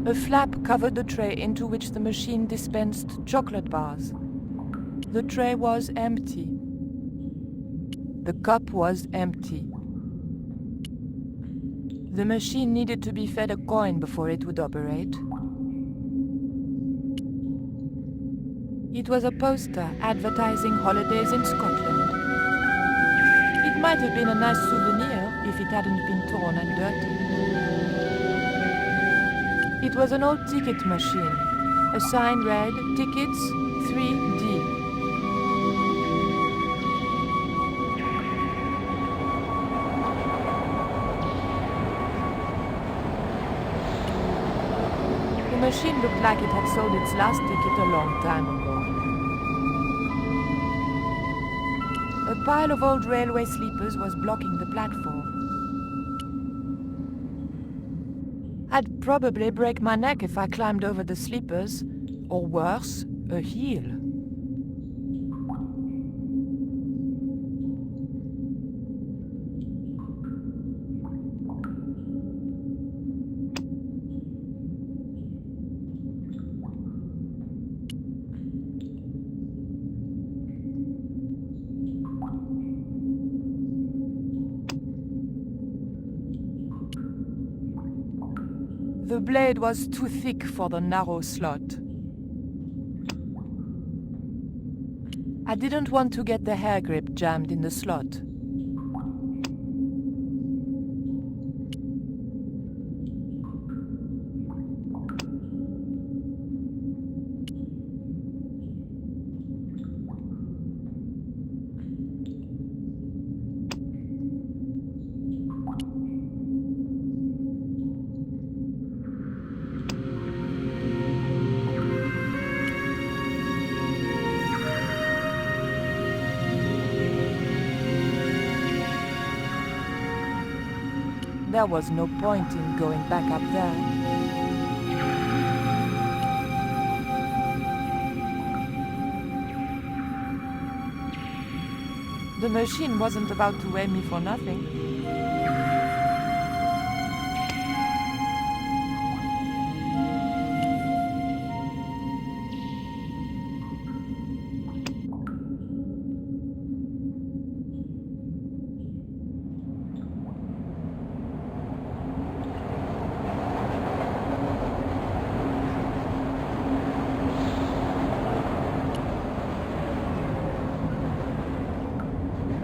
A flap covered the tray into which the machine dispensed chocolate bars. The tray was empty. The cup was empty. The machine needed to be fed a coin before it would operate. It was a poster advertising holidays in Scotland. It might have been a nice souvenir if it hadn't been torn and dirty. It was an old ticket machine. A sign read, "Tickets 3D." The machine looked like it had sold its last ticket a long time ago. A pile of old railway sleepers was blocking the platform. I'd probably break my neck if I climbed over the sleepers, or worse, a heel. The blade was too thick for the narrow slot. I didn't want to get the hair grip jammed in the slot. There was no point in going back up there. The machine wasn't about to weigh me for nothing.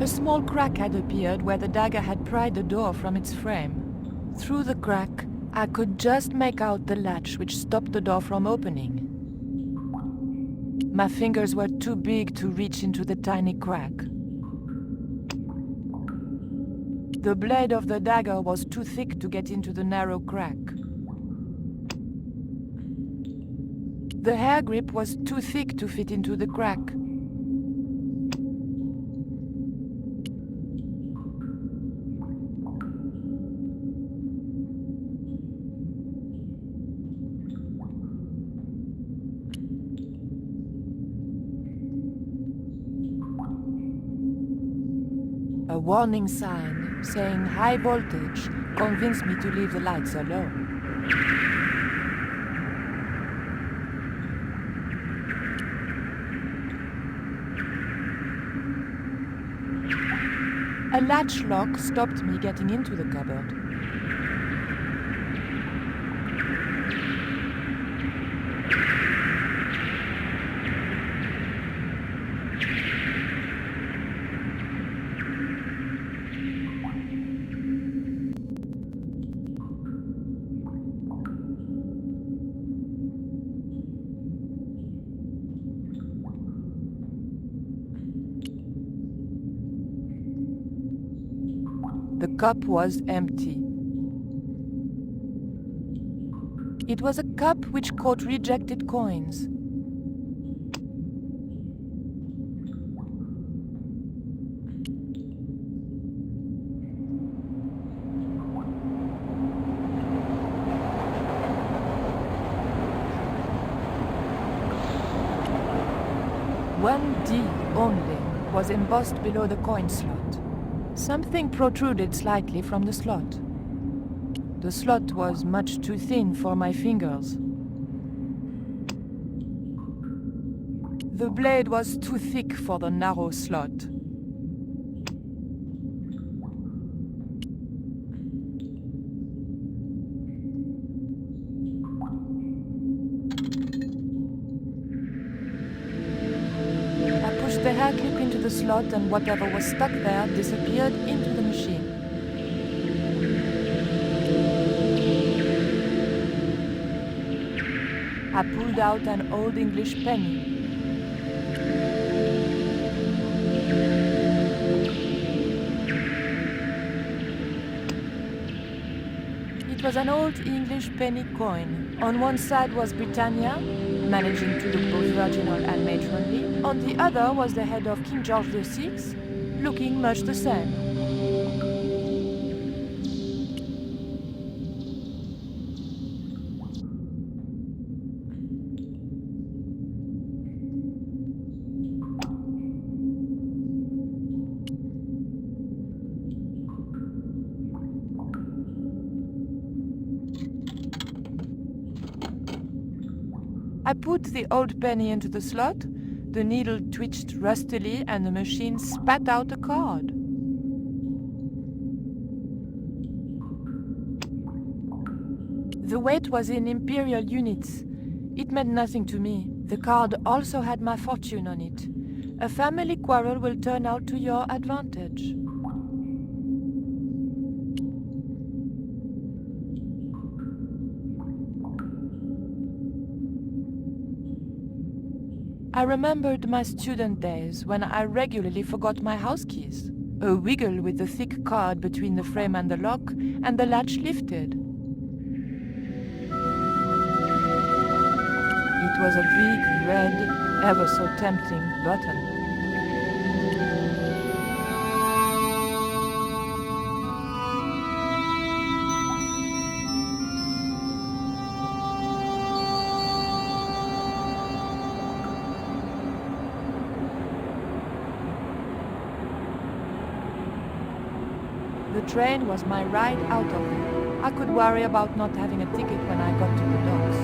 A small crack had appeared where the dagger had pried the door from its frame. Through the crack, I could just make out the latch which stopped the door from opening. My fingers were too big to reach into the tiny crack. The blade of the dagger was too thick to get into the narrow crack. The hair grip was too thick to fit into the crack. A warning sign saying high voltage convinced me to leave the lights alone. A latch lock stopped me getting into the cupboard. The cup was empty. It was a cup which caught rejected coins. One D only was embossed below the coin slot. Something protruded slightly from the slot. The slot was much too thin for my fingers. The blade was too thick for the narrow slot. I pushed the hair clip into the slot and whatever was stuck there disappeared into the machine. I pulled out an old English penny. It was an old English penny coin. On one side was Britannia, managing to look both virginal and matronly. On the other was the head of King George VI, looking much the same. I put the old penny into the slot, the needle twitched rustily, and the machine spat out a card. The weight was in imperial units. It meant nothing to me. The card also had my fortune on it. A family quarrel will turn out to your advantage. I remembered my student days when I regularly forgot my house keys. A wiggle with the thick card between the frame and the lock, and the latch lifted. It was a big, red, ever so tempting button. The train was my ride out of it. I could worry about not having a ticket when I got to the docks.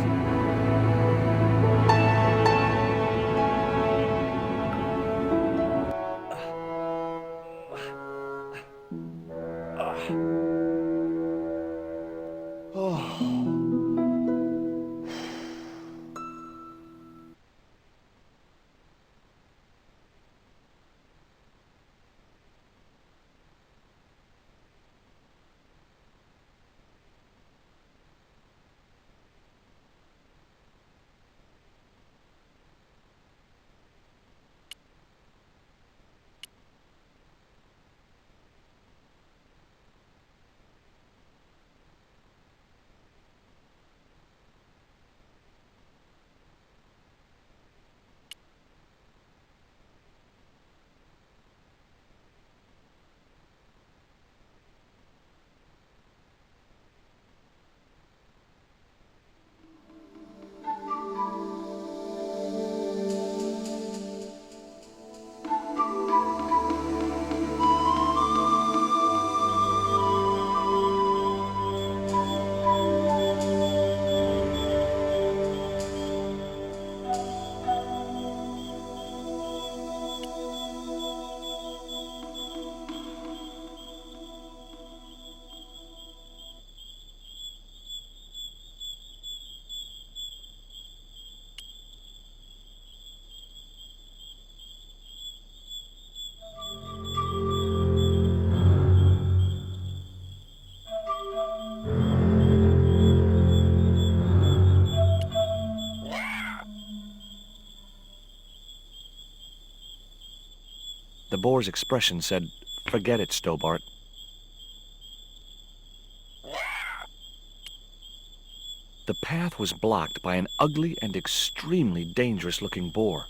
The boar's expression said, "Forget it, Stobart." The path was blocked by an ugly and extremely dangerous-looking boar.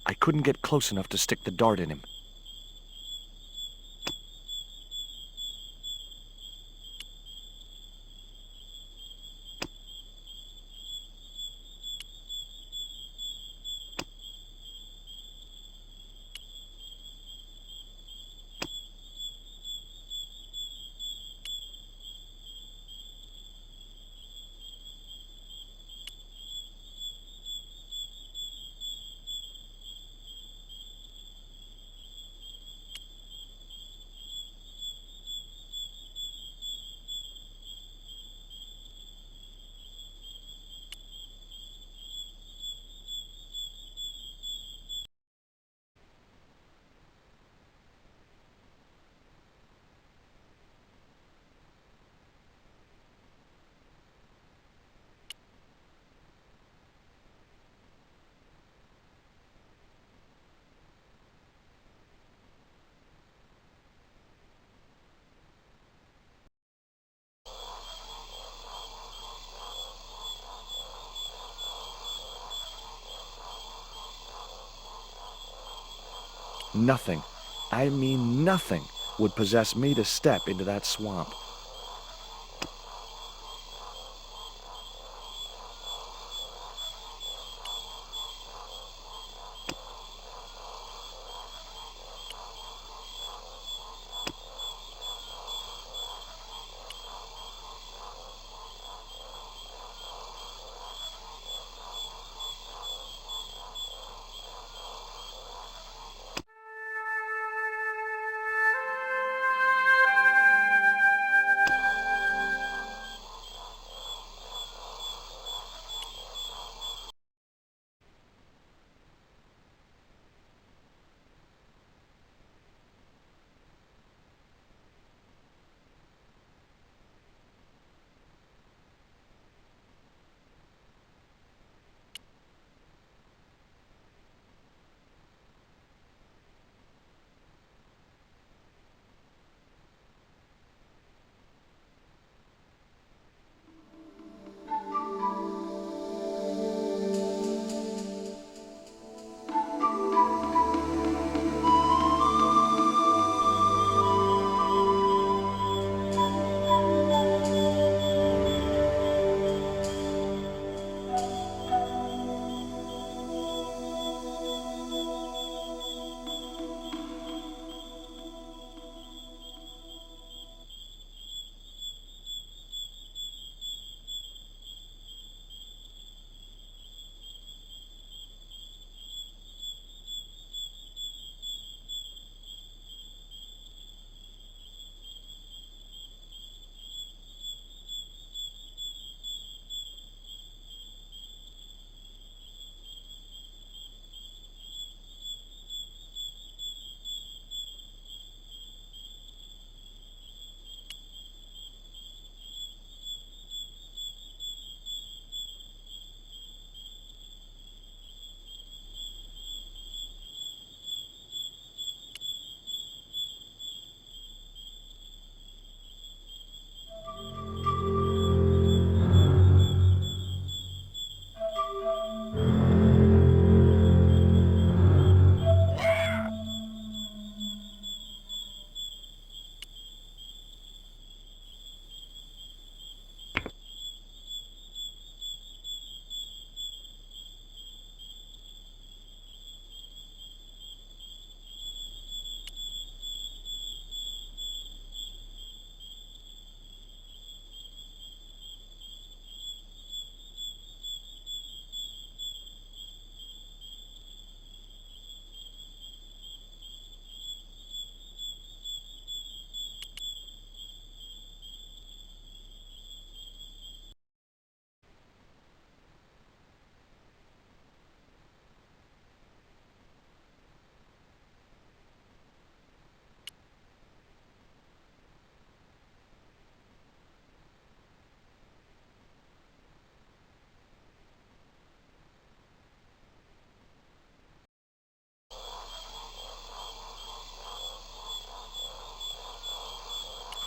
I couldn't get close enough to stick the dart in him. Nothing, I mean nothing, would possess me to step into that swamp.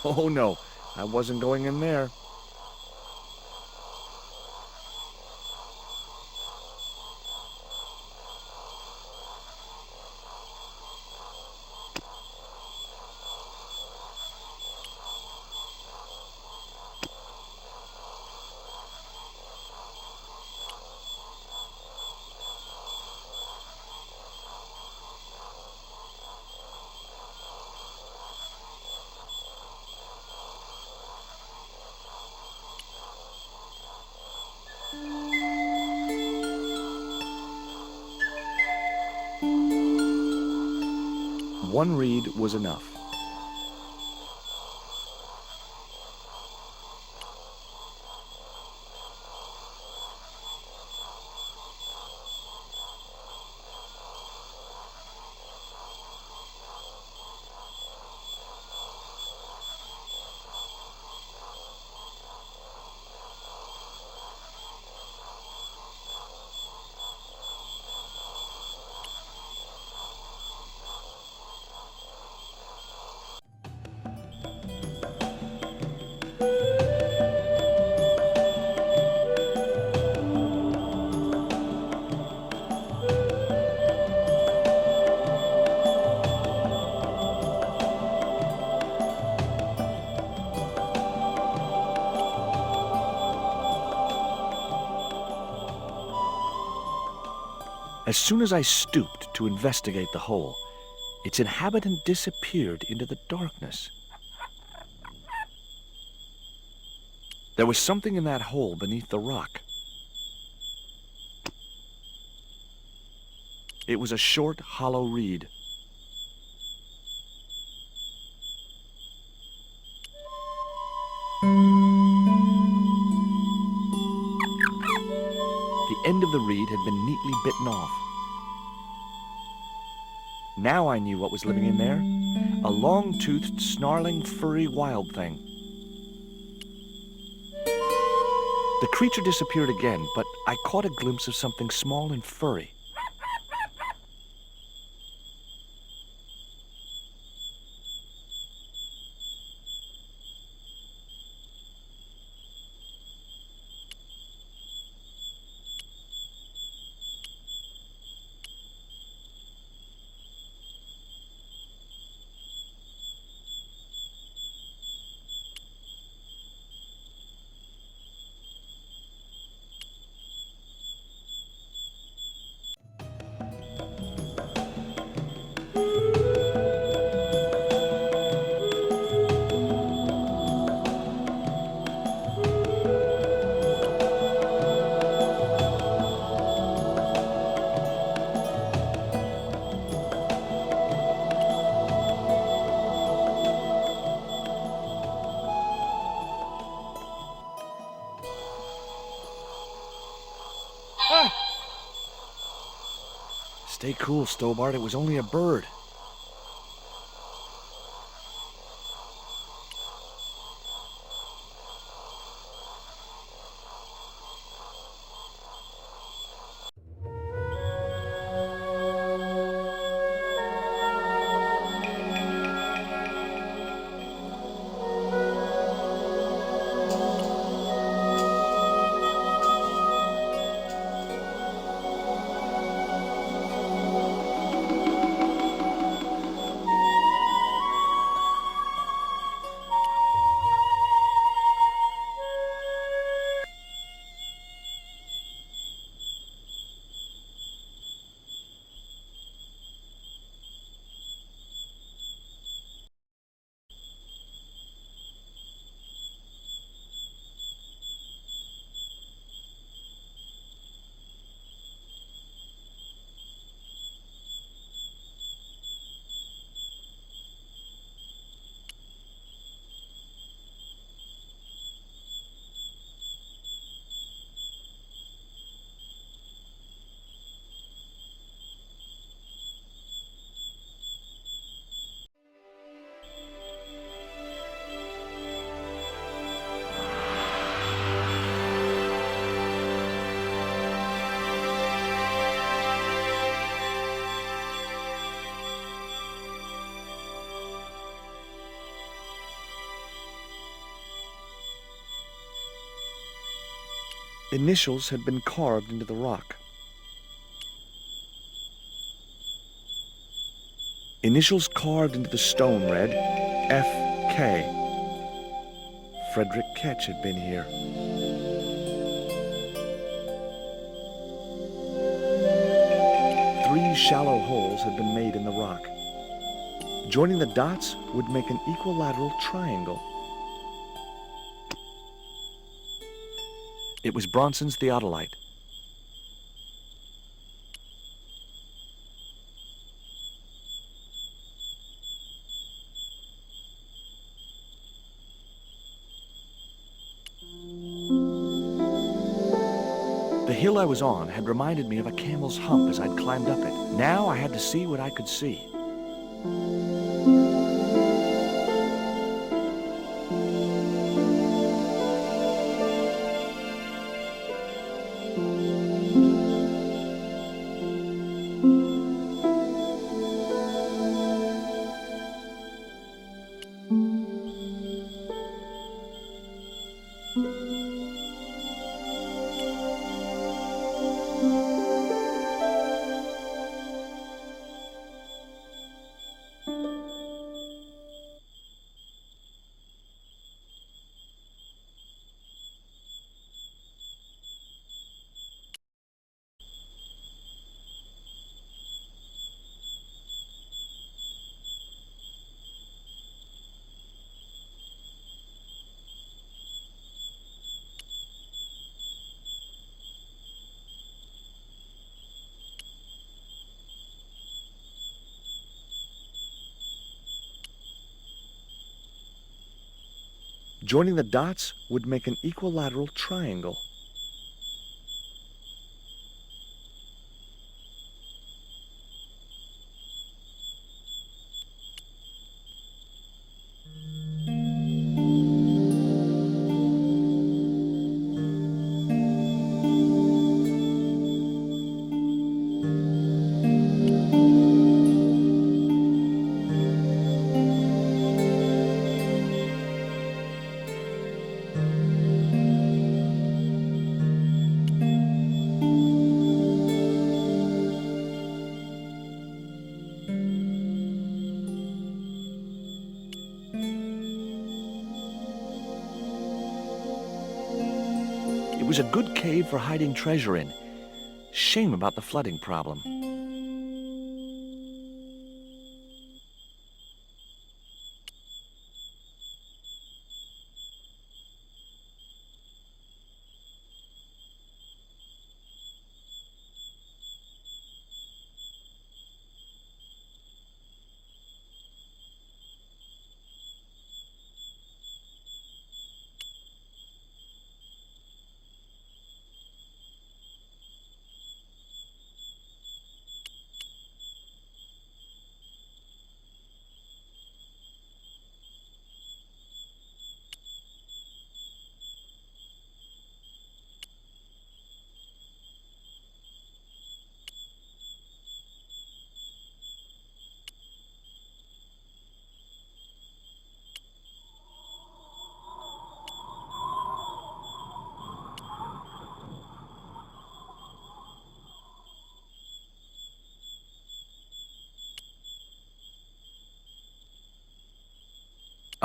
Oh no, I wasn't going in there. One reed was enough. As soon as I stooped to investigate the hole, its inhabitant disappeared into the darkness. There was something in that hole beneath the rock. It was a short, hollow reed. The end of the reed had been neatly bitten off. Now I knew what was living in there. A long-toothed, snarling, furry wild thing. The creature disappeared again, but I caught a glimpse of something small and furry. Stay cool, Stobart. It was only a bird. Initials had been carved into the rock. Initials carved into the stone read F.K. Frederick Ketch had been here. Three shallow holes had been made in the rock. Joining the dots would make an equilateral triangle. It was Bronson's theodolite. hill I was on had reminded me of a camel's hump as I'd climbed up it. Now I had to see what I could see. Joining the dots would make an equilateral triangle. It was a good cave for hiding treasure in. Shame about the flooding problem.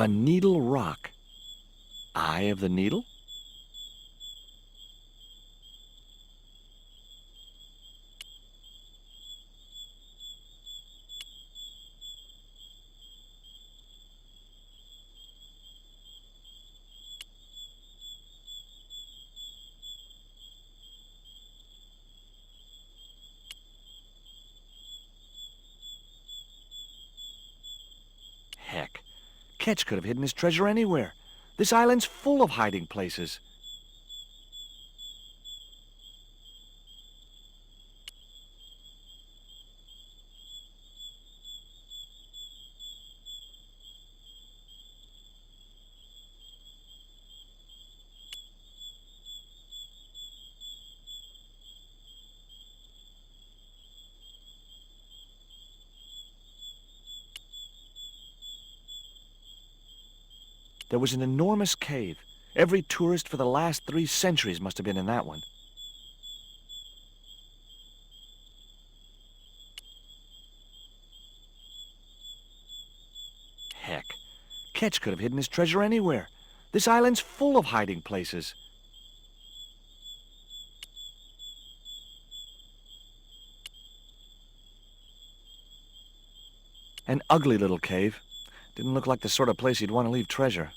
A needle rock. Eye of the needle? Heck. Ketch could have hidden his treasure anywhere. This island's full of hiding places. There was an enormous cave. Every tourist for the last 3 centuries must have been in that one. Heck. Ketch could have hidden his treasure anywhere. This island's full of hiding places. An ugly little cave. Didn't look like the sort of place you'd want to leave treasure.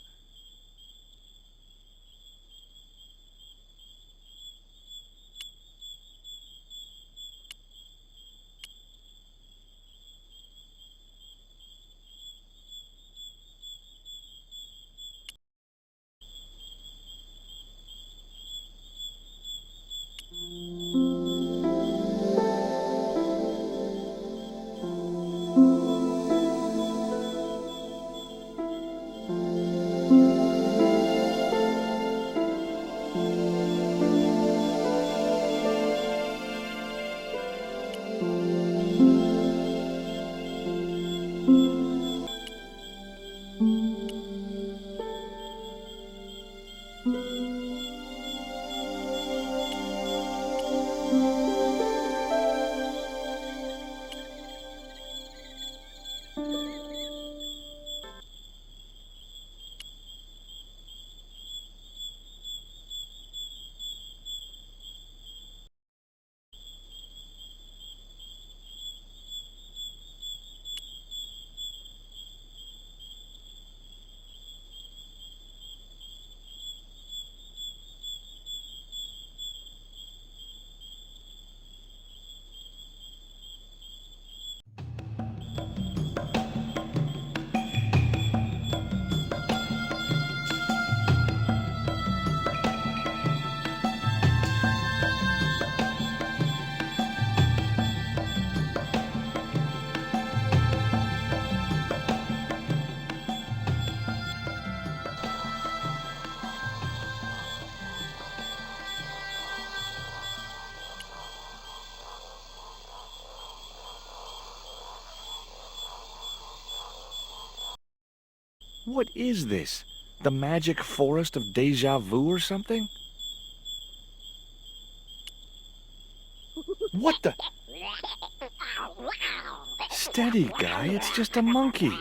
What is this? The magic forest of deja vu or something? What the? Steady, guy. It's just a monkey.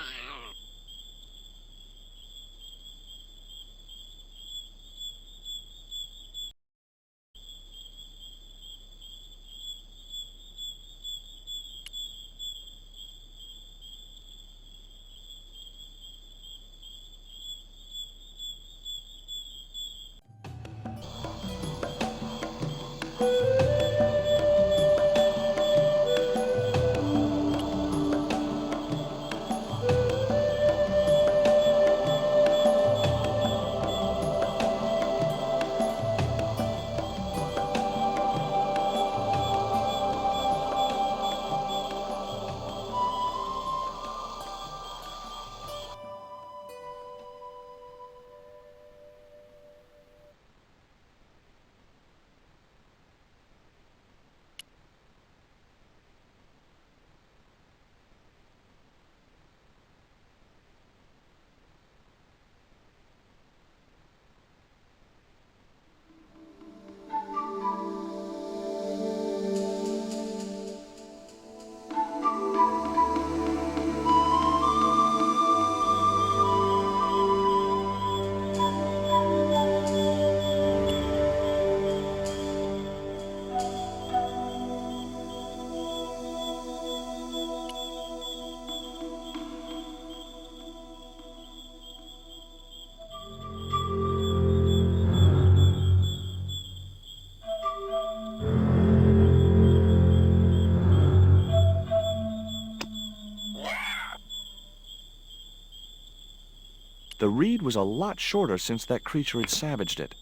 The reed was a lot shorter since that creature had savaged it.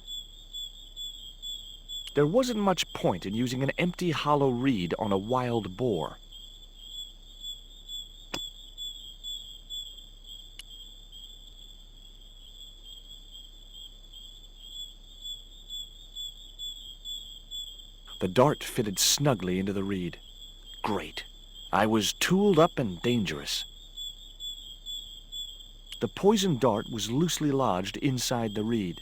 There wasn't much point in using an empty hollow reed on a wild boar. The dart fitted snugly into the reed. Great. I was tooled up and dangerous. The poisoned dart was loosely lodged inside the reed.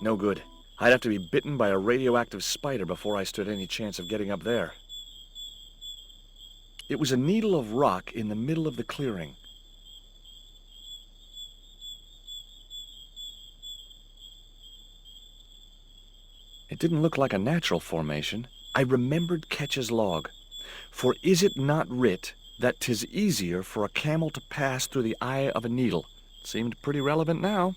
No good. I'd have to be bitten by a radioactive spider before I stood any chance of getting up there. It was a needle of rock in the middle of the clearing. It didn't look like a natural formation. I remembered Ketch's log. For is it not writ that 'tis easier for a camel to pass through the eye of a needle? Seemed pretty relevant now.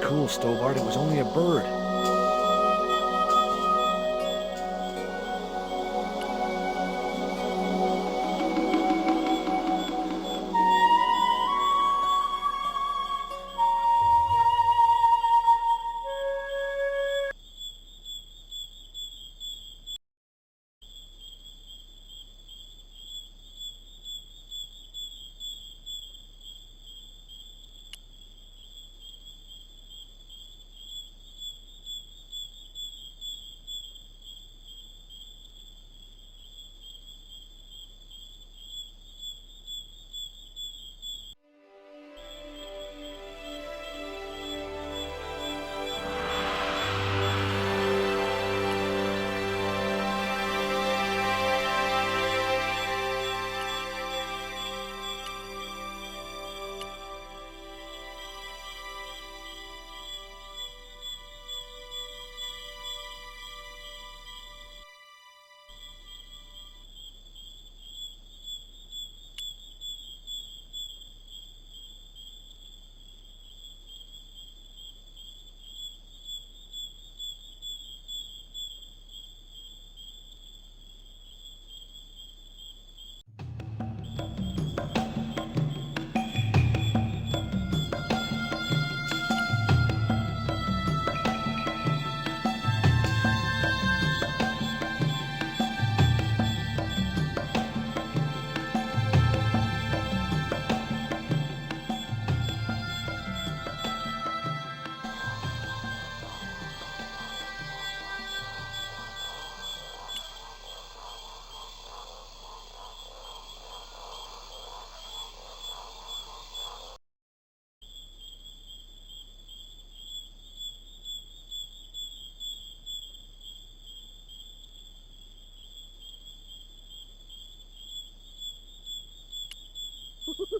cool, Stobart. It was only a bird.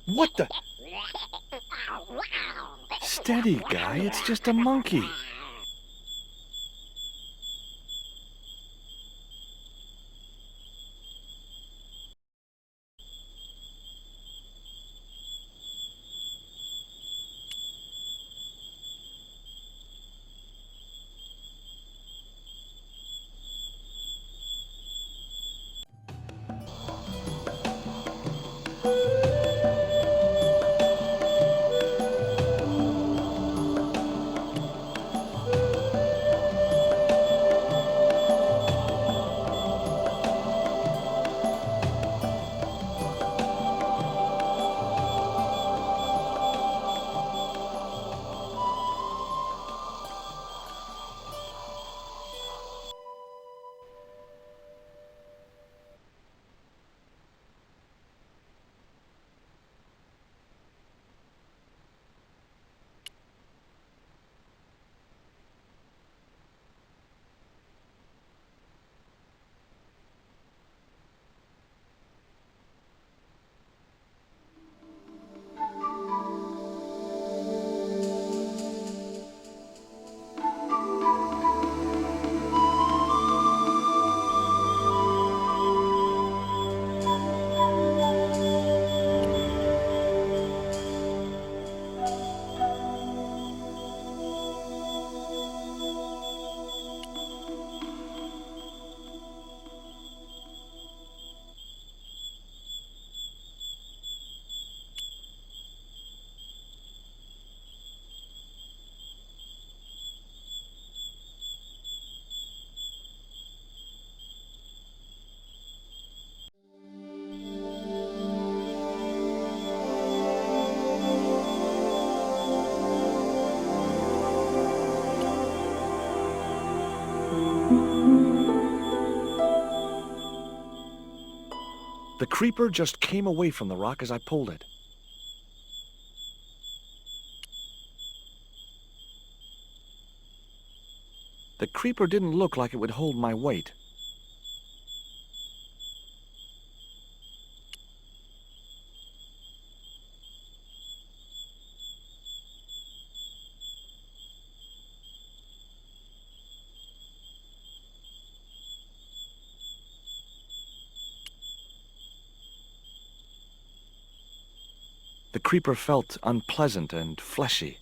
What the? Steady, guy. It's just a monkey. The creeper just came away from the rock as I pulled it. The creeper didn't look like it would hold my weight. The creeper felt unpleasant and fleshy.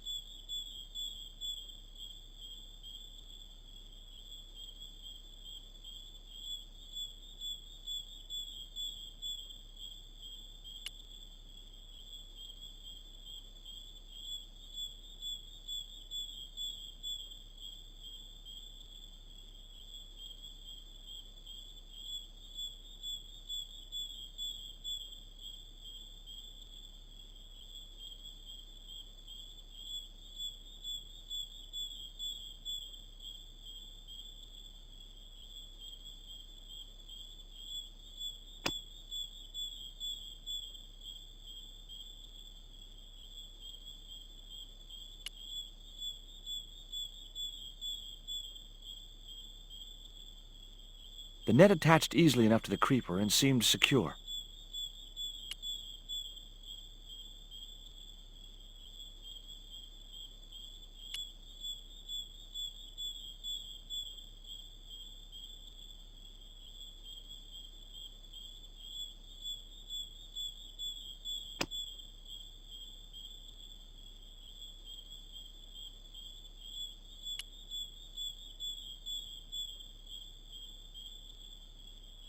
The net attached easily enough to the creeper and seemed secure.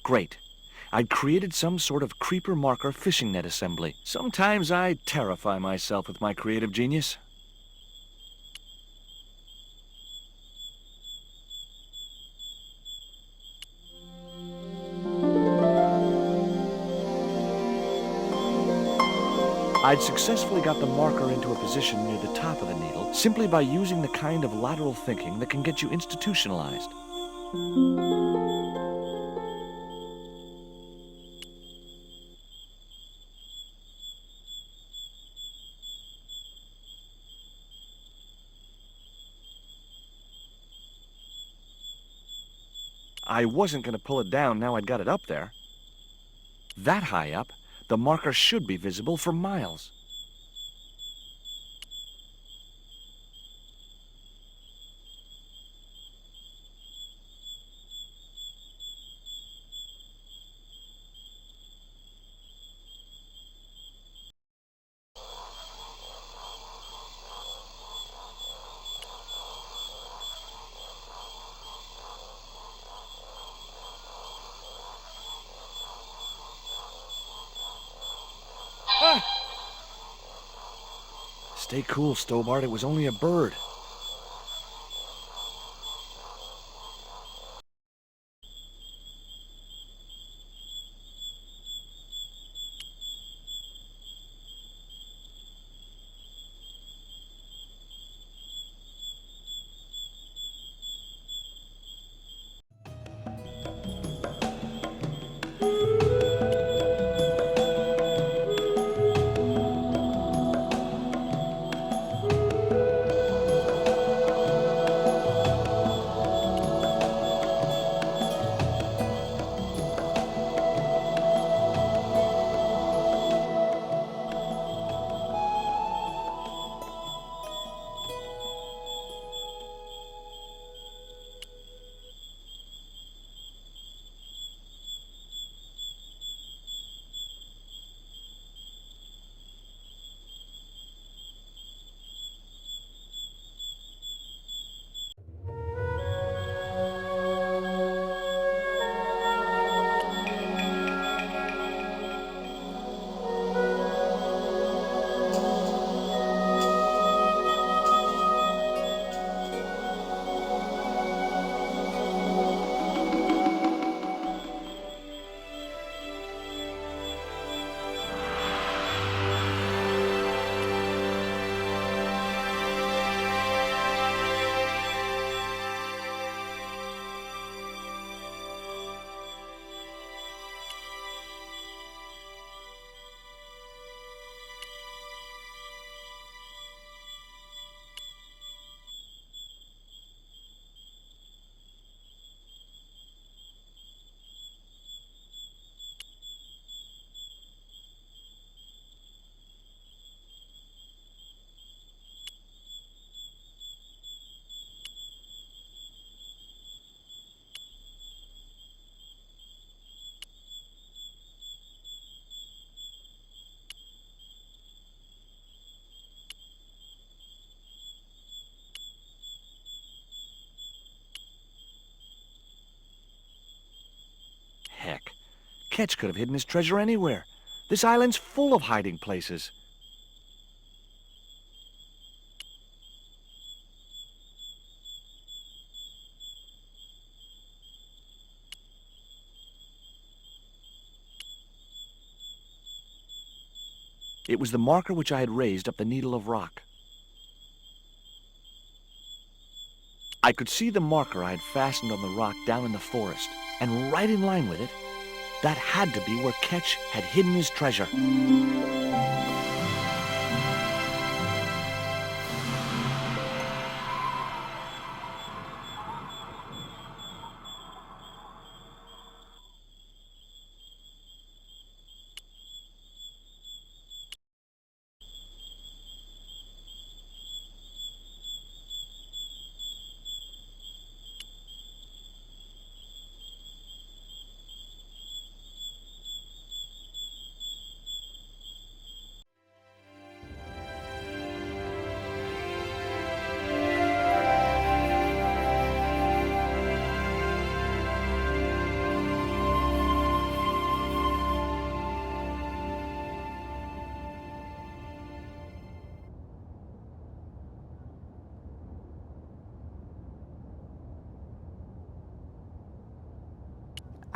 Great. I'd created some sort of creeper marker fishing net assembly. Sometimes I terrify myself with my creative genius. I'd successfully got the marker into a position near the top of the needle simply by using the kind of lateral thinking that can get you institutionalized. I wasn't going to pull it down now I'd got it up there. That high up, the marker should be visible for miles. Stay cool, Stobart. It was only a bird. Heck, Ketch could have hidden his treasure anywhere. This island's full of hiding places. It was the marker which I had raised up the needle of rock. I could see the marker I had fastened on the rock down in the forest, and right in line with it, that had to be where Ketch had hidden his treasure.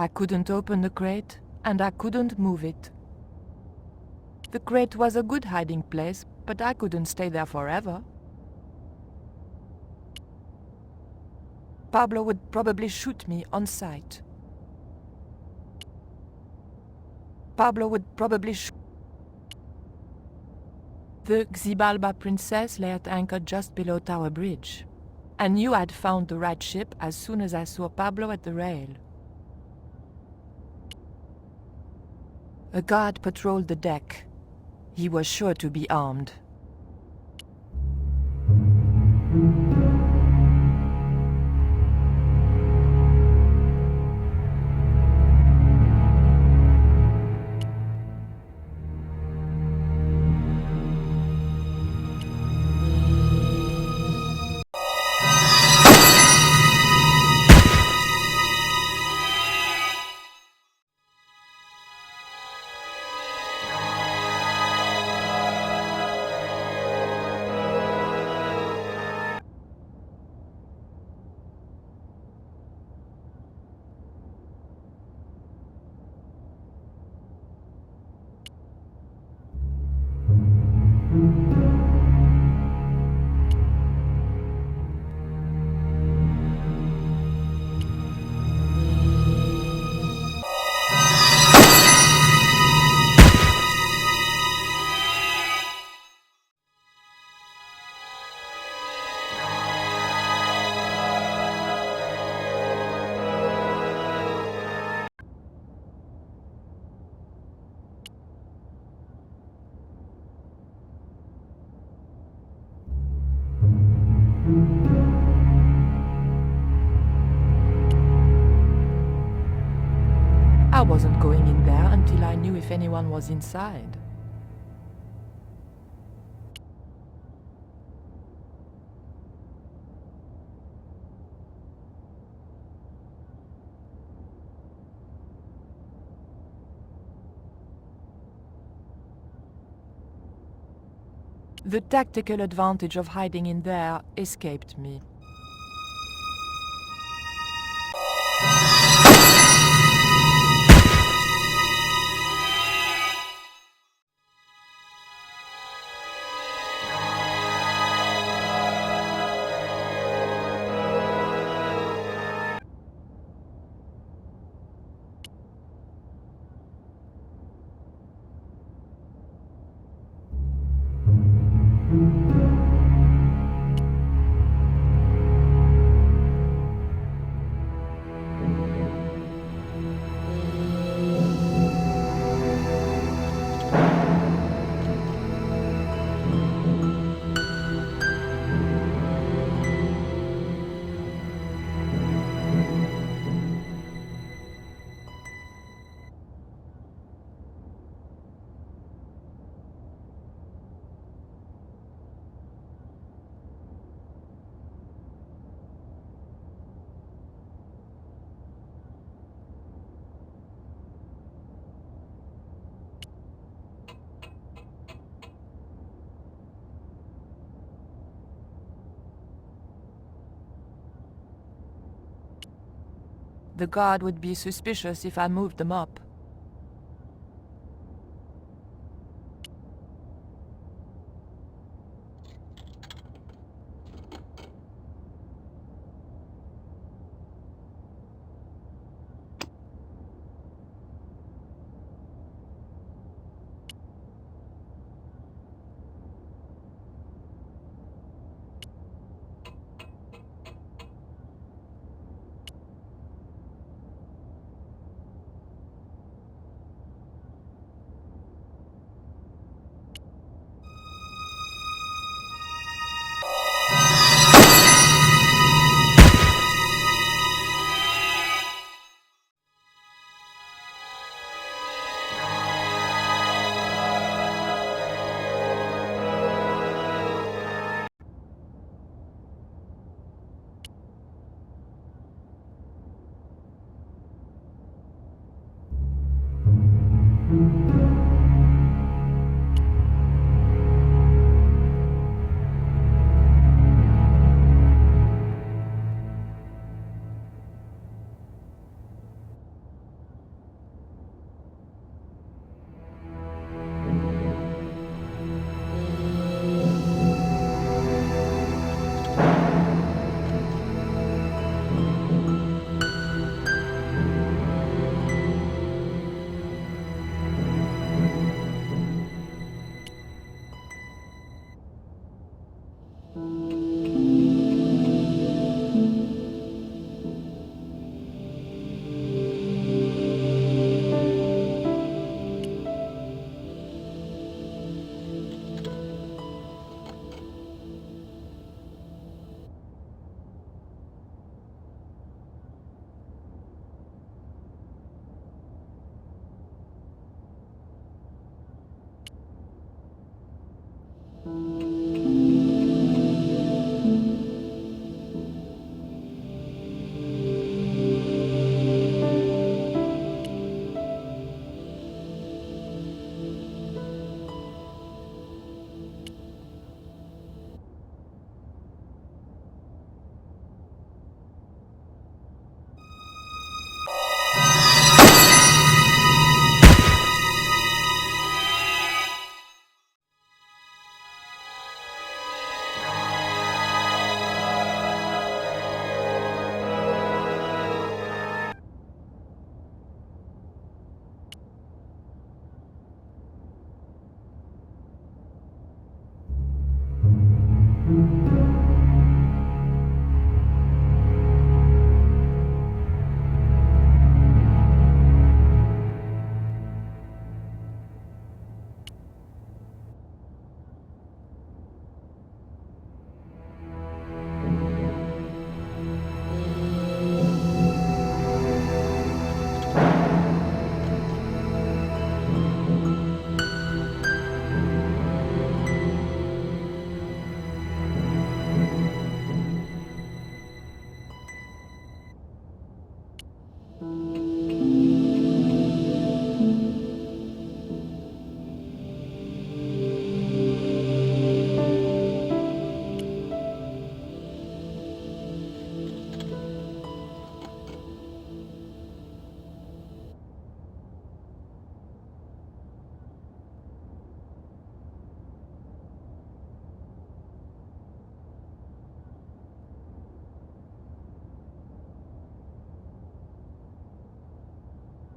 I couldn't open the crate, and I couldn't move it. The crate was a good hiding place, but I couldn't stay there forever. Pablo would probably shoot me on sight. Pablo would probably shoot. The Xibalba Princess lay at anchor just below Tower Bridge. I knew I'd found the right ship as soon as I saw Pablo at the rail. A guard patrolled the deck. He was sure to be armed. I wasn't going in there until I knew if anyone was inside. The tactical advantage of hiding in there escaped me. The guard would be suspicious if I moved them up.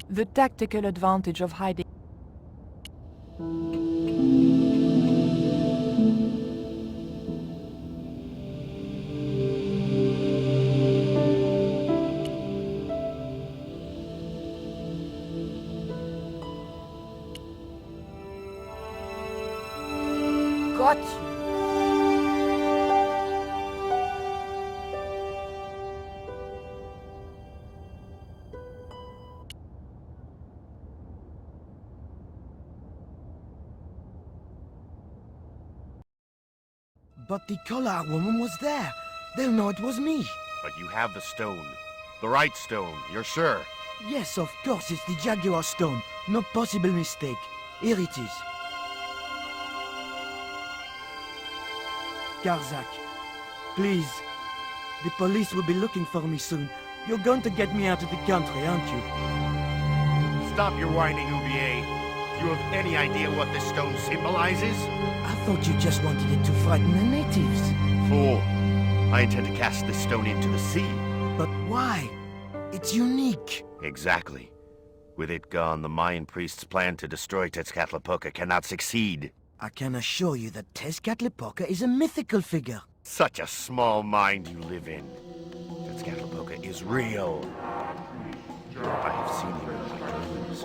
The tactical advantage of hiding. Got you. But the Collard woman was there. They'll know it was me. But you have the stone. The right stone, you're sure? Yes, of course, it's the Jaguar stone. No possible mistake. Here it is. Karzak, please. The police will be looking for me soon. You're going to get me out of the country, aren't you? Stop your whining, Oublier. Do you have any idea what this stone symbolizes? I thought you just wanted it to frighten the natives. Fool. I intend to cast this stone into the sea. But why? It's unique. Exactly. With it gone, the Mayan priest's plan to destroy Tezcatlipoca cannot succeed. I can assure you that Tezcatlipoca is a mythical figure. Such a small mind you live in. Tezcatlipoca is real. I have seen him in my dreams.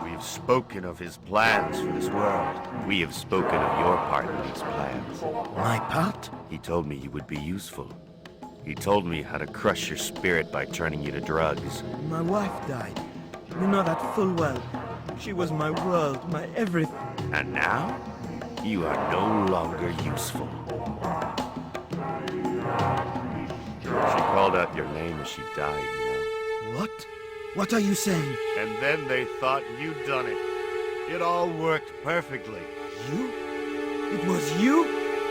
We have spoken of his plans for this world. We have spoken of your part in these plans. My part? He told me you would be useful. He told me how to crush your spirit by turning you to drugs. My wife died. You know that full well. She was my world, my everything. And now, you are no longer useful. She called out your name as she died, you know. What? What are you saying? And then they thought you'd done it. It all worked perfectly. You? It was you?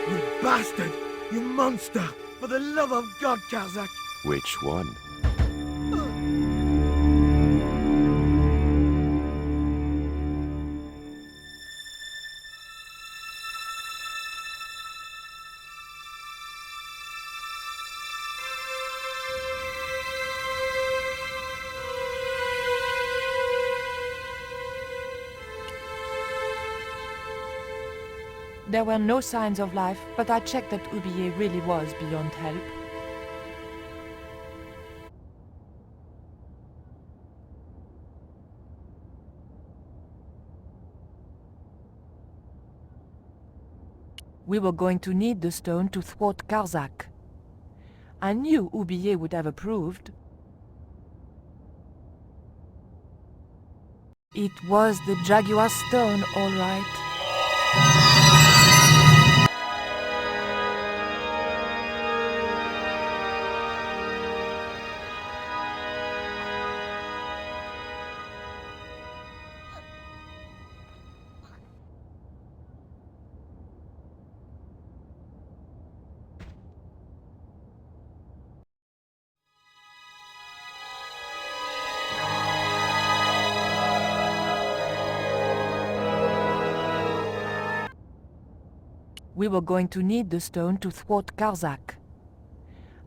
You bastard! You monster! For the love of God, Karzak! Which one? There were no signs of life, but I checked that Oublier really was beyond help. We were going to need the stone to thwart Karzak. I knew Oublier would have approved. It was the Jaguar stone, all right. We were going to need the stone to thwart Karzak.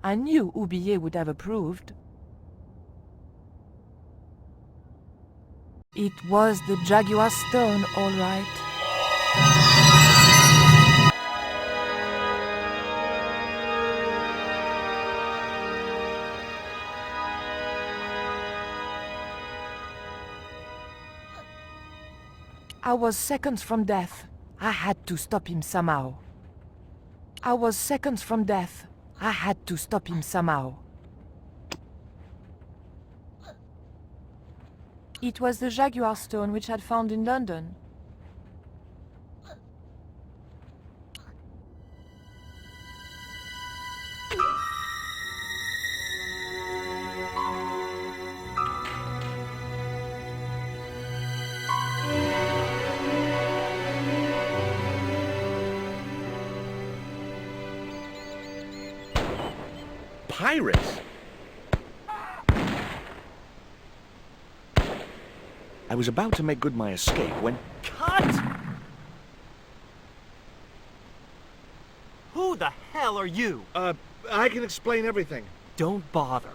I knew Oublier would have approved. It was the Jaguar stone, all right. I was seconds from death. I had to stop him somehow. I was seconds from death. I had to stop him somehow. It was the Jaguar stone which I'd found in London. Pirates? I was about to make good my escape when... Cut! Who the hell are you? I can explain everything. Don't bother.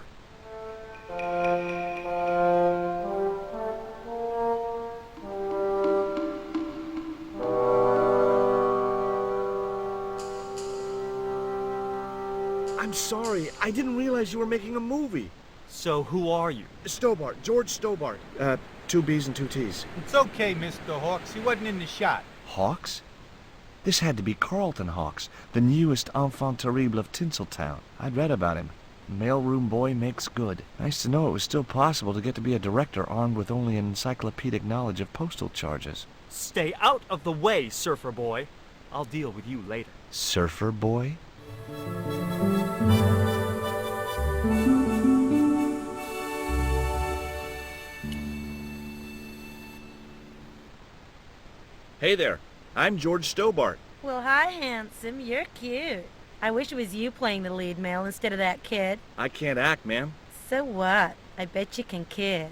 I'm sorry. I didn't realize you were making a movie. So who are you? Stobart. George Stobart. 2 B's and 2 T's. It's okay, Mr. Hawks. He wasn't in the shot. Hawks? This had to be Carlton Hawks, the newest enfant terrible of Tinseltown. I'd read about him. Mailroom boy makes good. Nice to know it was still possible to get to be a director armed with only an encyclopedic knowledge of postal charges. Stay out of the way, surfer boy. I'll deal with you later. Surfer boy? Hey there, I'm George Stobart. Well, hi, handsome. You're cute. I wish it was you playing the lead male instead of that kid. I can't act, ma'am. So what? I bet you can kiss.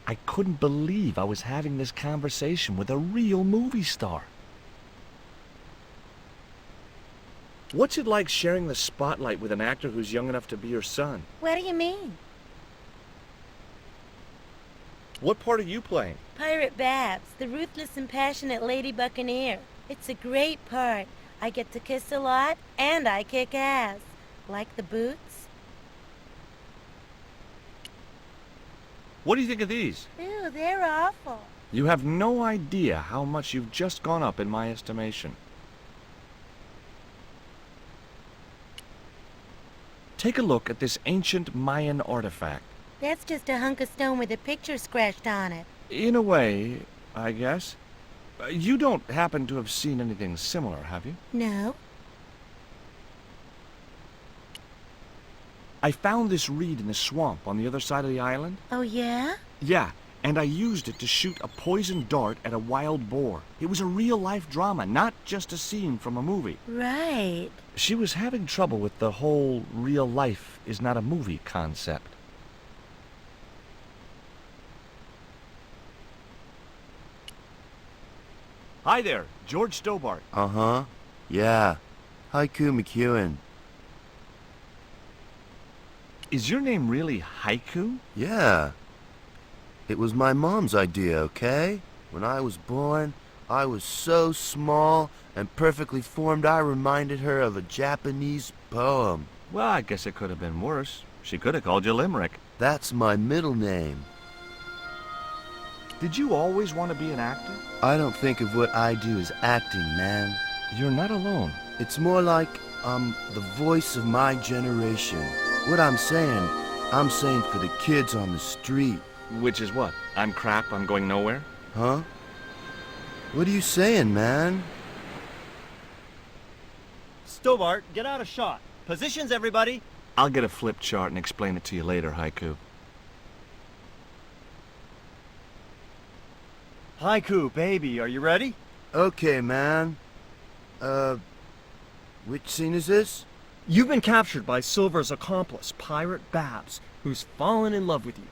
I couldn't believe I was having this conversation with a real movie star. What's it like sharing the spotlight with an actor who's young enough to be your son? What do you mean? What part are you playing? Pirate Babs, the ruthless and passionate lady buccaneer. It's a great part. I get to kiss a lot, and I kick ass. Like the boots? What do you think of these? Ew, they're awful. You have no idea how much you've just gone up in my estimation. Take a look at this ancient Mayan artifact. That's just a hunk of stone with a picture scratched on it. In a way, I guess. You don't happen to have seen anything similar, have you? No. I found this reed in the swamp on the other side of the island. Oh, yeah? Yeah, and I used it to shoot a poisoned dart at a wild boar. It was a real-life drama, not just a scene from a movie. Right. She was having trouble with the whole real life is not a movie concept. Hi there, George Stobart. Uh-huh. Yeah. Haiku McEwen. Is your name really Haiku? Yeah. It was my mom's idea, okay? When I was born, I was so small and perfectly formed I reminded her of a Japanese poem. Well, I guess it could have been worse. She could have called you Limerick. That's my middle name. Did you always want to be an actor? I don't think of what I do as acting, man. You're not alone. It's more like I'm the voice of my generation. What I'm saying for the kids on the street. Which is what? I'm crap, I'm going nowhere? Huh? What are you saying, man? Stobart, get out of shot. Positions, everybody. I'll get a flip chart and explain it to you later, Haiku. Haiku, baby, are you ready? Okay, man. Which scene is this? You've been captured by Silver's accomplice, Pirate Babs, who's fallen in love with you.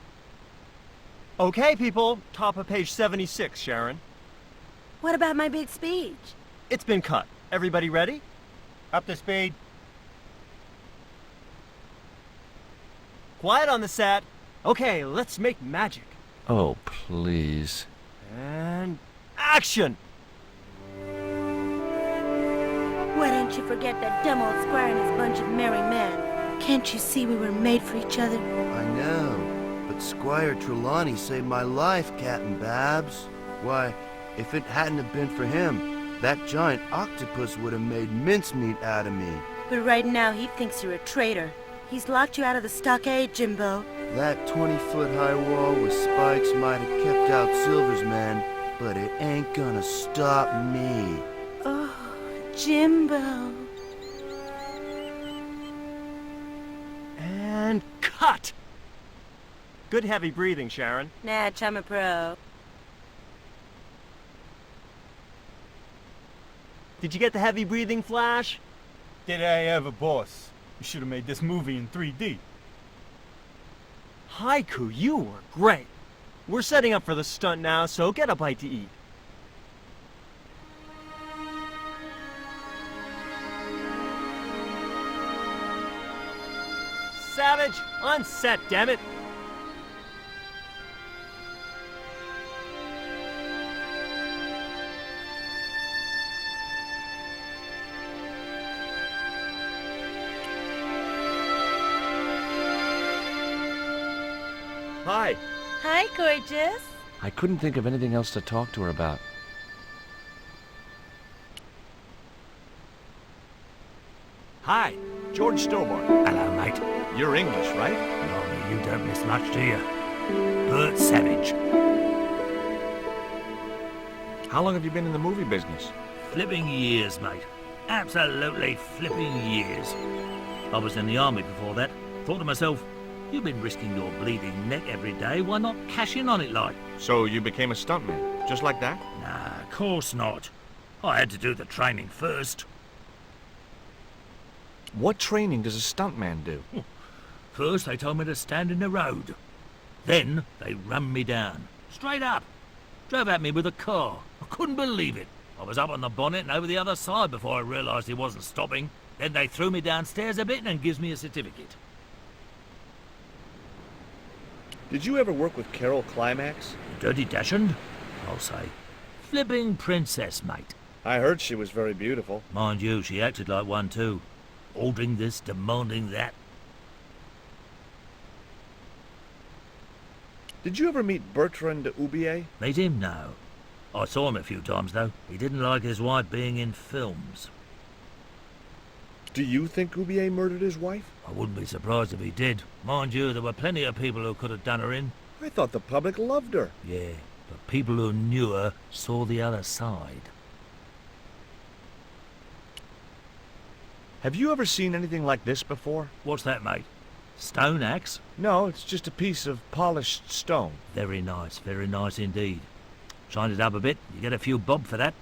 Okay, people, top of page 76, Sharon. What about my big speech? It's been cut. Everybody ready? Up to speed. Quiet on the set. Okay, let's make magic. Oh, please. And action! Why don't you forget that dumb old squire and his bunch of merry men? Can't you see we were made for each other? I know, but Squire Trelawney saved my life, Captain Babs. Why, if it hadn't have been for him, that giant octopus would have made mincemeat out of me. But right now he thinks you're a traitor. He's locked you out of the stockade, Jimbo. That 20-foot-high wall with spikes might have kept out Silver's men, but it ain't gonna stop me. Oh, Jimbo. And cut! Good heavy breathing, Sharon. Natch, I'm a pro. Did you get the heavy breathing, Flash? Did I ever, boss? You should have made this movie in 3D. Haiku, you were great. We're setting up for the stunt now, so get a bite to eat. Savage, on set, damn it! Hi. Hi, gorgeous. I couldn't think of anything else to talk to her about. Hi, George Stobart. Hello, mate. You're English, right? Blimey, you don't miss much, do you? Bert Savage. How long have you been in the movie business? Flipping years, mate. Absolutely flipping years. I was in the army before that. Thought to myself, you've been risking your bleeding neck every day, why not cash in on it like? So you became a stuntman, just like that? Nah, of course not. I had to do the training first. What training does a stuntman do? First, they told me to stand in the road. Then, they run me down. Straight up. Drove at me with a car. I couldn't believe it. I was up on the bonnet and over the other side before I realised he wasn't stopping. Then they threw me downstairs a bit and gives me a certificate. Did you ever work with Carol Climax? Dirty Dachshund? I'll say. Flipping princess, mate. I heard she was very beautiful. Mind you, she acted like one too. Ordering this, demanding that. Did you ever meet Bertrand Oubier? Meet him? No. I saw him a few times, though. He didn't like his wife being in films. Do you think Oubier murdered his wife? I wouldn't be surprised if he did. Mind you, there were plenty of people who could have done her in. I thought the public loved her. Yeah, but people who knew her saw the other side. Have you ever seen anything like this before? What's that, mate? Stone axe? No, it's just a piece of polished stone. Very nice indeed. Shine it up a bit, you get a few bob for that.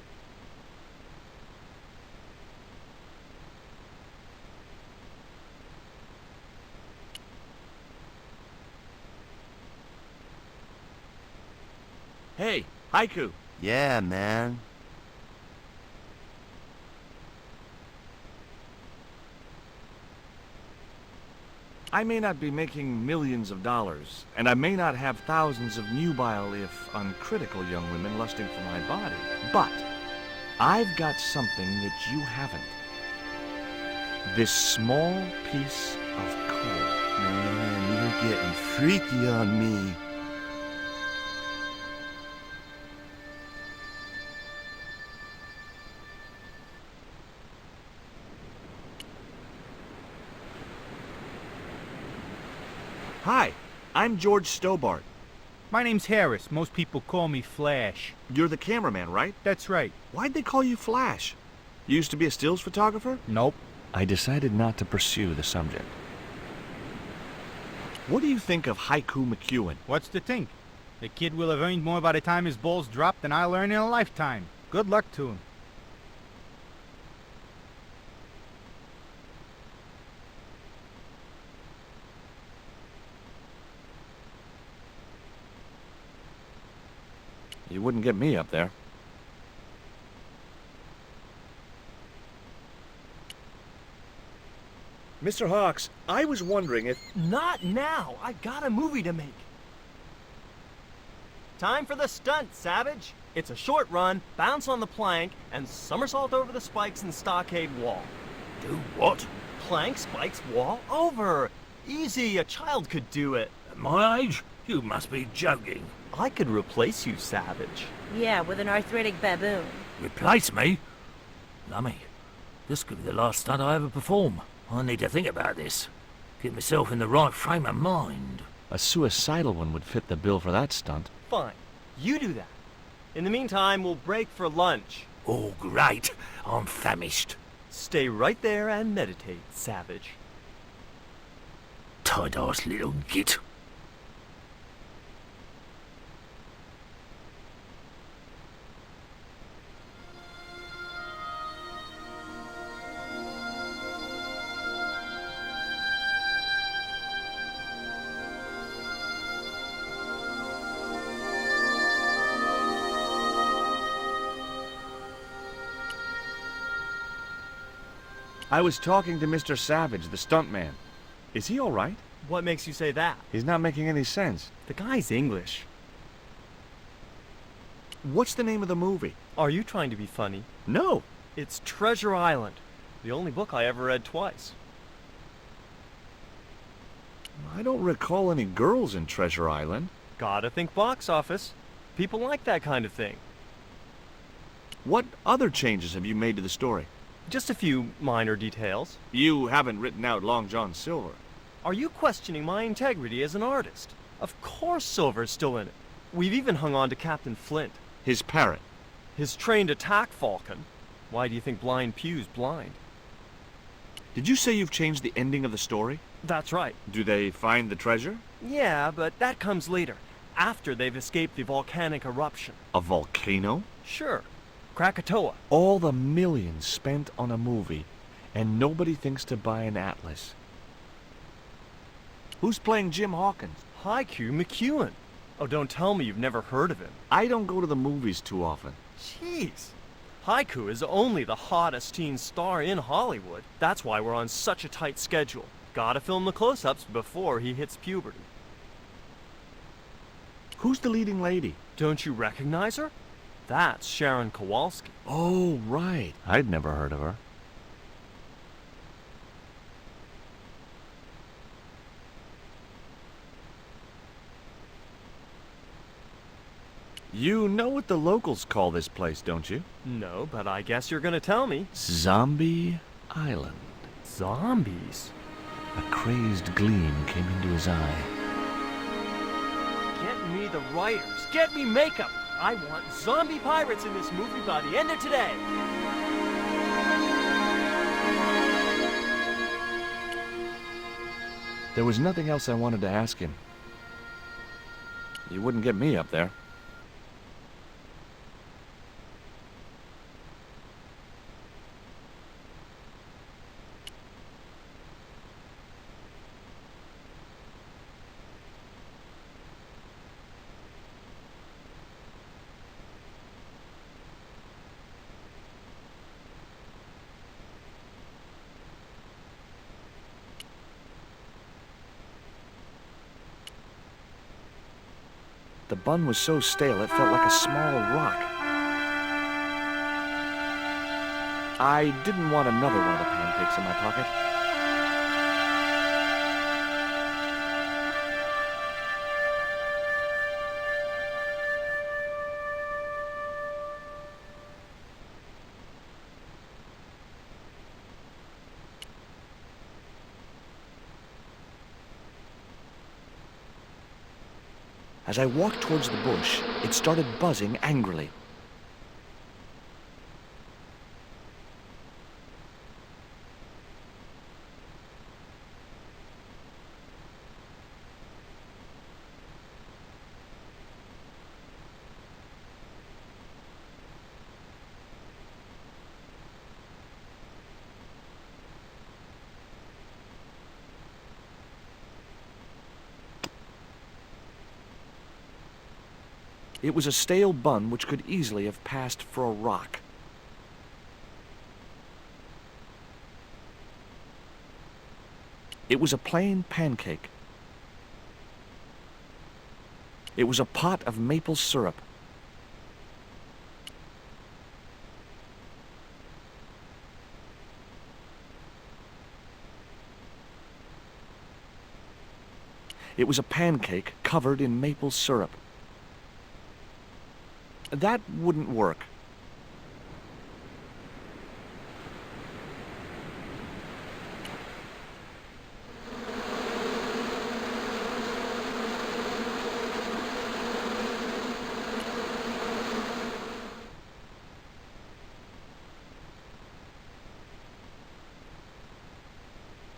Hey, Haiku. Yeah, man. I may not be making millions of dollars, and I may not have thousands of nubile, if uncritical, young women lusting for my body, but I've got something that you haven't. This small piece of coal. Man, you're getting freaky on me. Hi, I'm George Stobart. My name's Harris. Most people call me Flash. You're the cameraman, right? That's right. Why'd they call you Flash? You used to be a stills photographer? Nope. I decided not to pursue the subject. What do you think of Haiku McEwen? What's to think? The kid will have earned more by the time his balls drop than I'll earn in a lifetime. Good luck to him. You wouldn't get me up there. Mr. Hawks, I was wondering if... Not now! I got a movie to make. Time for the stunt, Savage! It's a short run, bounce on the plank, and somersault over the spikes and stockade wall. Do what? Plank, spikes, wall, over! Easy, a child could do it. At my age? You must be joking. I could replace you, Savage. Yeah, with an arthritic baboon. Replace me? Lummy, this could be the last stunt I ever perform. I need to think about this. Get myself in the right frame of mind. A suicidal one would fit the bill for that stunt. Fine. You do that. In the meantime, we'll break for lunch. Oh, great. I'm famished. Stay right there and meditate, Savage. Tight-ass little git. I was talking to Mr. Savage, the stuntman. Is he all right? What makes you say that? He's not making any sense. The guy's English. What's the name of the movie? Are you trying to be funny? No. It's Treasure Island, the only book I ever read twice. I don't recall any girls in Treasure Island. Gotta think box office. People like that kind of thing. What other changes have you made to the story? Just a few minor details. You haven't written out Long John Silver. Are you questioning my integrity as an artist? Of course Silver's still in it. We've even hung on to Captain Flint. His parrot. His trained attack falcon. Why do you think Blind Pew's blind? Did you say you've changed the ending of the story? That's right. Do they find the treasure? Yeah, but that comes later, after they've escaped the volcanic eruption. A volcano? Sure. Krakatoa. All the millions spent on a movie, and nobody thinks to buy an atlas. Who's playing Jim Hawkins? Haiku McEwen. Oh, don't tell me you've never heard of him. I don't go to the movies too often. Jeez. Haiku is only the hottest teen star in Hollywood. That's why we're on such a tight schedule. Gotta film the close-ups before he hits puberty. Who's the leading lady? Don't you recognize her? That's Sharon Kowalski. Oh, right. I'd never heard of her. You know what the locals call this place, don't you? No, but I guess you're gonna tell me. Zombie Island. Zombies? A crazed gleam came into his eye. Get me the writers. Get me makeup. I want zombie pirates in this movie by the end of today. There was nothing else I wanted to ask him. You wouldn't get me up there. The bun was so stale it felt like a small rock. I didn't want another one of the pancakes in my pocket. As I walked towards the bush, it started buzzing angrily. It was a stale bun which could easily have passed for a rock. It was a plain pancake. It was a pot of maple syrup. It was a pancake covered in maple syrup. That wouldn't work.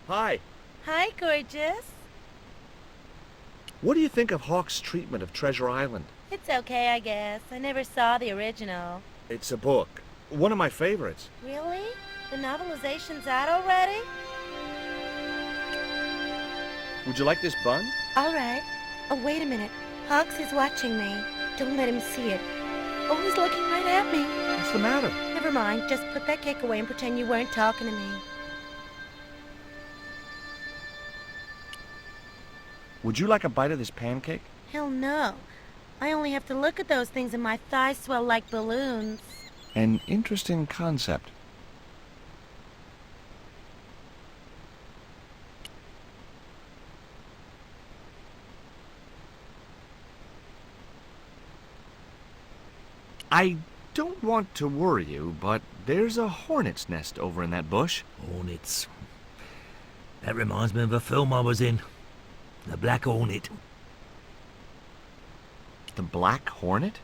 Hi. Hi, gorgeous. What do you think of Hawk's treatment of Treasure Island? It's okay, I guess. I never saw the original. It's a book. One of my favorites. Really? The novelization's out already? Would you like this bun? All right. Oh, wait a minute. Hawks is watching me. Don't let him see it. Oh, he's looking right at me. What's the matter? Never mind. Just put that cake away and pretend you weren't talking to me. Would you like a bite of this pancake? Hell no. I only have to look at those things and my thighs swell like balloons. An interesting concept. I don't want to worry you, but there's a hornet's nest over in that bush. Hornets. That reminds me of a film I was in. The Black Hornet. The Black Hornet?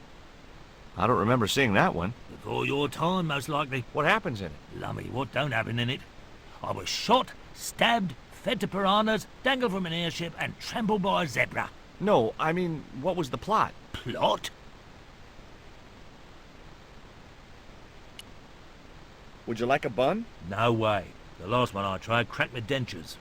I don't remember seeing that one. Before your time, most likely. What happens in it? Lummy, what don't happen in it? I was shot, stabbed, fed to piranhas, dangled from an airship, and trampled by a zebra. No, I mean, what was the plot? Plot? Would you like a bun? No way. The last one I tried cracked my dentures.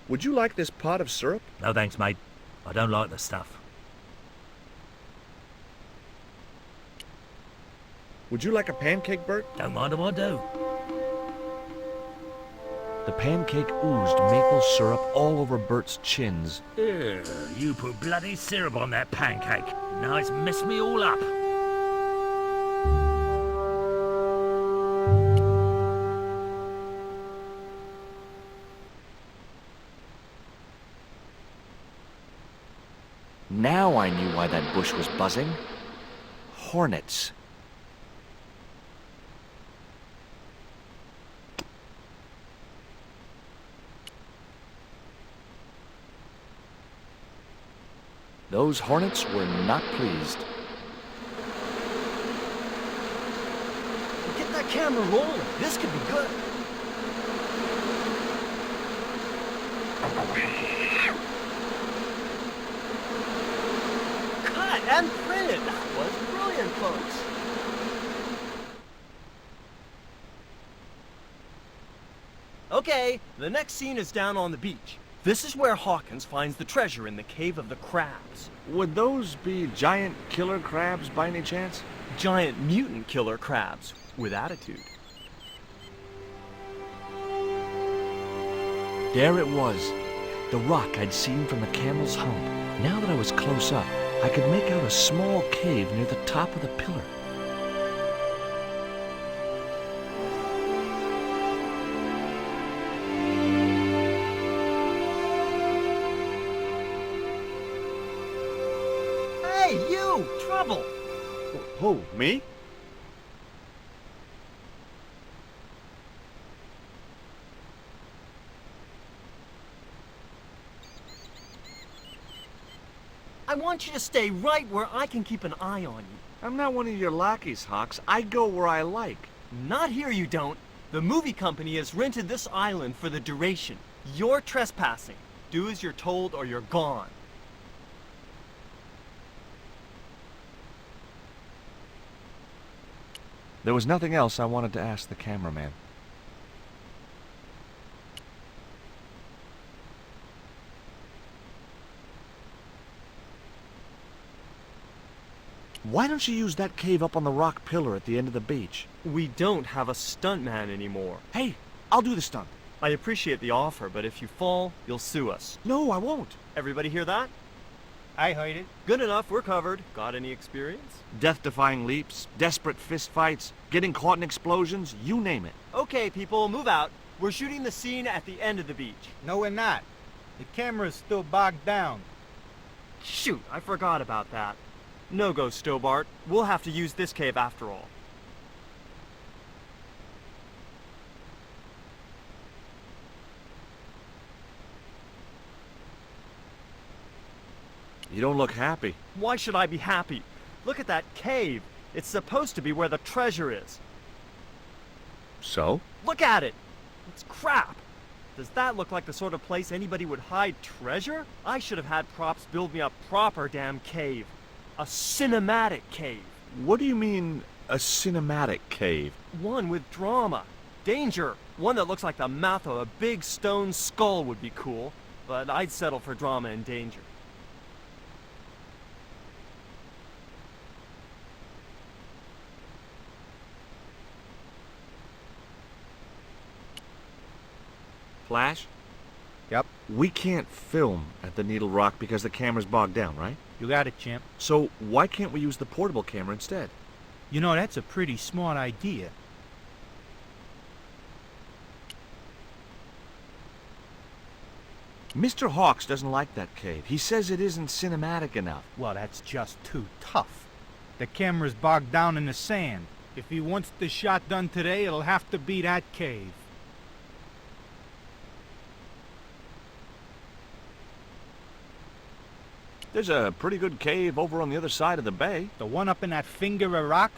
Would you like this pot of syrup? No thanks, mate. I don't like the stuff. Would you like a pancake, Bert? Don't mind if I do. The pancake oozed maple syrup all over Bert's chins. Ugh, you put bloody syrup on that pancake. Now it's messed me all up. Now I knew why that bush was buzzing. Hornets. Those hornets were not pleased. Get that camera rolling. This could be good. Cut and printed. That was brilliant, folks. Okay, the next scene is down on the beach. This is where Hawkins finds the treasure in the Cave of the Crabs. Would those be giant killer crabs by any chance? Giant mutant killer crabs with attitude. There it was, the rock I'd seen from the camel's hump. Now that I was close up, I could make out a small cave near the top of the pillar. Hey, you! Trouble! Who, me? I want you to stay right where I can keep an eye on you. I'm not one of your lackeys, Hawks. I go where I like. Not here, you don't. The movie company has rented this island for the duration. You're trespassing. Do as you're told or you're gone. There was nothing else I wanted to ask the cameraman. Why don't you use that cave up on the rock pillar at the end of the beach? We don't have a stuntman anymore. Hey, I'll do the stunt. I appreciate the offer, but if you fall, you'll sue us. No, I won't. Everybody hear that? I heard it. Good enough, we're covered. Got any experience? Death-defying leaps, desperate fistfights, getting caught in explosions, you name it. Okay, people, move out. We're shooting the scene at the end of the beach. No, we're not. The camera's still bogged down. Shoot, I forgot about that. No go, Stobart. We'll have to use this cave after all. You don't look happy. Why should I be happy? Look at that cave. It's supposed to be where the treasure is. So? Look at it! It's crap! Does that look like the sort of place anybody would hide treasure? I should have had props build me a proper damn cave. A cinematic cave. What do you mean, a cinematic cave? One with drama. Danger. One that looks like the mouth of a big stone skull would be cool, but I'd settle for drama and danger. Flash? Yep. We can't film at the Needle Rock because the camera's bogged down, right? You got it, champ. So why can't we use the portable camera instead? You know, that's a pretty smart idea. Mr. Hawks doesn't like that cave. He says it isn't cinematic enough. Well, that's just too tough. The camera's bogged down in the sand. If he wants the shot done today, it'll have to be that cave. There's a pretty good cave over on the other side of the bay. The one up in that finger of rock?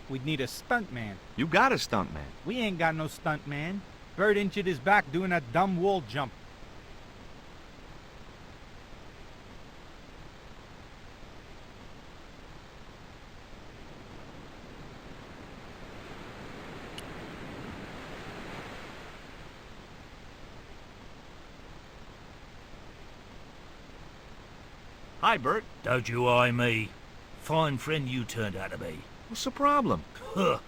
We'd need a stuntman. You got a stuntman. We ain't got no stuntman. Bert injured his back doing that dumb wall jump. Hi, Bert. Don't you eye me. Fine friend you turned out to be. What's the problem? Huh.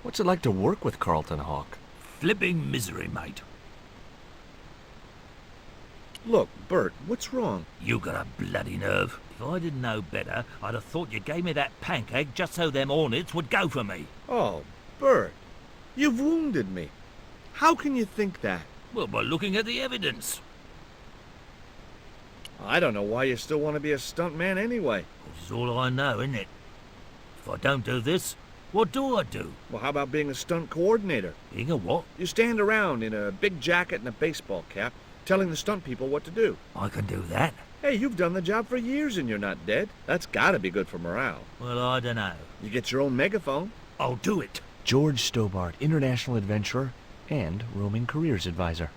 What's it like to work with Carlton Hawk? Flipping misery, mate. Look, Bert, what's wrong? You got a bloody nerve. If I didn't know better, I'd have thought you gave me that pancake just so them hornets would go for me. Oh, Bert, you've wounded me. How can you think that? Well, by looking at the evidence. I don't know why you still want to be a stuntman anyway. This is all I know, isn't it? If I don't do this, what do I do? Well, how about being a stunt coordinator? Being a what? You stand around in a big jacket and a baseball cap, telling the stunt people what to do. I can do that. Hey, you've done the job for years and you're not dead. That's gotta be good for morale. Well, I don't know. You get your own megaphone. I'll do it. George Stobart, international adventurer and roaming careers advisor.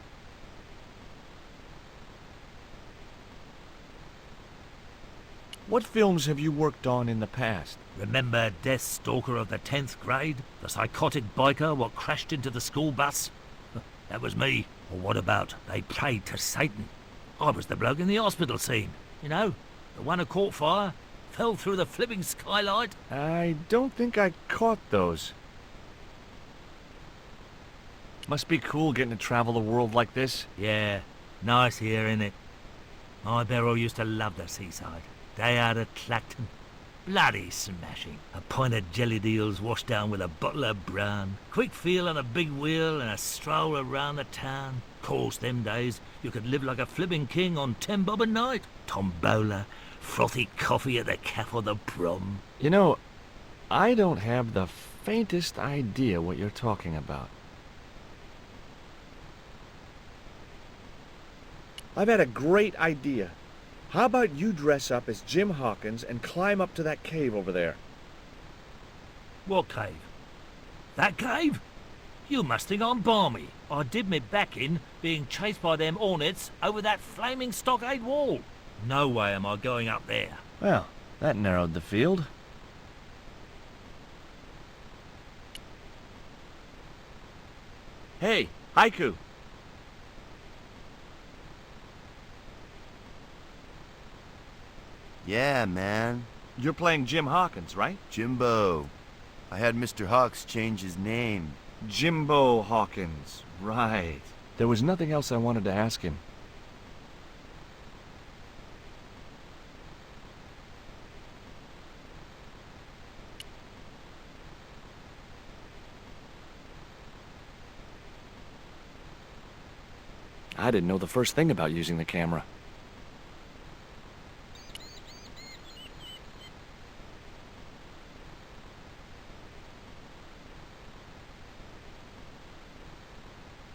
What films have you worked on in the past? Remember Death Stalker of the 10th grade? The psychotic biker what crashed into the school bus? That was me. Or what about They Prayed to Satan? I was the bloke in the hospital scene. You know, the one who caught fire, fell through the flipping skylight. I don't think I caught those. Must be cool getting to travel the world like this. Yeah, nice here, innit? My Beryl used to love the seaside. Day out at Clacton. Bloody smashing. A pint of jelly deals washed down with a bottle of brown. Quick feel on a big wheel and a stroll around the town. Course, them days, you could live like a flipping king on 10 bob a night. Tombola, frothy coffee at the cafe or the prom. You know, I don't have the faintest idea what you're talking about. I've had a great idea. How about you dress up as Jim Hawkins and climb up to that cave over there? What cave? That cave? You must think I'm balmy. I did me back in being chased by them hornets over that flaming stockade wall. No way am I going up there. Well, that narrowed the field. Hey, Haiku. Yeah, man. You're playing Jim Hawkins, right? Jimbo. I had Mr. Hawks change his name. Jimbo Hawkins, right. There was nothing else I wanted to ask him. I didn't know the first thing about using the camera.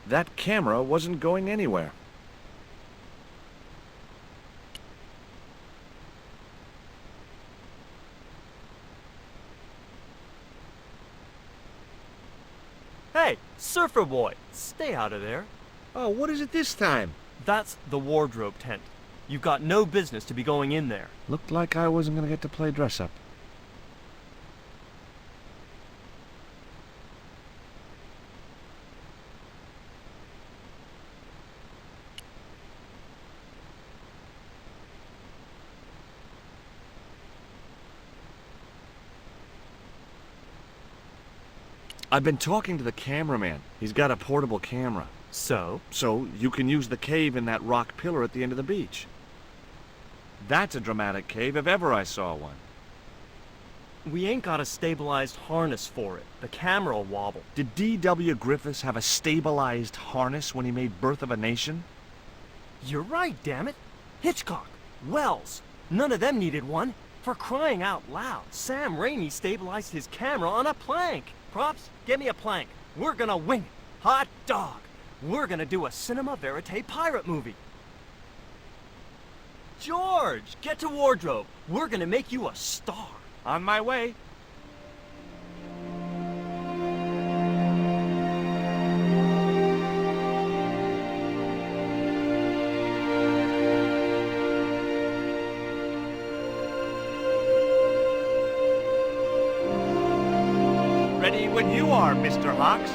That camera wasn't going anywhere. Hey, surfer boy, stay out of there. Oh, what is it this time? That's the wardrobe tent. You've got no business to be going in there. Looked like I wasn't gonna get to play dress-up. I've been talking to the cameraman. He's got a portable camera. So? So you can use the cave in that rock pillar at the end of the beach. That's a dramatic cave if ever I saw one. We ain't got a stabilized harness for it. The camera will wobble. Did D.W. Griffiths have a stabilized harness when he made Birth of a Nation? You're right, damn it. Hitchcock, Wells, none of them needed one. For crying out loud, Sam Raimi stabilized his camera on a plank. Props, get me a plank. We're gonna wing it. Hot dog. We're gonna do a cinema verite pirate movie. George, get to wardrobe. We're gonna make you a star. On my way. Ready when you are, Mr. Hawks.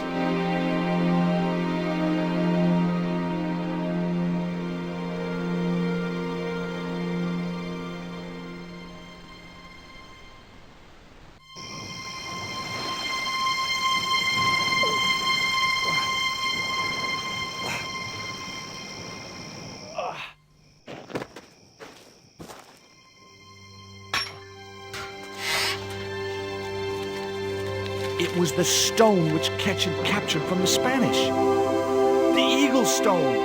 It was the stone which Ketch had captured from the Spanish. The Eagle Stone.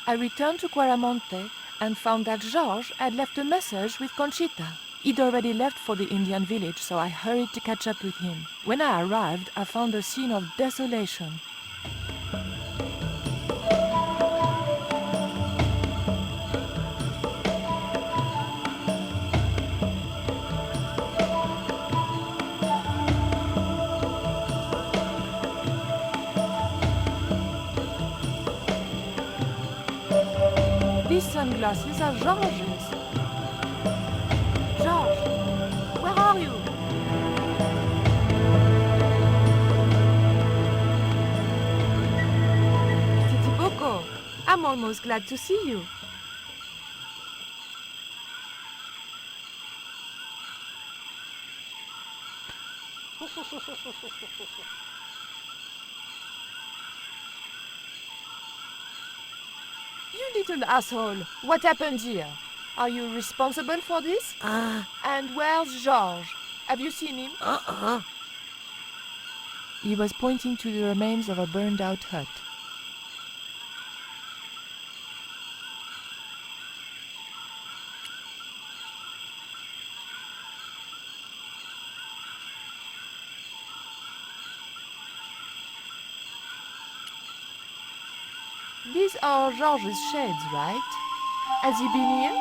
I returned to Quaramonte and found that George had left a message with Conchita. He'd already left for the Indian village, so I hurried to catch up with him. When I arrived, I found a scene of desolation. These sunglasses are George's. George, where are you? Titi Boko, I'm almost glad to see you. You little asshole. What happened here? Are you responsible for this? And where's George? Have you seen him? He was pointing to the remains of a burned-out hut. These are George's shades, right? Has he been here?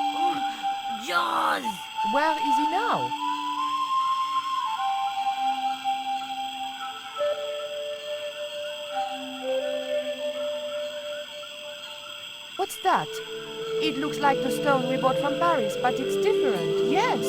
Jaws! Where is he now? What's that? It looks like the stone we bought from Paris, but it's different. Yes,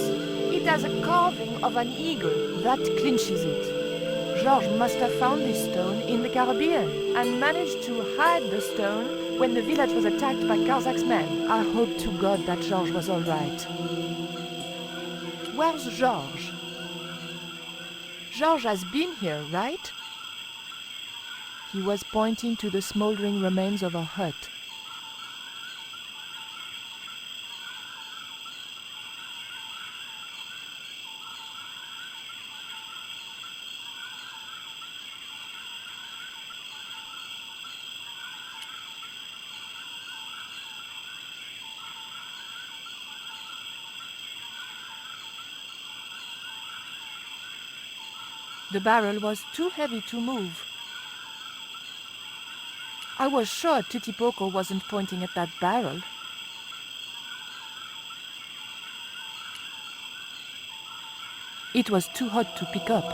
it has a carving of an eagle. That clinches it. Georges must have found this stone in the Caribbean and managed to hide the stone when the village was attacked by Carzak's men. I hope to God that Georges was all right. Where's Georges? Georges has been here, right? He was pointing to the smoldering remains of a hut. The barrel was too heavy to move. I was sure Titipoco wasn't pointing at that barrel. It was too hot to pick up.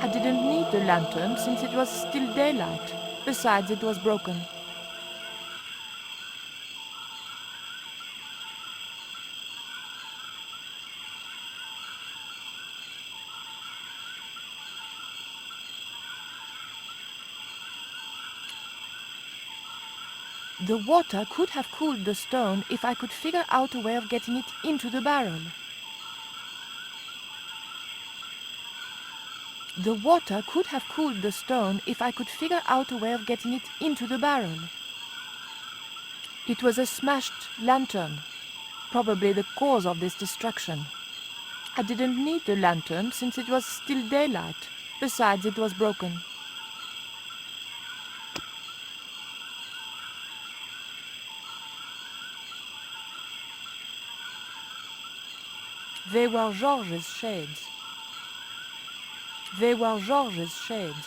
I didn't need the lantern since it was still daylight. Besides, it was broken. The water could have cooled the stone if I could figure out a way of getting it into the barrel. The water could have cooled the stone if I could figure out a way of getting it into the barrel. It was a smashed lantern, probably the cause of this destruction. I didn't need the lantern since it was still daylight. Besides, it was broken. They were Georges' shades. They were Georges' shades.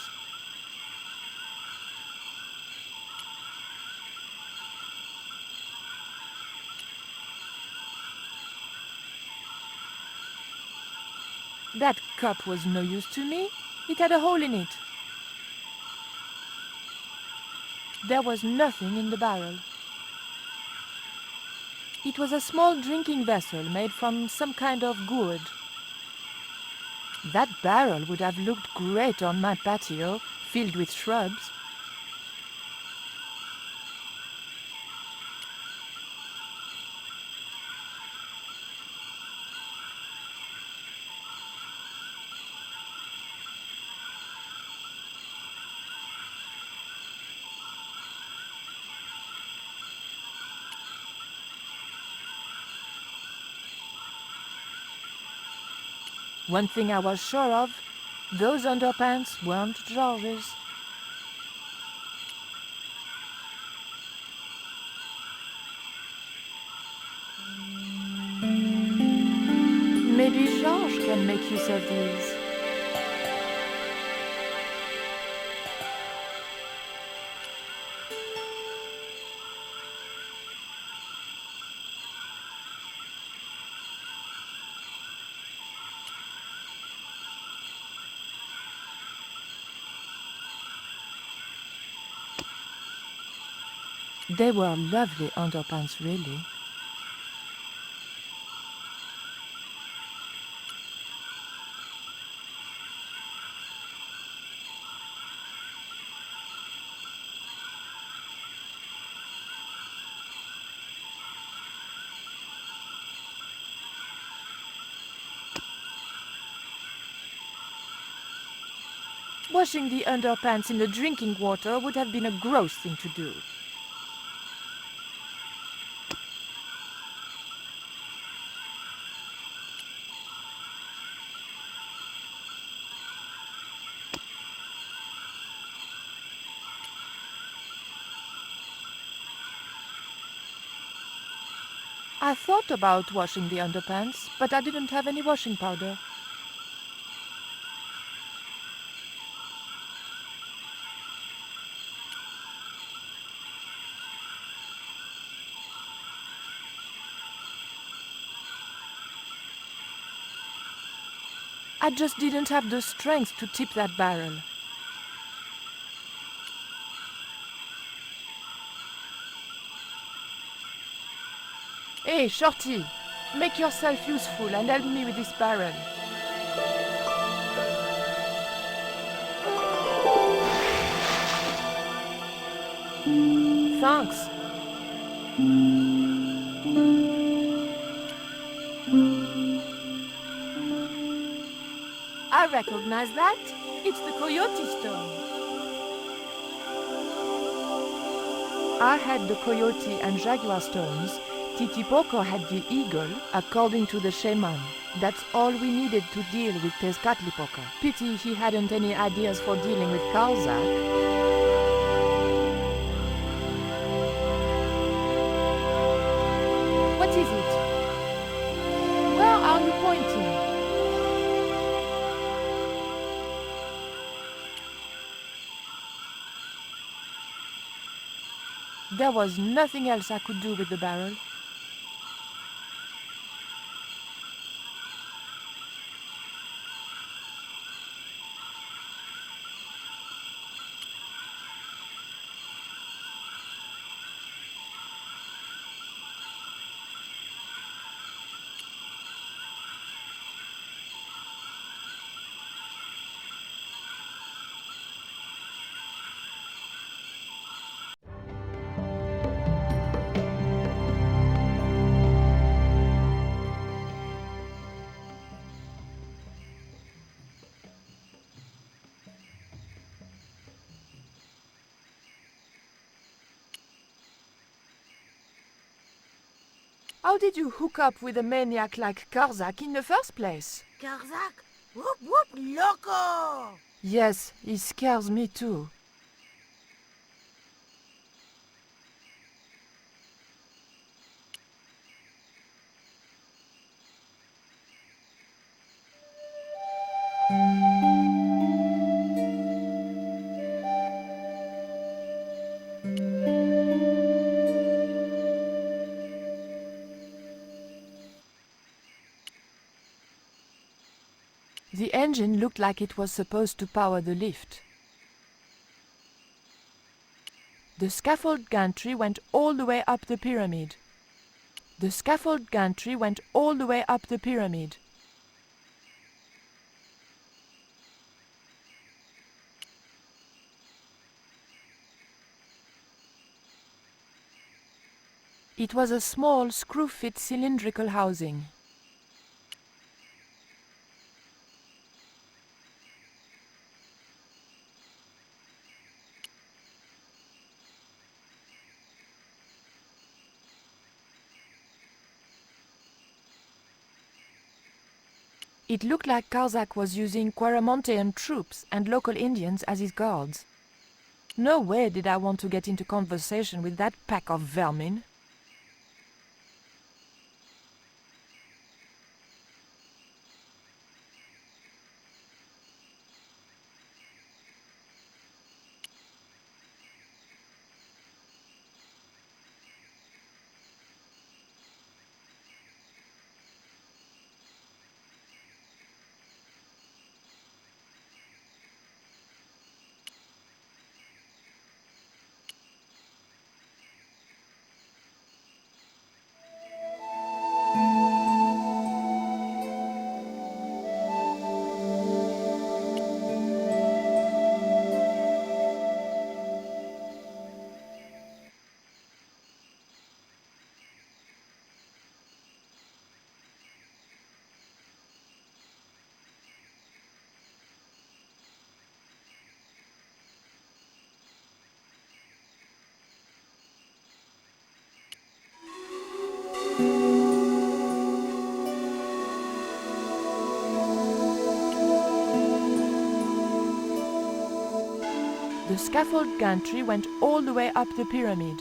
That cup was no use to me. It had a hole in it. There was nothing in the barrel. It was a small drinking vessel made from some kind of gourd. That barrel would have looked great on my patio, filled with shrubs. One thing I was sure of, those underpants weren't Georges. Maybe Georges can make use of these. They were lovely underpants, really. Washing the underpants in the drinking water would have been a gross thing to do. I thought about washing the underpants, but I didn't have any washing powder. I just didn't have the strength to tip that barrel. Hey, Shorty, make yourself useful and help me with this barrel. Thanks. I recognize that. It's the Coyote Stone. I had the Coyote and Jaguar stones. Titipoco had the eagle, according to the shaman. That's all we needed to deal with Tezcatlipoca. Pity he hadn't any ideas for dealing with Karzak. What is it? Where are you pointing? There was nothing else I could do with the barrel. How did you hook up with a maniac like Karzak in the first place? Karzak? Whoop whoop loco! Yes, he scares me too. The engine looked like it was supposed to power the lift. The scaffold gantry went all the way up the pyramid. The scaffold gantry went all the way up the pyramid. It was a small screw-fit cylindrical housing. It looked like Karzak was using Quaramontean troops and local Indians as his guards. No way did I want to get into conversation with that pack of vermin. The scaffold gantry went all the way up the pyramid.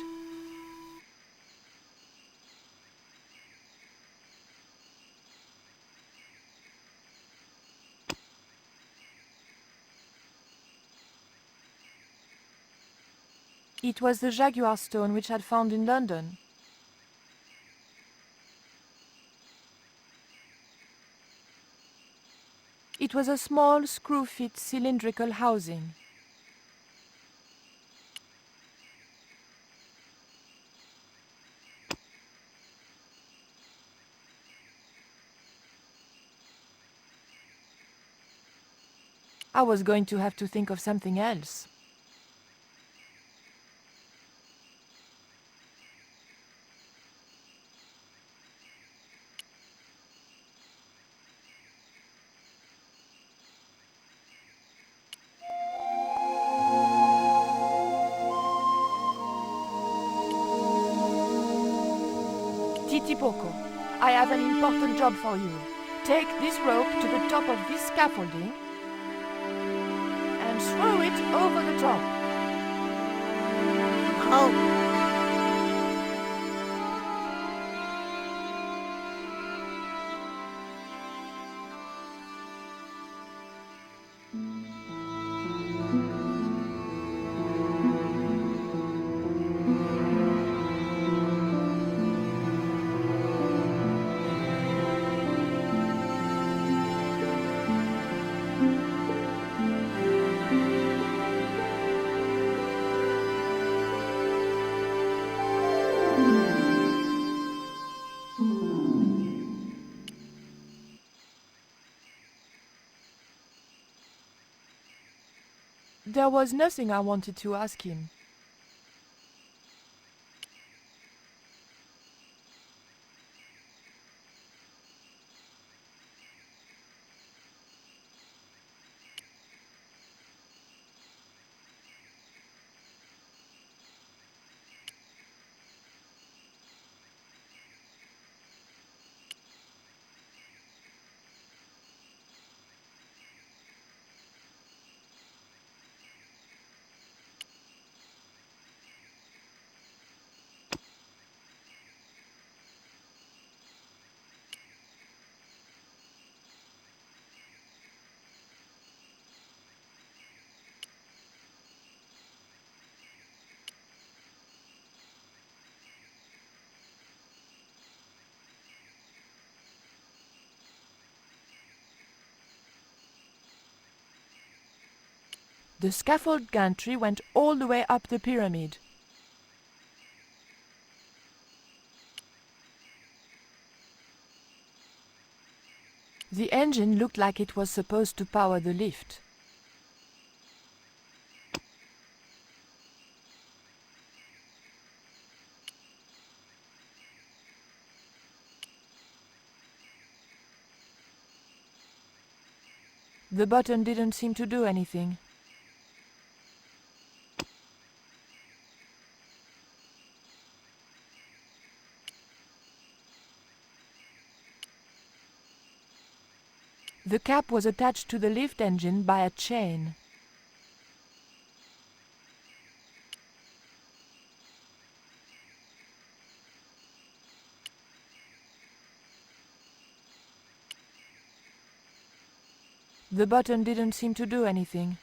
It was the Jaguar stone which I'd found in London. It was a small screw-fit cylindrical housing. I was going to have to think of something else. Titipoco, I have an important job for you. Take this rope to the top of this scaffolding and throw it over the top. Oh. There was nothing I wanted to ask him. The scaffold gantry went all the way up the pyramid. The engine looked like it was supposed to power the lift. The button didn't seem to do anything. The cap was attached to the lift engine by a chain. The button didn't seem to do anything.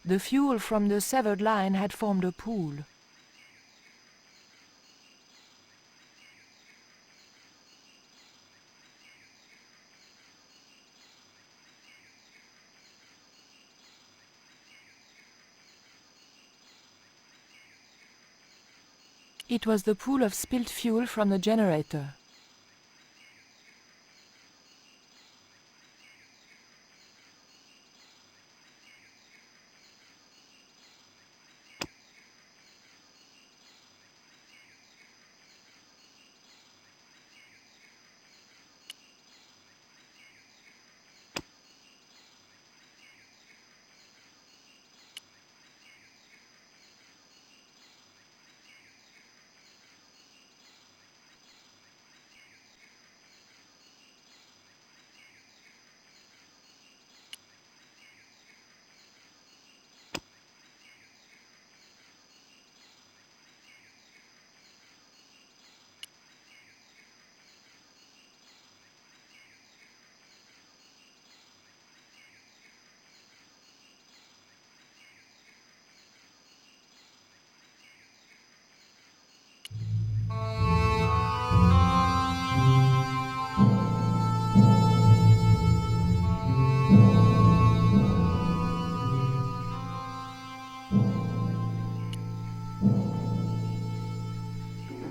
The fuel from the severed line had formed a pool. It was the pool of spilt fuel from the generator.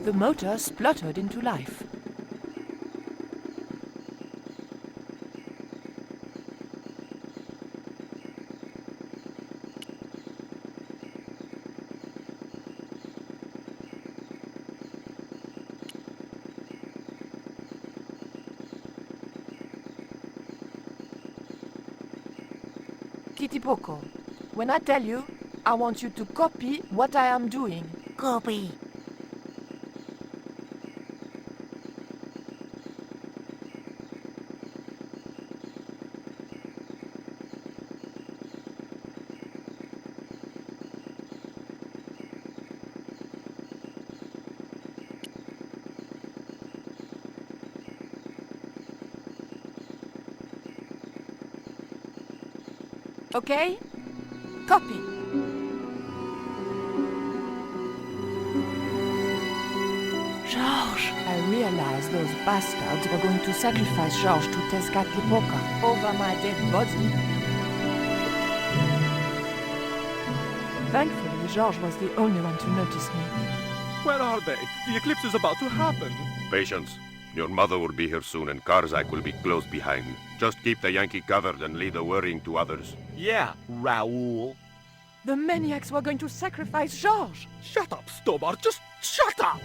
The motor spluttered into life. Titipoco, when I tell you, I want you to copy what I am doing. Copy. Okay? Copy. Georges! I realized those bastards were going to sacrifice Georges to Tezcatlipoca over my dead body. Thankfully, Georges was the only one to notice me. Where are they? The eclipse is about to happen. Patience. Your mother will be here soon and Karzak will be close behind. Just keep the Yankee covered and leave the worrying to others. Yeah, Raoul. The maniacs were going to sacrifice Georges! Shut up, Stobart! Just shut up!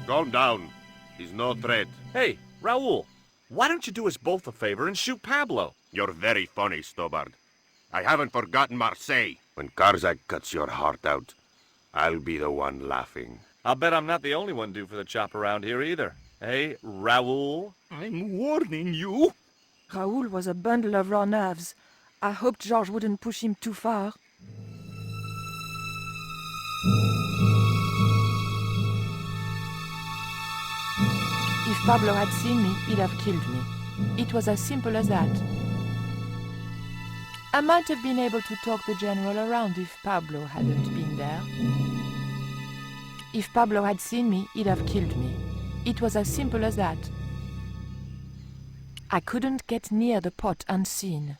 Calm down. He's no threat. Hey, Raoul, why don't you do us both a favor and shoot Pablo? You're very funny, Stobart. I haven't forgotten Marseille. When Karzak cuts your heart out, I'll be the one laughing. I'll bet I'm not the only one due for the chop around here either. Hey, Raoul? I'm warning you. Raoul was a bundle of raw nerves. I hoped Georges wouldn't push him too far. If Pablo had seen me, he'd have killed me. It was as simple as that. I might have been able to talk the general around if Pablo hadn't been there. If Pablo had seen me, he'd have killed me. It was as simple as that. I couldn't get near the pot unseen.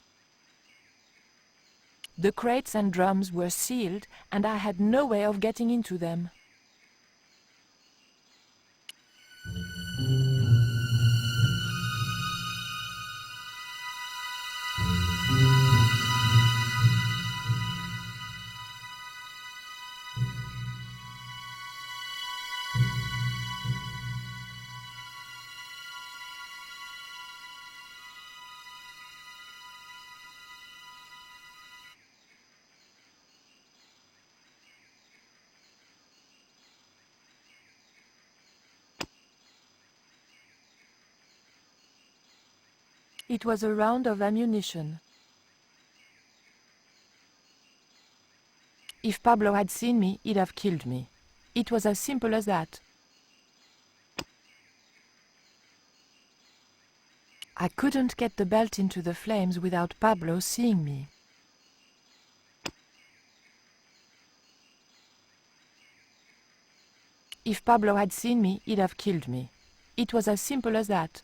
The crates and drums were sealed, and I had no way of getting into them. It was a round of ammunition. If Pablo had seen me, he'd have killed me. It was as simple as that. I couldn't get the belt into the flames without Pablo seeing me. If Pablo had seen me, he'd have killed me. It was as simple as that.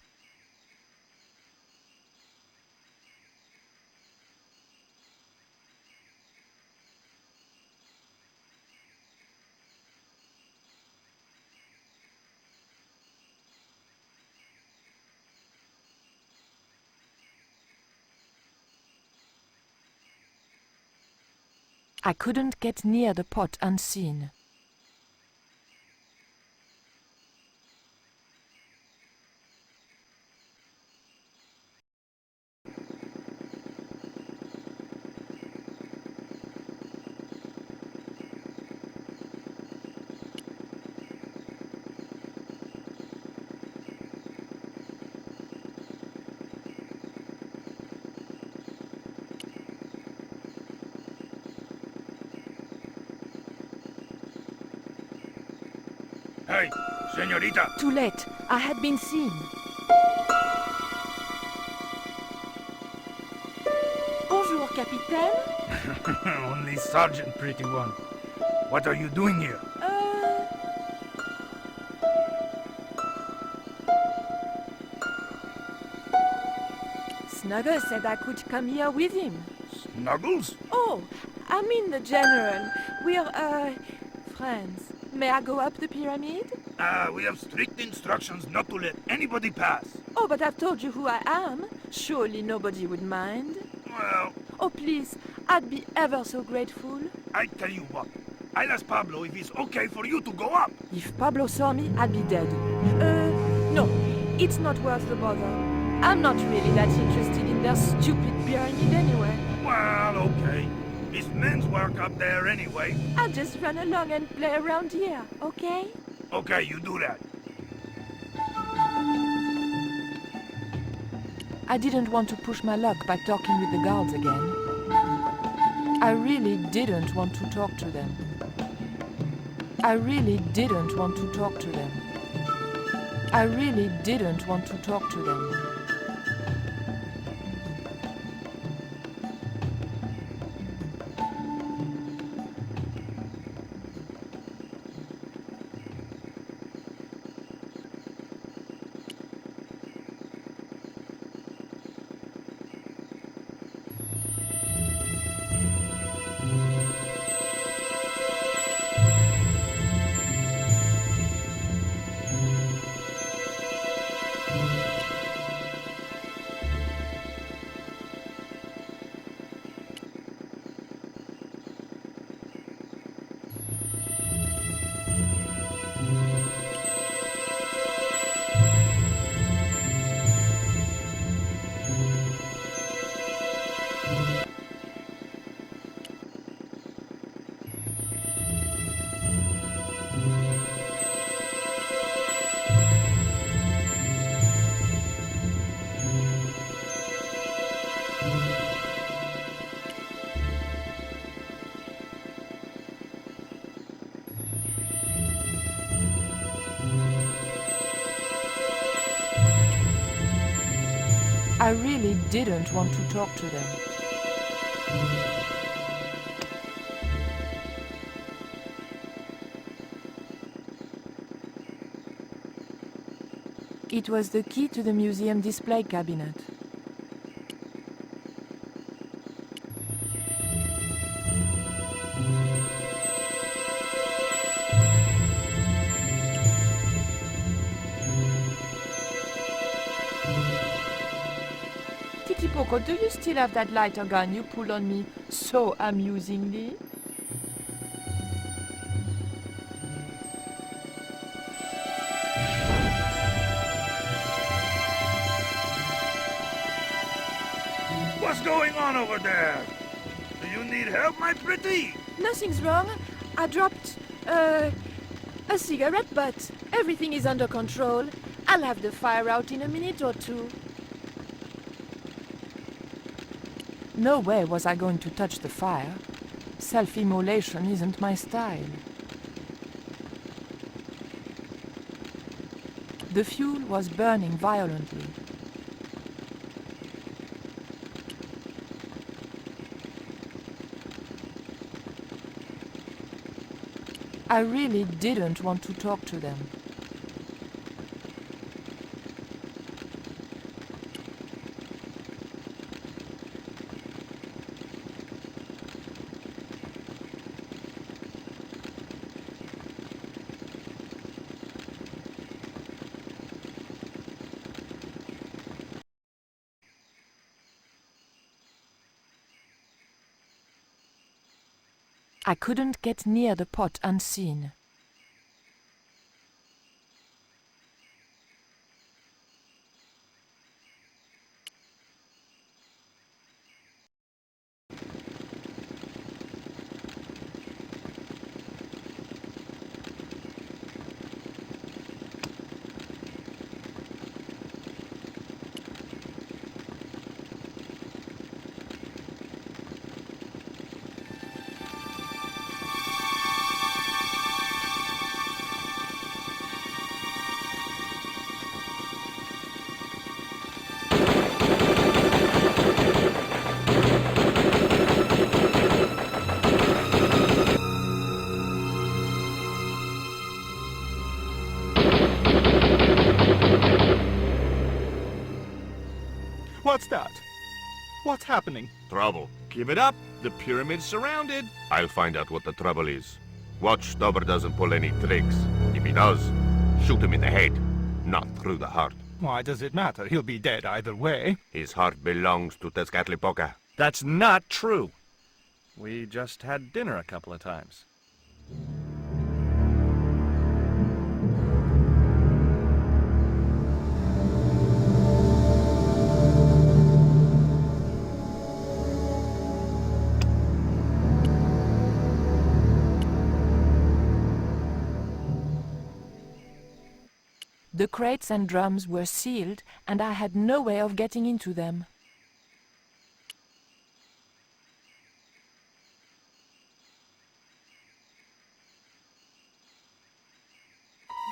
I couldn't get near the pot unseen. Hey, senorita! Too late. I had been seen. Bonjour, Capitaine. Only Sergeant, pretty one. What are you doing here? Snuggles said I could come here with him. Snuggles? Oh, I mean the General. We're, friends. May I go up the pyramid? We have strict instructions not to let anybody pass. Oh, but I've told you who I am. Surely nobody would mind. Well... Oh, please. I'd be ever so grateful. I tell you what. I'll ask Pablo if it's okay for you to go up. If Pablo saw me, I'd be dead. No. It's not worth the bother. I'm not really that interested in their stupid pyramid anyway. Well, okay. It's men's work up there anyway. I'll just run along and play around here, okay? Okay, you do that. I didn't want to push my luck by talking with the guards again. I really didn't want to talk to them. I really didn't want to talk to them. I really didn't want to talk to them. I really didn't want to talk to them. It was the key to the museum display cabinet. Poco, do you still have that lighter gun you pulled on me so amusingly? What's going on over there? Do you need help, my pretty? Nothing's wrong. I dropped, a cigarette, but everything is under control. I'll have the fire out in a minute or two. No way was I going to touch the fire. Self-immolation isn't my style. The fuel was burning violently. I really didn't want to talk to them. I couldn't get near the pot unseen. What's that? What's happening? Trouble. Give it up. The pyramid's surrounded. I'll find out what the trouble is. Watch Stubber doesn't pull any tricks. If he does, shoot him in the head, not through the heart. Why does it matter? He'll be dead either way. His heart belongs to Tezcatlipoca. That's not true. We just had dinner a couple of times. The crates and drums were sealed, and I had no way of getting into them.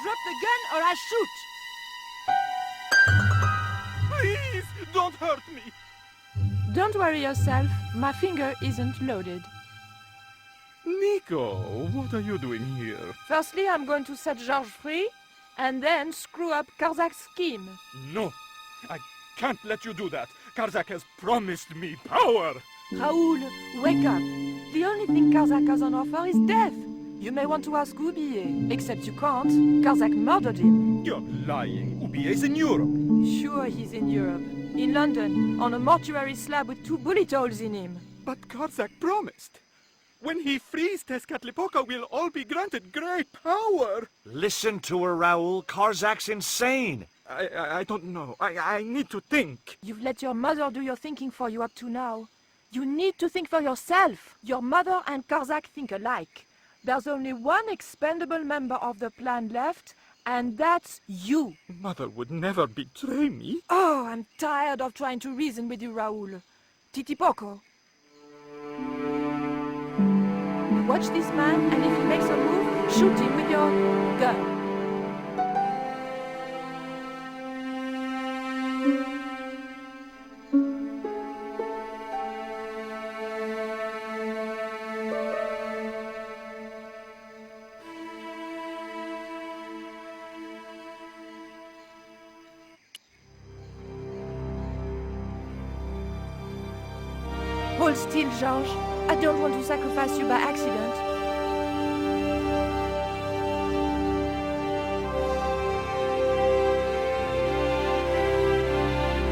Drop the gun or I shoot! Please, don't hurt me! Don't worry yourself, my finger isn't loaded. Nico, what are you doing here? Firstly, I'm going to set Georges free, and then screw up Karzak's scheme. No, I can't let you do that. Karzak has promised me power. Raoul, wake up. The only thing Karzak has on offer is death. You may want to ask Oublier, except you can't. Karzak murdered him. You're lying. Oubier's in Europe. Sure, he's in Europe. In London, on a mortuary slab with 2 bullet holes in him. But Karzak promised. When he frees Tezcatlipoca, we'll all be granted great power. Listen to her, Raoul. Karzak's insane. I don't know. I need to think. You've let your mother do your thinking for you up to now. You need to think for yourself. Your mother and Karzak think alike. There's only one expendable member of the plan left, and that's you. Mother would never betray me. Oh, I'm tired of trying to reason with you, Raoul. Titipoco. Watch this man, and if he makes a move, shoot him with your gun. Hold still, Georges. I don't want to sacrifice you by accident.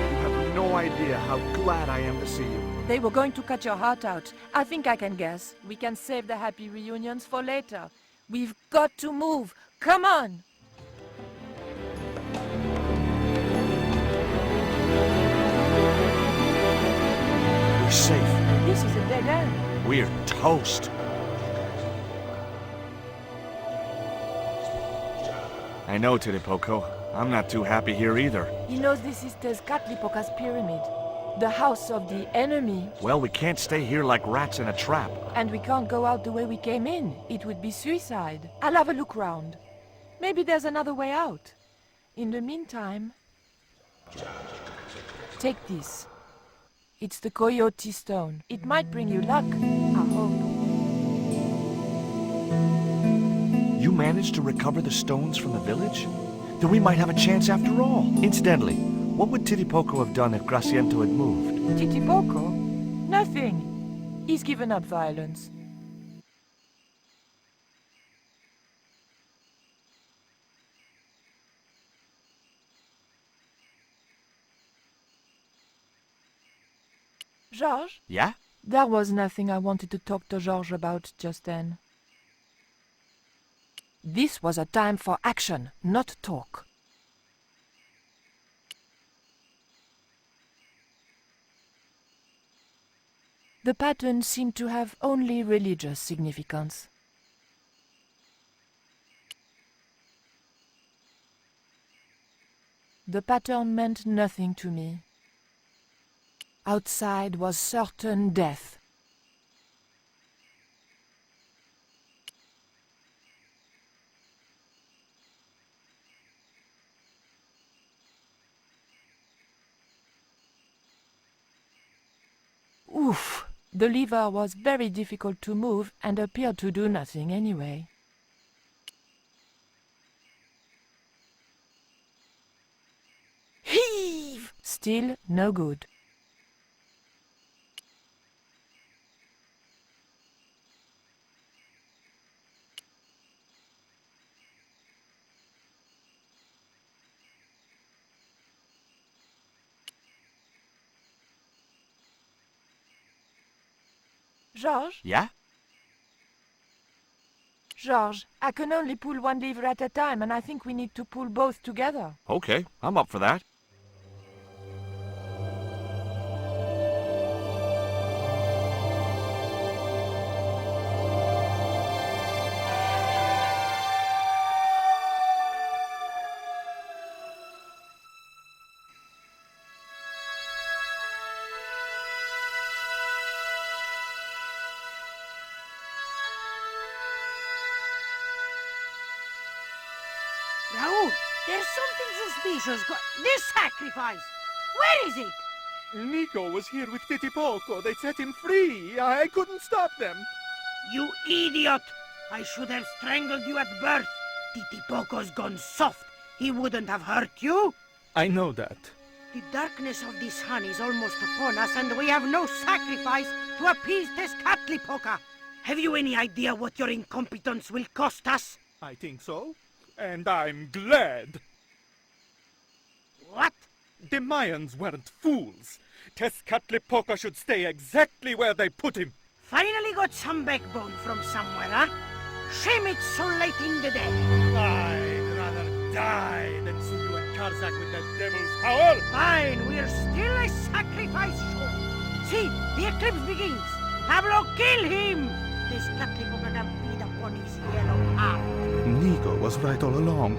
You have no idea how glad I am to see you. They were going to cut your heart out. I think I can guess. We can save the happy reunions for later. We've got to move. Come on! We're safe. This is a dead end. We're toast. I know, Titipoco. I'm not too happy here either. He knows this is Tezcatlipoca's pyramid. The house of the enemy. Well, we can't stay here like rats in a trap. And we can't go out the way we came in. It would be suicide. I'll have a look round. Maybe there's another way out. In the meantime... Take this. It's the Coyote Stone. It might bring you luck, I hope. You managed to recover the stones from the village? Then we might have a chance after all. Incidentally, what would Titipoco have done if Graciento had moved? Titipoco? Nothing. He's given up violence. Georges? Yeah? There was nothing I wanted to talk to Georges about just then. This was a time for action, not talk. The pattern seemed to have only religious significance. The pattern meant nothing to me. Outside was certain death. Oof! The lever was very difficult to move and appeared to do nothing anyway. Heave! Still no good. Georges? Yeah? Georges, I can only pull one lever at a time, and I think we need to pull both together. Okay, I'm up for that. Raoul, there's something suspicious. This sacrifice! Where is it? Nico was here with Titipoco. They set him free. I couldn't stop them. You idiot! I should have strangled you at birth. Titipoco's gone soft. He wouldn't have hurt you. I know that. The darkness of this sun is almost upon us, and we have no sacrifice to appease Tezcatlipoca. Have you any idea what your incompetence will cost us? I think so. And I'm glad. What? The Mayans weren't fools. Tezcatlipoca should stay exactly where they put him. Finally got some backbone from somewhere, huh? Shame it's so late in the day. I'd rather die than see you and Karzak with the devil's power. Fine, we're still a sacrifice show. See, the eclipse begins. Pablo, kill him! Tezcatlipoca can feed upon his yellow heart. Nico was right all along,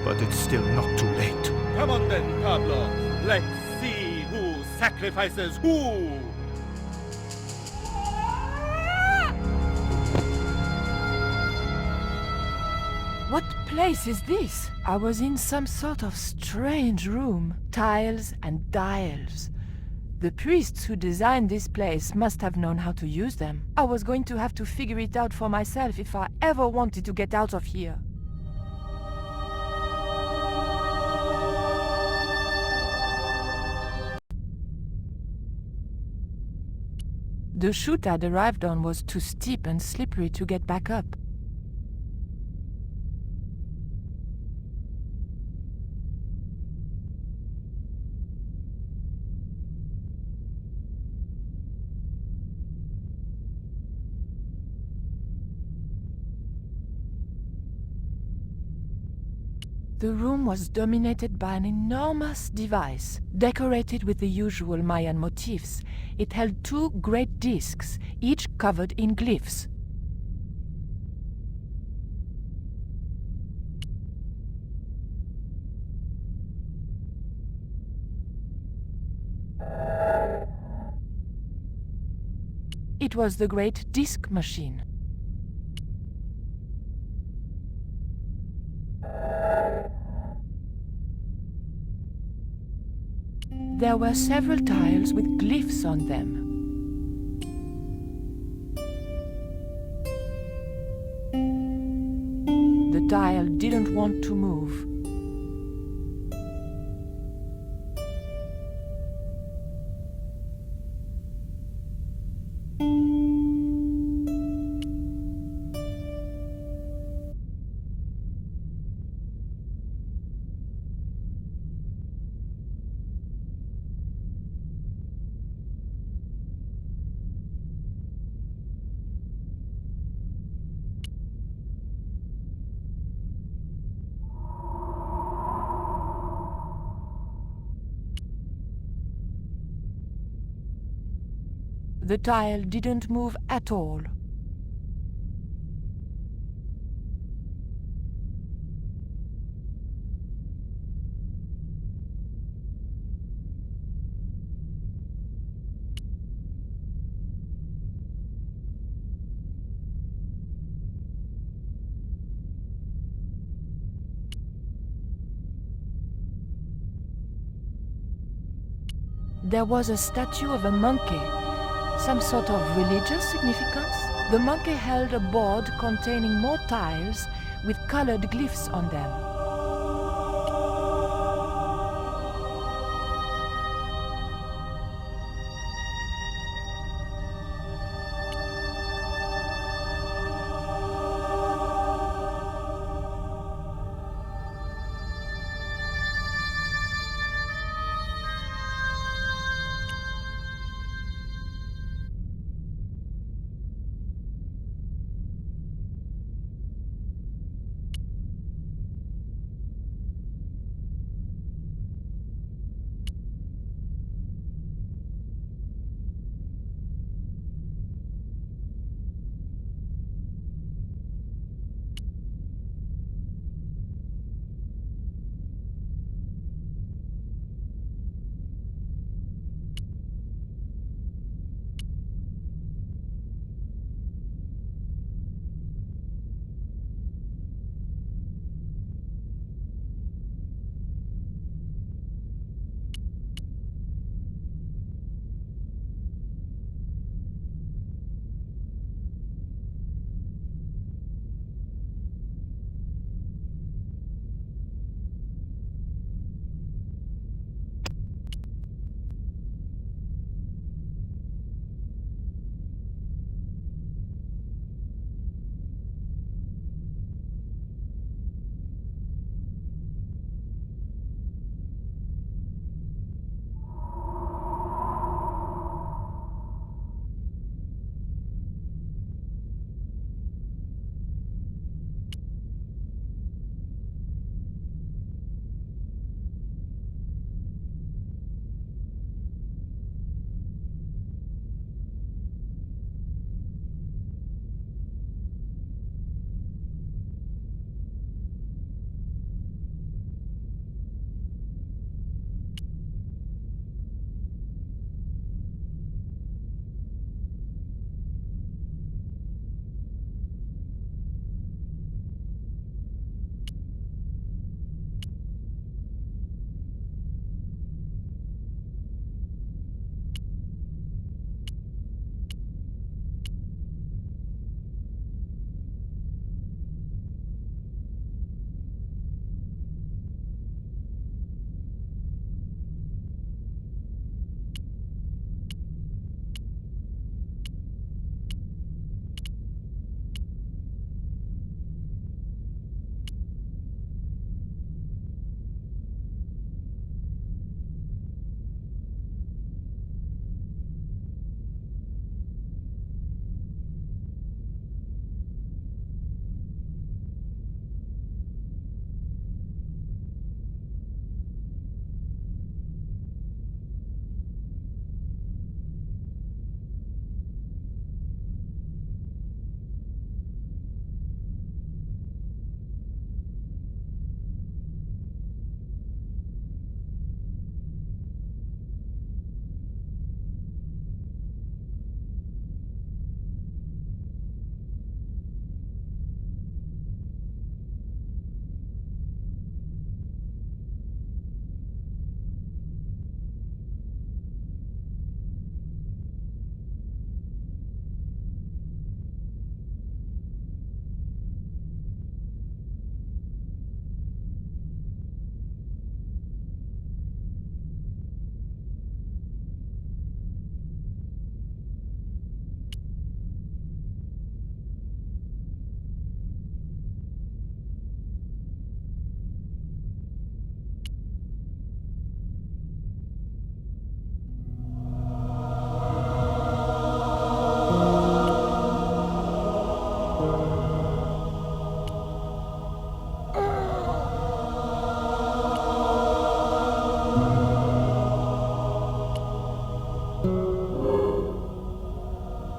but it's still not too late. Come on then, Pablo. Let's see who sacrifices who. What place is this? I was in some sort of strange room. Tiles and dials. The priests who designed this place must have known how to use them. I was going to have to figure it out for myself if I ever wanted to get out of here. The chute I'd arrived on was too steep and slippery to get back up. The room was dominated by an enormous device, decorated with the usual Mayan motifs. It held two great discs, each covered in glyphs. It was the Great Disc Machine. There were several tiles with glyphs on them. The tile didn't want to move. The tile didn't move at all. There was a statue of a monkey. Some sort of religious significance? The monkey held a board containing more tiles with colored glyphs on them.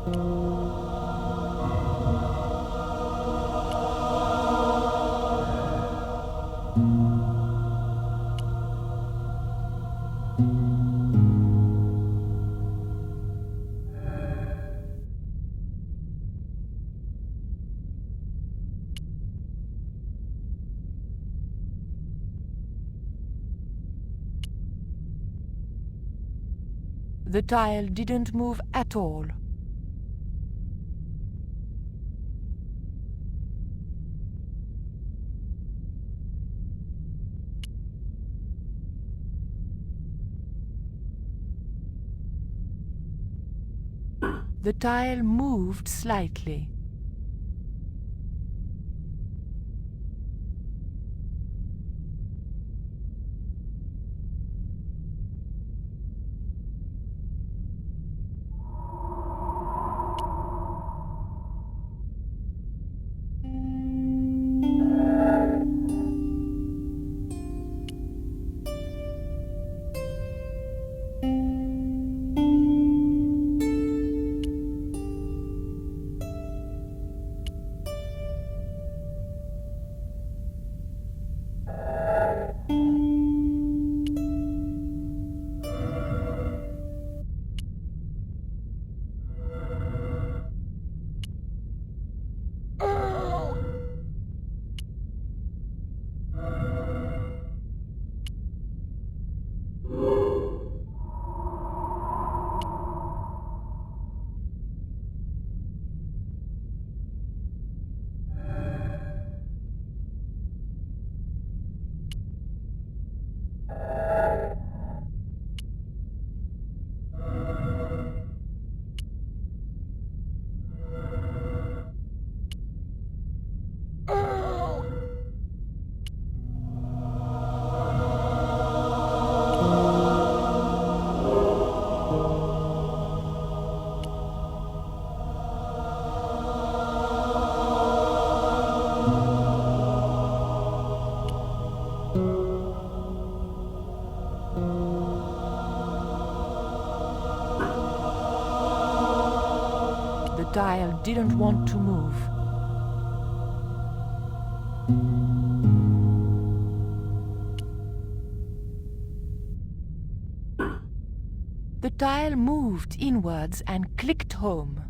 The tile didn't move at all. The tile moved slightly. The tile didn't want to move. The tile moved inwards and clicked home.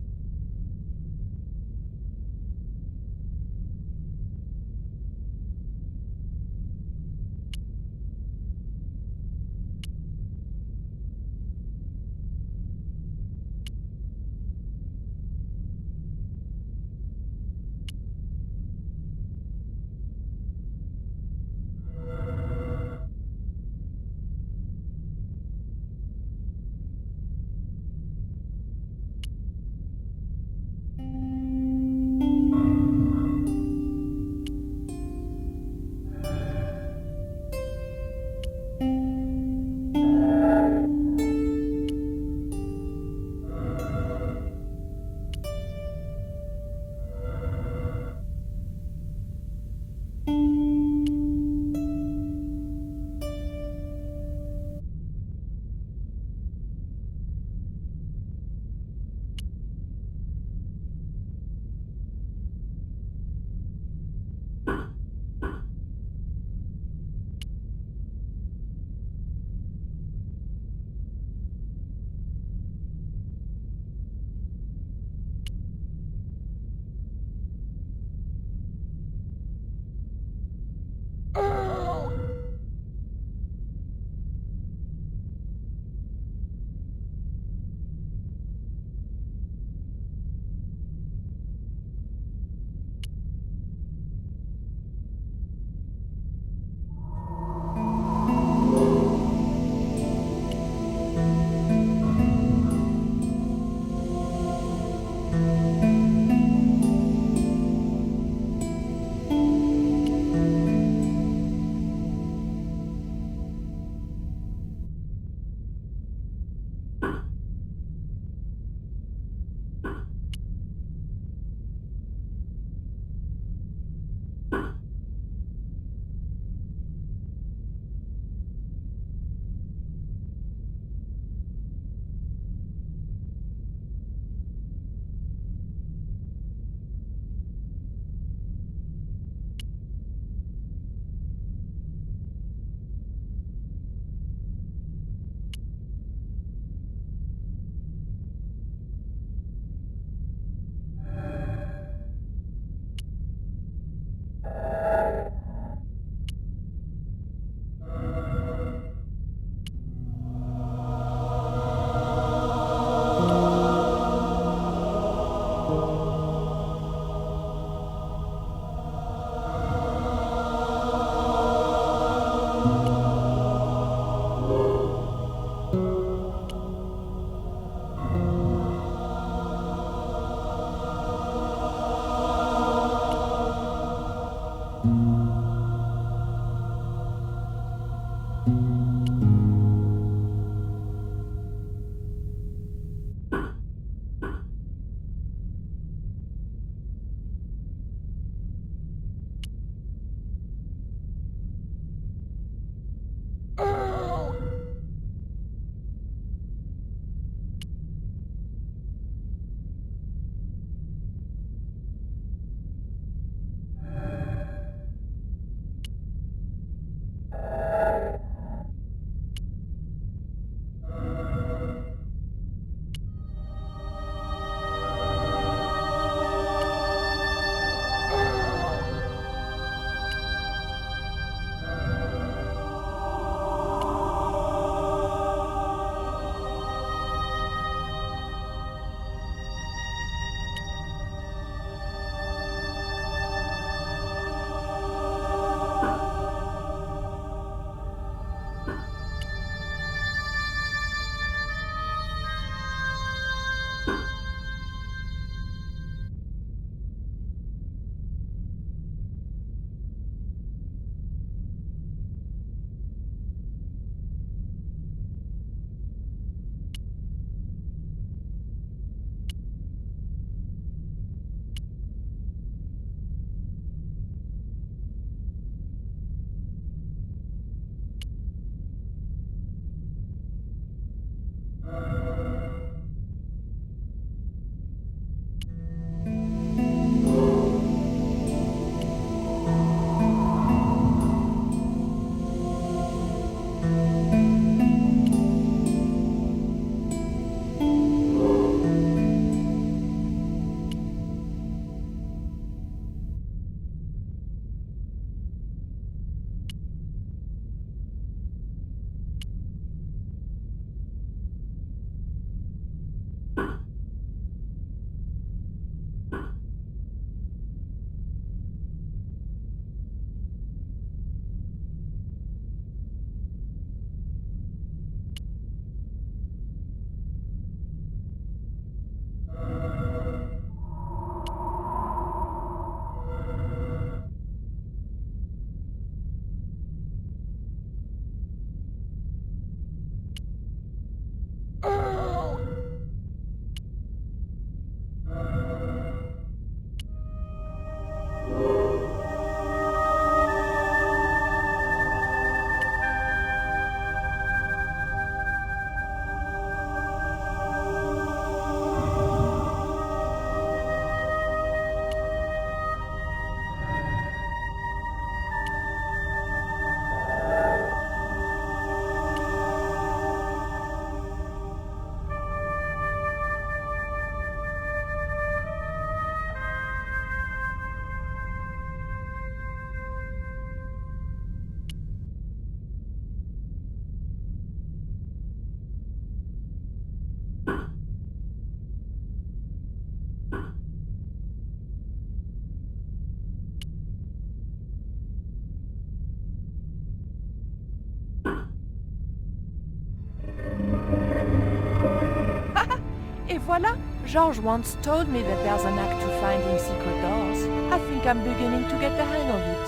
voila. George once told me that there's an act to finding secret doors. I think I'm beginning to get the hang of it.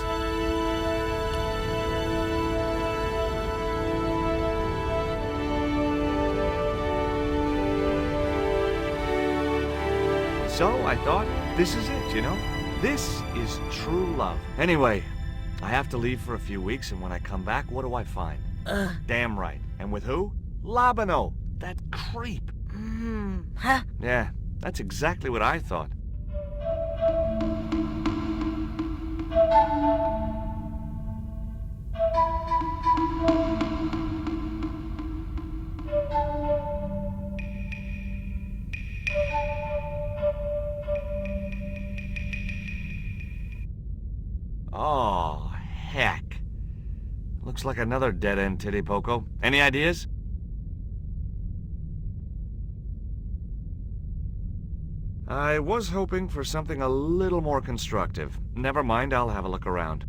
So I thought, this is it, you know? This is true love. Anyway, I have to leave for a few weeks, and when I come back, what do I find? Damn right. And with who? Labano, that creep. Huh? Yeah, that's exactly what I thought. Oh, heck. Looks like another dead-end Titty Poco. Any ideas? I was hoping for something a little more constructive. Never mind, I'll have a look around.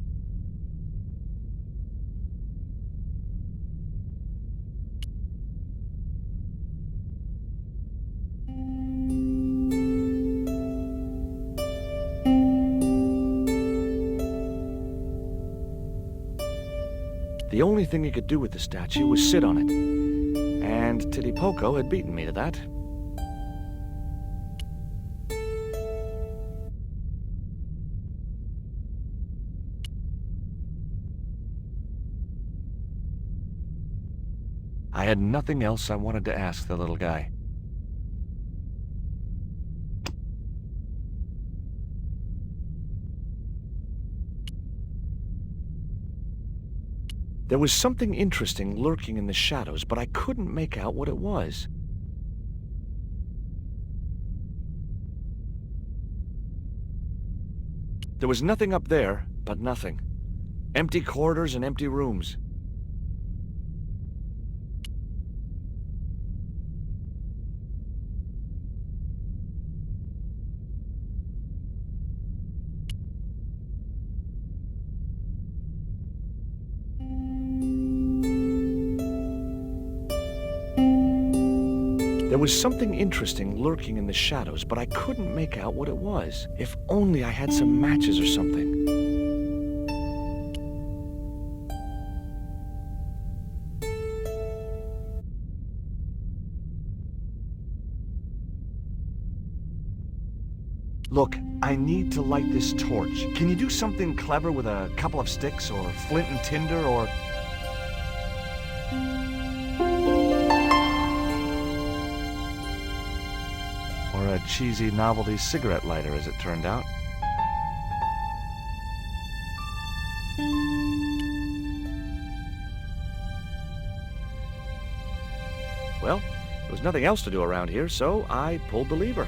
The only thing he could do with the statue was sit on it. And Titty Poco had beaten me to that. I had nothing else I wanted to ask the little guy. There was something interesting lurking in the shadows, but I couldn't make out what it was. There was nothing up there, but nothing. Empty corridors and empty rooms. There was something interesting lurking in the shadows, but I couldn't make out what it was. If only I had some matches or something. Look, I need to light this torch. Can you do something clever with a couple of sticks, or flint and tinder, or... a cheesy novelty cigarette lighter, as it turned out. Well, there was nothing else to do around here, so I pulled the lever.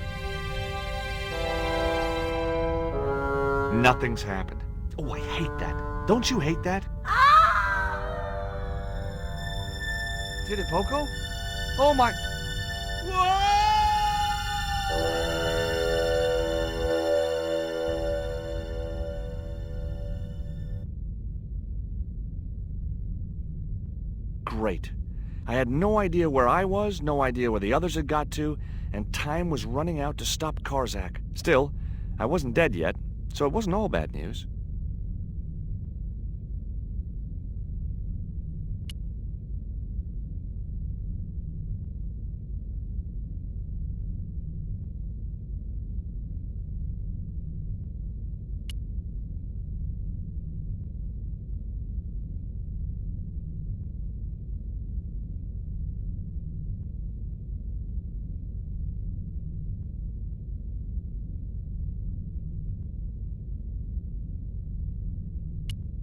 Nothing's happened. Oh, I hate that. Don't you hate that? Titty Poco? Oh my... Whoa! Great. I had no idea where I was, no idea where the others had got to, and time was running out to stop Karzak. Still, I wasn't dead yet, so it wasn't all bad news.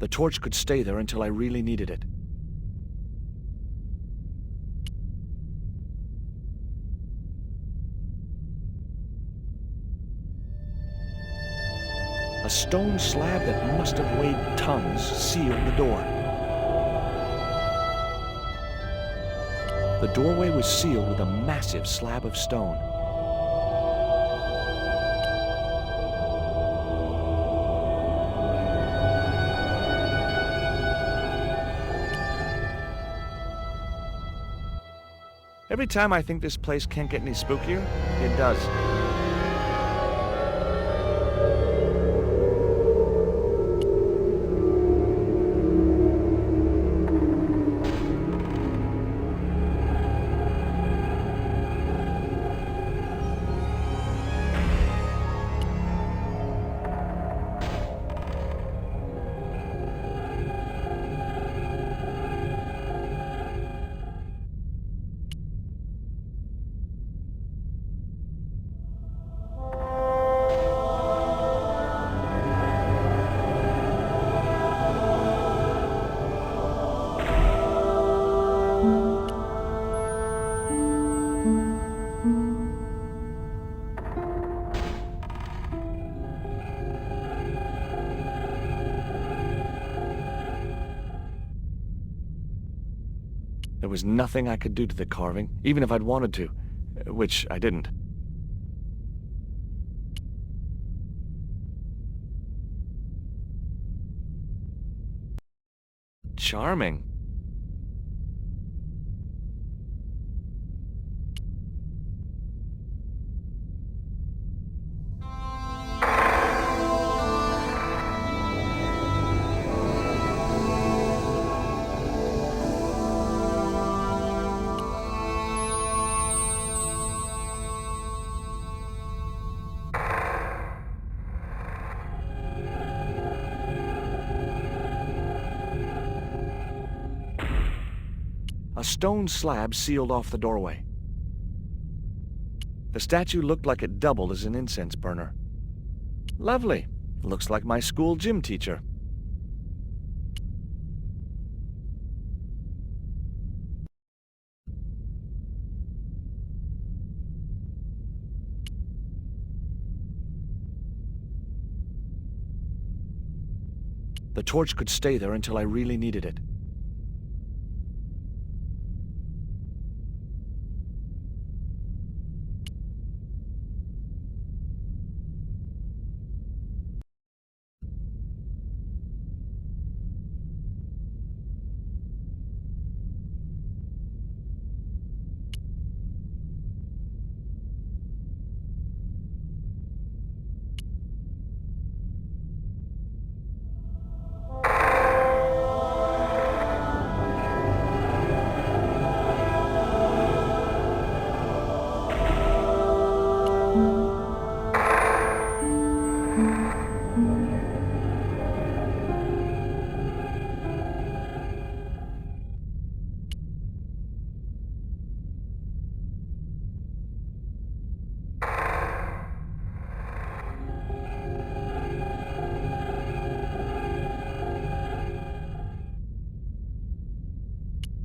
The torch could stay there until I really needed it. A stone slab that must have weighed tons sealed the door. The doorway was sealed with a massive slab of stone. Every time I think this place can't get any spookier, it does. There was nothing I could do to the carving, even if I'd wanted to, which I didn't. Charming. A stone slab sealed off the doorway. The statue looked like it doubled as an incense burner. Lovely. Looks like my school gym teacher. The torch could stay there until I really needed it.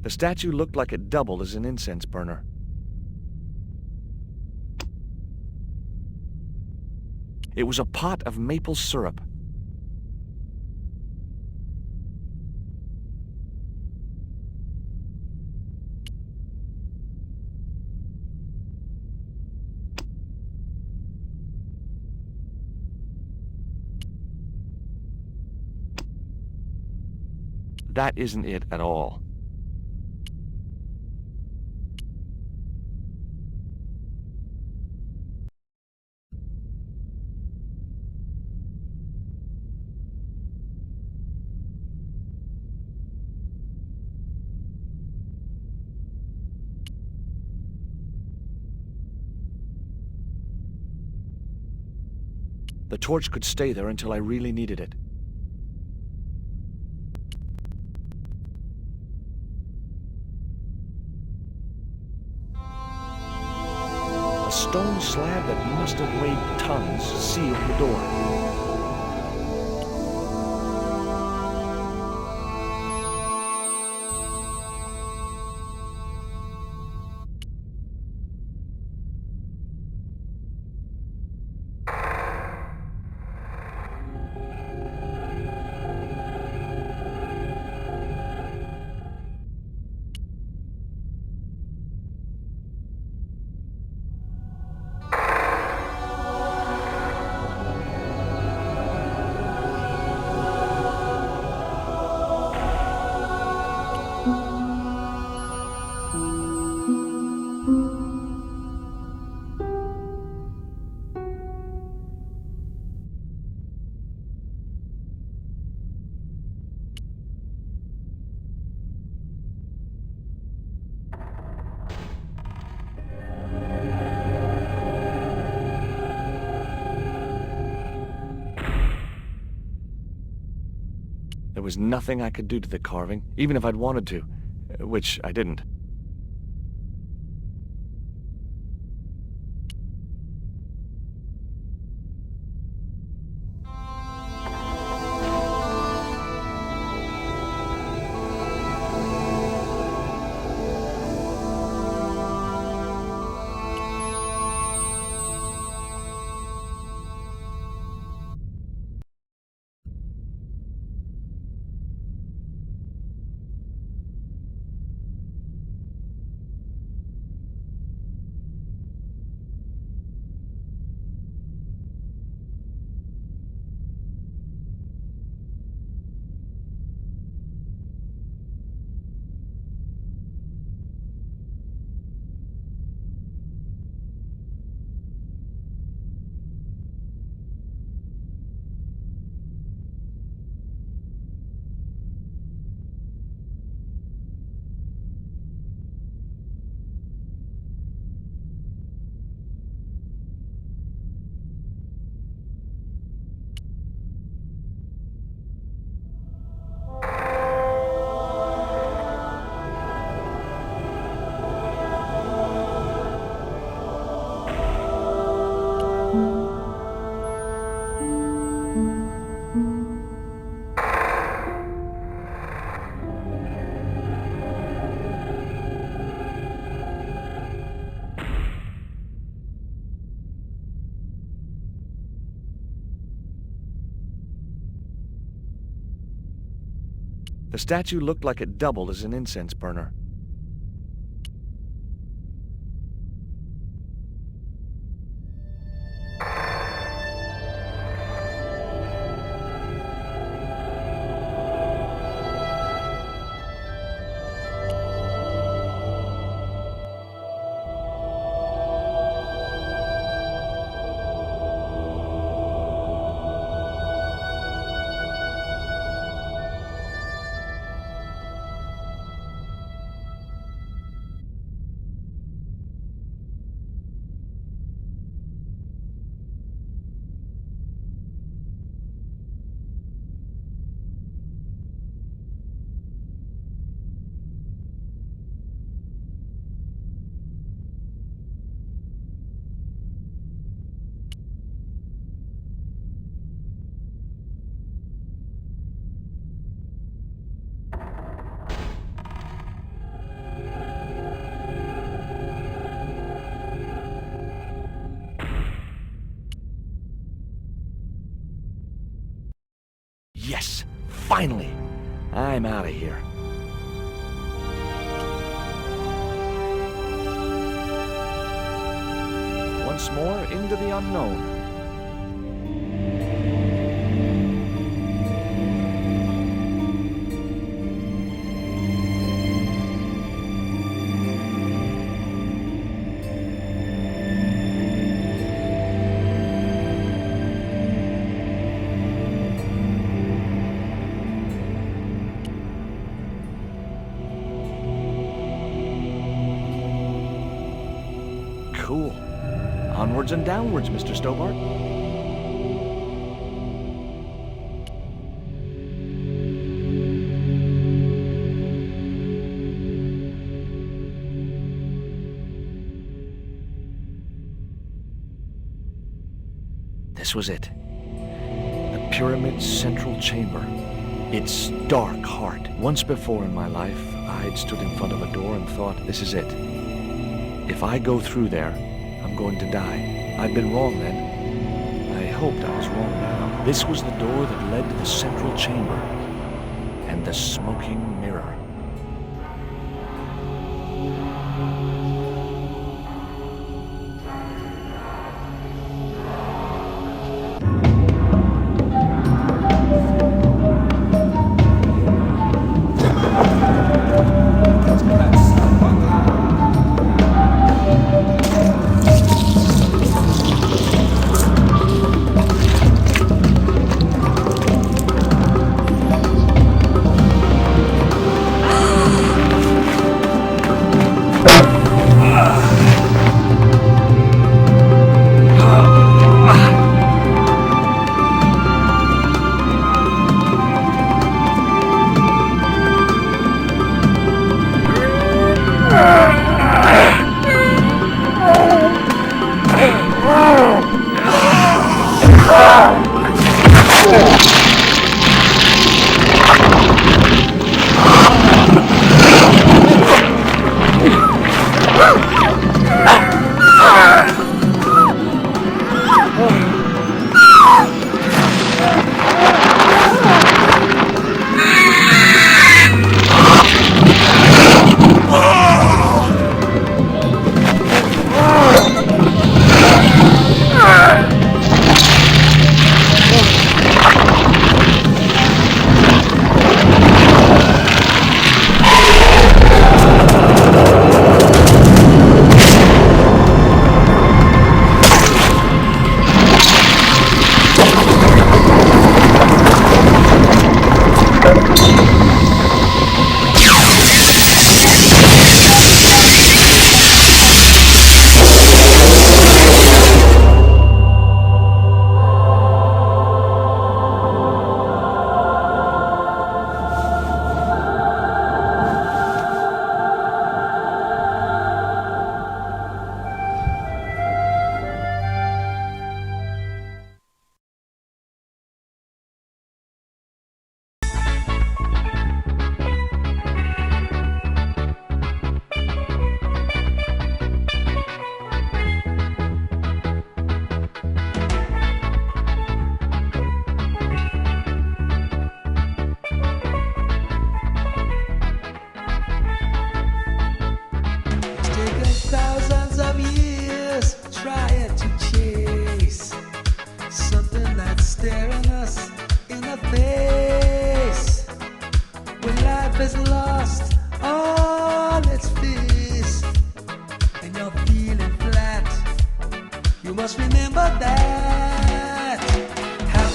The statue looked like it doubled as an incense burner. It was a pot of maple syrup. That isn't it at all. The torch could stay there until I really needed it. A stone slab that must have weighed tons sealed the door. There was nothing I could do to the carving, even if I'd wanted to, which I didn't. The statue looked like it doubled as an incense burner. Yes! Finally! I'm out of here. Once more into the unknown. Cool. Onwards and downwards, Mr. Stobart. This was it. The pyramid's central chamber. Its dark heart. Once before in my life, I'd stood in front of a door and thought, this is it. If I go through there, I'm going to die. I'd been wrong then. I hoped I was wrong now. This was the door that led to the central chamber and the smoking mirror.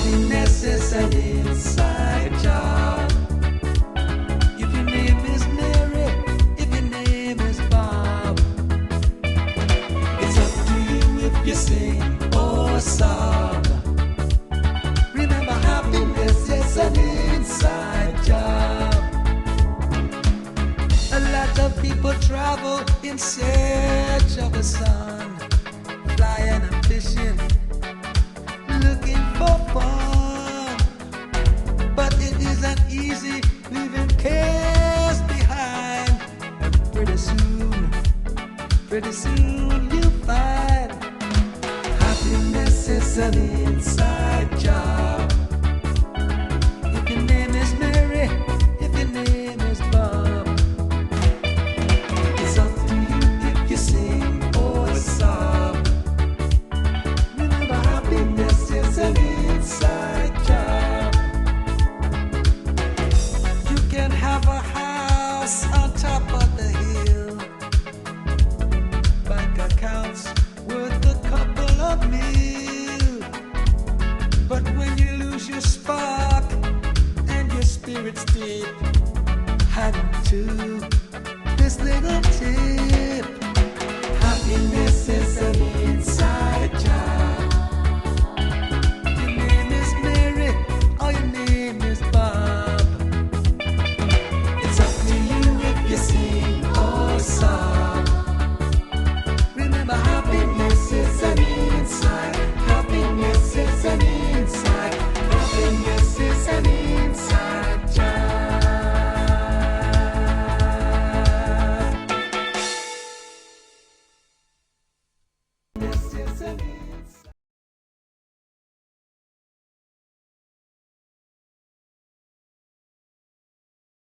Happiness is an inside job. If your name is Mary, if your name is Bob, it's up to you if you sing or sob. Remember, happiness is an inside job. A lot of people travel in search of the sun, flying and fishing, looking for fun. But it isn't easy leaving cares behind. And pretty soon you'll find happiness is an inside job. If your name is Mary, if your name is Bob, it's up to you if you sing or sob. Remember, happiness is an inside job. You can have a house on top of the hill, bank accounts worth a couple of mil. But when you lose your spark and your spirit state, having to